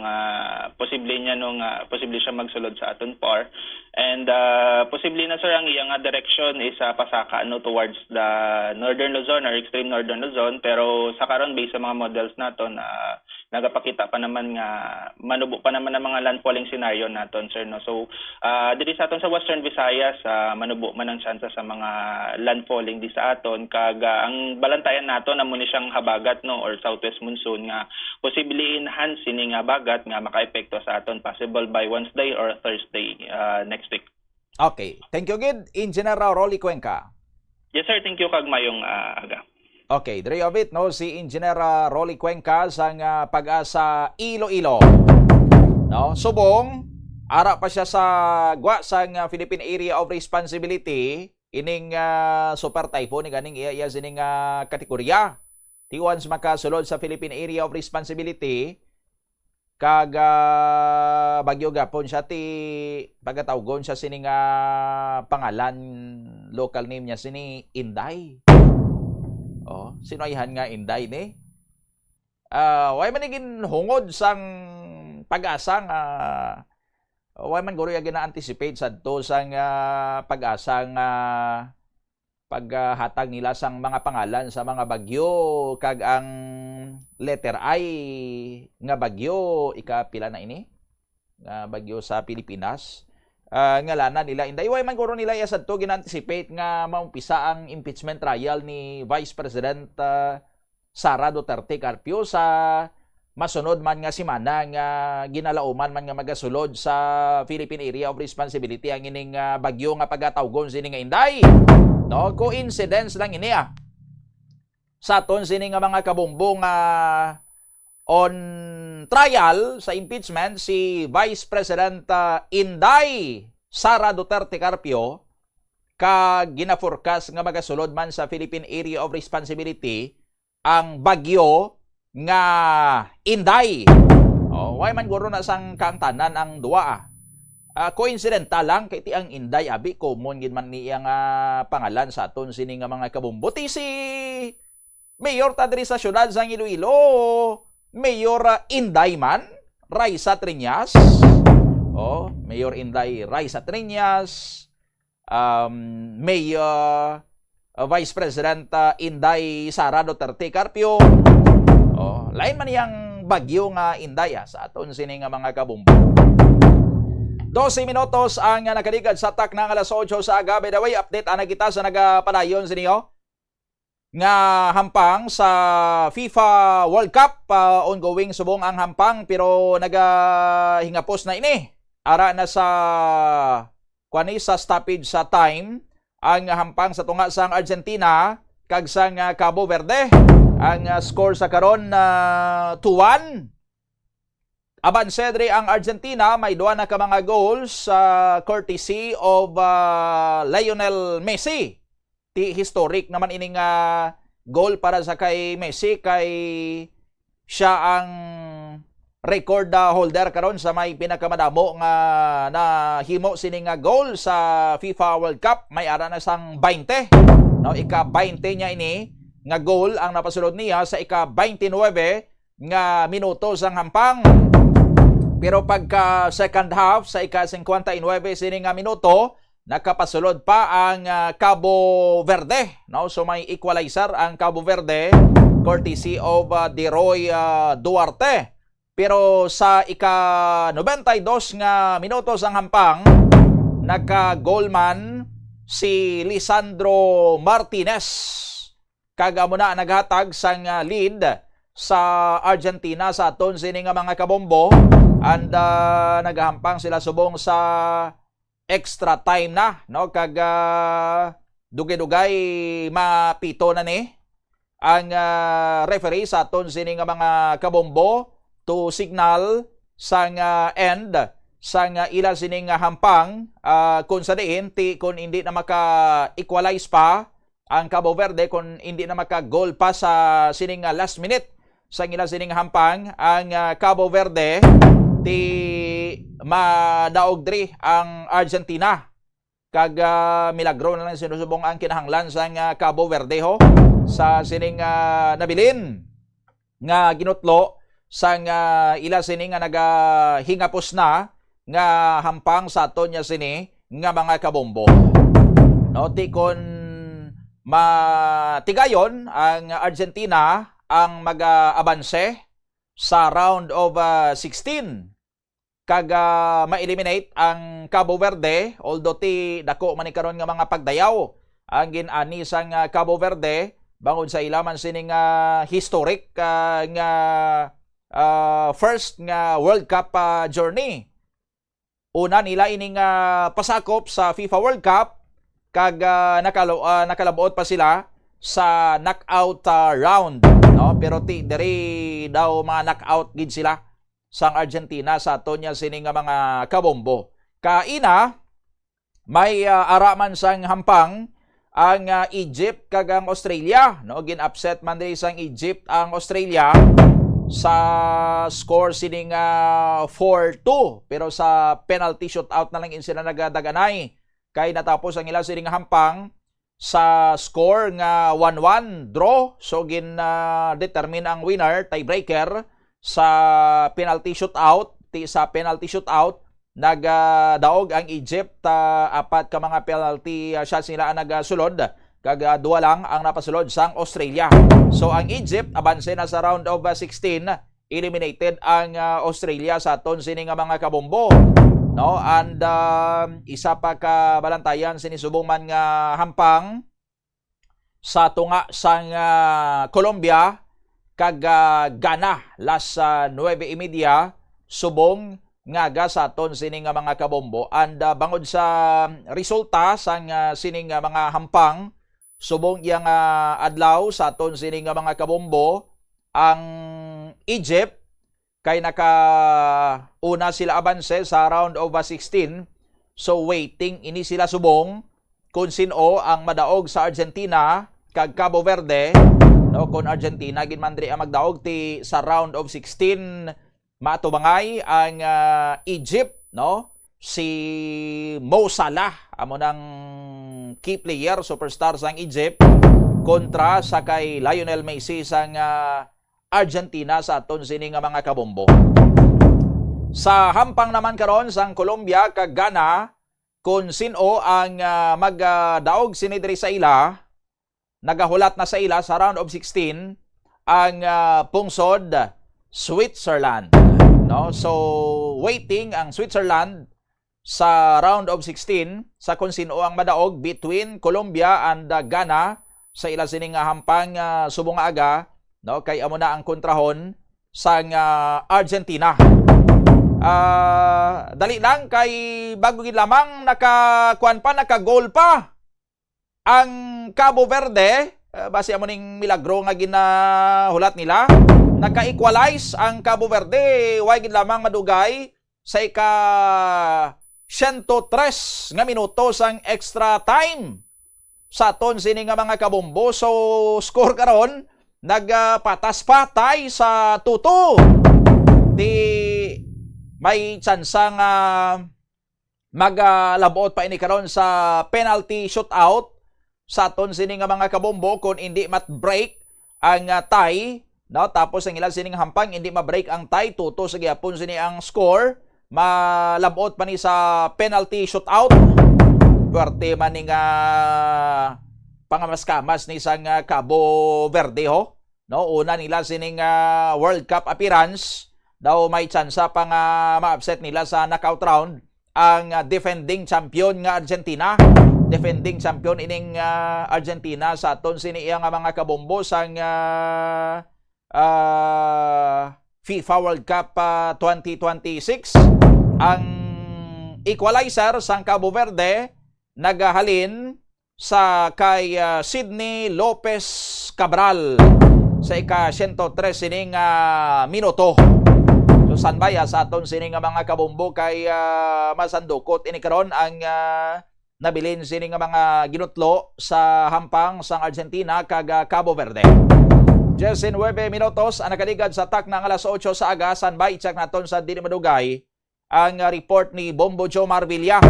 posible niya nung posible siya magsulod sa aton par and posible na sir ang iyang direction is pasaka towards the northern Luzon or extreme northern Luzon pero sa karon based sa mga models naton nagapakita pa naman nga manubo pa naman ang mga landfalling scenario naton sir no. So diri sa aton sa Western Visayas manubo man ang chance sa mga landfalling di sa aton kag ang balantayan naton amo ni siyang habagat no or southwest monsoon nga posible enhance ini nga bagat nga makaepekto sa aton possible by Wednesday or Thursday next week. Okay, thank you gid Engineer Rolly Cuenca. Yes sir, thank you kag mayong aga. Okay, there of it no si Engineer Rolly Cuenca sang Pag-asa Iloilo. No, subong ara pa siya sa gwa sang Philippine Area of Responsibility ining super typhoon ni ganing iya sining kategorya. Ti once makasulod sa Philippine Area of Responsibility kag bagyo gapon siya ti pagatawgon siya sining pangalan local name niya sini Inday. Oh, sinoyhan nga Inday ni. Way man igin hungod sang Pag-asa nga way man guro ya gina-anticipate sadto sang Pag-asa nga paghatag nila sang mga pangalan sa mga bagyo kag ang letter I nga bagyo ikapila na ini nga bagyo sa Pilipinas. Ngalanan nila Inday. Way man guro nila yasad to ginanticipate nga maumpisa ang impeachment trial ni Vice President Sara Duterte Carpio sa masunod man nga simana nga ginalauman man nga magasulod sa Philippine Area of Responsibility ang ining bagyo nga pagatawgon sini nga Inday. No, coincidence lang ini sa aton sini nga mga kabumbong on trial sa impeachment si Vice President Inday Sara Duterte Carpio kag gina-forecast nga magasulod man sa Philippine Area of Responsibility ang bagyo nga Inday. Way man guro na sang kaangtanan ang duwa. Coincidental lang kay ti ang Inday abi common gid man niya nga pangalan sa aton sini nga mga kabumbuti si Mayor ta diri sa syudad sang Iloilo. Mayor Inday man, Raisa Triñas. Mayor Inday Raisa Triñas. Mayor Vice President Inday Sara Duterte Carpio. Lain man yang bagyo nga Inday sa aton sini nga mga kabumbo. 12 minutos ang nakaligad sa tak ng alas 8 sa aga. By the way, update ana kita sa nagapadayon sa inyo nga hampang sa FIFA World Cup. Ongoing subong ang hampang pero nagahingapos na ini. Ara na sa kwani sa stoppage sa time ang hampang sa tunga sang Argentina kag sang Cabo Verde. Ang score sa karon 2-1. Abansedre ang Argentina, may duwa na ka mga goals courtesy of Lionel Messi. Ti historic naman ining goal para sa kay Messi kay siya ang record holder karon sa may pinakamadamo nga nahimo sini nga goal sa FIFA World Cup. May ara na sang 20. No, ika-20 niya ini nga goal ang napasulod niya sa ika-29 nga minuto sang hampang. Pero pagka second half sa ika-59 sini nga minuto, nakapasulod pa ang Cabo Verde. No? So may equalizer ang Cabo Verde courtesy of Deroy Duarte. Pero sa ika-92 nga minutos ang hampang, naka-goal man si Lisandro Martinez. Kagamo na naghatag sang lead sa Argentina sa aton sini nga mga kabombo. And naghahampang sila subong sa extra time na, no? Kag dugay-dugay mapito na ni ang referee sa aton sini nga mga kabombo to signal sang end sang ila sini nga hampang kung sa diin kung hindi na maka-equalize pa ang Cabo Verde, kung hindi na maka-goal pa sa sining last minute sang ila sining hampang ang Cabo Verde ti madaog diri ang Argentina. Kag milagro na lang sinusubong ang kinahanglan sang Cabo Verde ho sa sining nabilin nga ginutlo sang ila sini nga nagahingapos na nga hampang sa aton nya sini nga mga kabombo. No, ti kon matigayon ang Argentina ang mag-abanse sa round of 16 kag ma-eliminate ang Cabo Verde, although ti dako man karon nga mga pagdayaw ang gin-ani sang Cabo Verde bangod sa ilaman sining historic nga first nga World Cup journey. Una nila ining pasakop sa FIFA World Cup kag nakalabuot pa sila sa knockout round, no? Pero diri daw mga knockout gid sila sang Argentina sa aton nya sini nga mga kabombo. Kaina may araman sang hampang ang Egypt kag ang Australia, no? Gin-upset man diri sang Egypt ang Australia sa score sining 4-2, pero sa penalty shootout na lang sila nagadaganay kay natapos ang ila sining hampang sa score nga 1-1 draw. So determine ang winner, tiebreaker sa penalty shootout. Sa penalty shootout nagdaog ang Egypt, apat ka mga penalty shots nila ang nagasulod kag duwa lang ang napasulod sang Australia So ang Egypt abanse na sa round of 16, eliminated ang Australia sa aton sini nga mga kabombo. No, and isa pa ka balantayan sinisubong man nga hampang sa tunga sang Colombia kag Ghana las 9:30 subong ngaga sa aton sini nga mga kabombo. And bangod sa resulta sang sining mga hampang subong iyang adlaw sa aton sini nga mga kabombo, ang Egypt kay nakauna sila abanse sa round of 16. So waiting ini sila subong kung sino ang madaog sa Argentina kag Cabo Verde. No, kung Argentina ginmandri ang magdaog ti sa round of 16, matubangay ang Egypt, no? Si Mo Salah amo nang key player, superstar sang Egypt kontra sa kay Lionel Messi sang Argentina sa aton sini nga mga kabombo. Sa hampang naman karon sang Colombia kag Ghana, kung sino ang magdaog sini diri sa ila, nagahulat na sa ila sa round of 16 ang pungsod Switzerland. No? So waiting ang Switzerland sa round of 16 sa kung sino ang madaog between Colombia and Ghana sa ila sining hampang subong aga. No, kay amo na ang kontrahon sang Argentina. Dali lang kay bago gid lamang naka-goal pa ang Cabo Verde. Base amo ning milagro nga ginahulat nila. Naka-equalize ang Cabo Verde, way gid lamang madugay sa ika 103 nga minuto sang extra time sa aton sini nga mga kabombo. So score karon nagpatas-patay sa 2-2. Di may tsansa nga maglabot pa ini karon sa penalty shootout sa aton sini nga mga kabombo kung hindi mat-break ang tie, no? Tapos ang ilang sining hampang hindi ma-break ang tie, 2-2 sa gyapon sini ang score. Malabot pa ni sa penalty shootout. Puwerte man ni nga pangamas-kamas ni sang Cabo Verde ho. No, una nila sining World Cup appearance, daw may tsansa pa nga ma-upset nila sa knockout round ang defending champion nga Argentina. Defending champion ining Argentina sa aton sini nga mga kabombo sang FIFA World Cup 2026. Ang equalizer sang Cabo Verde nagahalin sa kay Sidney Lopez Cabral sa ika 103 sining minuto. So sanbaya sa aton sining mga kabombo kay masandukot ini karon ang nabilin sining mga ginutlo sa hampang sang Argentina kag Cabo Verde. 19 minutos ang nakaligad sa tak ng alas 8 sa aga. Sanbay check naton sa dili madugay ang report ni Bombo Jomar Villa.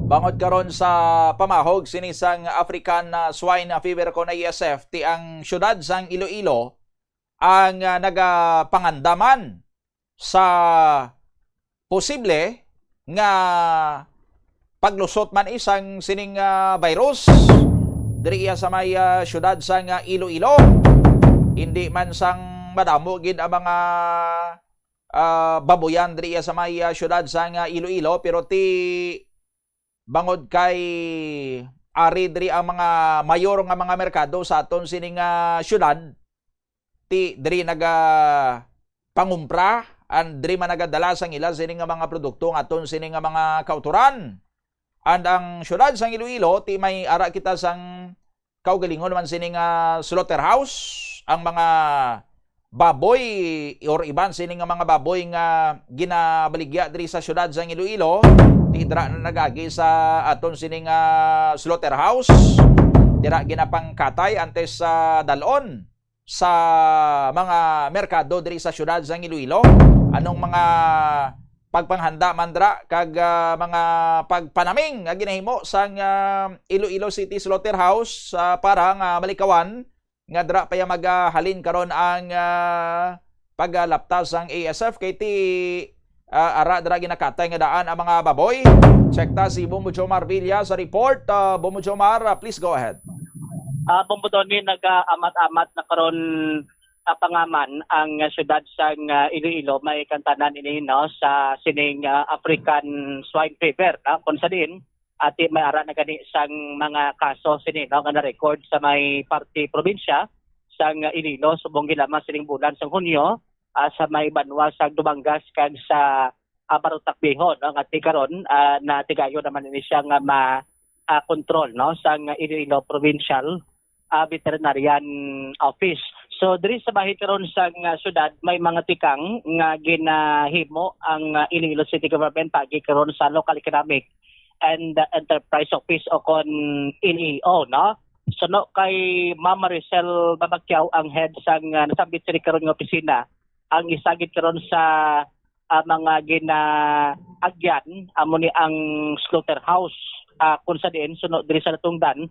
Bangod karon sa pamahog sinisang African Swine Fever ko na ESF ti ang syudad sang Iloilo ang nagapangandaman sa posible nga paglusot man isang sining virus diri sa may syudad sang Iloilo. Hindi man sang madamo gid ang mga baboyan diri sa may syudad sang Iloilo, pero ti bangod kay ari diri ang mga mayor nga mga merkado sa aton sining syudad, ti diri naga pangumpra and diri man nagadala sang ila sining mga produkto nga aton sining mga kauturan. And ang syudad sang Iloilo ti may ara kita sang kaugalingon man sining slaughterhouse. Ang mga baboy or iban sining mga baboy nga ginabaligya diri sa syudad sang Iloilo, tidra na nagagi sa aton sining slaughterhouse. Dira ginapangkatay antes sa dalon sa mga merkado diri sa syudad sang Iloilo. Anong mga pagpanghanda mandra kag mga pagpanaming nga ginahimo sang Iloilo City Slaughterhouse para nga malikawan nga dra pa maghalin karon ang paglaptas ang ASF kay ti ara dra ginakatay nga daan ang mga baboy. Check ta si Bombo Jomar Villa sa report. Bombo Jomar, please go ahead. Bombodoni nag-amat-amat na karon pangaman ang syudad sa Iloilo may kantanan ini no sa sining African swine fever kung sa din ati may ara na gani sang mga kaso sini no nga na-record sa may parte probinsya sang Iloilo subong gilama sining bulan sang Hunyo sa may Banwa sa Dumangas kag sa Barutakbihon no nga karon na tigayo naman ini siya nga ma-control no sang Iloilo Provincial Veterinarian Office. So diri sa bahin karon sa syudad may mga tikang nga ginahimo ang Iloilo City Government pagi karon sa Local Economic and Enterprise Office o kon LEO no. So no kay Ma'am Maricel Babacquiao ang head sang nasabit sa karon nga opisina ang isagit karon sa mga ginaagyan amo ni ang slaughterhouse kung sa diin sunod diri sa natungdan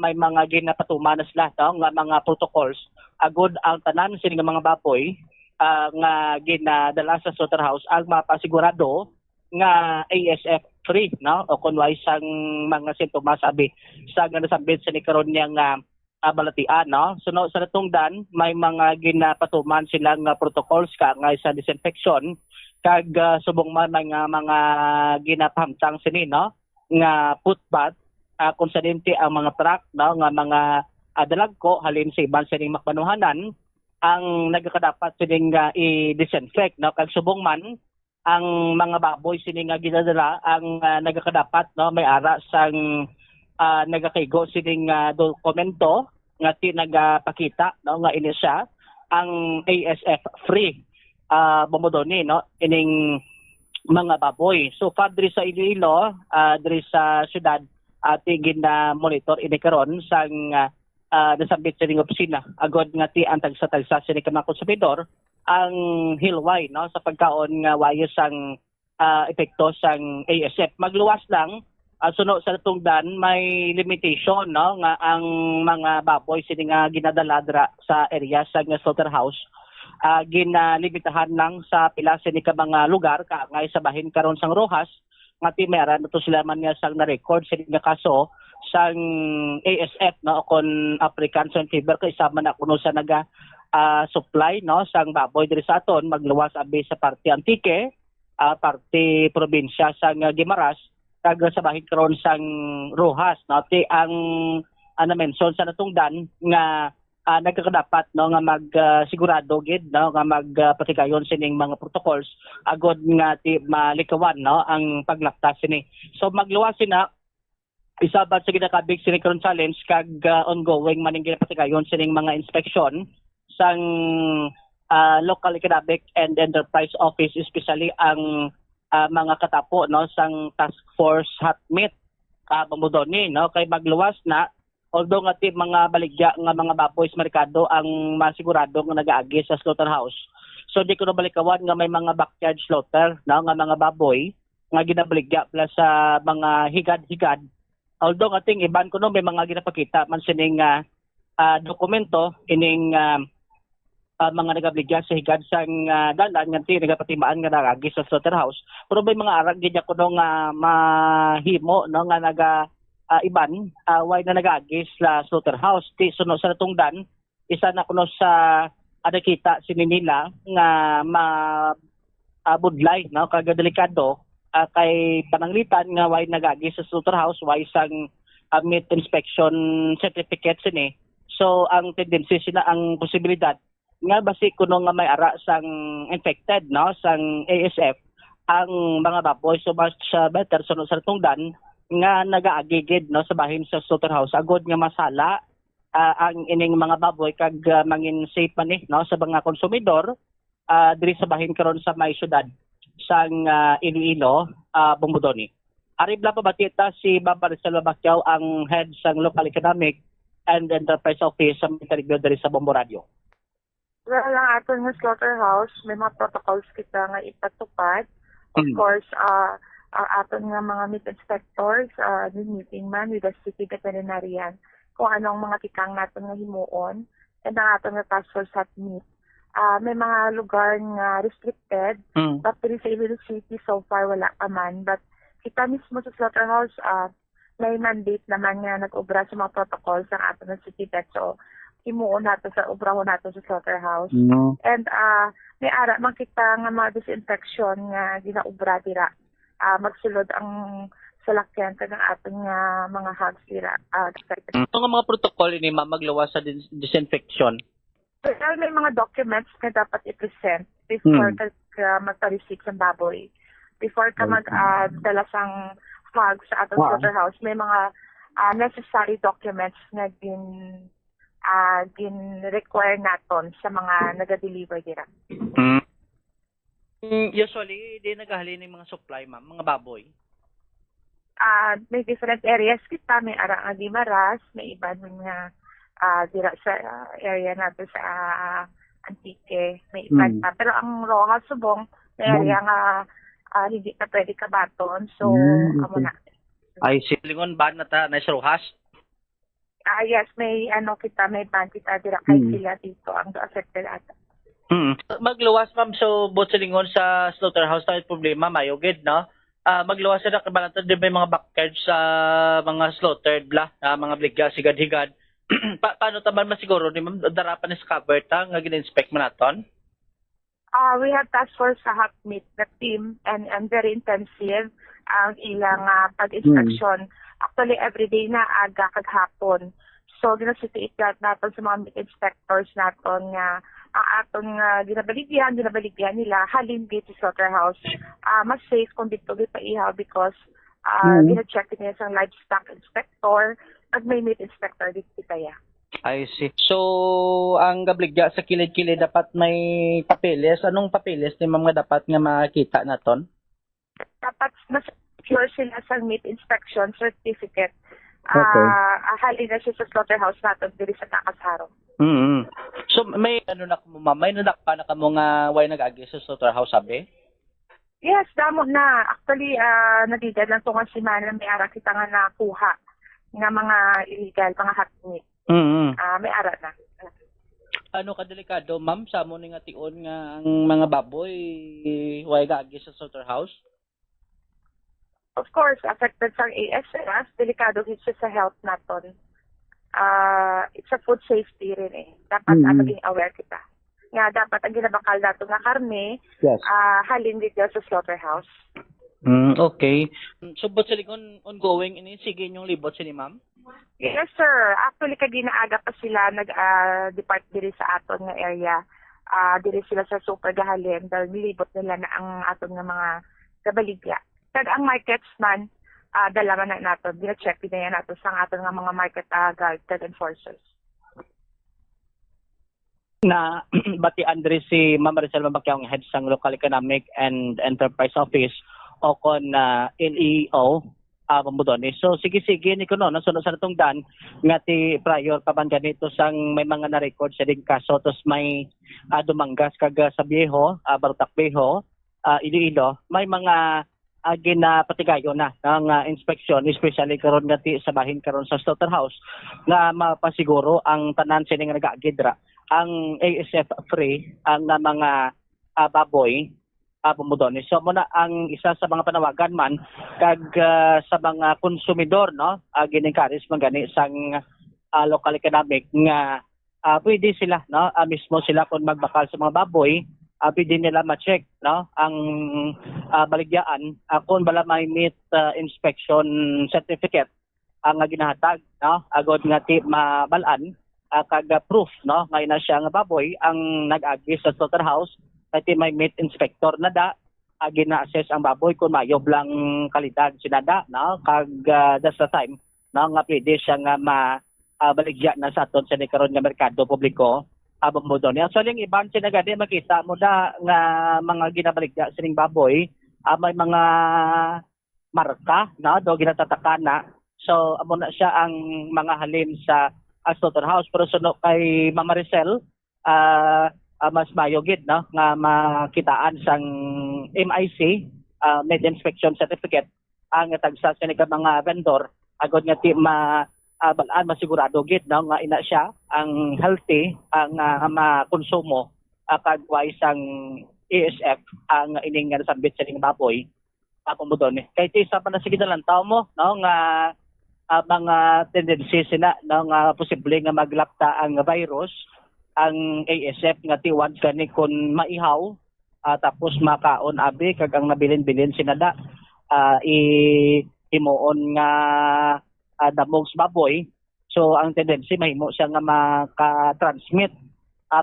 may mga ginapatuman na sila no, nga mga protocols agud ang tanan sini nga mga baboy nga ginadala sa slaughterhouse ang mapasigurado nga ASF free no o kunway sang mga sintomas abi sa nga nasabit sa ni karon niya nga balatian no suno sa natungdan may mga ginapatuman silang protocols ka nga sa disinfection kag subong man mga ginapahamtang sini no nga footbath kung sa dinti ang mga truck no nga mga dalagko halin sa iban sining makbanuhanan ang nagkadapat sining i-disinfect no kag subong man ang mga baboy sining nga ginadala ang nagkadapat no may ara sang nagakaigo sining dokumento nga tinagapakita no nga ini siya ang ASF free Bombodoni no ining mga baboy. So far diri sa Iloilo diri sa syudad ati gina-monitor ini karon sang nasabit sa ning opisina agod nga ti ang tagsa-tagsa sini ka mga konsumidor ang hilway no sa pagkaon nga wayos sang epekto sang ASF. Magluwas lang suno sa tungdan may limitation no nga ang mga baboy sini nga ginadala dira sa area sa slaughterhouse ginalimitahan lang sa pila sini ka mga lugar kaangay sa bahin karon sang Rojas nga ti meron to sila man nga sang na-record sini nga kaso sang ASF no kon African swine fever kay sama na kuno sa naga supply no sang baboy diri sa aton magluwas abi sa parte Antique parte probinsya sang Guimaras kag sa bahin karon sang Rojas no ti ang mention sa natungdan nga nagkakadapat no nga magsigurado gid no nga magpatigayon sining mga protocols agod nga ti malikawan no ang paglaktas sini. So magluwas sina isabat sa ginakabig sini karon challenge kag ongoing maning ginapatigayon sining mga inspection sang Local Economic and Enterprise Office especially ang mga katapo no sang Task Force Hotmeat Bombodoni no kay magluwas na although nga ti mga baligya nga mga baboy sa merkado ang masigurado nga nagaagi sa slaughterhouse. So di ko na balikawan nga may mga backyard slaughter no nga mga baboy nga ginabaligya plus sa mga higad-higad. Although nga ting iban ko no may mga ginapakita man sining dokumento ining mga nagabaligya sa higad sang dalan nga ti nagapatimaan nga nagaagi sa slaughterhouse. Pero may mga arag gid ko no nga mahimo no nga naga iban way na nagagis la slaughterhouse ti suno sa natungdan isa na kuno sa nakita sini nila nga budlay no kag delikado kay pananglitan nga way nagagis sa slaughterhouse way sang meat inspection certificate sini. So ang tendency sila ang posibilidad nga basi kuno nga may ara sang infected no sang ASF ang mga baboy so much better suno sa natungdan nga nagaagigid no sa bahin sa slaughterhouse agod nga masala ang ining mga baboy kag mangin safe man no sa mga konsumidor diri sa bahin karon sa may syudad sang Iloilo Bombodoni. Aribla pa batita si Ma'am Maricel Babacquiao ang head sang Local Economic and Enterprise Office sa interview diri sa Bombo Radio. Well, ang aton nga slaughterhouse may mga protocols kita nga ipatupad. Of course, ang aton nga mga meat inspectors meeting man with the city veterinarian kung anong mga tikang natin nga himuon and ang aton nga task force at meat. May mga lugar nga restricted but diri sa Iloilo City so far wala pa man but kita mismo sa slaughterhouse may mandate naman nga nag-ubra sa mga protocols ng ato ng city vet. So, himuon nato sa ubrahon nato sa slaughterhouse. And may ara man kita nga mga disinfection nga ginaubra dira. Magsulod ang salakyan ka ng ating mga hogs dira. Ito nga mga protocol ini maglawas sa disinfection. Well, may mga documents na dapat i-present before ka magpa-receive ng baboy. Before ka magdala sang hog sa atong slaughterhouse, may mga necessary documents na require naton sa mga naga-deliver dira. Usually, di naghahalin ng mga supply, ma'am, mga baboy. May different areas kita. May ara nga Guimaras, may iba nga dira sa area nato sa Antique, may iba pa. Pero ang Rojas, Subong, may area nga hindi na pwede kabaton. So, amo na. Ay, silingon ba na ta na Rojas? Yes, may kita, may ban kita dira kay sila dito ang affected ata. Magluwas, ma'am, so botselingon sa slaughterhouse tayo problema, mayugid, no? Magluwas na kabalatan din may mga backyards sa mga slaughtered mga bligya, sigad-higad. Paano taman masiguro ni ma'am darapan is cover ta nga gin-inspect man naton? We have task force sa hot meat the team and very intensive ang ilang pag-inspection. Actually everyday na aga kag hapon. So ginasitiit naton sa mga meat inspectors naton nga ang aton ginabaligyan nila halin dito sa slaughterhouse. Mas safe kung dito pa ihaw because gina-check niya sa livestock inspector at may meat inspector dito kaya. I see. So, ang gabligya sa kilid-kilid dapat may papeles. Anong papeles ni ma'am nga dapat nga makita naton? Dapat mas secure sila sa meat inspection certificate. Halin na siya sa slaughterhouse natin diri sa Takasaro. So, may na mo ma'am, may nadakpa na kamo nga way nag-agi sa slaughterhouse sabi? Yes, damo na. Actually, nagigad lang tunga si Mana, may ara kita nga nakuha nga mga illegal, mga hot meat. May ara na. Ano kadelikado, ma'am, sa mo nga tion nga ang mga baboy way gagi sa slaughterhouse? Of course, affected sa ASF, delikado siya sa health naton. It's a food safety rin eh. Dapat maging aware kita. Nga dapat ang ginabakal nato nga karne, halin dito sa slaughterhouse. Okay. So, but sa ongoing, sige yung libot sini ma'am? Yes, sir. Actually, kaginaaga pa sila nag-depart diri sa aton nga area. Diri sila sa super gahalin dahil nilibot nila na ang aton nga mga kabaligya. Kag ang markets man, dalaman na nato. Dina-check din na nato sa aton nga mga market guard and enforcers. Na bati Andre si Ma'am Maricel Mabakyao nga head sang Local Economic and Enterprise Office o kon LEO pamudoni. So sige ni kuno nasunod sa natong dan nga ti prior pa man ganito sang may mga na-record sa ding kaso tos may dumanggas kag sa Viejo, Barutak Viejo, Iloilo, may mga ginapatigayo na ng inspeksyon especially karon nga ti sa bahin karon sa slaughterhouse nga mapasiguro ang tanan sini nga nagaagidra ang ASF free ang mga baboy pumudoni. So muna ang isa sa mga panawagan man kag sa mga konsumidor no gin-encourage man gani sang local economic nga pwede sila no mismo sila kung magbakal sa mga baboy pwede nila ma-check no ang baligyaan kung bala may meat inspection certificate ang ginahatag no agod nga ti mabalan kag proof no nga ina siya nga baboy ang nag-agi sa slaughterhouse at may meat inspector na gina-assess ang baboy kung mayob lang kalidad sinada no kag that's the time no nga pwede siya nga mabaligya na sa aton sa karon nga merkado publiko mo doon. So yung ibang sinagadi makita mo nga mga ginabaligya sining baboy may mga marka no do ginatataka na. So amo na siya ang mga halin sa slaughterhouse pero suno kay Ma'am Maricel mas mayogid no nga makitaan sang MIC meat inspection certificate ang tagsa sa mga vendor agod nga ti balaan masigurado gid no nga ina siya ang healthy ang makonsumo kag wise ang ASF ang ining nasambit sa ning baboy pumudon kay ti sa panasige lang tawo mo no nga mga tendency sila ng posible nga maglapta ang virus ang ASF nga tiwan kani kun maihaw tapos makaon abi kag ang nabilin-bilin sinada himuon nga damog sa baboy. So ang tendency mahimo siya nga maka-transmit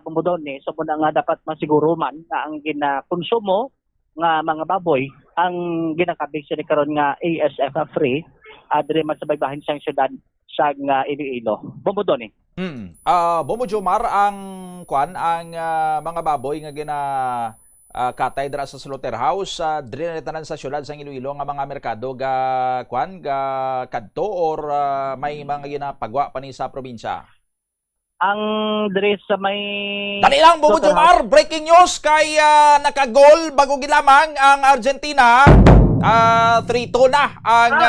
pumudon ni so muna nga dapat masiguro man na ang ginakonsumo nga mga baboy ang ginakabig sila karon nga ASF free diri man sa baybahin sang syudad sa Iloilo. Bumudon ni. Bomo Jomar, ang mga baboy nga katay dira sa slaughterhouse diri na tanan sa syudad sa Iloilo nga mga merkado ga kadto or may mga ginapagwa pa ni sa probinsya? Ang diri sa may Dali lang Bomo Jomar, breaking news kay nakagol bago gilamang ang Argentina. 3-2 na ang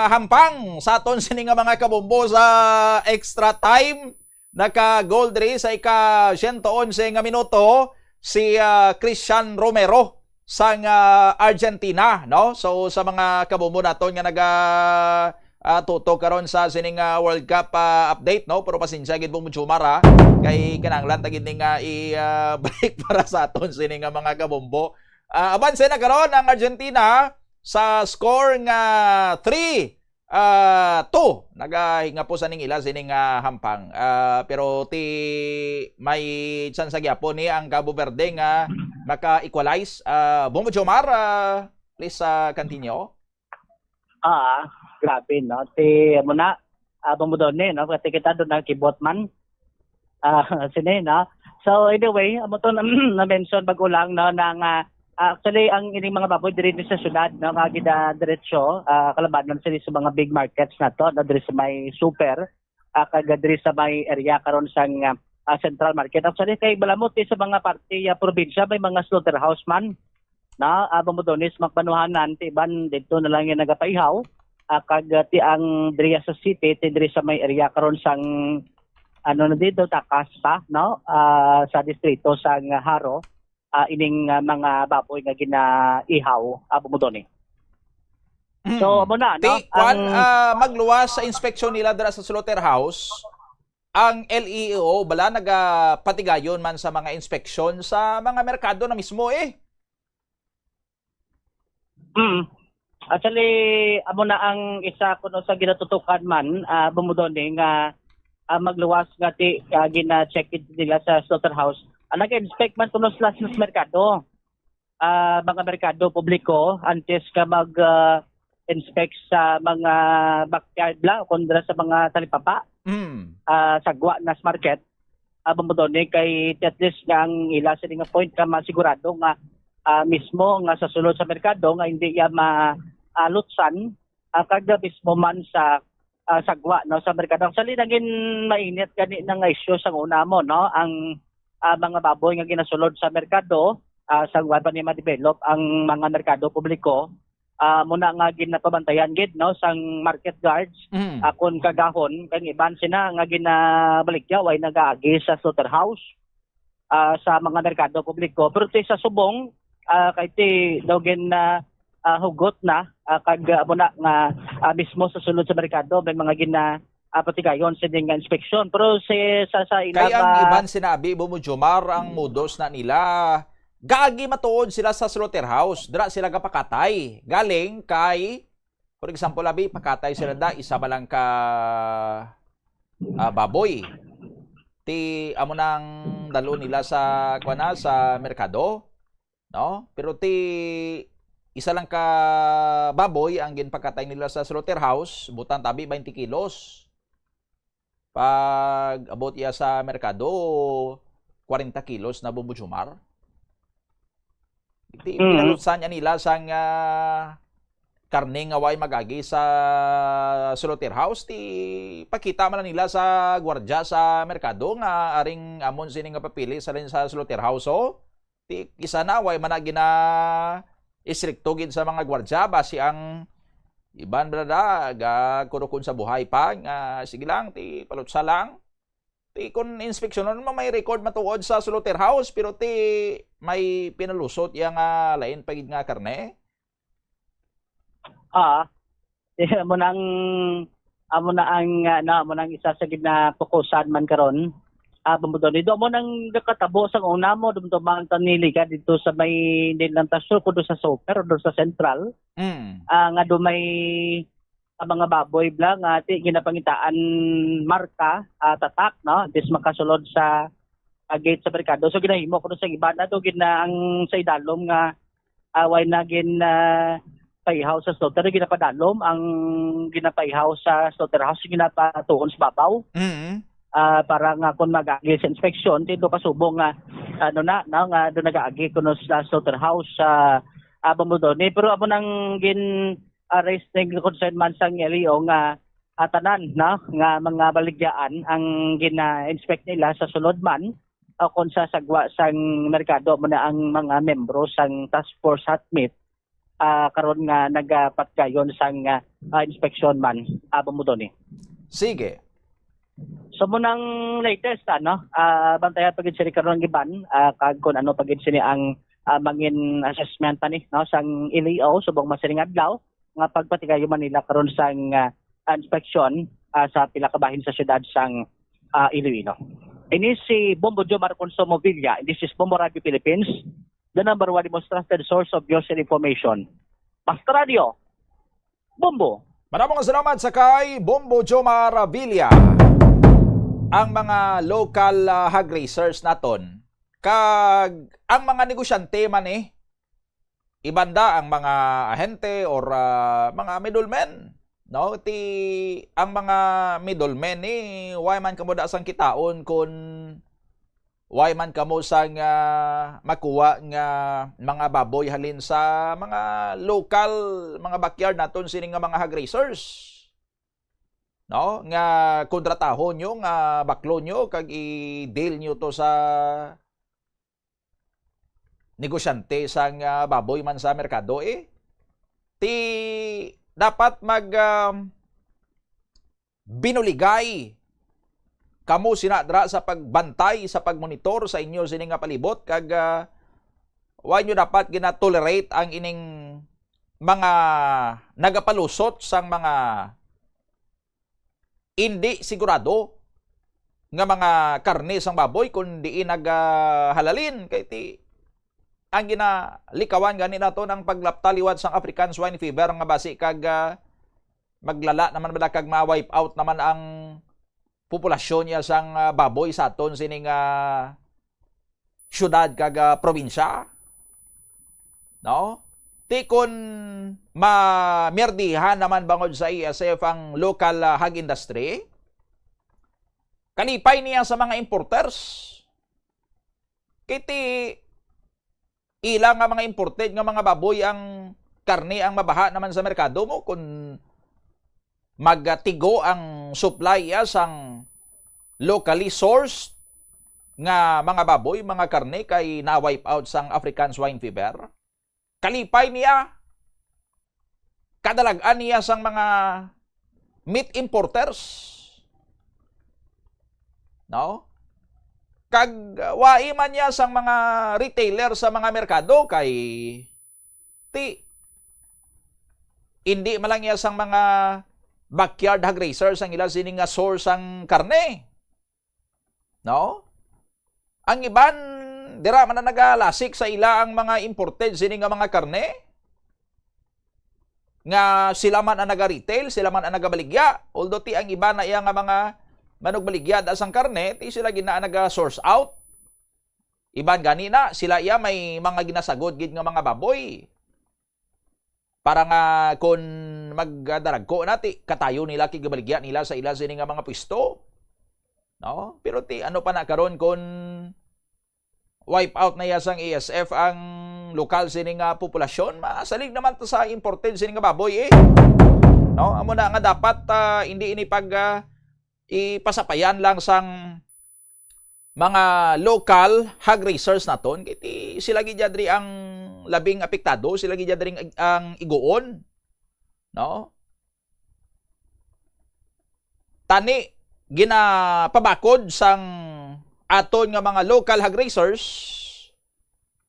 hampang sa aton sini nga mga kabombo sa extra time. Naka-goal diri sa ika-111 nga minuto si Christian Romero sa Argentina, no? So sa mga kabombo naton nga tutok karon sa sining World Cup update, no? Pero pasensya gid mo Jumara kay kinahanglan tagid ning break para sa aton sining mga kabombo. Abanse na karon ang Argentina sa score nga 3-2. Nagahinga po sa ning ila sining hampang. Pero may chance gyapon ni ang Cabo Verde nga maka-equalize. Bomo Jomar, please continue. Grabe no. Muna bumudon ni no kasi kita doon nagkibot man. Sine no. So anyway, amo to na mention bago lang no nang actually ang ining mga baboy diri sa syudad no nga diretso kalabanan sila sa mga big markets nato na diri sa may super kag diri sa may area karon sang central market. Actually kay balamot sa mga parte probinsya may mga slaughterhouse man na bumudonis magpanuhanan ti ban dito na lang yung nagapaihaw kag ti ang diri sa city ti diri sa may area karon sang na dito takas pa no sa distrito sang Haro. Ining mga baboy nga ginaihaw bumudon ni. So amo na no magluwas sa inspeksyon nila dira sa slaughterhouse. Ang LEO bala nagapatigayon man sa mga inspeksyon sa mga merkado na mismo Actually amo na ang isa kuno sa ginatutukan man bumudon ni nga magluwas nga ti gina-check it nila sa slaughterhouse. Nag-inspect man kuno sa merkado. Mga merkado publiko antes ka mag-inspect sa mga backyard la kundra sa mga talipapa. Sagwa na market. Bumudon ni kay at least nga ang ila sa nga point ka masigurado nga mismo nga sa sulod sa merkado nga hindi ya malutsan kada mismo man sa sagwa no sa merkado. Actually naging mainit gani nga issue sa una mo no ang mga baboy nga ginasulod sa merkado sa pa ni ma-develop ang mga merkado publiko muna nga ginapabantayan gid no sang market guards kun kagahon kang iban sina nga ginabaligya way nagaagi sa slaughterhouse sa mga merkado publiko pero sa subong kay ti daw hugot na kag muna nga mismo sa sulod sa merkado may mga patigayon sa nga inspeksyon pero sa ilang kaya ang iban sinabi Bomo Jomar ang modus na nila gagi matuod sila sa slaughterhouse dira sila gapakatay galing kay for example abi pakatay sila isa ba lang ka baboy ti amo nang dalo nila sa sa merkado no pero isa lang ka baboy ang ginpakatay nila sa slaughterhouse butan tabi 20 kilos. Pag abot iya sa merkado, 40 kilos na Bomo Jomar. Pinalutsan niya nila sang karne nga way magagi sa slaughterhouse. Pakita man nila sa gwardya sa merkado nga aring amon sini nga papili sa rin sa slaughterhouse. Isa na way managina istrikto gid sa mga gwardya basi ang iban brada kurukon sa buhay pa sige lang palutsa lang kun inspeksyonon mo may record matuod sa slaughterhouse pero may pinalusot yang lain pagid nga karne mo nang amo na ang amo nang isa sa gina fokusan man karon. Bumudon do mo nang nakatabo sa una mo dum man tanili ka dito sa may nilang tasyo kudo sa super do sa central. Nga do may mga baboy bla nga ti ginapangitaan marka tatak no dis makasulod sa gate sa merkado. So ginahimo ko sa iba na to gina ang sa idalom nga away na gin payhaw sa slaughter ginapadalom ang ginapayhaw sa slaughterhouse ginapatuon sa babaw. Para nga kung mag-agi sa inspection dito kasubong nga nga do nag-agi kuno sa slaughterhouse sa Bumudon. Pero amo nang gin raise ng concern man sang LEO nga tanan nga mga baligyaan ang gina-inspect nila sa sulod man kung sa sagwa sang merkado mo na ang mga membro sang task force hatmit karon nga nagpatgayon sang inspection man Bumudon. Sige. So munang latest bantayan pagid sini karon giban kag kun ano pagid sini ang mangin assessment ani no sang LEO subong masiring adlaw nga pagpatigayon man nila karon sang inspection sa pila ka bahin sa syudad sang Iloilo. Ini si Bombo Jo Marconso Movilla. This is Bombo Radio Philippines, the number one most trusted source of news and information. Basta Radio, Bombo. Maraming salamat sa kay Bombo Jo Maravilla. Ang mga local hog racers naton, kag ang mga negosyante man ibanda ang mga ahente or mga middlemen. No, ang mga middlemen why man kamo da sang kitaon kun why man kamo sang makuha nga mga baboy halin sa mga local mga backyard naton sini nga mga hog racers. No, nga kontratahon nyo nga baklo nyo kag i-deal nyo to sa negosyante sang baboy man sa merkado ti dapat mag binuligay kamo sinadra sa pagbantay sa pagmonitor sa inyo sini nga palibot kag why nyo dapat gina-tolerate ang ining mga nagapalusot sang mga hindi sigurado nga mga karne sang baboy kundi naghalalin kay ti ang ginalikawan gani nato ng paglaptaliwat sang African swine fever nga basi kag maglala naman bala kag ma-wipe out naman ang populasyon niya sang baboy sa aton sining syudad kag probinsya. No? Ti kun mamerdihan naman bangod sa ESF ang local hog industry, kalipay niya sa mga importers. Kiti ilang nga mga imported nga mga baboy ang karne ang mabaha naman sa merkado mo kung magtigo ang supply sang locally sourced nga mga baboy, mga karne kay na-wipe out sang African swine fever. Kalipay niya, kadalagan niya sang mga meat importers. No? Kag waiman niya sang mga retailer sa mga merkado kay hindi malang niya sang mga backyard hog racers ang ila sining nga source ang karne. No? Ang iban dira man na nagalasik sa ila ang mga imported sini nga mga karne nga sila man ang naga-retail, sila man ang nagabaligya. Although ti ang iba na iya nga mga manugbaligya da sang karne, ti sila gina naga-source out. Iban gani na sila iya may mga ginasagod gid nga mga baboy. Para nga kun magdaragko na ti katayo nila kigabaligya nila sa ila sini nga mga pwesto. No? Pero ti ano pa na karon kun wipe out na yasang ESF ang lokal sining populasyon, masalig naman to sa imported sining baboy No, amo na nga dapat hindi ini pag ipasapayan lang sang mga local hog racers naton kiti sila gid diri ang labing apektado, sila gid diri ang iguon. No? Tani ginapabakod sang aton nga mga local hog racers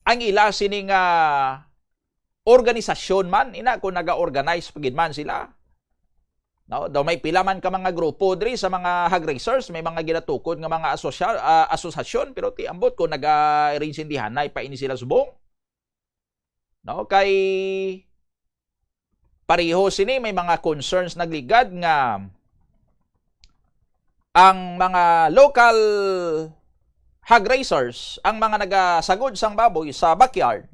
ang ila sining organisasyon man ina kung naga-organize pagid man sila No, daw may pila man ka mga grupo diri sa mga hog racers, may mga ginatukod nga mga asosasyon pero ti ambot ko naga-arrange indihanay pa ini sila subong. No, kay pareho sini may mga concerns nagligad nga ang mga local hog racers, ang mga nagasagod sang baboy sa backyard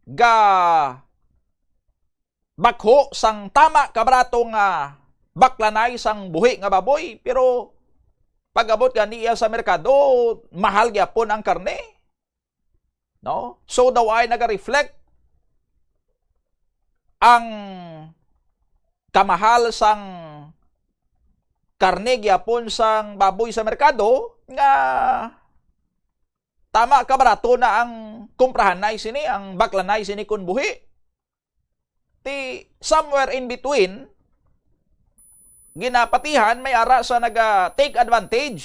ga bakho sang tama kabrato nga baklanay sang buhi nga baboy pero pag-abot ganiya sa merkado mahal gyapon ang karne. No? So daw ay naga-reflect ang kamahal sang karne gyapon sang baboy sa merkado nga tama kabrato na ang kumprahanay sini, ang baklanay sini kun buhi. Ti somewhere in between ginapatihan may ara sa naga take advantage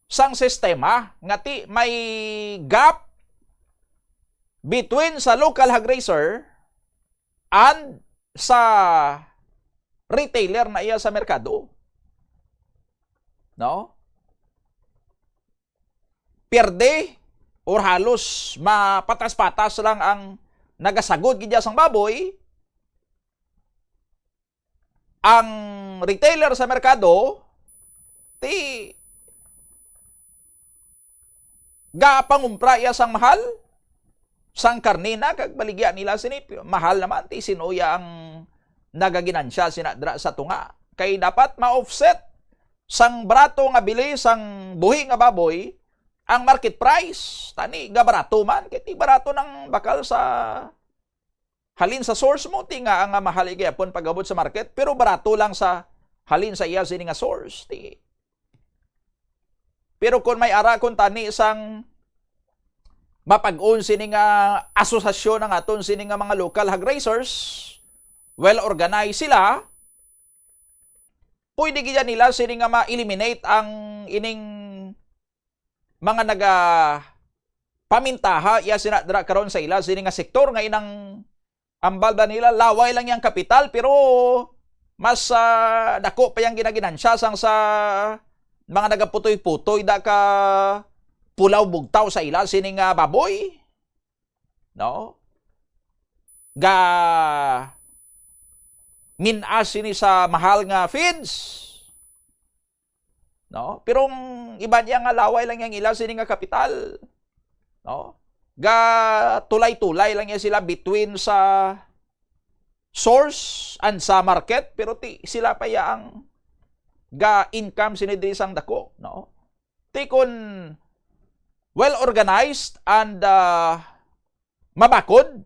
sang sistema nga ti may gap between sa local hog racer and sa retailer na iya sa merkado. No? Pierde or halos mapatas-patas lang ang nagasagod gidya sang baboy, ang retailer sa merkado ti pangumpra iya sang mahal sang karnina kag baligya nila sini mahal naman ti sinuya ang nagaginansya sinadra sa tunga kay dapat ma-offset sang barato nga bili sang buhi nga baboy ang market price. Tani ga barato man kay ti barato ng bakal sa halin sa source mo ti nga ang mahal gyapon pag-abot sa market pero barato lang sa halin sa iya sini nga source ti. Pero kung may ara kun tani sang mapag-on sini nga asosasyon ng aton sini nga mga local hog racers, well organized sila, pwede gid nila sini nga ma-eliminate ang ining mga naga pamintaha iya sinadra karon sa ila sini nga sektor nga inang ambal ba nila laway lang yang kapital pero mas dako pa yang ginaginansya sang sa mga nagaputoy-putoy da ka pulaw bugtaw sa ila sini nga baboy. No? Ga minas sini sa mahal nga feeds. No? Pero iba niya nga laway lang yang ila sini nga kapital. No? Ga tulay-tulay lang yan sila between sa source and sa market pero ti sila pa yaang ga income sini diri sang dako, no? Ti kun well organized and mabakod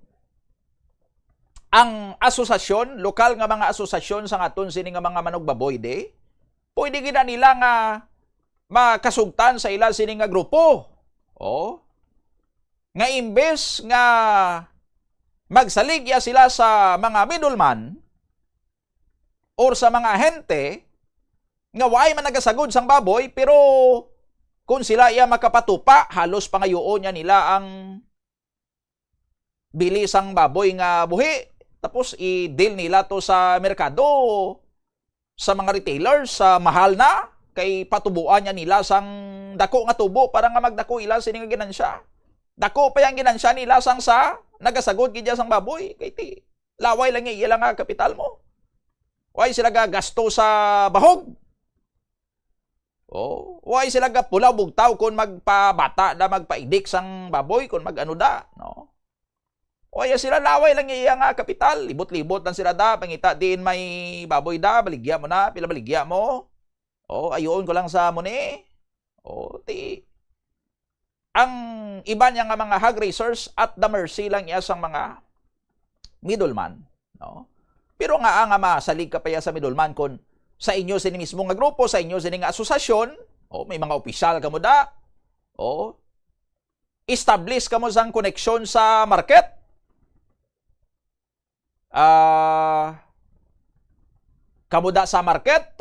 ang asosasyon, lokal nga mga asosasyon sa aton sini nga mga manok baboy de, pwede gina nila nga makasugtan sa ila sini nga grupo. Oh. Nga imbes nga magsaligya sila sa mga middleman or sa mga ahente nga way man nagasagod sang baboy pero kung sila iya makapatupa halos pangayoon niya nila ang bili sang baboy nga buhi tapos i-deal nila to sa merkado sa mga retailers sa mahal na kay patubuan niya nila sang dako nga tubo para nga magdako ila sini nga ginansya. Dako pa yang ginansya nila sang sa nagasagod gidya sang baboy kay ti laway lang iya lang nga kapital mo. Way sila gagasto sa bahog. Oh, way sila gapulaw bugtaw kon magpabata da magpaidik sang baboy kon magano da, no? Way sila laway lang iya nga kapital, libot-libot lang sila da pangita din may baboy da, baligya mo na, pila baligya mo. Oh, ayoon ko lang sa mo ni. Oh, ti ang iba niya nga mga hog racers at the mercy lang iya sang mga middleman, no? Pero nga ang masalig ka pa ya sa middleman kon sa inyo sini mismo nga grupo, sa inyo sini nga asosasyon, oh, may mga opisyal kamo da. Oh, establish kamo sang koneksyon sa market. Kamo da sa market,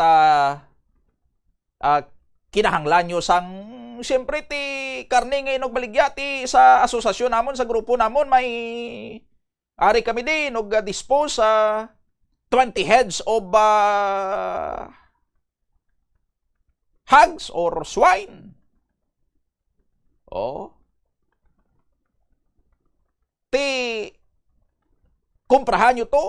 kinahanglan nyo sang siyempre ti karne nga inog baligya ti sa asosasyon namon sa grupo namon may Ari kami din og dispose sa 20 heads of hogs or swine. Kumprahan nyo to.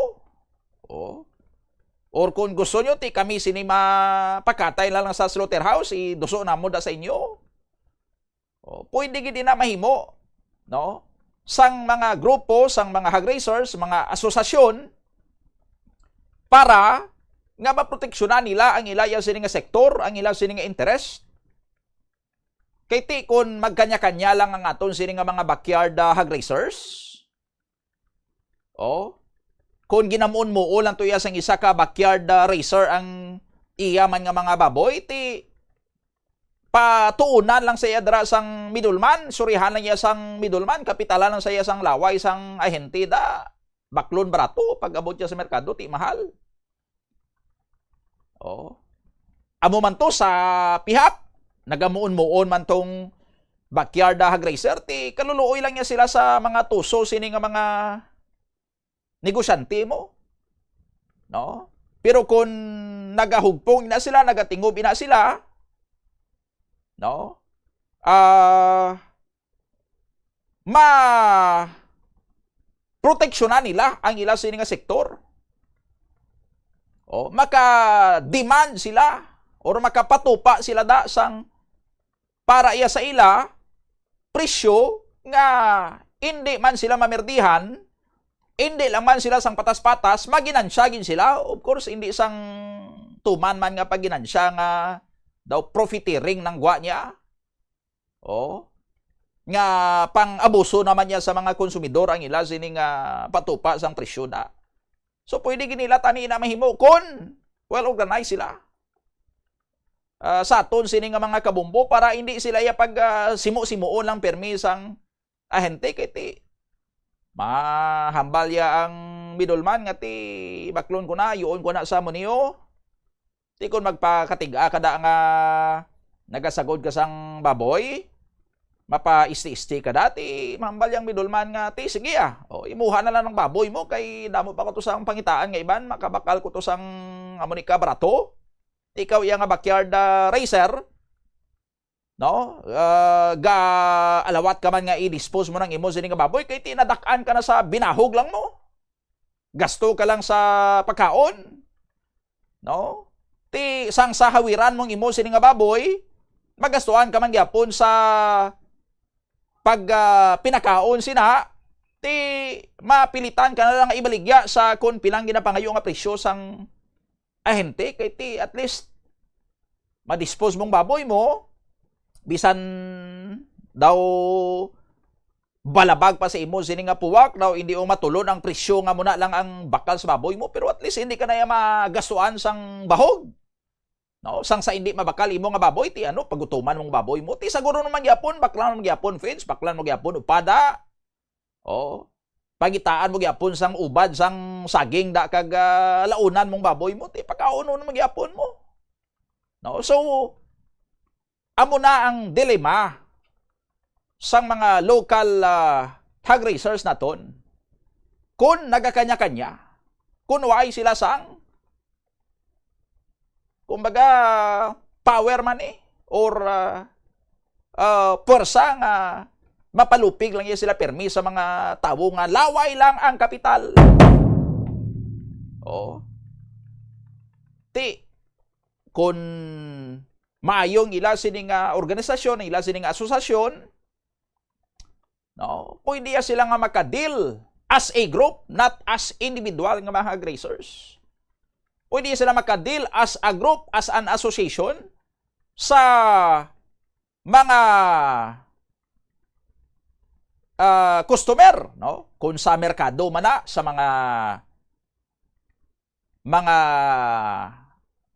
Or kung gusto nyo, kami sinima pakatay lang sa slaughterhouse, iduso na mo da sa inyo. Pwede gid na mahimo, no? Sang mga grupo, sang mga hog raisers, mga asosasyon, para nga maproteksyonan nila ang ilayaw sini nga sektor, ang ilayaw sini nga interest. Kay ti kung magkanya-kanya lang ang aton sini nga mga backyard hog raisers, kung ginamuon mo lang to iya sang isa ka backyard racer ang iya man nga mga baboy, ti patuunan lang sa iya dra sang middleman, surihan lang iya sang middleman, kapitalan lang sa iya sang laway sang ahente da baklon barato pag abot siya sa merkado ti mahal. Amo man to sa pihak nagamuon-muon man tong backyard hog racer, ti kaluluoy lang niya sila sa mga tuso sini nga mga negosyante mo, no? Pero kung nagahugpong na sila, nagatingob na sila, no? Proteksyonan nila ang ilang sini nga sektor. Maka-demand sila or makapatupa sila da sang para iya sa ila presyo nga hindi man sila mamerdihan, hindi lang man sila sang patas-patas, maginansyagin sila. Of course, hindi sang tuman man nga paginansya nga daw profiteering ng gwa niya. Nga pang-abuso naman niya sa mga konsumidor ang ila sining patupa sang presyo na. So, pwede ginila tani na mahimo kung well-organized sila. Sa aton sining mga kabumbo para hindi sila pag simu-simuon lang permis ang ahente kay ti mahambal ya ang middleman nga ti baklon ko na, yuon ko na sa mo niyo. Ti kon magpakatiga kada nga nagasagod ka sang baboy, mapa-isti-isti ka dati, mahambal yang middleman nga ti sige imuha na lang ng baboy mo kay damo pa ko to sang pangitaan nga iban, makabakal ko to sang amonika barato. Ti ikaw iya nga backyard racer, no? Alawat ka man nga i-dispose mo ng imo sini nga baboy kay tinadakan ka na sa binahog lang mo. Gasto ka lang sa pagkaon. No? Ti sang sa hawiran mong imo sini nga baboy, magastuhan ka man gyapon sa pag pinakaon sina, ti mapilitan ka na lang ibaligya sa kun pilang ginapangayo nga presyo sang ahente kay ti at least ma-dispose mong baboy mo bisan daw balabag pa sa imo sini nga puwak daw hindi o matulon ang presyo nga muna lang ang bakal sa baboy mo, pero at least hindi ka na magastuan sang bahog, no? Sang sa hindi mabakal imo nga baboy ti pagutuman mong baboy mo ti saguro naman gyapon baklan mo gyapon feeds, baklan mo gyapon upada, pagitaan mo gyapon sang ubad sang saging da kag launan mong baboy mo ti pagkauno naman gyapon mo, no? So amo na ang dilema sang mga local hog raisers naton. Kung nagakanya-kanya, kung waay sila sang kumbaga power man or puwersa nga mapalupig lang sila permis sa mga tawo nga laway lang ang kapital. Kung maayong ila sining organisasyon, ila sining asosasyon, no, pwede sila nga makadeal as a group, not as individual nga mga racers. Pwede sila makadeal as a group, as an association sa mga customer, no? Kung sa merkado man na, sa mga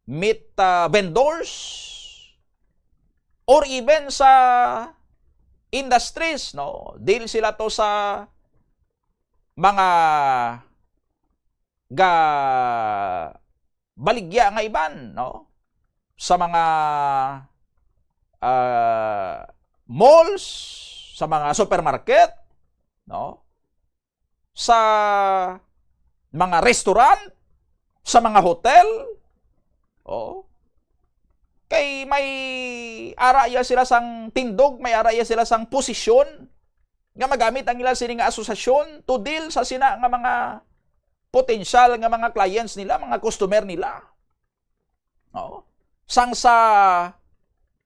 meat vendors, or even sa industries, no? Deal sila to sa mga baligya nga iban, no? Sa mga malls, sa mga supermarket, no? sa mga restaurant, sa mga hotel. Oh. Kay may araya sila sang tindog, may araya sila sang posisyon nga magamit ang ilang sini nga asosasyon to deal sa sina nga mga potensyal nga mga clients nila, mga customer nila. Oh. Sang sa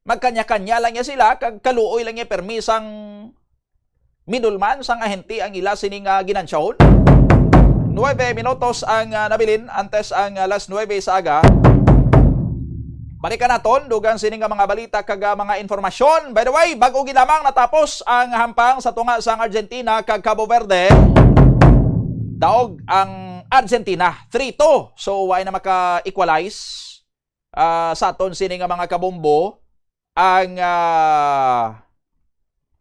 magkanya-kanya lang niya sila, kag kaluoy lang niya permisang middleman sang ahente ang ila sini nga ginansyahon. 9 minutos ang nabilin antes ang alas 9 sa aga. Balikan naton dugang sini nga mga balita kag mga informasyon. By the way, bago ginamang natapos ang hampang sa tunga sang Argentina kag Cabo Verde. Daog ang Argentina 3-2. So why na maka-equalize sa aton sini nga mga kabombo ang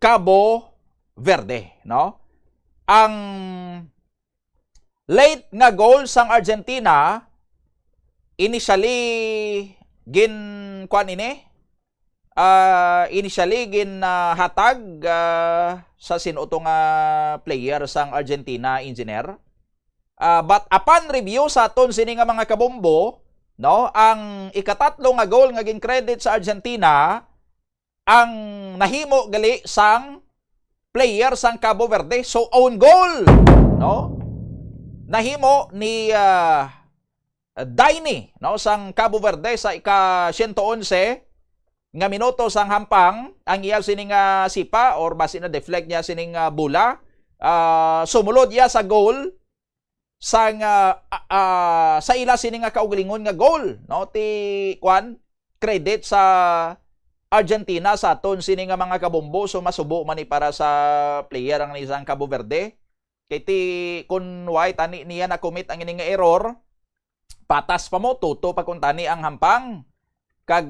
Cabo Verde, no? Ang late nga goal sang Argentina initially hatag sa sinutong player sang Argentina engineer. But upon review sa aton sini nga mga kabombo, no, ang ikatatlo nga goal nga gin-credit sa Argentina ang nahimo gali sang player sang Cabo Verde. So own goal, no? Nahimo ni Daini, no, sang Cabo Verde sa ika-111 nga minuto sang hampang. Ang iya sining sipa or basi na deflect niya sining bola. Sumulod iya sa goal sang sa ila sining kaugalingon nga goal, no, ti credit sa Argentina sa aton sining mga kabombo. So masubo man ni para sa player ang isang Cabo Verde. Kay ti kun why tani niya na commit ang ining error, patas pa mo tuto pa kun tani ang hampang. Kag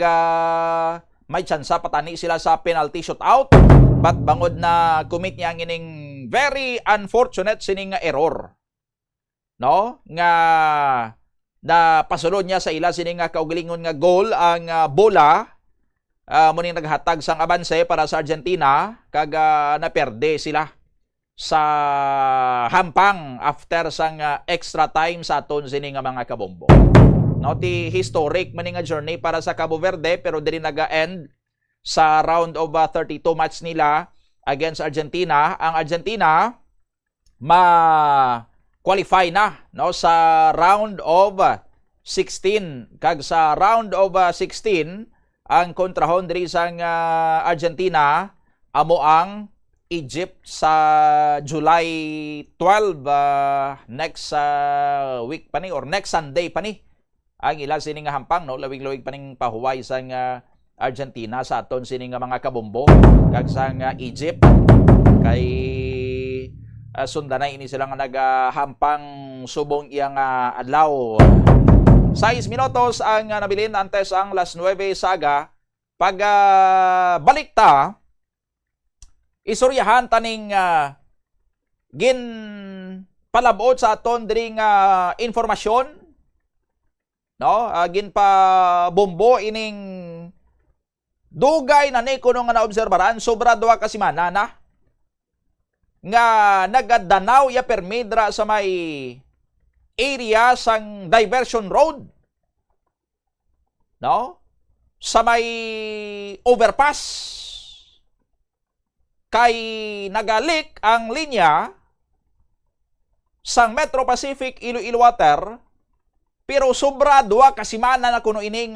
may tsansa pa tani sila sa penalty shootout. But bangod na commit niya ang ining very unfortunate sining error, no, nga na pasulod niya sa ila sining kaugalingon nga goal ang bola. Muning naghatag sang abanse para sa Argentina kag naperde sila sa hampang after sang extra time sa aton sini nga mga kabombo. No, ti historic man nga journey para sa Cabo Verde, pero diri naga-end sa round of 32 match nila against Argentina. Ang Argentina ma-qualify na, no, sa round of 16 kag sa round of 16 ang kontrahon diri sang Argentina amo ang Egypt sa July 12 next week pa ni or next Sunday pa ni ang ila sini nga hampang, no, lawig-lawig pa ning pahuway sang Argentina sa aton sini nga mga kabombo kag sang Egypt kay sundanay ini sila nga nagahampang subong iyang adlaw. 6 minutos ang nabilin antes ang las 9 saga. Pag balik ta, isuryahan taning gin palabot sa aton diri nga informasyon, no, gin pa bombo ining dugay na ni kuno nga naobserbaran sobra duha ka semana na nga nagadanaw ya permidra sa may area sang diversion road, no, sa may overpass kay nagalik ang linya sang Metro Pacific Iloilo Water, pero sobra duha ka semana na kuno ining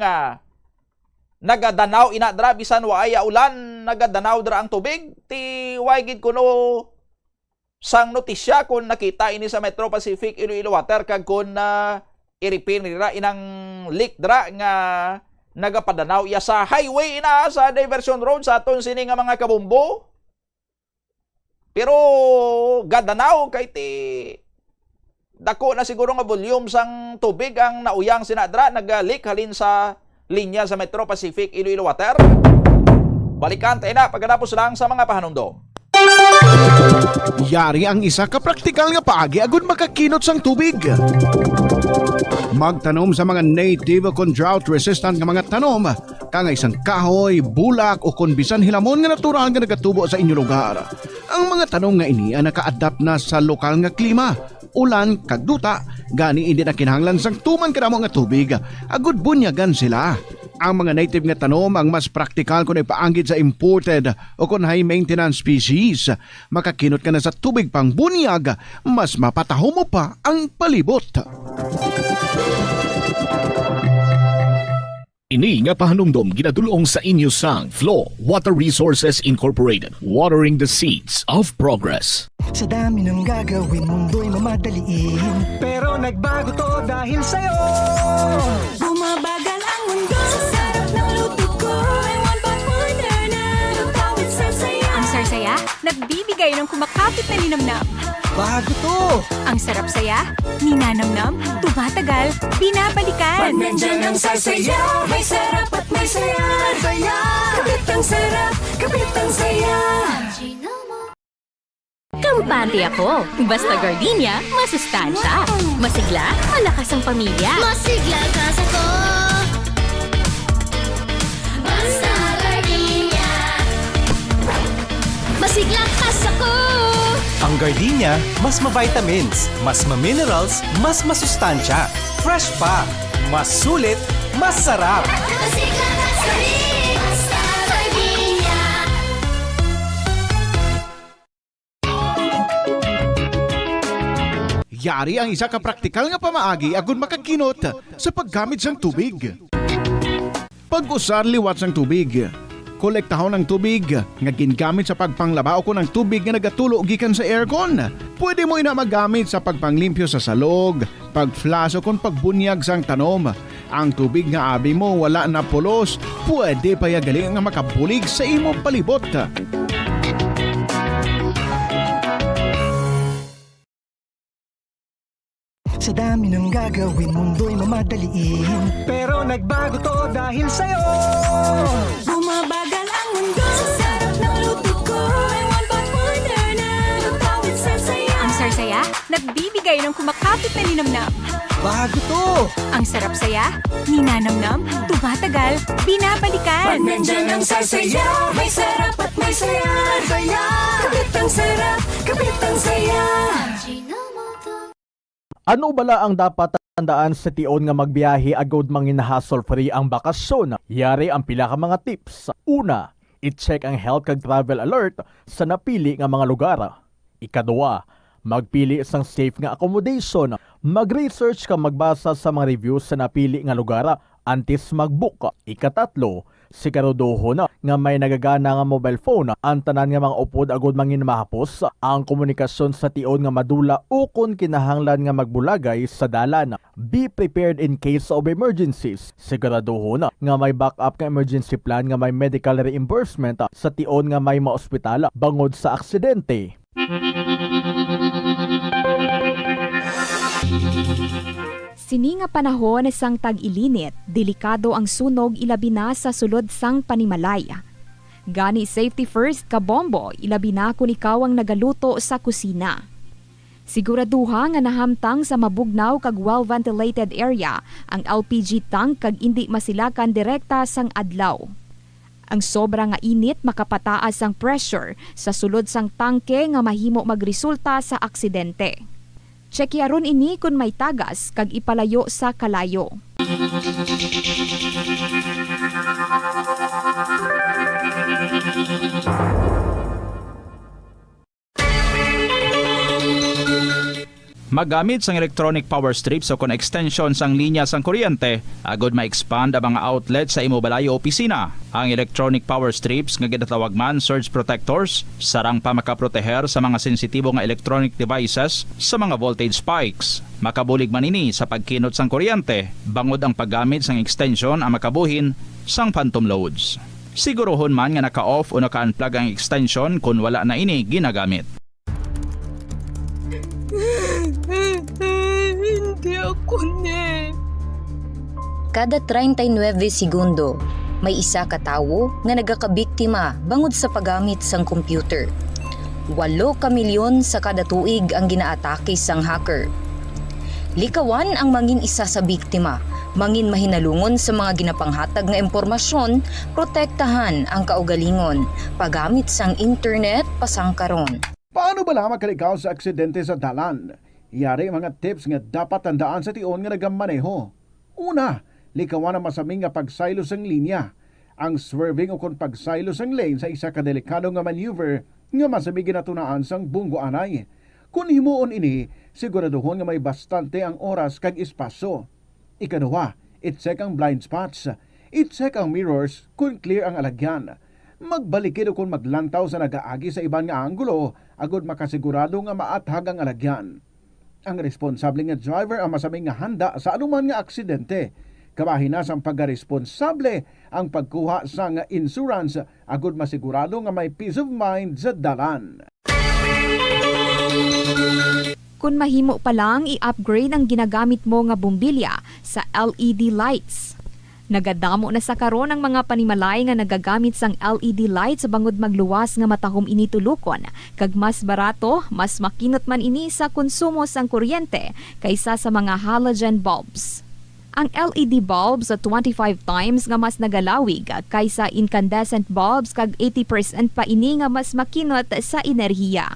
nagadanaw inadra bisan waaya ulan, nagadanaw dra ang tubig. Ti way gid kuno sang notisya kung nakita ini sa Metro Pacific Iloilo Water kag kung i-repair nila inang leak dra nga nagapadanaw iya sa highway ina sa diversion road sa aton sini nga mga kabombo. Pero gadanaw kay ti dako na siguro nga volume sang tubig ang nauyang sinadra nag-leak halin sa linya sa Metro Pacific Iloilo Water. Balikan tayo na pagkatapos lang sa mga pahanumdom. Yari ang isa ka praktikal nga paagi agud makakinot sang tubig. Magtanom sa mga native kon drought resistant nga mga tanom, kang isang kahoy, bulak o kon bisan hilamon nga natural nga nagatubo sa inyong lugar. Ang Ang mga tanong nga ini ang naka-adapt na sa lokal nga klima, ulan kag duta, gani hindi na kinahanglan sang tuman kadamo nga tubig, agud bunyagan sila. Ang mga native nga tanom ang mas praktikal kung ipaanggit sa imported o kung high maintenance species. Makakinot ka na sa tubig pang bunyag, mas mapataho mo pa ang palibot. Ini nga pahanumdom ginadulong sa inyo sang Flow Water Resources Incorporated, watering the seeds of progress. Sa dami ng gagawin, mundo'y mamadaliin, pero nagbago to dahil sa'yo. Bumabagal ang mundo sa sarap ng luto ko. May one pot wonder na lutawid sarsaya. Ang sarsaya, nagbibigay ng kumakapit na linamnam. Bago to! Ang sarap saya, ninanamnam, tumatagal, binabalikan. Pag nandyan ang sarsaya, may sarap at may saya. Kapit ang sarap, kapit ang saya. Kampante ako. Basta gardenia, masustansya. Masigla, malakas ang pamilya. Masigla kasa ko. Basta gardenia. Masigla kasa ko. Ang gardenia, mas ma-vitamins, mas ma-minerals, mas masustansya. Fresh pa, mas sulit, mas sarap. Masigla kasa rin. Basta gardenia. Yari ang isa ka praktikal nga pamaagi agud makakinot sa paggamit sang tubig. Pag-usar liwat sang tubig. Kolektahon ng tubig nga gingamit sa pagpanglaba o kung ng tubig nga nagatulo gikan sa aircon. Pwede mo ina magamit sa pagpanglimpyo sa salog, pagflash o kung pagbunyag sang tanom. Ang tubig nga abi mo wala na pulos, pwede pa yagaling nga makabulig sa imong palibot. Sa dami ng gagawin, mundo'y mamadaliin, pero nagbago to dahil sa'yo. Bumabagal ang mundo sa sarap ng luto ko. May one pot wonder na lutawid sarsaya. Ang sarsaya, nagbibigay ng kumakapit na linamnam. Bago to! Ang sarap saya, ninanamnam, tumatagal, binabalikan. Pag nandyan ang sarsaya, may sarap at may saya. Kapit ang sarap, kapit ang saya. Ano bala ang dapat tandaan sa tion nga magbiyahe agod mangin hassle-free ang bakasyon? Yari ang pila ka mga tips. Una, i-check ang health kag travel alert sa napili nga mga lugar. Ikadua, magpili isang safe nga accommodation. Mag-research ka magbasa sa mga reviews sa napili nga lugar antes mag-book. Ikatatlo, siguraduhon nga may nagagana nga mobile phone ang tanan nga mga upod agud mangin mahapos ang komunikasyon sa tion nga madula o kun kinahanglan nga magbulagay sa dalan. Be prepared in case of emergencies. Siguraduhon nga may backup nga emergency plan nga may medical reimbursement sa tion nga may maospital bangod sa aksidente. Sini nga panahon sang tag-ilinit, delikado ang sunog ilabi na sa sulod sang panimalay. Gani safety first ka bombo, ilabi na kung ikaw ang nagaluto sa kusina. Siguraduha nga nahamtang sa mabugnaw kag well-ventilated area ang LPG tank kag indi masilakan direkta sang adlaw. Ang sobra nga init makapataas ang pressure sa sulod sang tangke nga mahimo magresulta sa aksidente. Tsekyaron ini kung may tagas kag ipalayo sa kalayo. Magamit sang electronic power strips o kon extension sang linya sang kuryente agod ma-expand ang mga outlet sa imo balayo opisina. Ang electronic power strips nga ginatawag man surge protectors sarang pa makaproteher sa mga sensitibo nga electronic devices sa mga voltage spikes. Makabulig man ini sa pagkinot sang kuryente bangod ang paggamit sang extension ang makabuhin sang phantom loads. Sigurohon man nga naka-off o naka-unplug ang extension kung wala na ini ginagamit. Hindi ako ne. Kada 39 segundo, may isa ka tawo nga nagakabiktima bangod sa paggamit sang computer. 8 ka milyon sa kada tuig ang ginaatake sang hacker. Likawan ang mangin isa sa biktima Mangin mahinalungon sa mga ginapanghatag nga impormasyon, protektahan ang kaugalingon, paggamit sang internet pasangkaron. Paano ba lang makalikaw sa aksidente sa dalan? Yari mga tips nga dapat tandaan sa tion nga nagamaneho. Una, likawan ang masaming nga pagsaylo sang linya. Ang swerving o kung pagsaylo sang lane sa isa ka delikado nga maneuver nga masami ginatunaan sang bunggo anay. Kung himuon ini, siguraduhon nga may bastante ang oras kag espasyo. Ikaduha, i-check ang blind spots. I-check ang mirrors kung clear ang alagyan. Magbalikid o kung maglantaw sa nagaagi sa ibang nga anggulo, agud makasigurado nga maathag ang alagyan. Ang responsable nga driver ang masaming nga handa sa anuman nga aksidente. Kabahin na sang pagkaresponsable ang pagkuha sa nga insurance agud masigurado nga may peace of mind sa dalan. Kung mahimo pa lang i-upgrade ang ginagamit mo nga bumbilya sa LED lights. Nagadamo na sa karon ang mga panimalay nga nagagamit sang LED lights bangod magluwas nga matahom ini tulukon. Kag mas barato, mas makinot man ini sa konsumo sang kuryente kaysa sa mga halogen bulbs. Ang LED bulbs 25 times nga mas nagalawig kaysa incandescent bulbs kag 80% pa ini nga mas makinot sa enerhiya.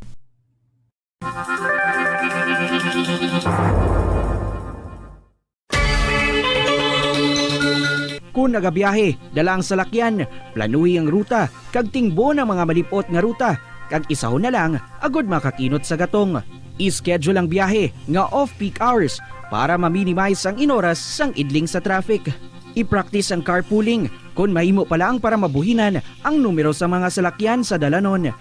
Kung nagabiyahe, dalang salakyan, planuhi ang ruta, kag tingbo ng mga malipot nga ruta, kag isahon na lang, agod makakinot sa gatong. I-schedule ang biyahe nga off-peak hours para ma-minimize ang inoras sang idling sa traffic. I-practice ang carpooling kung mahimo pa lang para mabuhinan ang numero sa mga salakyan sa dalanon.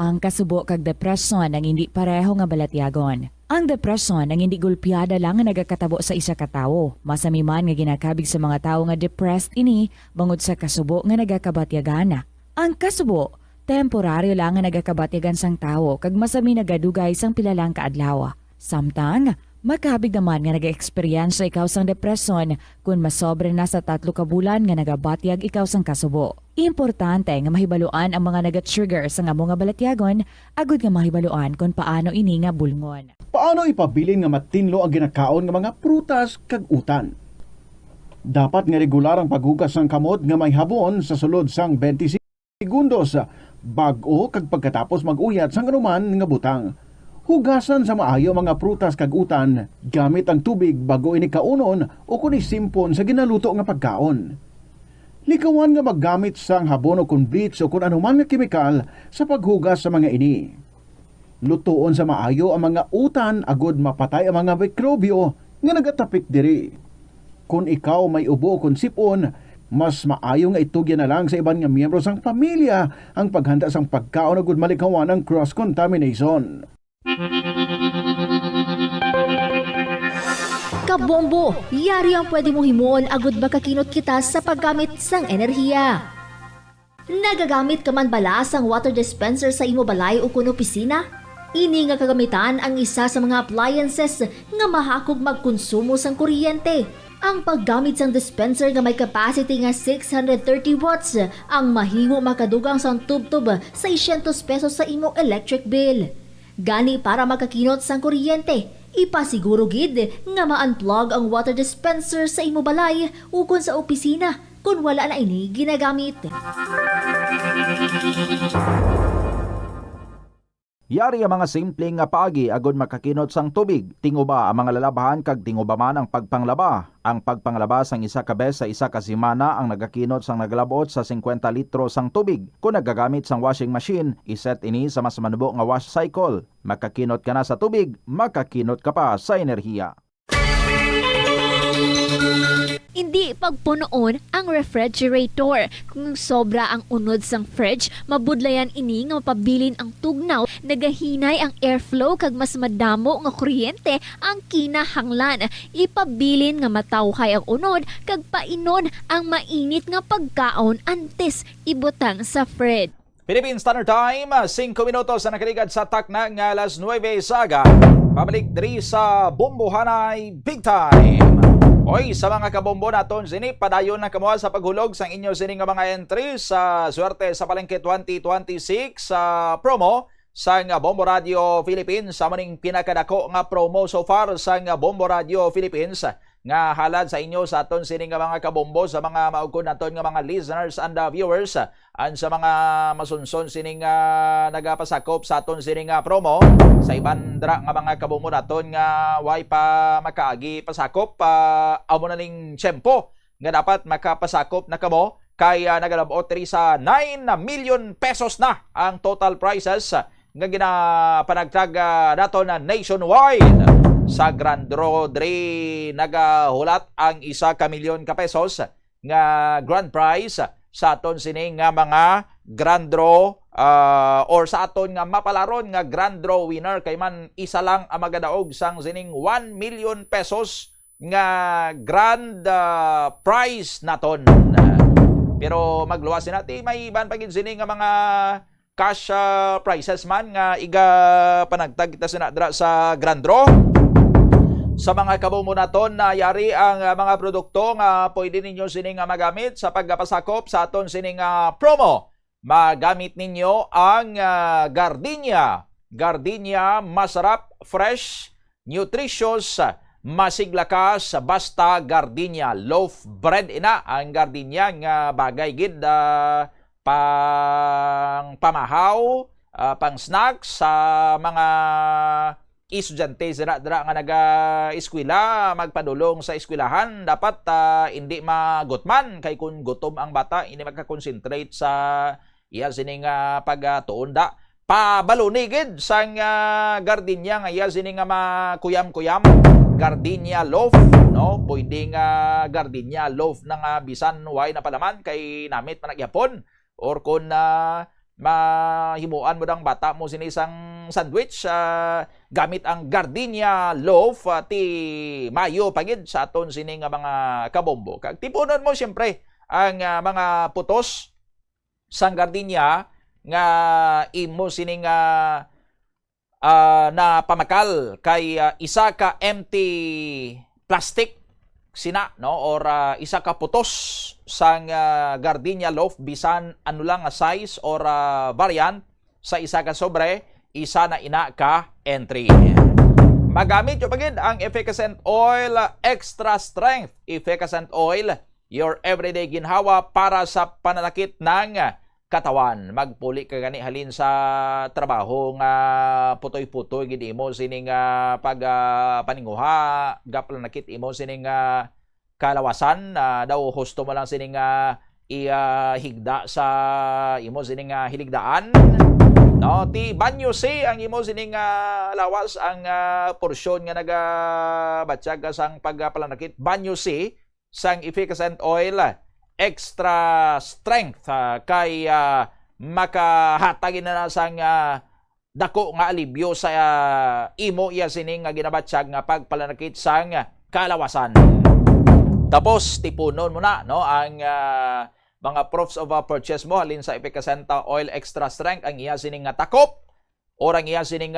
Ang kasubo kag depresyon ang hindi pareho nga balatyagon. Ang depresyon ang hindi gulpiyada lang nga nagakatabo sa isa ka tawo. Masami man nga ginakabig sa mga tawo nga depressed ini bangod sa kasubo nga nagakabatyagan. Ang kasubo, temporaryo lang nga nagakabatyagan sang tawo kag masami nagadugay sang pilalang kaadlaw. Samtang, makabig naman nga nag-experience ikaw sang depresyon kung masobre na sa 3 ka bulan nga nagabatyag ikaw sang kasubo. Importante nga mahibaluan ang mga naga-trigger sa nga mga balatyagon, agud nga mahibaluan kung paano ini nga bulngon. Paano ipabilin nga matinlo ang ginakaon nga mga prutas kag utan? Dapat nga regular ang paghugas ng kamot nga may habon sa sulod sang 20 segundos bag-o kag pagkatapos mag-uyat sang anuman nga butang. Hugasan sa maayo mga prutas kag utan gamit ang tubig bago ini kaunon o kun isimpon sa ginaluto nga pagkaon. Likawan nga maggamit sang habon o kun bleach o kun anuman nga kemikal sa paghugas sa mga ini. Lutoon sa maayo ang mga utan agud mapatay ang mga mikrobyo nga nagatapik diri. Kung ikaw may ubo o kun sipon, mas maayo nga itugyan na lang sa iban nga miyembro sang pamilya ang paghanda sang pagkaon agud malikawan ang cross-contamination. Kabombo, yari ang pwede mong himuon agud makakinot kita sa paggamit sang enerhiya. Nagagamit ka man bala sang water dispenser sa imo balay o kun opisina? Ini nga kagamitan ang isa sa mga appliances nga mahakog magkonsumo sang kuryente. Ang paggamit sang dispenser nga may capacity nga 630 watts ang mahimo makadugang sang tubtub sa 600 pesos sa imo electric bill. Gani para makakinot sang kuryente, ipasiguro gid nga ma-unplug ang water dispenser sa imo balay ukon sa opisina kung wala na ini ginagamit. Yari ang mga simpleng nga paagi agud makakinot sang tubig. Tinguba ang mga lalabahan kag tinguba man ang pagpanglaba. Ang pagpanglaba sang isa ka bes sa isa ka semana ang nagakinot sang naglabot sa 50 litro sang tubig. Kung nagagamit sang washing machine, iset ini sa mas manubo nga wash cycle. Makakinot ka na sa tubig, makakinot ka pa sa enerhiya. Hindi pagpunoon ang refrigerator. Kung sobra ang unod sang fridge, mabudlayan ini nga mapabilin ang tugnaw, nagahinay ang airflow kag mas madamo nga kuryente ang kinahanglan. Ipabilin nga matawhay ang unod kag painon ang mainit nga pagkaon antes ibutang sa fridge. Philippine Standard Time, 5 minutos na nakaligad sa takna nga alas 9 saga. Pabalik diri sa Bombohanay Big Time. Oy, sa mga kabombo naton sini padayon na kamuha sa paghulog sang inyo sini nga mga entry sa Swerte sa Palengke 2026 sa promo sa Bombo Radio Philippines. Sa maning pinakadako nga promo so far sa Bombo Radio Philippines nga halad sa inyo sa aton sining mga kabombo, sa mga maugkon naton nga mga listeners and viewers, and sa mga masunson sining nagapasakop sa aton sining promo sa iban dra nga mga kabombo naton nga way pa makaagi pasakop, amo na ning tiyempo nga dapat makapasakop na kamo kay nagalabot ri sa 9 million pesos na ang total prizes nga ginapanagtag naton na nationwide. Sa Grand Draw Dre nagahulat ang 1 milyon ka pesos nga grand prize sa aton sining nga mga Grand Draw or sa aton nga mapalaron nga Grand Draw winner kay man isa lang ang magadaog sang sining 1 million pesos nga grand prize naton. Pero magluwasin natin may iban pagin sining nga mga cash prizes man nga iga panagtag kita sinadra sa Grand Draw. Sa mga kabombo naton na yari ang mga produkto nga pwede ninyo sining magamit sa pagpasakop sa aton sining promo. Magamit ninyo ang Gardenia. Gardenia masarap, fresh, nutritious, masigla ka sa basta Gardenia. Loaf bread ina ang Gardenia nga bagay gid pang pamahaw, pang snacks sa mga estudyante dira nga naga-eskwela, magpadulong sa eskwelahan, dapat hindi magutman kay kung gutom ang bata hindi magka-concentrate sa iya sining pagtuon da. Pabaluni gid sang Gardenia nga iya sining makuyam-kuyam. Gardenia loaf, no? Pwede nga Gardenia loaf na bisan way na palaman kay namit man nagyapon, or kung mahimuan mo dang bata mo sinisang sandwich, gamit ang Gardenia loaf, ti mayo pagid sa aton sining mga kabombo. Kag tipunon mo siyempre ang mga putos sang Gardenia nga imo sining na pamakal kay isa ka empty plastic sina, no, or isa ka putos sang Gardenia loaf bisan ano lang size or variant sa isa ka sobre, isa na ina ka entry. Magamit yung pagid ang Efficacent Oil Extra Strength. Efficacent Oil, your everyday ginhawa para sa pananakit ng katawan. Magpuli ka gani halin sa trabaho nga putoy-putoy gid imo sining pag paninguha, gaplan nakit imo sining kalawasan, daw husto mo lang sining higda sa imo sining hiligdaan. No, ti banyo si ang imo sining lawas ang porsyon nga nagabatsyag sang pagpalanakit. Banyo si sang Efficacent Oil Extra Strength kay makahatagin na sang dako nga alibyo sa imo iya sining nga ginabatsyag nga pagpalanakit sang kalawasan. Tapos tipunon mo na, no, ang mga proofs of purchase mo halin sa Efficacent Oil Extra Strength, ang iya sining takop or ang iya sining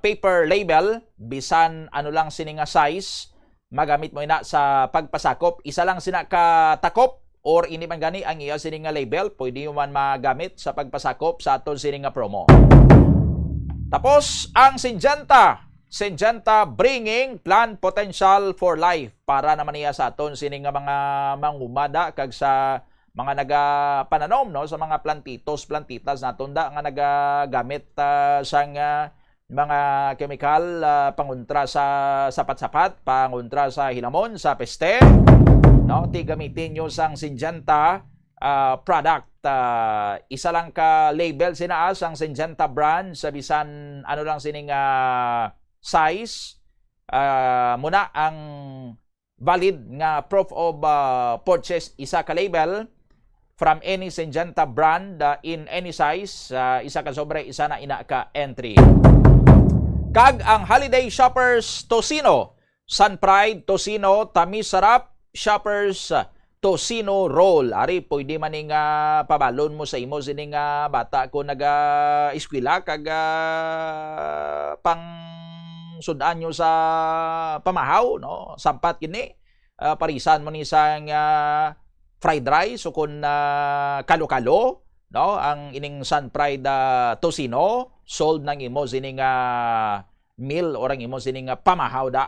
paper label bisan ano lang sining size, magamit mo ina sa pagpasakop. Isa lang sina ka takop or ini man gani ang iya sining label, pwede mo man magamit sa pagpasakop sa aton sining promo. Tapos ang Syngenta bringing plant potential for life, para naman iya sa aton sining mga mangumada kag sa mga nagapananom, no, sa mga plantitas naton da nga nagagamit sang mga chemical pangontra sa sapat-sapat, pangontra sa hilamon, sa peste, no, ti gamitin nyo sang Syngenta product. Isa lang ka label sinaas ang Syngenta brand sa bisan ano lang sining size, muna ang valid nga proof of purchase, isa ka label from any Syngenta brand in any size, isa ka sobre, isa na ina ka entry. Kag ang Holiday Shoppers Tocino, Sun Pride Tocino Tamis Sarap Shoppers Tocino Roll. Ari pwede man ning pabalon mo sa imo sining bata ko naga-eskwela kag pang sudan nyo sa pamahaw, no, sampat kini, parisan mo ni sang fried rice o kung kalo-kalo, no, ang ining Sun Pride Tocino sold ng imo sining meal or ang imo sining pamahaw da.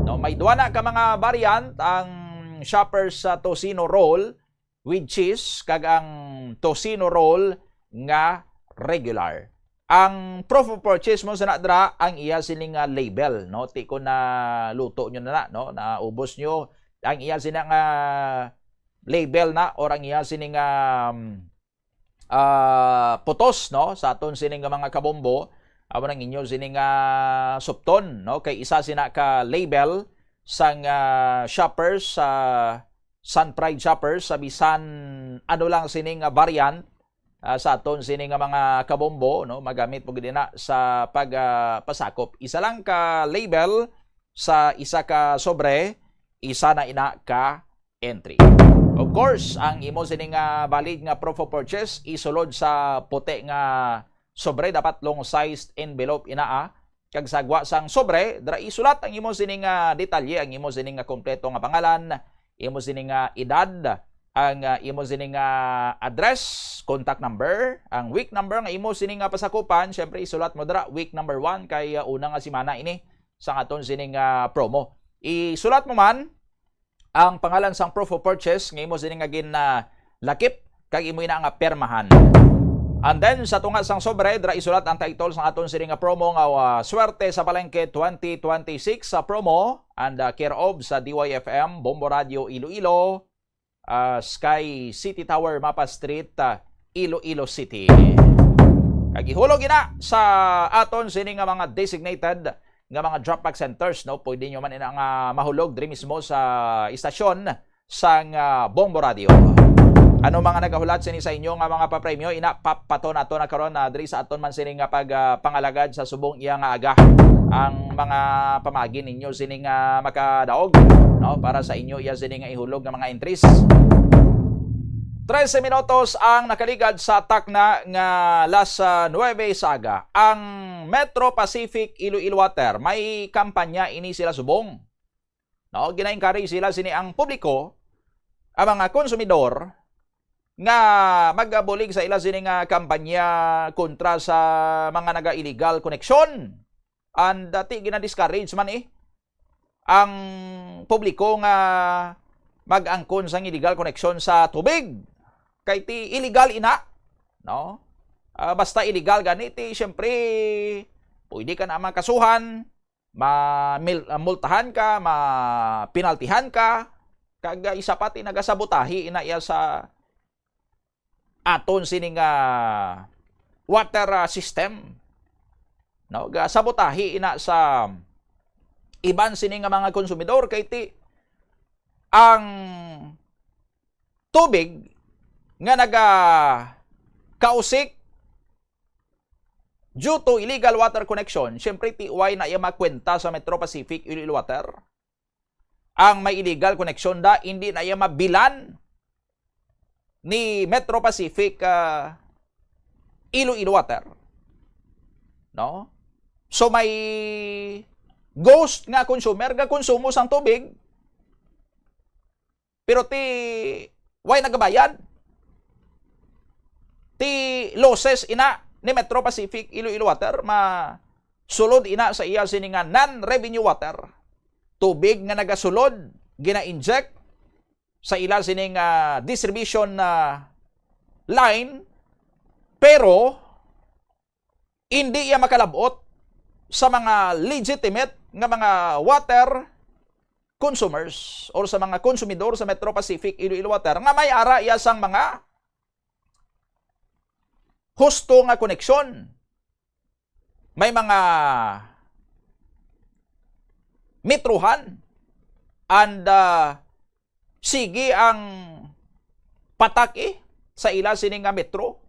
No, may duwa na ka mga variant ang Shoppers sa tocino roll with cheese kag ang tocino roll nga regular. Ang proof of purchase mo sa nadra ang iya sining label, no? Ti ko na luto nyo na, no? Na ubos nyo ang iya sining label na or ang iya sining putos, no? Sa aton sining mga kabombo, amo nang inyo sining supton, no? Kay isa sina ka label sang shoppers sa Sun Pride shoppers sa bisan ano lang sining variant sa aton sining mga kabombo, no? Magamit mo gid na sa pagpasakop. Isa lang ka label sa isa ka sobre, isa na ina ka entry. Of course, ang imo sining valid nga proof of purchase isulod sa puti nga sobre, dapat long sized envelope inaa. Kag sagwa sang sobre, dra isulat ang imo sining detalye, ang imo sining kompleto nga pangalan, imo sining edad, ang imo sining address, contact number, ang week number nga imo sining pasakupan. Syempre isulat mo dra week number 1 kay una nga semana ini sa aton sining promo. Isulat mo man ang pangalan sang proof of purchase nga imo sining gin lakip kag imo ina nga permahan. And then sa tunga sang sobre, dra isulat ang title sang aton sining promo nga Swerte sa Palengke 2026 sa promo and care of sa DYFM Bombo Radio Iloilo, Sky City Tower, Mapa Street, Iloilo City. Kagihulog ina sa aton sining mga designated nga mga drop-back centers, no? Pwede nyo man ina nga mahulog diri mismo sa istasyon sang Bombo Radio. Ano mga nagahulat sini sa inyo nga mga papremyo, ina papaton ato na karon diri sa aton man sini nga pangalagad sa subong iya nga aga. Ang mga pamagi ninyo sini nga makadaog, no? Para sa inyo iya sini nga ihulog nga mga entries. 13 minutos ang nakaligad sa takna nga las 9 saga. Ang Metro Pacific Iloilo Water may kampanya ini sila subong. No, gina-encourage sila sini ang publiko, ang mga konsumidor nga magabulig sa ila sining kampanya kontra sa mga naga-illegal connection. And dati gina-discourage man ang publiko nga mag-angkon sang illegal connection sa tubig. Kay ti illegal ina, no? Basta illegal ganiti, syempre pwede ka na makasuhan, multahan ka, mapinaltihan ka, kag isa pati nagasabotahi ina iya sa aton sining water system, no? Sabotahi ina sa iban sining mga konsumidor kay ti ang tubig nga kausik due to illegal water connection. Syempre ti uway na iya makwenta sa Metro Pacific Iloilo Water. Ang may illegal connection da hindi na iya mabilan ni Metro Pacific Iloilo Water, no? So may ghost nga consumer nga konsumo sang tubig pero ti why nagabayad ti losses ina ni Metro Pacific Iloilo Water, sulod ina sa iya sining non-revenue water, tubig nga nagasulod gina-inject sa ila sining distribution line, pero hindi iya makalabot sa mga legitimate nga mga water consumers or sa mga konsumidor sa Metro Pacific Iloilo Water nga may ara iya sang mga husto nga koneksyon. May mga metruhan and sige ang patak sa ila sining metro.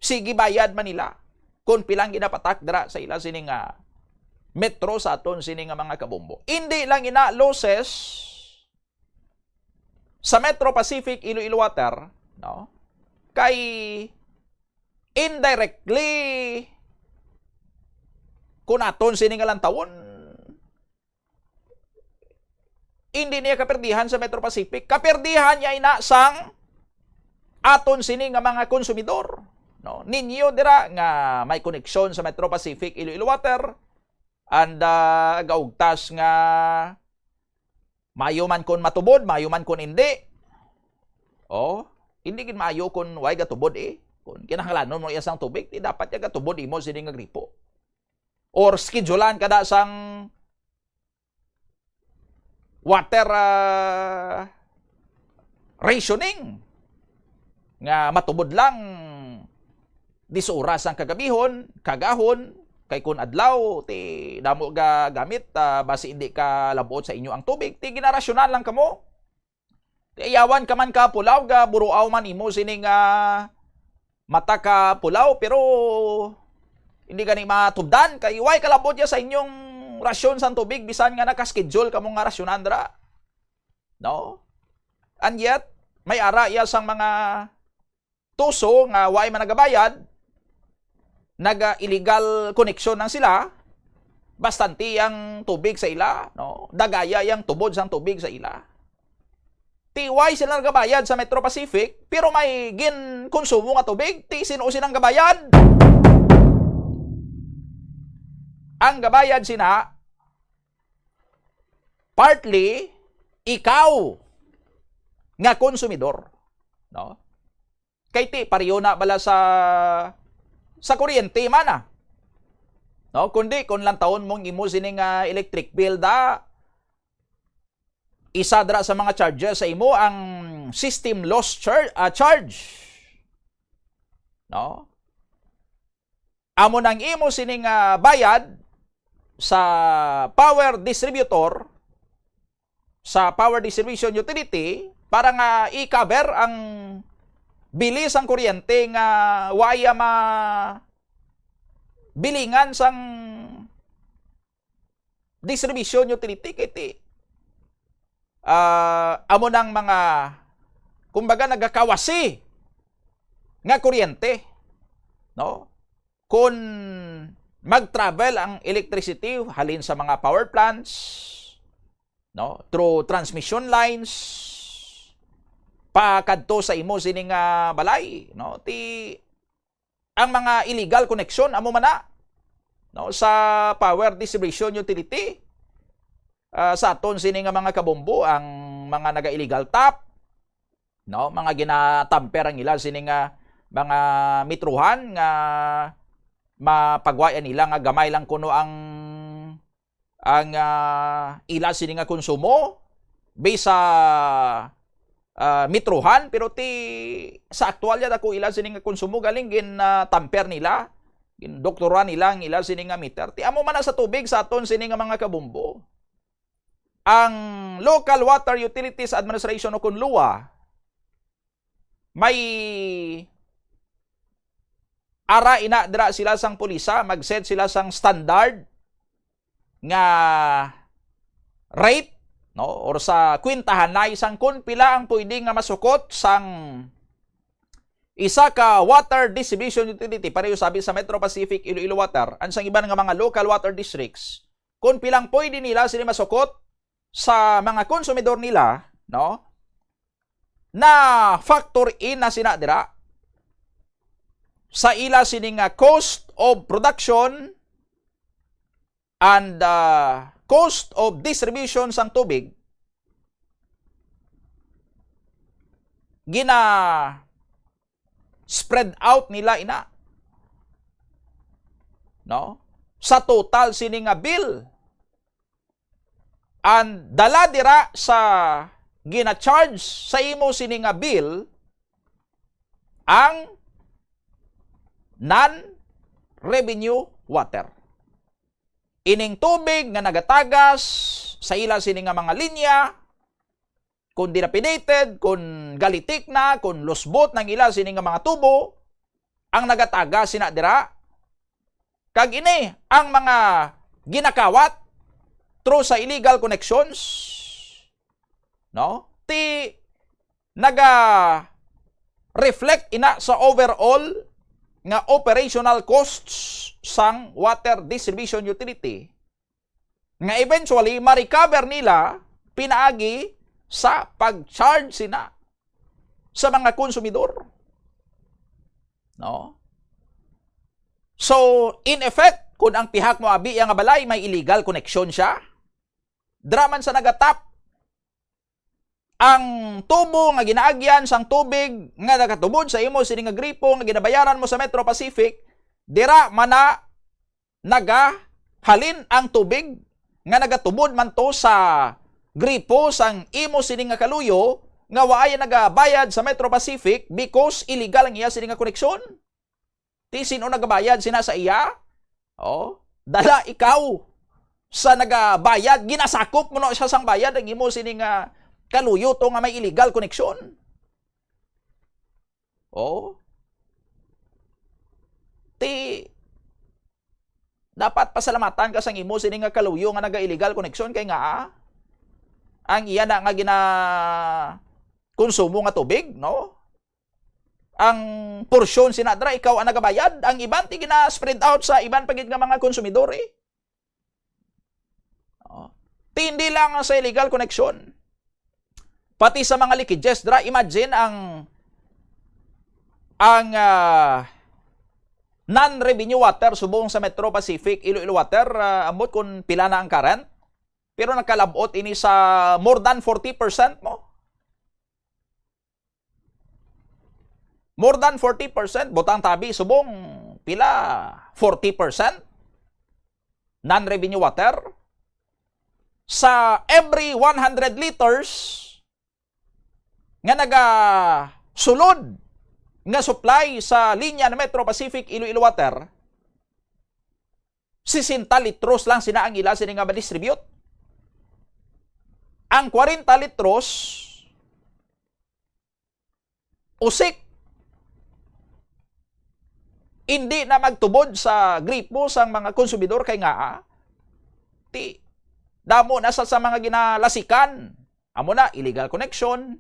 Sige bayad man nila kung pilang ginapatak dara sa ila sining metro sa aton sining mga kabombo. Hindi lang ina losses sa Metro Pacific Iloilo Water, no? Kay indirectly kung aton sining lang tawon, hindi niya kaperdihan sa Metro Pacific. Kaperdihan niya ina sang aton sini nga mga konsumidor. no, ninyo dira nga may koneksyon sa Metro Pacific Iloilo Water and gaugtas nga mayo man kon matubod, mayo man kon hindi. Hindi gid maayo kon way gatubod Kung kinahanglanon mo isang tubig, di dapat ya gatubod imo sini nga gripo. Or schedulean kada sang water rationing nga matubod lang 10 oras ang kagabihon, kagahon, kay kun adlaw ti damo ga gamit basi hindi ka labuot sa inyo ang tubig, ti ginarasyonan lang kamo. Ti ayawan ka man ka pulaw ga buruaw man imo sining mata ka pulaw pero hindi gani matubdan kay way kalabot ya sa inyong rasyon sa tubig bisan nga naka-schedule kamo nga rasyonan dra. No? And yet may ara iya sang mga tuso nga way man nagabayad, naga-illegal connection nang sila, bastanti ang tubig sa ila, no? Dagaya yang tubod sang tubig sa ila. Tiway sila nagabayad sa Metro Pacific, pero may konsumo nga tubig, ti sino sinang gabayad? Ang gabayad sina, partly, ikaw nga konsumidor. No? Kay ti, pariyo na bala sa kuryente man No? Kundi, kung lang taon mong imo sining electric bill isa dra sa mga charges sa imo ang system loss charge. No? Amo nang imo sining bayad sa power distributor, sa power distribution utility para nga i-cover ang bilis ang kuryente nga waya bilingan sang distribution utility kiti amo nang mga kumbaga nagakawasi nga kuryente, no? Kung mag-travel ang electricity halin sa mga power plants, no, through transmission lines pakadto sa imo sining balay, no, ti ang mga illegal connection amo man no, sa power distribution utility. Sa aton sini nga mga kabombo ang mga naga-illegal tap, no, mga ginatamper ang ila sini nga mga mitruhan nga mapagwayan nila nga gamay lang kuno ang ila sini nga konsumo based sa mitruhan, pero ti sa aktual ya dako ila sini nga konsumo galing gin tamper nila, gin doktoran nila ang ila sini nga meter. Ti amo man sa tubig sa aton sini nga mga kabombo. Ang Local Water Utilities Administration o LUA may ara ina dira sila sang pulisa, mag-set sila sang standard nga rate, no, or sa kwintahan na isang kun pila ang pwede nga masukot sang isa ka water distribution utility pareho sabi sa Metro Pacific Iloilo Water ang sang iban nga mga local water districts kun pilang pwede nila sila masukot sa mga konsumidor nila, no, na factor in na sina dira sa ila sining cost of production and cost of distribution sang tubig gina spread out nila ina, no, sa total sining bill. And dala dira sa gina-charge sa imo sining bill ang non-revenue water. Ining tubig nga nagatagas sa ila sining mga linya, kung dilapidated, kung galitik na, kung lusbot ng ila sining mga tubo, ang nagatagas sina dira. Kag ini ang mga ginakawat through sa illegal connections, no, ti naga-reflect ina sa overall nga operational costs sang water distribution utility nga eventually ma-recover nila pinaagi sa pag-charge sina sa mga konsumidor, no? So, in effect, kung ang pihak mo abi nga balay may illegal connection siya, draman sa nagatap ang tubo nga ginaagyan sang tubig nga nagatubod sa imo sini nga gripo nga ginabayaran mo sa Metro Pacific, dira mana nagahalin ang tubig nga nagatubod man to sa gripo sang imo sini nga kaluyo nga waay nagabayad sa Metro Pacific because illegal ang iya sini nga koneksyon. Ti sino nagabayad sina sa iya? Oh, dala ikaw sa nagabayad, ginasakop mo no siya sang bayad ang imo sini nga kaluyo to nga may illegal connection. Oh. Ti dapat pasalamatan ka sang imo sini nga kaluyo nga naga-illegal connection kay nga ang iya na nga gina konsumo nga tubig, no? Ang porsyon sinadra ikaw ang nagabayad, ang iban ti gina spread out sa iban pagid nga mga konsumidor eh. Oh. Ti hindi lang sa illegal connection. Pati sa mga leakages, dra, imagine ang non-revenue water subong sa Metro Pacific, Iloilo Water, ambot kung pila na ang current, pero nagkalabot ini sa more than 40% mo. More than 40%, butang tabi, subong pila 40% non-revenue water. Sa every 100 liters, nga sulod nga supply sa linya ng Metro Pacific Iloilo Water, 60 litros lang sina ang ila sini nga ma-distribute. Ang 40 litros usik hindi na magtubod sa gripo sang mga konsumidor kay nga ti damo na sa mga ginalasikan. Amo na illegal connection,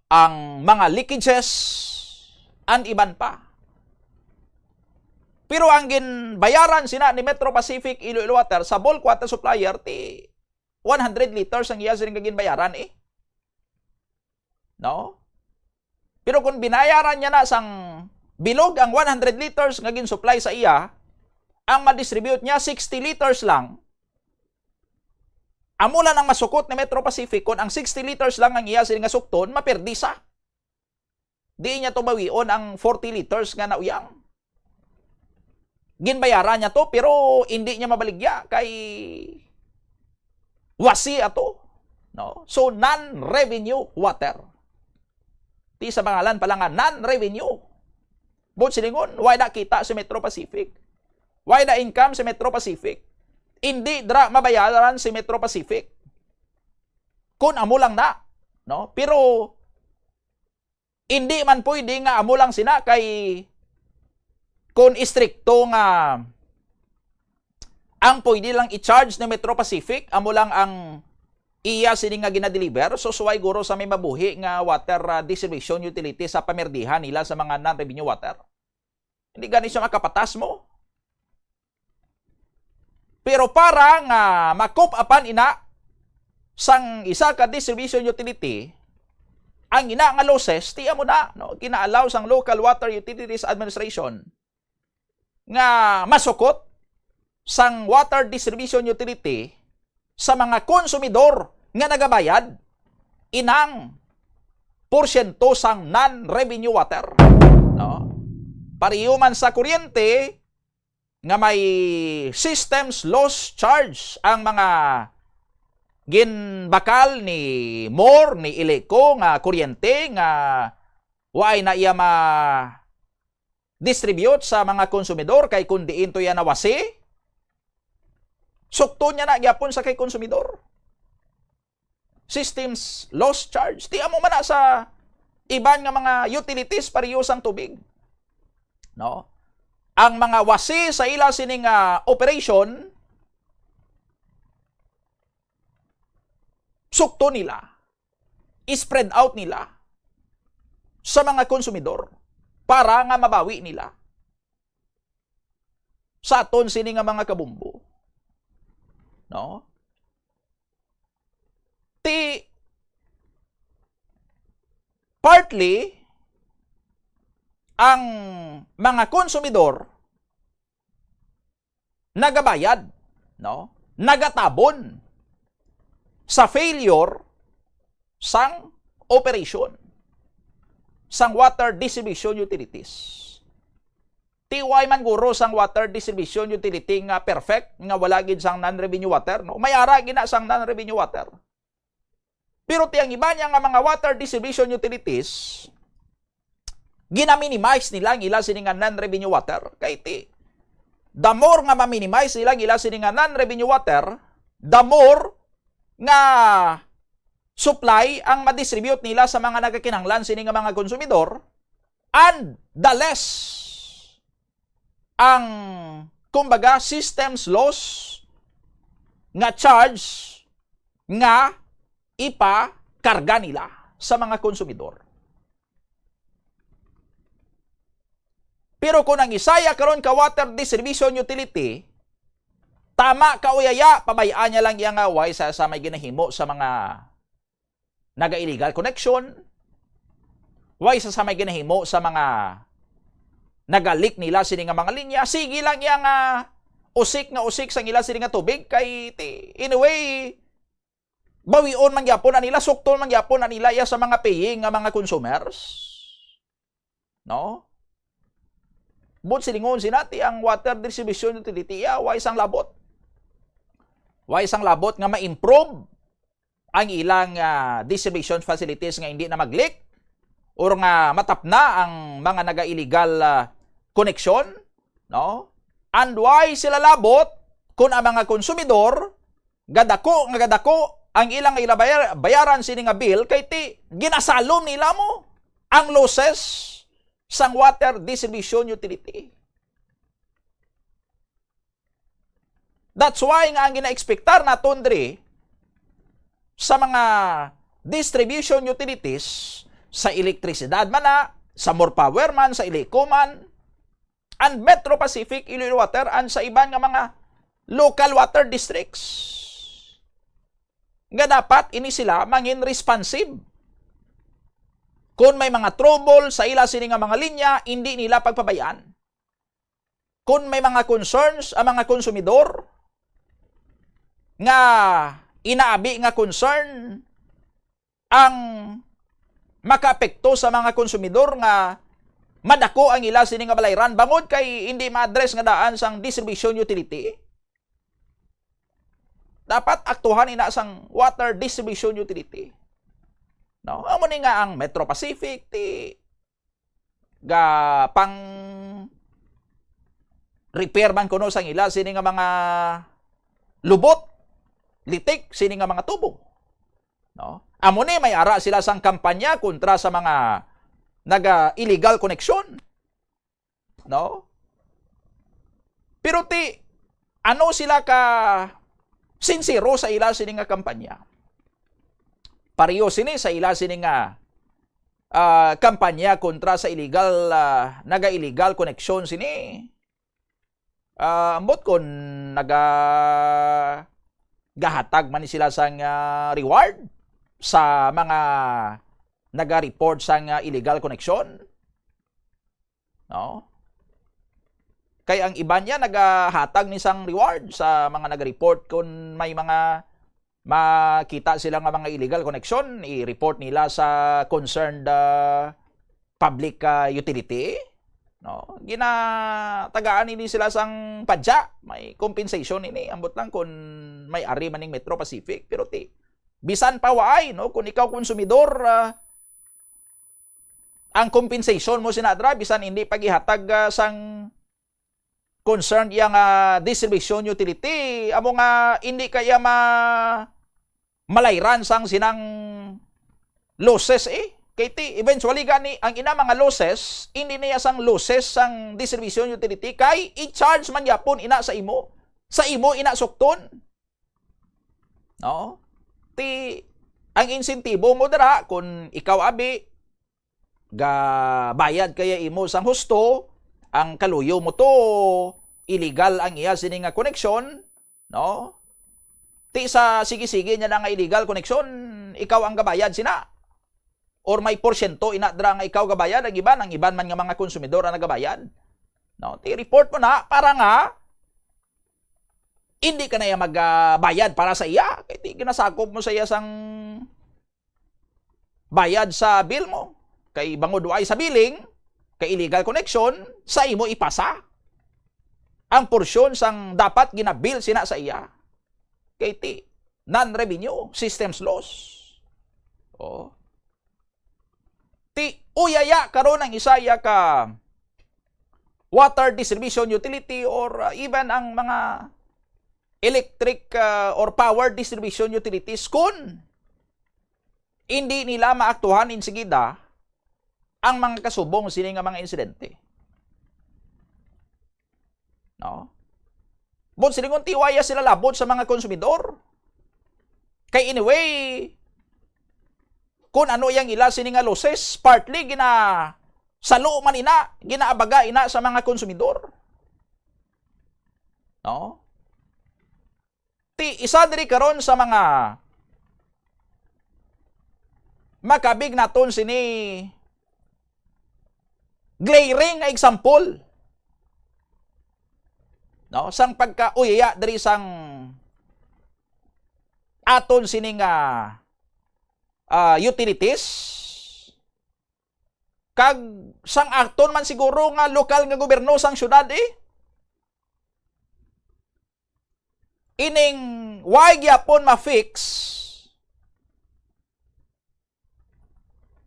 ang mga leakages, and iban pa. Pero ang ginbayaran sina ni Metro Pacific Iloilo Water sa bulk water supplier, ti 100 liters ang iya sining ginbayaran eh. No? Pero kung binayaran niya na sang bilog ang 100 liters nga gin-supply sa iya, ang ma-distribute niya 60 liters lang, amulan ang masukot ni Metro Pacific kung ang 60 liters lang ang iya sila nga sukton, maperdisa. Di niya to bawion ang 40 liters nga nauyang. Ginbayaran niya to, pero hindi niya mabaligya kay wasi ato. No? So, non-revenue water. Di sa pangalan pala nga, non-revenue. But silingon, why na kita si Metro Pacific? Why na income si Metro Pacific? Hindi dra mabayaran si Metro Pacific. Kung amo lang na, no? Pero hindi man pwede nga amo lang sina kay kung istrikto nga ang pwede lang i-charge ni Metro Pacific, amo lang ang iya sini nga ginadeliver, so suway guro sa may mabuhi nga water distribution utility sa pamerdihan nila sa mga non-revenue water. Hindi gani siya makapatas mo. Pero para nga makup-apan ina sang isa ka distribution utility, ang ina nga losses, tiya mo na, no? Kinaalaw sang Local Water Utilities Administration nga masukot sang water distribution utility sa mga konsumidor nga nagabayad inang porsyento sang non-revenue water. No? Pariyo man sa kuryente, nga may systems loss charge ang mga ginbakal ni MOR, ni Ileco nga kuryente nga waay na iya ma-distribute sa mga konsumidor kay kundi into yan nawasi, sukto niya na gyapon sa kay konsumidor. Systems loss charge. Di amo man na sa iban nga mga utilities pariyo sang tubig. No? Ang mga wasi sa ila sining operation, sukto nila, spread out nila sa mga konsumidor para nga mabawi nila sa aton sining mga kabumbo. No? Partly, ang mga konsumidor nagabayad, no? Nagatabon sa failure sang operation sang water distribution utilities. Tiway man guro sang water distribution utility nga perfect, nga wala gid sang non-revenue water, no? May ara gina sang non-revenue water. Pero tiyang iba niya nga mga water distribution utilities, gina-minimize nila ang ila sini nga non-revenue water. Kay ti, the more nga ma-minimize nila ang ila sini nga non-revenue water, the more nga supply ang ma-distribute nila sa mga nagakinahanglan sini nga mga konsumidor, and the less ang kumbaga systems loss nga charge nga ipakarga nila sa mga konsumidor. Pero kung ang isaya karon ka water distribution utility, tama ka uyaya, pabayaan niya lang iyang away sa may ginahimo sa mga naga-illegal connection, way sa may ginahimo sa mga nagalik nila sini nga mga linya, sige lang yang usik sang ila sini nga tubig kay anyway bawion man gyapon nila, suktol man gyapon nila ya sa mga paying nga mga consumers, no? But silingon sinati ang water distribution utility way sang labot nga ma-improve ang ilang distribution facilities nga hindi na mag-leak or nga matapna ang mga naga-illegal connection, no? And why sila labot kung ang mga konsumidor gadako ang ilang bayaran sini nga bill kay ti ginasalom nila mo ang losses sang water distribution utility. That's why nga ang gina-expectar naton diri sa mga distribution utilities, sa elektrisidad man na, sa More Power man, sa Ileco man, and Metro Pacific, Iloilo Water, and sa iban nga mga local water districts. Nga dapat ini sila mangin responsive. Kung may mga trouble sa ila sini nga mga linya, hindi nila pagpabayaan. Kung may mga concerns ang mga konsumidor, nga inaabi nga concern ang makaapekto sa mga konsumidor nga madako ang ila sini nga balayran bangod kay hindi ma-address nga daan sang distribution utility. Dapat aktuhan ina sang water distribution utility. No, amo ni nga ang Metro Pacific ti ga pang repair man kuno sang ila sini nga mga lubot, litik sini nga mga tubo. No? Amo ni may ara sila sang kampanya kontra sa mga naga-illegal connection. No? Pero ti ano sila ka sincero sa ila sini nga kampanya? Pareho sini sa ila sini nga kampanya kontra sa illegal naga-illegal connection sini. Ambot kon gahatag man sila sang reward sa mga naga-report sang illegal connection, no? Kay ang iba niya nagahatag ni sang reward sa mga naga-report kung may mga makita sila nga mga illegal connection, i-report nila sa concerned public utility, no? Ginatagaan ini sila sang padya, may compensation ini, ambot lang kung may ari maning Metro Pacific, pero bisan pa waay, no? Kung ikaw konsumidor, ang compensation mo sinadra, bisan hindi pagihatag sang concerned yang distribution utility, amo nga hindi kaya malayran sang sinang losses Kay eventually gani ang ina mga losses, hindi niya sang losses sang distribution utility kay i-charge man yapon ina sa imo. Sa imo ina sukton. No? Ang insentibo mo dara kung ikaw abi ga bayad kaya imo sang husto, ang kaluyo mo to illegal ang iya sini nga connection, no? Sa sige-sige niya na nga illegal connection, ikaw ang gabayad sina. or may porsyento inadra nga ikaw gabayad, ang iban man nga mga konsumidor ang nagabayad. No, ti-report mo na para nga hindi ka na iya magbayad para sa iya. Kaya di ginasakop mo sa iya sang bayad sa bill mo. Kay bangod ay sa billing, kay illegal connection, sa imo ipasa ang porsyon sang dapat ginabill sina sa iya. Kay ti non-revenue systems loss. Oh. Ti uyaya karon ang isaya ka water distribution utility or even ang mga electric or power distribution utilities kung hindi nila maaktuhan insigida ang mga kasubong sini nga mga insidente. No? Bon sila kung tiwaya sila labot sa mga konsumidor. Kay anyway, kung ano yang ila sini nga losses, partly salo man ina, ginaabaga ina sa mga konsumidor. No? Isa diri karon sa mga makabig naton sini glaring nga example. No, sang pagkauyaya diri sang aton sini nga utilities kag sang aton man siguro nga lokal nga gobyerno sang syudad ining why gyapon ma-fix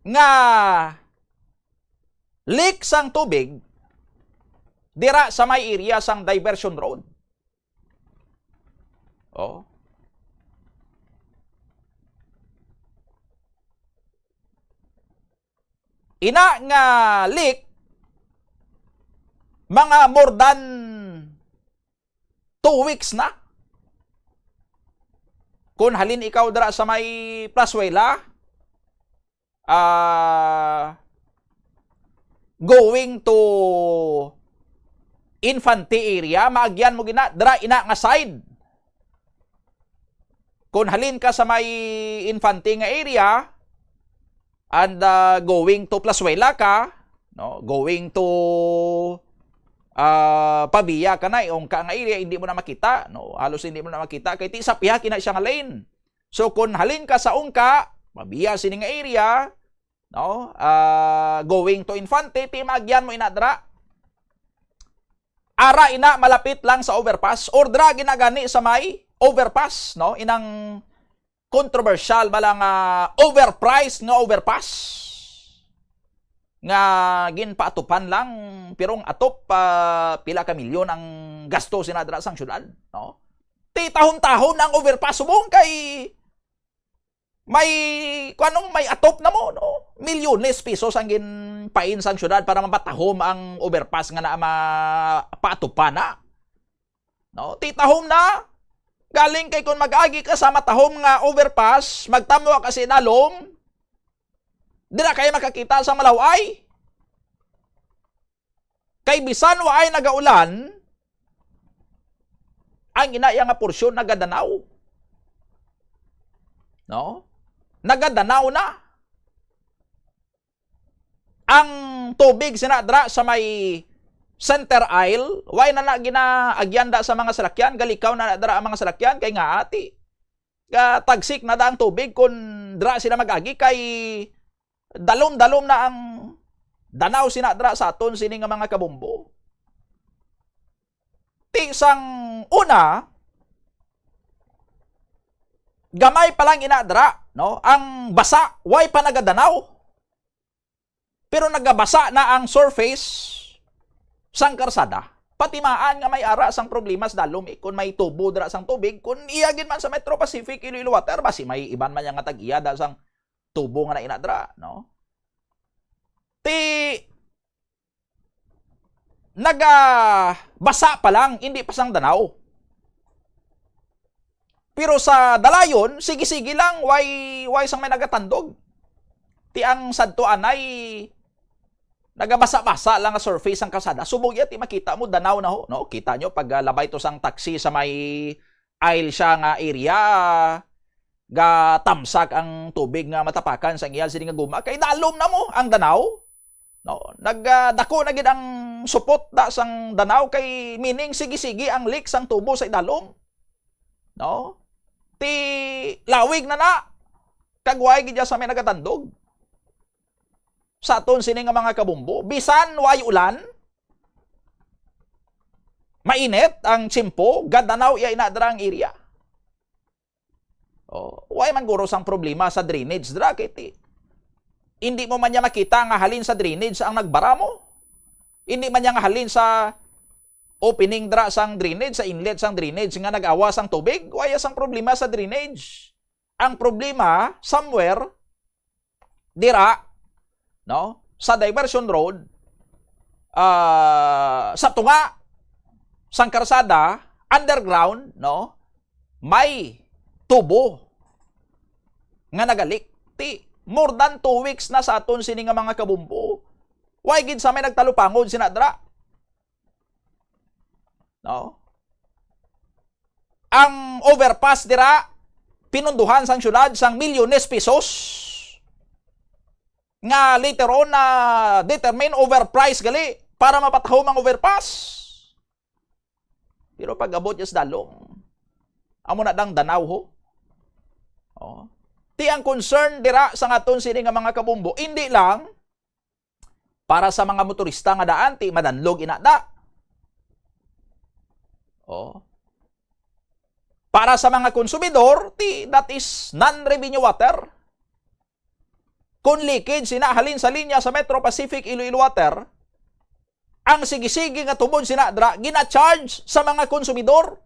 nga leak sang tubig dira sa may area sang diversion road. Oh. Ina nga leak mga more than 2 weeks na. Kung halin ikaw dira sa may Plazuela, going to Infante area, maagyan mo gina, dira ina nga side. Kung halin ka sa may Infante nga area, and going to Plazuela ka, no, going to Pabia ka na, yung ka nga area, hindi mo na makita, no, halos hindi mo na makita, kay ti sa piha kina siya nga lane. So, kung halin ka sa ungka, Pabia sini nga area, no, going to Infante, ti maagyan mo inadra, ara ina malapit lang sa overpass, or dra ginagani sa may overpass, no, inang controversial balang overpriced nga overpass nga ginpaatupan lang pirong atop pila ka milyon ang gasto sinadra sang syudad, no? Ti tahon-tahon ang overpass mo kay may kanong may atop na mo, no? Milyones pesos ang ginpain sang syudad para mapatahom ang overpass nga na paatupan na. No? Ti tahom na galing kay kung mag-agi ka sa matahom nga overpass, magtamo ka kasi nalong, di na kayo makakita sa malaway. Kay bisan waay nagaulan, ang inaya nga porsyon nagadanaw. No? Nagadanaw na. Ang tubig sinadra sa may center aisle, why na ginaagyanda sa mga salakyan, galikaw na dara ang mga salakyan, kay nga ati. Tagsik na da ang tubig kung dra sila mag-agi, kay dalom-dalom na ang danaw sinadra sa aton sini nga mga kabumbo. Ti sang una, gamay pa lang inadra, no? Ang basa, why pa nagadanaw? Pero nagabasa na ang surface sang karsada. Patimaan nga may ara sang problema sa dalom kung may tubo dira sang tubig, kung iyagin man sa Metro Pacific Iloilo Water, basi may iban man nga tag-iya da sang tubo nga na inadra, no? Ti basa pa lang, hindi pa sang danaw. Pero sa dalayon, sige-sige lang, why sang may nagatandog. Ti ang sadtuan ay nagabasa-basa lang ang surface ang kalsada. Subog yan, makita mo, danaw na ho. No? Kita nyo, pag labay to sang taxi sa may aisle siya nga area, tamsak ang tubig nga matapakan sa iyal sini nga guma kay dalom na mo ang danaw. No, nagdako na gid ang supot da sang danaw kay meaning sige-sige ang leak sang tubo sa idalom. No? Ti lawig na kagway gid sa may nagatandog. Sa aton sini nga mga kabumbo, bisan way ulan, mainit ang tsimpo, gadanaw iya inadra ang area. Way man guro sang problema sa drainage dra kiti. Hindi mo man niya makita nga halin sa drainage ang nagbara mo. Hindi man niya nga halin sa opening dra sang drainage, sa inlet sang drainage nga nag-awa sang tubig. Way sang problema sa drainage. Ang problema somewhere dira, no, sa diversion road, sa tunga sang karsada, underground, no, may tubo nga nagalik. More than 2 weeks na sa aton sini nga mga kabumbo. Why gid sa may nagtalupangod sinadra? No? Ang overpass dira pinunduhan sang syudad sang milyones pesos. Nga later on na determine overprice gali para mapatahom ang overpass. Pero pag abot yes dalong, amo na dang danaw ho. Ti ang concern dira sa aton sini nga mga kabumbo, hindi lang para sa mga motorista nga daan, ti madanlog inada. Para sa mga konsumidor, that is non-revenue water. Kung leakage sinahalin sa linya sa Metro Pacific Iloilo Water, ang sige-sige nga tubod sinadra, gina-charge sa mga konsumidor.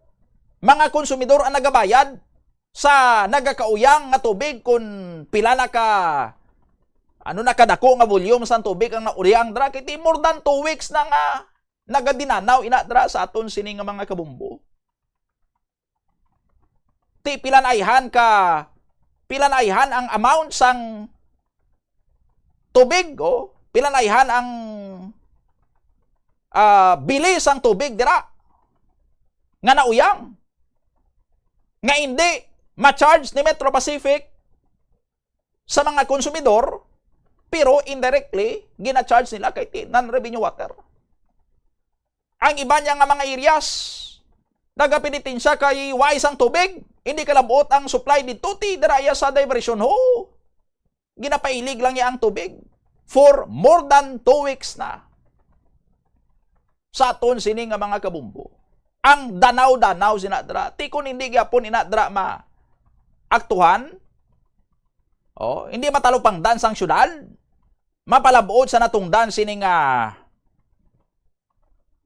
Mga konsumidor ang nagabayad sa nagakauyang nga tubig kung pila na ka nakadako nga volume sa tubig ang nauriyang dra. Kiti more than 2 weeks na nga nagadinanaw inadra sa aton sini nga mga kabumbo. Ti pilanayhan ang amount sang tubig, pilanayhan ang bili sang tubig dira nga nauyang, nga hindi ma-charge ni Metro Pacific sa mga konsumidor, pero indirectly gina-charge nila kay non-revenue water. Ang iba niya nga mga areas nagapinitin siya kay wais ang tubig, hindi kalabot ang supply dito, diraya sa diversion ho. Ginapailig lang niya ang tubig for more than 2 weeks na. Sa aton sini nga mga kabumbo, ang danaw-danaw sinadra, ti kung hindi gyapon inadra aktuhan, hindi matalupang dan sang syudad, mapalabuot sa natungdan sini nga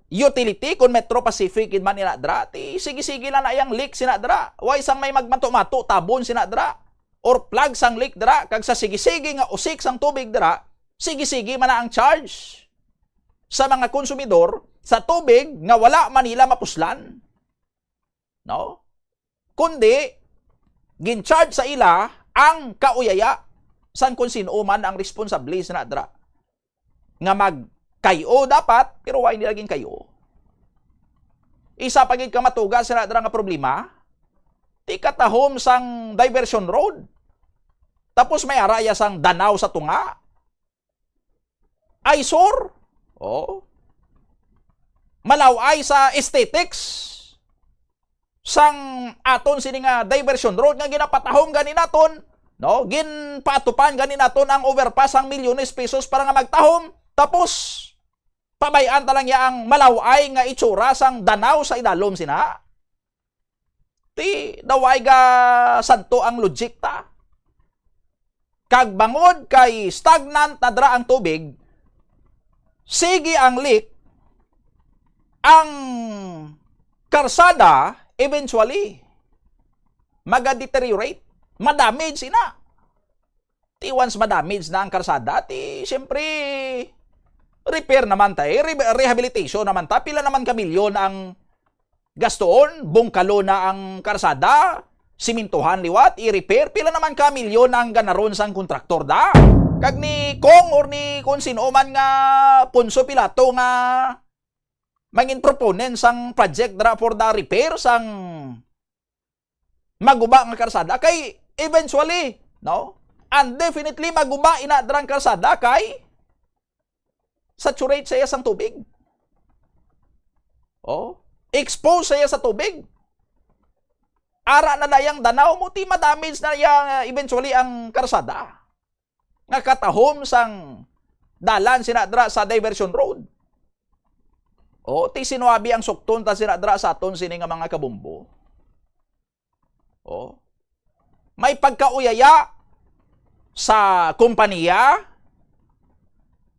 utility kung Metro Pacific man inadra, ti sige-sige lang na yang leak sinadra. Way sang may magmato-mato tabon sinadra or plug sang leak dra, kag sa sige-sige nga usik sang tubig dra, sige-sige man na ang charge sa mga konsumidor sa tubig nga wala Manila mapuslan. No? Kundi gin-charge sa ila ang kauyaya san kung sino man ang responsable sinadra nga kayo dapat, pero why nila gin kayo? Isa pagid ka matuga sinadra nga problema, ti katahom sang diversion road. Tapos may araya sang danaw sa tunga. Eyesore. Malaway sa aesthetics sang aton sini nga diversion road nga ginapatahom gani naton, no? Ginpatupan gani naton ang overpass ang milyones pesos para nga magtahom. Tapos pabayaan talang ya ang malaway nga itsura sang danaw sa idalom sina. Ti daway ga santo ang logic ta. Kag bangod kay stagnant na dra ang tubig, sige ang leak, ang karsada eventually maga-deteriorate, madamage ina. Ti once madamage na ang karsada, ti siyempre repair naman tayo, rehabilitation naman ta, pila naman ka milyon ang gastoon, bungkalo na ang karsada, simintuhan liwat, i-repair, pila naman ka milyon ang ganaron sang kontraktor da. Kag ni Kong or ni kung sino man nga Ponso Pilato nga mangin proponent sang project dra for the repair sang maguba nga karsada, kay eventually, no? And definitely maguba inadrang kalsada kay saturate sa iya sang tubig. Oh, expose sa iya sa tubig. Ara na dayang danaw mo, ti madamage na yang eventually ang karsada. Nga katahom sang dalan sinadra sa diversion road. O, ti sinuabi ang sukton ta sinadra sa aton sini nga mga kabumbo. O, may pagkauyaya sa kompanya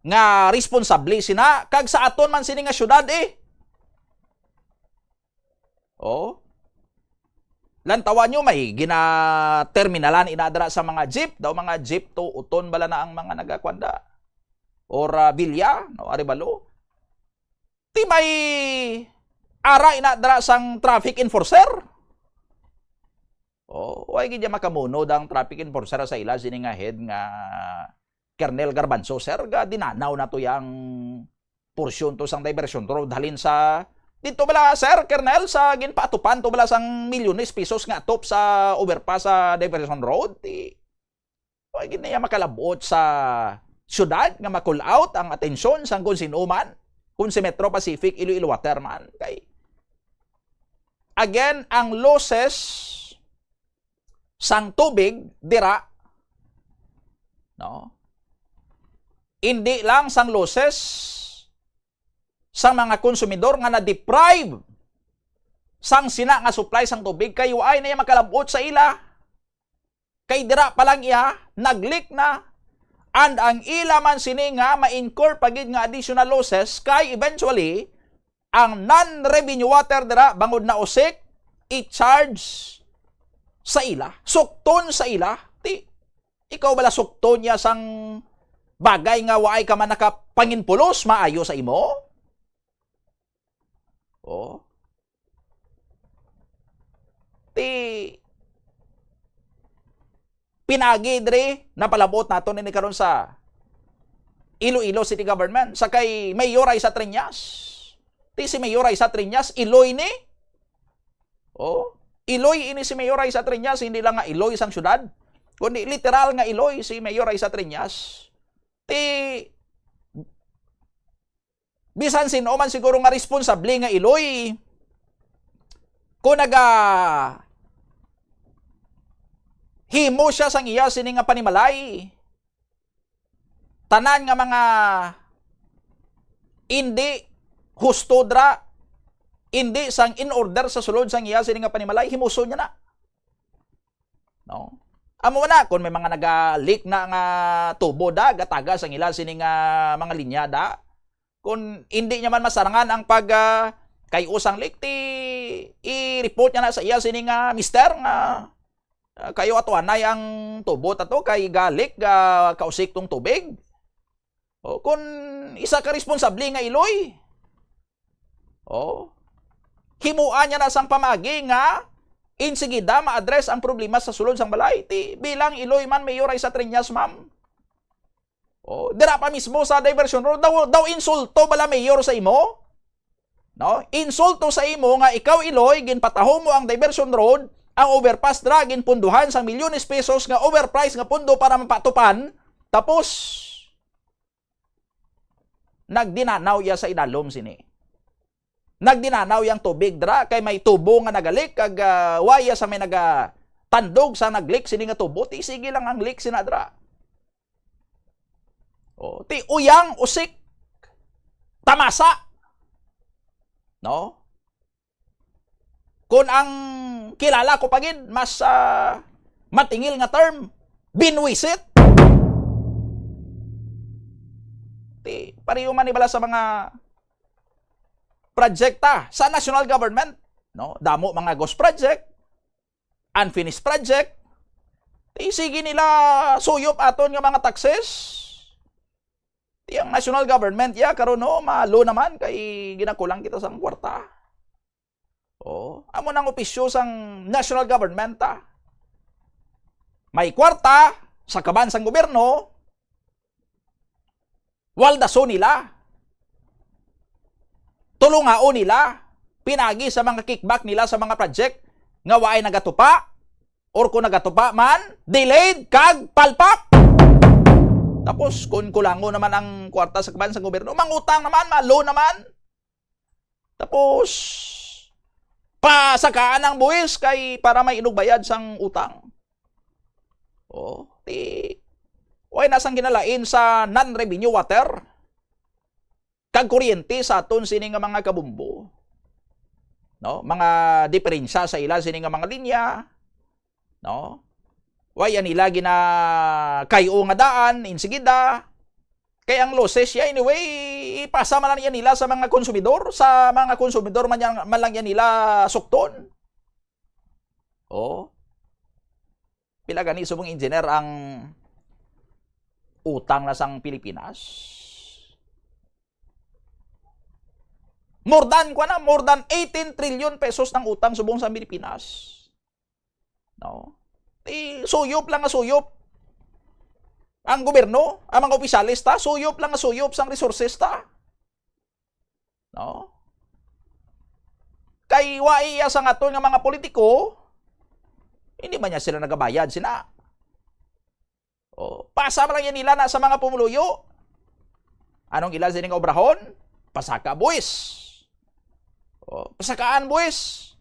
nga responsable sina kag sa aton man sini nga syudad O, lantawan nyo, may gina-terminalan inadra sa mga jeep. Daw mga jeep to, uton bala na ang mga nagakwanda. Or bilya, no, aribalo. Ti may ara inadra sang traffic enforcer. Huwag gidya makamunod ang traffic enforcer sa ila, sini nga head nga Kernel Garbanzo, sir, ga dinanaw na to yang porsyon to sang diversion road halin sa dito bala, sir, Kernel, sa ginpaatupan to bala sang milyones pesos nga top sa overpass sa diversion road. Huwag niya makalabot sa syudad nga makul out ang atensyon sang kung sinuman, kung si Metro Pacific, Iloilo Waterman. Kay again, ang losses sang tubig, dira, no? Hindi lang sang losses sa mga konsumidor nga na-deprive sang sina nga supply sang tubig kayo ay na makalabot sa ila. Kay dira pa lang iya, nag-leak na, and ang ila man sini nga ma-incur pagid nga additional losses kay eventually ang non-revenue water dira bangod na usik i-charge sa ila, sukton sa ila. Ikaw bala sukton niya sang bagay nga waay ka man nakapanginpulos maayo sa imo? Pinagi dre napalabot nato ni karon sa Iloilo City Government sa kay Mayor Aisa Triñas. Si Mayor Aisa Triñas Iloy ni. Iloy ini si Mayor Aisa Triñas, hindi lang nga Iloy sang syudad, kundi literal nga Iloy si Mayor Aisa Triñas. Bisan sino man siguro nga responsable nga Iloy, kung himo siya sang iya sini nga panimalay, tanan nga mga hindi husto dra, hindi sang in order sa sulod sang iya sini nga panimalay, himuso niya na. No? Amo na, kung may mga naga-leak na nga tubo da, gataga sang ila sini nga mga linya da, kung hindi niya man masarangan ang pag kay usang leak, i-report niya na sa iya sini nga mister nga kayo atuanay ang tubo tato kay galik kausik tong tubig. Kung isa ka responsable nga Iloy, himuan niya na sang pamagi nga insigida ma-address ang problema sa sulod sang balay. Bilang Iloy man Mayor Aisa Triñas, ma'am. Dira pa mismo sa diversion road, daw insulto bala mayor sa imo? No? Insulto sa imo nga ikaw Iloy, ginpataho mo ang diversion road, ang overpass dra ginpunduhan sa milyones pesos nga overprice nga pundo para mapatupan, tapos nagdinanaw ya sa idalom sini. Nagdinanaw yang tubig dra kay may tubo nga nagalik kag waya sa may nagatandog sa naglik sini nga tubo, sige lang ang leak sinadra. Uyang, usik, tamasa. No? Kung ang kilala ko pagid, mas matingil nga term, binwisit. Pariyo man ibala sa mga projekta sa national government. No? Damo mga ghost project, unfinished project. Sige nila suyop aton nga mga taxes. Yang national government karon malo naman kay ginakulang kita sang kwarta. Amo nang opisyo sang national government may kwarta sa kabansang gobyerno, waldaso nila, tulungao nila, pinagi sa mga kickback nila sa mga project nga waay nagatupa, Or kung nagatupa man, delayed kag palpak. Tapos kung kulango naman ang kwarta sa kaban sa gobyerno, mangutang naman, malo naman. Tapos pasakaan ang buwis kay para may inugbayad sang utang. Way nasang ginalain sa non-revenue water kag kuryente sa aton sini nga mga kabumbo. No, mga diferensya sa ila sini nga mga linya. No? Way nila gina kayo nga daan insigida. Kaya ang losses ya anyway, ipasa man yan nila sa mga konsumidor, man lang yan nila sukton. Pila gani subong engineer ang utang na sang Pilipinas. More than 18 trillion pesos ng utang subong sa Pilipinas. No? Suyop lang nga suyop. Ang gobyerno, ang mga opisyalista, suyop lang nga suyop sang resources ta. No? Kay waiya sa aton nga mga politiko, hindi ba niya sila nagabayad sina? Pasa man lang yan nila na sa mga pumuluyo. Anong ilan sining obrahon? Pasaka buwis. Pasakaan buwis.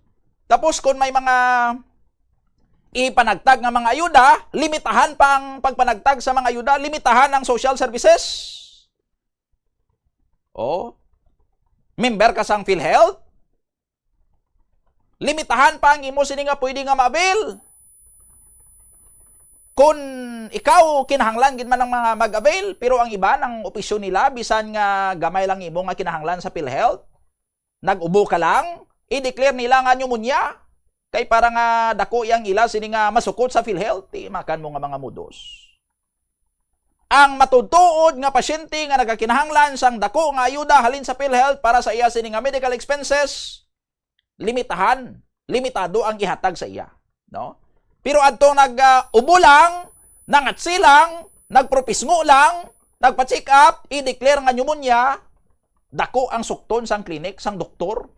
Tapos kung may mga ipanagtag ng mga ayuda, limitahan pa ang pagpanagtag sa mga ayuda, limitahan ang social services. Member ka sang PhilHealth, limitahan pa ang imo sini nga pwede nga ma-avail. Kung ikaw kinahanglan gid man ng mga mag-avail, pero ang iba ng opisyon nila bisan nga gamay lang imo nga kinahanglan sa PhilHealth, nag-ubo ka lang, i-declare nila nga pneumonia. Kay para nga dako yang ila sini nga masukot sa PhilHealth, makan mo nga mga mudos. Ang matutuod nga pasyente nga nagakinahanglan sang dako nga ayuda halin sa PhilHealth para sa iya sini nga medical expenses, limitado ang ihatag sa iya, no? Pero adto nag-ubo lang, nangatsi lang, nagpropisngo lang, nagpa-check up, i-declare nga pneumonia, dako ang sukton sang klinik, sang doktor,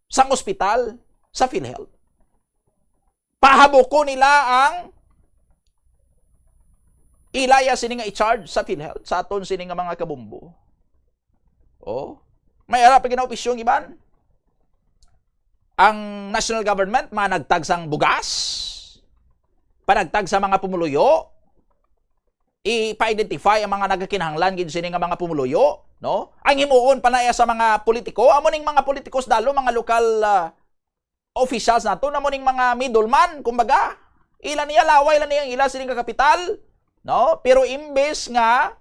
sang ospital, sa PhilHealth. Pahabuko nila ang ilaya sini nga i-charge sa PhilHealth sa aton sini nga mga kabumbo. May ara pa ginaopisyong iban. Ang national government managtag sang bugas, panagtag sa mga pumuluyo, ipa-identify ang mga nagakinahanglan gid sini nga mga pumuluyo, no? Ang himuon panaya sa mga politiko, amo ning mga politikos dalo, mga lokal officials nato, namo ning mga middleman, kumbaga, ilan niya laway, ilan niya ila sining kapital, no? Pero imbes nga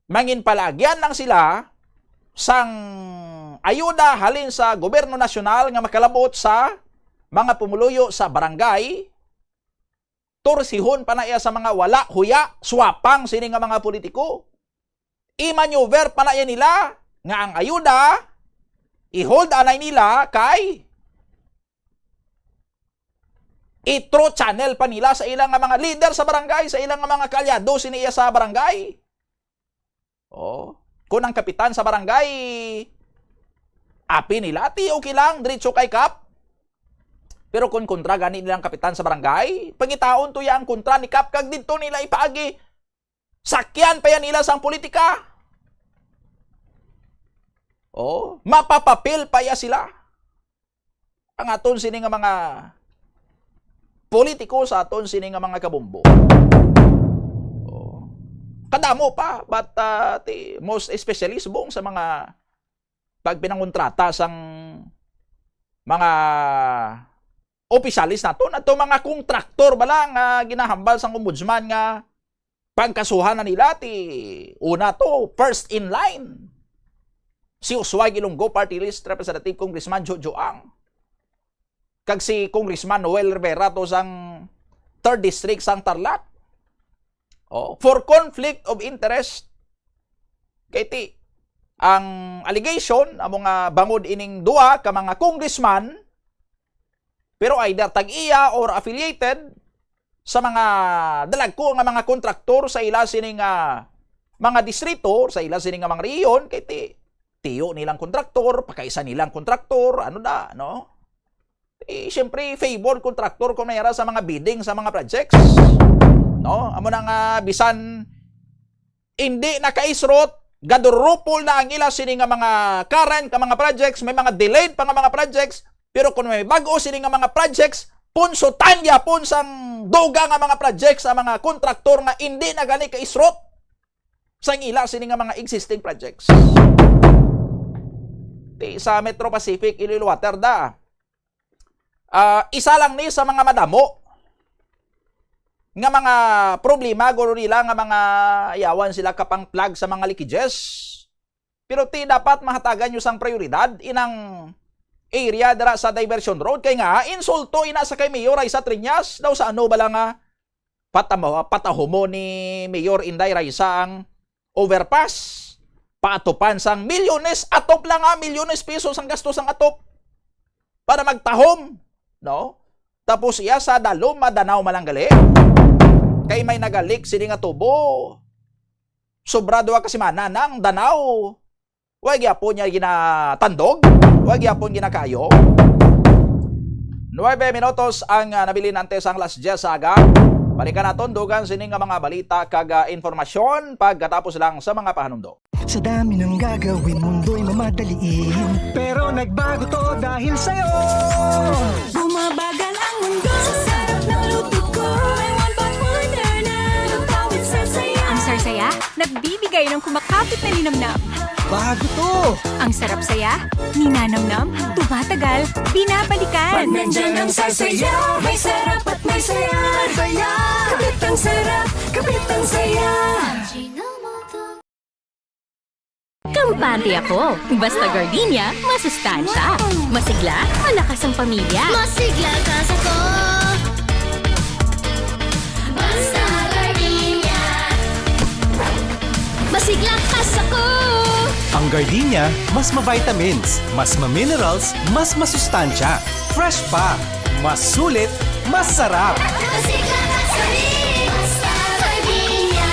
mangin palagyan lang sila sang ayuda halin sa gobyerno nasyonal nga makalabot sa mga pumuluyo sa barangay, tursihon pa na iya sa mga wala, huya, swapang sini nga mga politiko. I-maneuver pa na iya nila nga ang ayuda, i-hold anay nila kay i-through channel pa nila sa ilang mga leader sa barangay, sa ilang mga kalyado siniya sa barangay. Kung ang kapitan sa barangay, api nila, okay lang, diretso kay Kap. Pero kung kontra gani nilang kapitan sa barangay, pangitaon to ya ang kontra ni Kap, kag dito nila ipaagi, sakyan pa yan nila sang politika. Mapapapil pa ya sila. Ang aton sini nga mga politiko sa aton sini nga mga kabumbo. Kadamo pa, but most especially subong sa mga pagpinangontrata sang mga opisyalis naton, at mga kontraktor bala nga ginahambal sang ombudsman nga pagkasuhan na nila una to, first in line, si Usway Ilonggo Party List Representative Congressman Jojo Ang, kag si Congressman Noel Rivera to sang 3rd District sang Tarlac. For conflict of interest, kay ang allegation amo nga bangod ining duha ka mga congressman, pero either tag-iya or affiliated sa mga dalagko nga mga kontraktor sa ila sining mga distrito, sa ila sining mga rehiyon, kay tiyo nilang kontraktor, pakaisa nilang kontraktor, no? Siyempre favor contractor kung mayara sa mga bidding sa mga projects. No, amo nang bisan hindi nakaisrot, gadurupol na ang ila sini nga mga current ka mga projects, may mga delayed pa nga mga projects, pero kung may bago sini nga mga projects, punsutan yapon sang duga nga mga projects sa mga kontraktor nga hindi na gani kaisrot sang ila sini nga mga existing projects. Sa Metro Pacific Iloilo Water da. Isa lang ni sa mga madamo nga mga problema guro nila nga mga ayawan sila kapang plug sa mga leakages. Pero dapat mahatagan nyo sang prioridad inang area dira sa diversion road kay nga insulto ina sa kay Mayor Raisa Triñas daw sa ano bala nga patahumo ni Mayor Inday Raisa ang overpass. Paatupan sang milyones atop lang milyones pesos ang gastos ang atop para magtahom. No? Tapos iya sa dalom madanaw malanggali. Kay may nagalik sini nga tubo. Sobrado ka si mana nang danaw. Wag yapon niya ginatandog. Wag yapon ginakayo. 9 minutos ang nabili nantes ang Las Diaz Saga. Balikan naton dugan sini nga mga balita kag informasyon pagkatapos lang sa mga pahanumdo. Sa dami ng gagawin, mundo'y mamadaliin. Pero nagbago to dahil sa'yo. Bumabagal ang mundo. Sa sarap ng luto ko, may one pot wonder na. Lutawid sarsaya. Ang sarsaya, nagbibigay ng kumakapit na linamnam. Bago to. Ang sarap saya, ninanamnam, tumatagal, binabalikan. Pag nandyan ang sarsaya, may sarap at may saya. Saya. Kapit ang sarap, kapit ang saya. Kampante ako. Basta gardenia, masustansya. Masigla, malakas ang pamilya. Masigla kas ako. Basta gardenia. Masigla kas ako. Ang gardenia, mas ma-vitamins, mas ma-minerals, mas masustansya. Fresh pa, mas sulit, mas sarap. Masigla kas rin. Basta gardenia.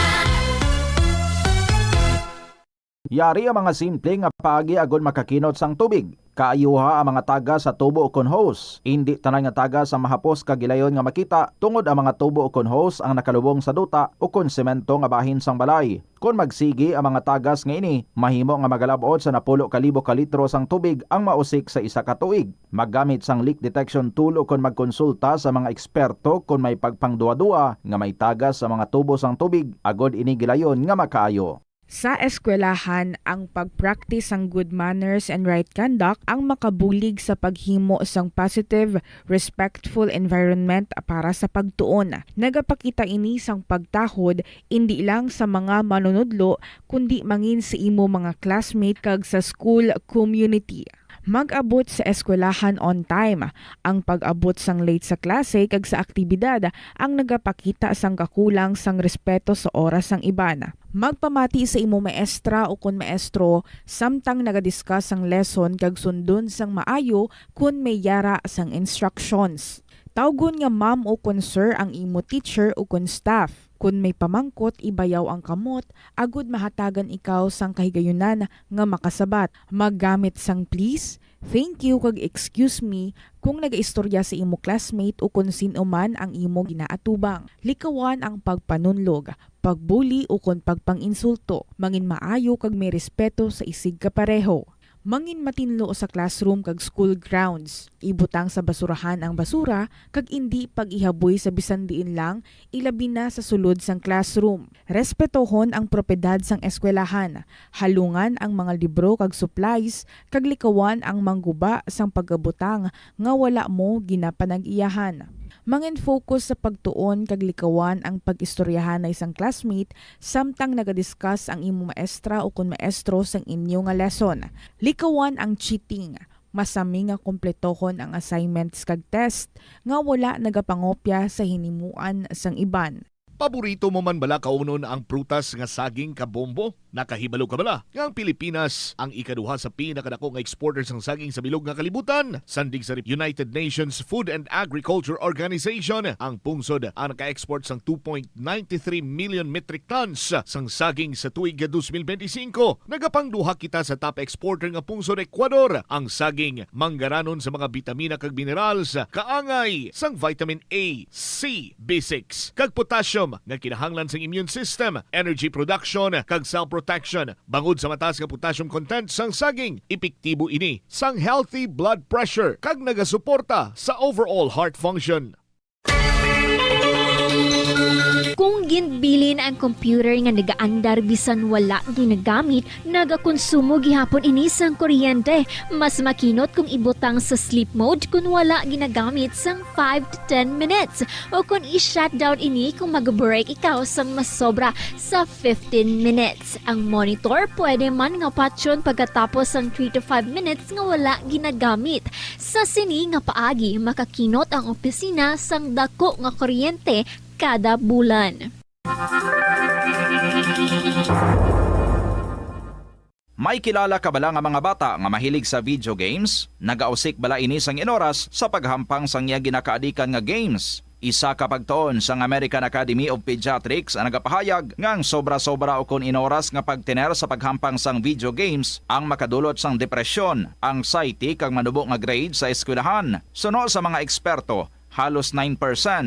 Yari ang mga simple nga paagi agon makakinot sang tubig. Kaayuha ang mga taga sa tubo ukon hose. Hindi tanan nga taga sa mahapos kagilayon nga makita tungod ang mga tubo ukon hose ang nakalubong sa duta ukon semento nga bahin sang balay. Kung magsigi ang mga tagas nga ini, mahimo nga magalabot sa 10,000 ka litro sang tubig ang mausik sa isa ka tuig. Maggamit sang leak detection tool ukon magkonsulta sa mga eksperto kung may pagpangduwa-duwa nga may tagas sa mga tubo sang tubig agod ini gilayon nga makaayo. Sa eskwelahan, ang pag-practice ang good manners and right conduct ang makabulig sa paghimo sang positive, respectful environment para sa pagtuon. Nagapakita ini sang pagtahod hindi lang sa mga manunudlo kundi mangin sa imo mga classmate kag sa school community. Mag-abot sa eskwelahan on time. Ang pag-abot sang late sa klase kag sa aktibidad ang nagapakita sang kakulang sang respeto sa oras sang iban. Magpamati sa imo maestra o kun maestro samtang nagadiscuss sang lesson kag sundon sang maayo kun may yara sang instructions. Tawgon nga ma'am o kun sir ang imo teacher o kun staff. Kun may pamangkot, ibayaw ang kamot, agud mahatagan ikaw sang kahigayunan nga makasabat. Maggamit sang please, thank you kag excuse me kung nagaistorya sa imo classmate o kung sino man ang imo ginaatubang. Likawan ang pagpanunlog, pagbuli o kung pagpanginsulto. Mangin maayo kag may respeto sa isig kapareho. Mangin matinlo sa classroom kag school grounds. Ibutang sa basurahan ang basura kag indi pag-ihaboy sa bisan diin lang ilabi na sa sulod sang classroom. Respetohon ang propiedad sang eskwelahan. Halungan ang mga libro kag supplies kag likawan ang mangguba sang pagabutang nga wala mo ginapanag-iyahan. Mangin focus sa pagtuon kag likawan ang pag-istoryahan na isang classmate samtang nagadiscuss ang imo maestra o kun maestro sang inyo nga lesson. Likawan ang cheating. Masami nga kompletohon ang assignments kag test nga wala nagapangopya sa hinimuan sang iban. Paborito mo man bala kaunon ang prutas nga saging kabombo? Nakahibalo ka bala nga ang Pilipinas ang ikaduha sa pinakadako nga exporter sang saging sa bilog nga kalibutan. Sandig sa United Nations Food and Agriculture Organization, ang pungsod ang naka-export sang 2.93 million metric tons sang saging sa tuig 2025. Nagapangduha kita sa top exporter nga pungsod Ecuador. Ang saging manggaranon sa mga bitamina kag minerals, kaangay sang vitamin A, C, B6 kag potassium nga kinahanglan sang immune system, energy production kag cell protection. Bangod sa mataas nga potassium content sang saging, epektibo ini sang healthy blood pressure kag nagasuporta sa overall heart function. Kung ginbilin ang computer nga nagaandar bisan wala ginagamit, nagakonsumo gihapon ini sang kuryente. Mas makinot kung ibutang sa sleep mode kung wala ginagamit sang 5 to 10 minutes. O kung i-shutdown ini kung mag-break ikaw sang mas sobra sa 15 minutes. Ang monitor pwede man nga patyon pagkatapos sang 3 to 5 minutes nga wala ginagamit. Sa sini nga paagi, makakinot ang opisina sang dako nga kuryente kada bulan. May kilala ka bala nga mga bata nga mahilig sa video games? Nagausik bala ini sang inoras sa paghampang sang iya ginakaadikan nga games. Isa ka pagtuon sang American Academy of Pediatrics ang nagapahayag ngang sobra-sobra o kun inoras nga pagtiner sa paghampang sang video games ang makadulot sang depresyon, anxiety kag manubo nga grade sa eskwelahan. Suno sa mga eksperto, halos 9%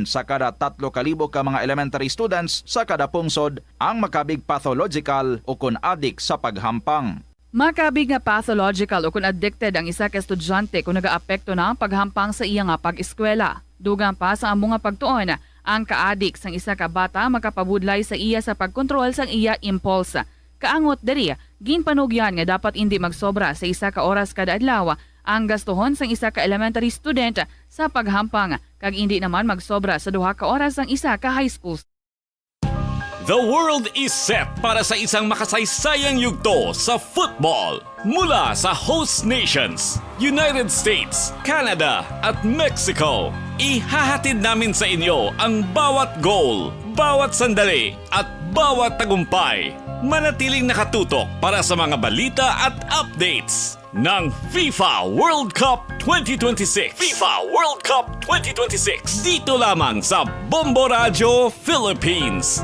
sa kada 3,000 ka mga elementary students sa kada pungsod ang makabig pathological o kun addict sa paghampang. Makabig nga pathological o kun addicted ang isa ka estudyante kung nagaapekto na ang paghampang sa iya nga pag-eskwela. Dugang pa sa among nga pagtuon, ang ka-addict sang isa ka bata makapabudlay sa iya sa pagkontrol sang iya impulse. Kaangot diri, ginpanugyan nga dapat hindi magsobra sa isa ka oras kada adlaw ang gastuhon sang isa ka elementary student sa paghampang kag hindi naman magsobra sa 2 ka oras ang isa ka high school. The world is set para sa isang makasaysayang yugto sa football. Mula sa host nations, United States, Canada at Mexico, ihahatid namin sa inyo ang bawat goal, bawat sandali at bawat tagumpay. Manatiling nakatutok para sa mga balita at updates ng FIFA World Cup 2026. FIFA World Cup 2026. Dito lamang sa Bombo Radio Philippines.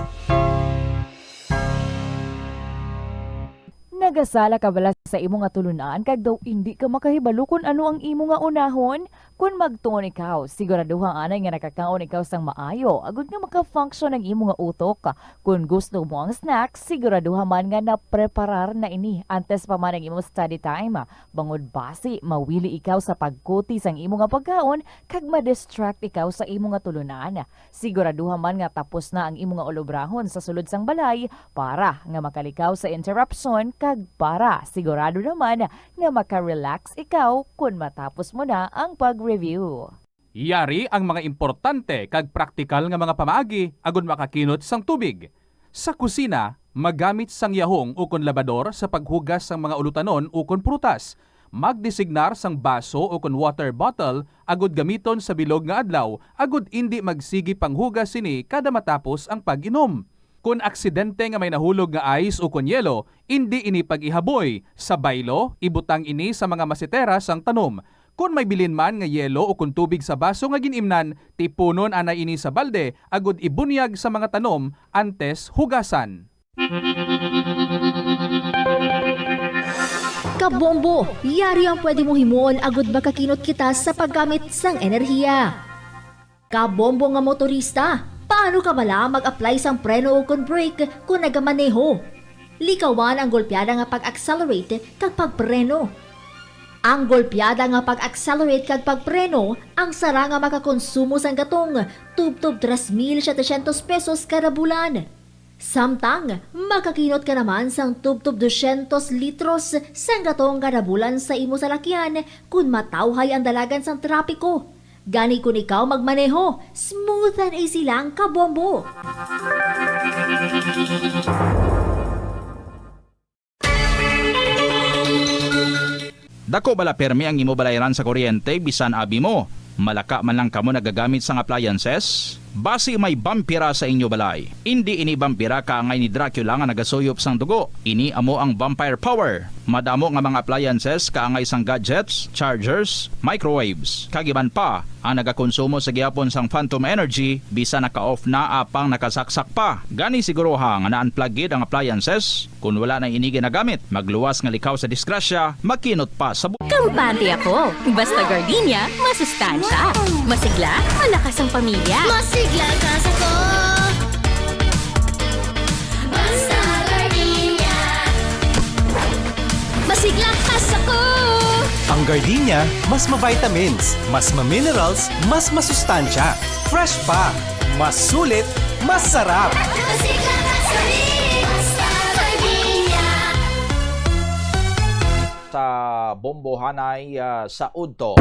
Nagasala ka bala sa imo nga tulunan kag daw hindi ka makahibalo kung ano ang imo nga unahon? Kung magtuon ikaw, siguraduhang anay nga nakakaon ikaw sang maayo, agud nga maka-function ang imo nga utok. Kung gusto mo ang snacks, siguraduhan man nga na-preparar na ini antes pa man ang imo study time. Bangod basi, mawili ikaw sa pagkuti sang imo nga pagkaon kag ma-distract ikaw sa imo nga tulunan. Siguraduhan man nga tapos na ang imo nga ulobrahon sa sulod sang balay para nga makalikaw sa interruption kag para sigurado naman nga maka-relax ikaw kung matapos mo na ang pag-review. Yari ang mga importante kag praktikal nga mga pamaagi agud makakinot sang tubig. Sa kusina, magamit sang yahong o kon labador sa paghugas sang mga ulutanon o kon prutas. Magdesignar sang baso o kon water bottle agud gamiton sa bilog nga adlaw agud indi magsigi panghugas sini kada matapos ang pag-inom. Kung aksidente nga may nahulog nga ice o kunyelo, hindi ini pag-ihaboy. Sa baylo, ibutang ini sa mga masitera sang tanom. Kung may bilin man nga yelo o kung tubig sa baso nga ginimnan, tipunon anay ini sa balde, agud ibunyag sa mga tanom, antes hugasan. Kabombo, yari ang pwede mo himuon agud makakinot kita sa paggamit sang enerhiya. Kabombo nga motorista, paano ka bala mag-apply sang preno o kon brake kung nagamaneho? Likawan ang golpeada nga pag-accelerate kag pagpreno. Ang golpeada nga pag-accelerate kag pagpreno, ang sara nga makakonsumo sang gatong tub-tub 3,700 pesos kada bulan. Samtang, makakinot ka naman sang tub-tub 200 litros sang gatong kada bulan sa imo salakyan kung matawhay ang dalagan sang trapiko. Gani kung ikaw magmaneho, smooth and easy lang kabombo. Dako bala permi ang imo balayaran sa kuryente bisan abi mo. Malaka man lang kamo nagagamit sang appliances? Basi may vampira sa inyo balay. Hindi ini vampira kaangay ni Dracula nga nagasuyop sang dugo. Ini amo ang vampire power. Madamo nga mga appliances kaangay sang gadgets, chargers, microwaves. Kagiban pa, ang nagakonsumo sa gihapon sang phantom energy bisa naka-off na apang nakasaksak pa. Gani siguro nga na-unplug gid ang appliances. Kung wala na ini ginagamit, magluwas nga likaw sa disgrasya, makinot pa sa Kampante ako. Basta gardenia, masustansya. Masigla, malakas ang pamilya. Masigla ka sa ko. Basta gardenia. Masigla ka sa ko. Ang Gardenia, mas ma-vitamins, mas ma-minerals, mas masustansya. Fresh pa, mas sulit, mas sarap. Masigla ka sa rin. Basta gardenia. Sa bombohanay sa udto.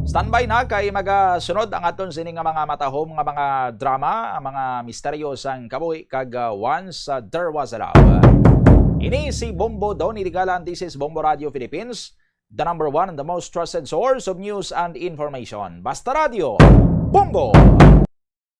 Standby na kay magasunod ang aton sining nga mga matahom nga mga drama, ang mga misteryo sang kabuhi kag Once There Was a Love. Ini si Bombo Don Irigalan. This is Bombo Radio Philippines, the number one and the most trusted source of news and information. Basta Radio, Bombo!